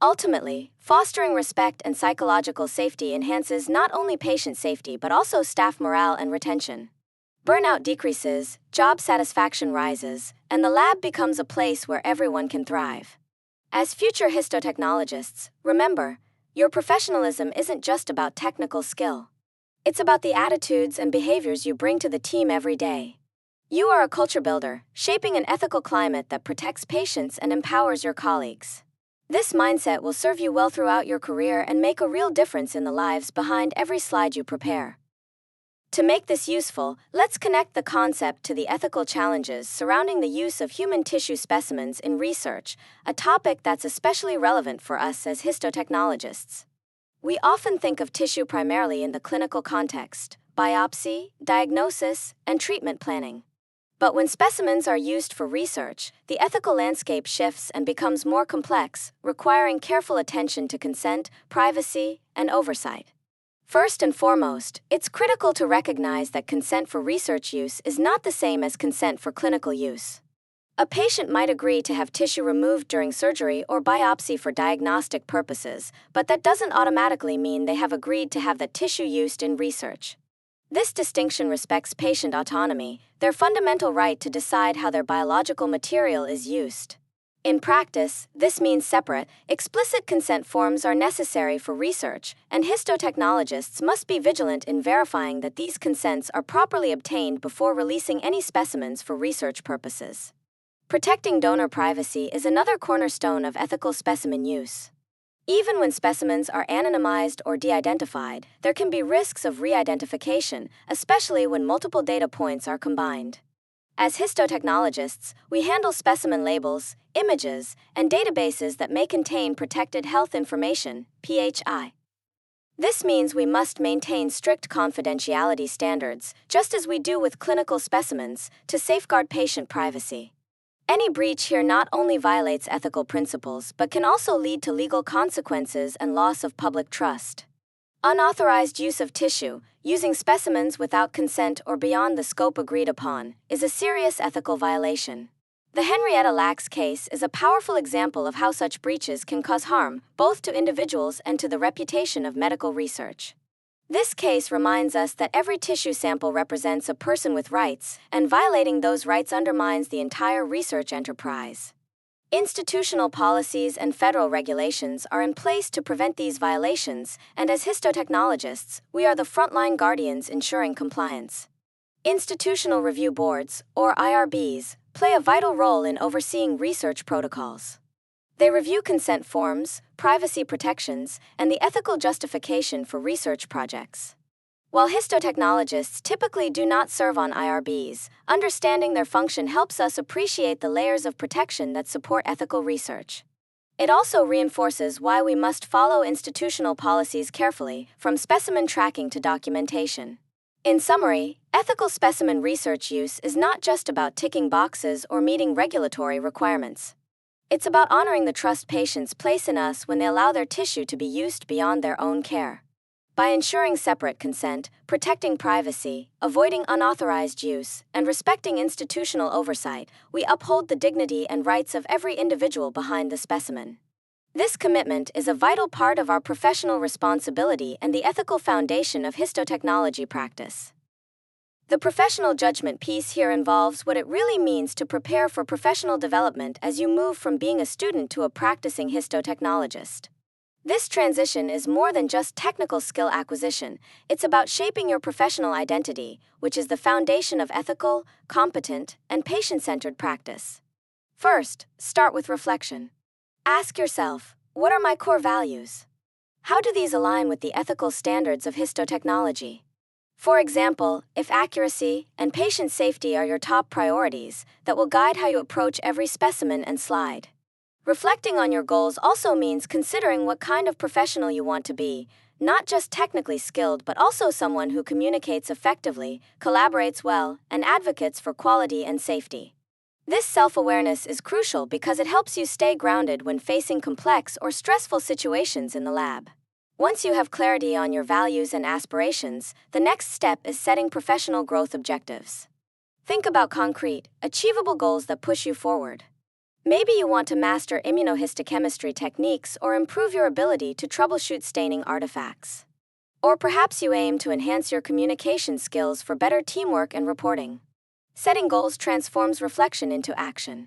Ultimately, fostering respect and psychological safety enhances not only patient safety but also staff morale and retention. Burnout decreases, job satisfaction rises, and the lab becomes a place where everyone can thrive. As future histotechnologists, remember, your professionalism isn't just about technical skill. It's about the attitudes and behaviors you bring to the team every day. You are a culture builder, shaping an ethical climate that protects patients and empowers your colleagues. This mindset will serve you well throughout your career and make a real difference in the lives behind every slide you prepare. To make this useful, let's connect the concept to the ethical challenges surrounding the use of human tissue specimens in research, a topic that's especially relevant for us as histotechnologists. We often think of tissue primarily in the clinical context, biopsy, diagnosis, and treatment planning. But when specimens are used for research, the ethical landscape shifts and becomes more complex, requiring careful attention to consent, privacy, and oversight. First and foremost, it's critical to recognize that consent for research use is not the same as consent for clinical use. A patient might agree to have tissue removed during surgery or biopsy for diagnostic purposes, but that doesn't automatically mean they have agreed to have that tissue used in research. This distinction respects patient autonomy, their fundamental right to decide how their biological material is used. In practice, this means separate, explicit consent forms are necessary for research, and histotechnologists must be vigilant in verifying that these consents are properly obtained before releasing any specimens for research purposes. Protecting donor privacy is another cornerstone of ethical specimen use. Even when specimens are anonymized or de-identified, there can be risks of re-identification, especially when multiple data points are combined. As histotechnologists, we handle specimen labels, images, and databases that may contain protected health information, PHI. This means we must maintain strict confidentiality standards, just as we do with clinical specimens, to safeguard patient privacy. Any breach here not only violates ethical principles but can also lead to legal consequences and loss of public trust. Unauthorized use of tissue, using specimens without consent or beyond the scope agreed upon, is a serious ethical violation. The Henrietta Lacks case is a powerful example of how such breaches can cause harm, both to individuals and to the reputation of medical research. This case reminds us that every tissue sample represents a person with rights, and violating those rights undermines the entire research enterprise. Institutional policies and federal regulations are in place to prevent these violations, and as histotechnologists, we are the frontline guardians ensuring compliance. Institutional review boards, or IRBs, play a vital role in overseeing research protocols. They review consent forms, privacy protections, and the ethical justification for research projects. While histotechnologists typically do not serve on IRBs, understanding their function helps us appreciate the layers of protection that support ethical research. It also reinforces why we must follow institutional policies carefully, from specimen tracking to documentation. In summary, ethical specimen research use is not just about ticking boxes or meeting regulatory requirements. It's about honoring the trust patients place in us when they allow their tissue to be used beyond their own care. By ensuring separate consent, protecting privacy, avoiding unauthorized use, and respecting institutional oversight, we uphold the dignity and rights of every individual behind the specimen. This commitment is a vital part of our professional responsibility and the ethical foundation of histotechnology practice. The professional judgment piece here involves what it really means to prepare for professional development as you move from being a student to a practicing histotechnologist. This transition is more than just technical skill acquisition, it's about shaping your professional identity, which is the foundation of ethical, competent, and patient-centered practice. First, start with reflection. Ask yourself, what are my core values? How do these align with the ethical standards of histotechnology? For example, if accuracy and patient safety are your top priorities, that will guide how you approach every specimen and slide. Reflecting on your goals also means considering what kind of professional you want to be, not just technically skilled but also someone who communicates effectively, collaborates well, and advocates for quality and safety. This self-awareness is crucial because it helps you stay grounded when facing complex or stressful situations in the lab. Once you have clarity on your values and aspirations, the next step is setting professional growth objectives. Think about concrete, achievable goals that push you forward. Maybe you want to master immunohistochemistry techniques or improve your ability to troubleshoot staining artifacts. Or perhaps you aim to enhance your communication skills for better teamwork and reporting. Setting goals transforms reflection into action.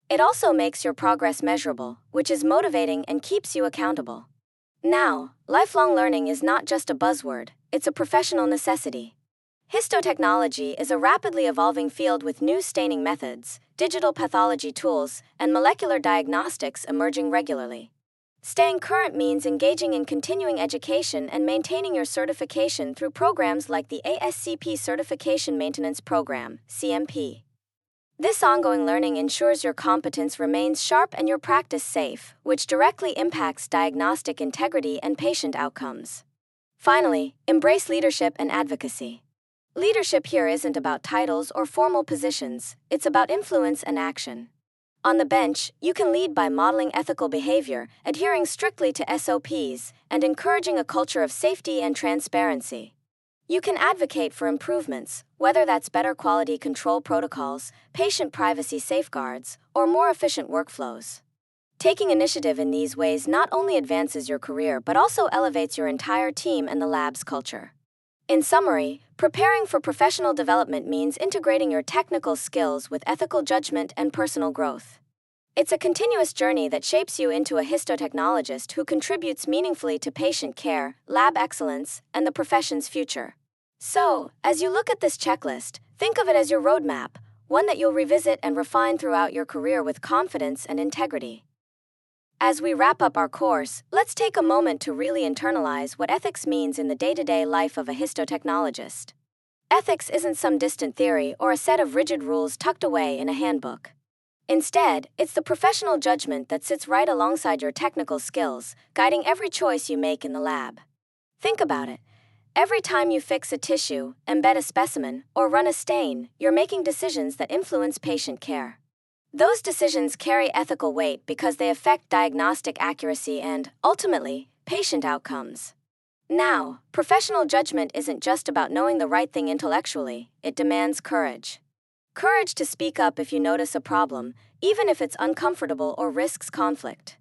It also makes your progress measurable, which is motivating and keeps you accountable. Now, lifelong learning is not just a buzzword, it's a professional necessity. Histotechnology is a rapidly evolving field with new staining methods, digital pathology tools, and molecular diagnostics emerging regularly. Staying current means engaging in continuing education and maintaining your certification through programs like the ASCP Certification Maintenance Program, CMP. This ongoing learning ensures your competence remains sharp and your practice safe, which directly impacts diagnostic integrity and patient outcomes. Finally, embrace leadership and advocacy. Leadership here isn't about titles or formal positions, it's about influence and action. On the bench, you can lead by modeling ethical behavior, adhering strictly to SOPs, and encouraging a culture of safety and transparency. You can advocate for improvements, whether that's better quality control protocols, patient privacy safeguards, or more efficient workflows. Taking initiative in these ways not only advances your career but also elevates your entire team and the lab's culture. In summary, preparing for professional development means integrating your technical skills with ethical judgment and personal growth. It's a continuous journey that shapes you into a histotechnologist who contributes meaningfully to patient care, lab excellence, and the profession's future. So, as you look at this checklist, think of it as your roadmap, one that you'll revisit and refine throughout your career with confidence and integrity. As we wrap up our course, let's take a moment to really internalize what ethics means in the day-to-day life of a histotechnologist. Ethics isn't some distant theory or a set of rigid rules tucked away in a handbook. Instead, it's the professional judgment that sits right alongside your technical skills, guiding every choice you make in the lab. Think about it. Every time you fix a tissue, embed a specimen, or run a stain, you're making decisions that influence patient care. Those decisions carry ethical weight because they affect diagnostic accuracy and, ultimately, patient outcomes. Now, professional judgment isn't just about knowing the right thing intellectually, it demands courage. Courage to speak up if you notice a problem, even if it's uncomfortable or risks conflict.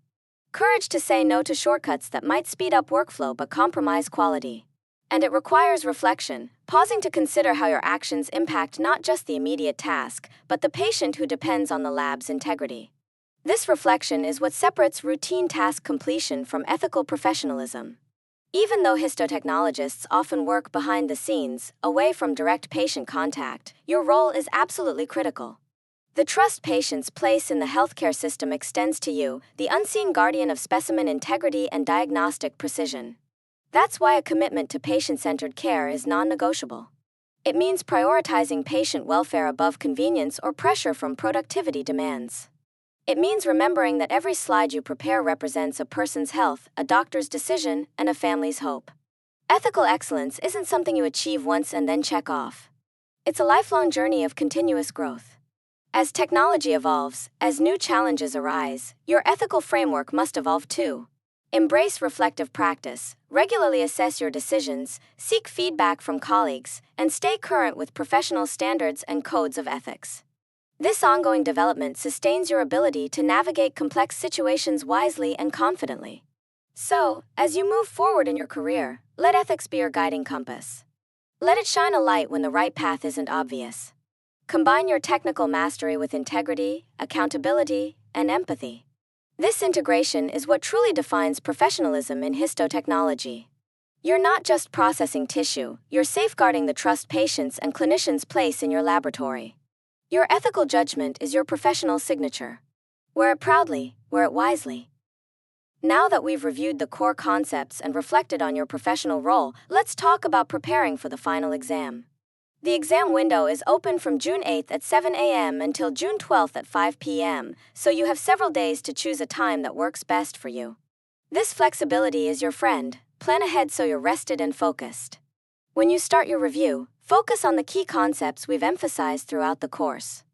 Courage to say no to shortcuts that might speed up workflow but compromise quality. And it requires reflection, pausing to consider how your actions impact not just the immediate task, but the patient who depends on the lab's integrity. This reflection is what separates routine task completion from ethical professionalism. Even though histotechnologists often work behind the scenes, away from direct patient contact, your role is absolutely critical. The trust patients place in the healthcare system extends to you, the unseen guardian of specimen integrity and diagnostic precision. That's why a commitment to patient-centered care is non-negotiable. It means prioritizing patient welfare above convenience or pressure from productivity demands. It means remembering that every slide you prepare represents a person's health, a doctor's decision, and a family's hope. Ethical excellence isn't something you achieve once and then check off. It's a lifelong journey of continuous growth. As technology evolves, as new challenges arise, your ethical framework must evolve too. Embrace reflective practice, regularly assess your decisions, seek feedback from colleagues, and stay current with professional standards and codes of ethics. This ongoing development sustains your ability to navigate complex situations wisely and confidently. So, as you move forward in your career, let ethics be your guiding compass. Let it shine a light when the right path isn't obvious. Combine your technical mastery with integrity, accountability, and empathy. This integration is what truly defines professionalism in histotechnology. You're not just processing tissue, you're safeguarding the trust patients and clinicians place in your laboratory. Your ethical judgment is your professional signature. Wear it proudly, wear it wisely. Now that we've reviewed the core concepts and reflected on your professional role, let's talk about preparing for the final exam. The exam window is open from June 8th at 7 a.m. until June 12th at 5 p.m., so you have several days to choose a time that works best for you. This flexibility is your friend. Plan ahead so you're rested and focused. When you start your review, focus on the key concepts we've emphasized throughout the course.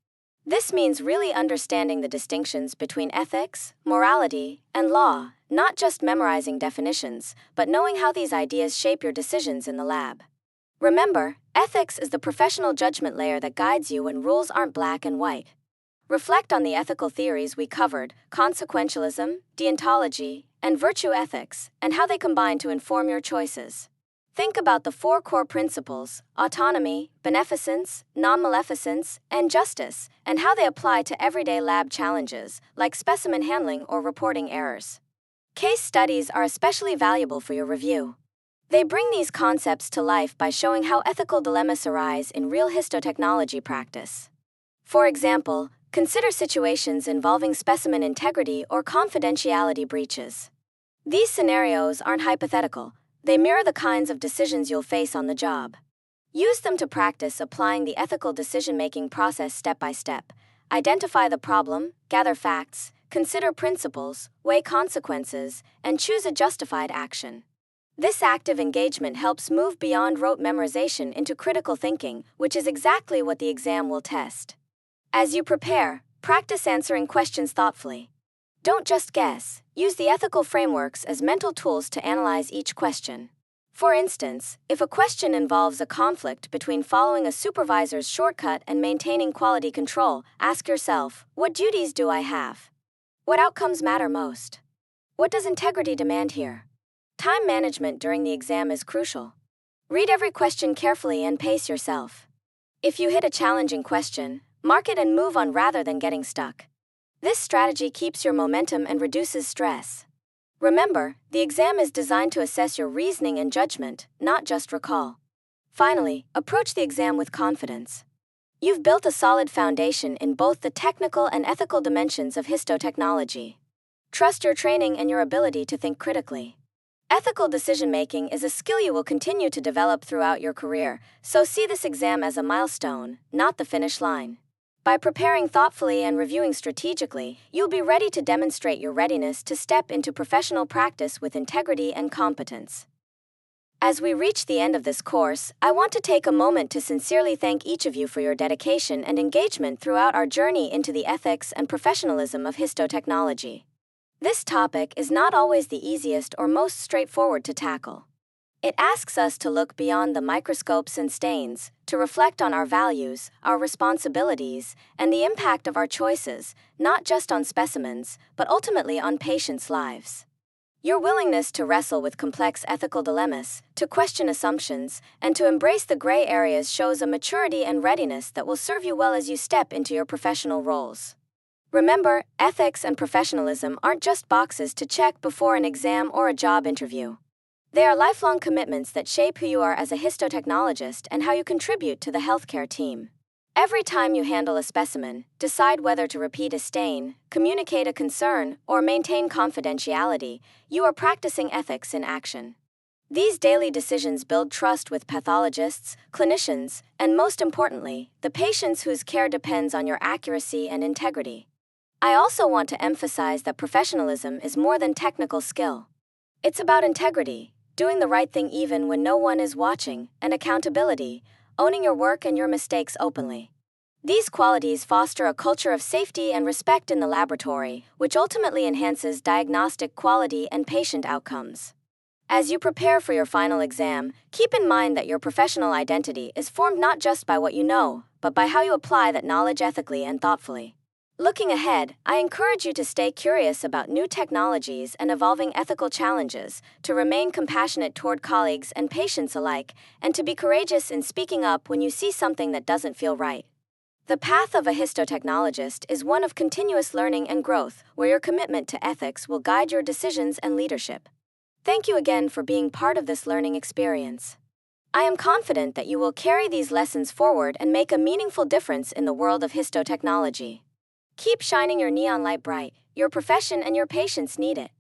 This means really understanding the distinctions between ethics, morality, and law, not just memorizing definitions, but knowing how these ideas shape your decisions in the lab. Remember, ethics is the professional judgment layer that guides you when rules aren't black and white. Reflect on the ethical theories we covered, consequentialism, deontology, and virtue ethics, and how they combine to inform your choices. Think about the 4 core principles: autonomy, beneficence, non-maleficence, and justice, and how they apply to everyday lab challenges, like specimen handling or reporting errors. Case studies are especially valuable for your review. They bring these concepts to life by showing how ethical dilemmas arise in real histotechnology practice. For example, consider situations involving specimen integrity or confidentiality breaches. These scenarios aren't hypothetical, they mirror the kinds of decisions you'll face on the job. Use them to practice applying the ethical decision-making process step by step. Identify the problem, gather facts, consider principles, weigh consequences, and choose a justified action. This active engagement helps move beyond rote memorization into critical thinking, which is exactly what the exam will test. As you prepare, practice answering questions thoughtfully. Don't just guess, use the ethical frameworks as mental tools to analyze each question. For instance, if a question involves a conflict between following a supervisor's shortcut and maintaining quality control, ask yourself, what duties do I have? What outcomes matter most? What does integrity demand here? Time management during the exam is crucial. Read every question carefully and pace yourself. If you hit a challenging question, mark it and move on rather than getting stuck. This strategy keeps your momentum and reduces stress. Remember, the exam is designed to assess your reasoning and judgment, not just recall. Finally, approach the exam with confidence. You've built a solid foundation in both the technical and ethical dimensions of histotechnology. Trust your training and your ability to think critically. Ethical decision-making is a skill you will continue to develop throughout your career, so see this exam as a milestone, not the finish line. By preparing thoughtfully and reviewing strategically, you'll be ready to demonstrate your readiness to step into professional practice with integrity and competence. As we reach the end of this course, I want to take a moment to sincerely thank each of you for your dedication and engagement throughout our journey into the ethics and professionalism of histotechnology. This topic is not always the easiest or most straightforward to tackle. It asks us to look beyond the microscopes and stains, to reflect on our values, our responsibilities, and the impact of our choices, not just on specimens, but ultimately on patients' lives. Your willingness to wrestle with complex ethical dilemmas, to question assumptions, and to embrace the gray areas shows a maturity and readiness that will serve you well as you step into your professional roles. Remember, ethics and professionalism aren't just boxes to check before an exam or a job interview. They are lifelong commitments that shape who you are as a histotechnologist and how you contribute to the healthcare team. Every time you handle a specimen, decide whether to repeat a stain, communicate a concern, or maintain confidentiality, you are practicing ethics in action. These daily decisions build trust with pathologists, clinicians, and most importantly, the patients whose care depends on your accuracy and integrity. I also want to emphasize that professionalism is more than technical skill. It's about integrity, doing the right thing even when no one is watching, and accountability, owning your work and your mistakes openly. These qualities foster a culture of safety and respect in the laboratory, which ultimately enhances diagnostic quality and patient outcomes. As you prepare for your final exam, keep in mind that your professional identity is formed not just by what you know, but by how you apply that knowledge ethically and thoughtfully. Looking ahead, I encourage you to stay curious about new technologies and evolving ethical challenges, to remain compassionate toward colleagues and patients alike, and to be courageous in speaking up when you see something that doesn't feel right. The path of a histotechnologist is one of continuous learning and growth, where your commitment to ethics will guide your decisions and leadership. Thank you again for being part of this learning experience. I am confident that you will carry these lessons forward and make a meaningful difference in the world of histotechnology. Keep shining your neon light bright. Your profession and your patients need it.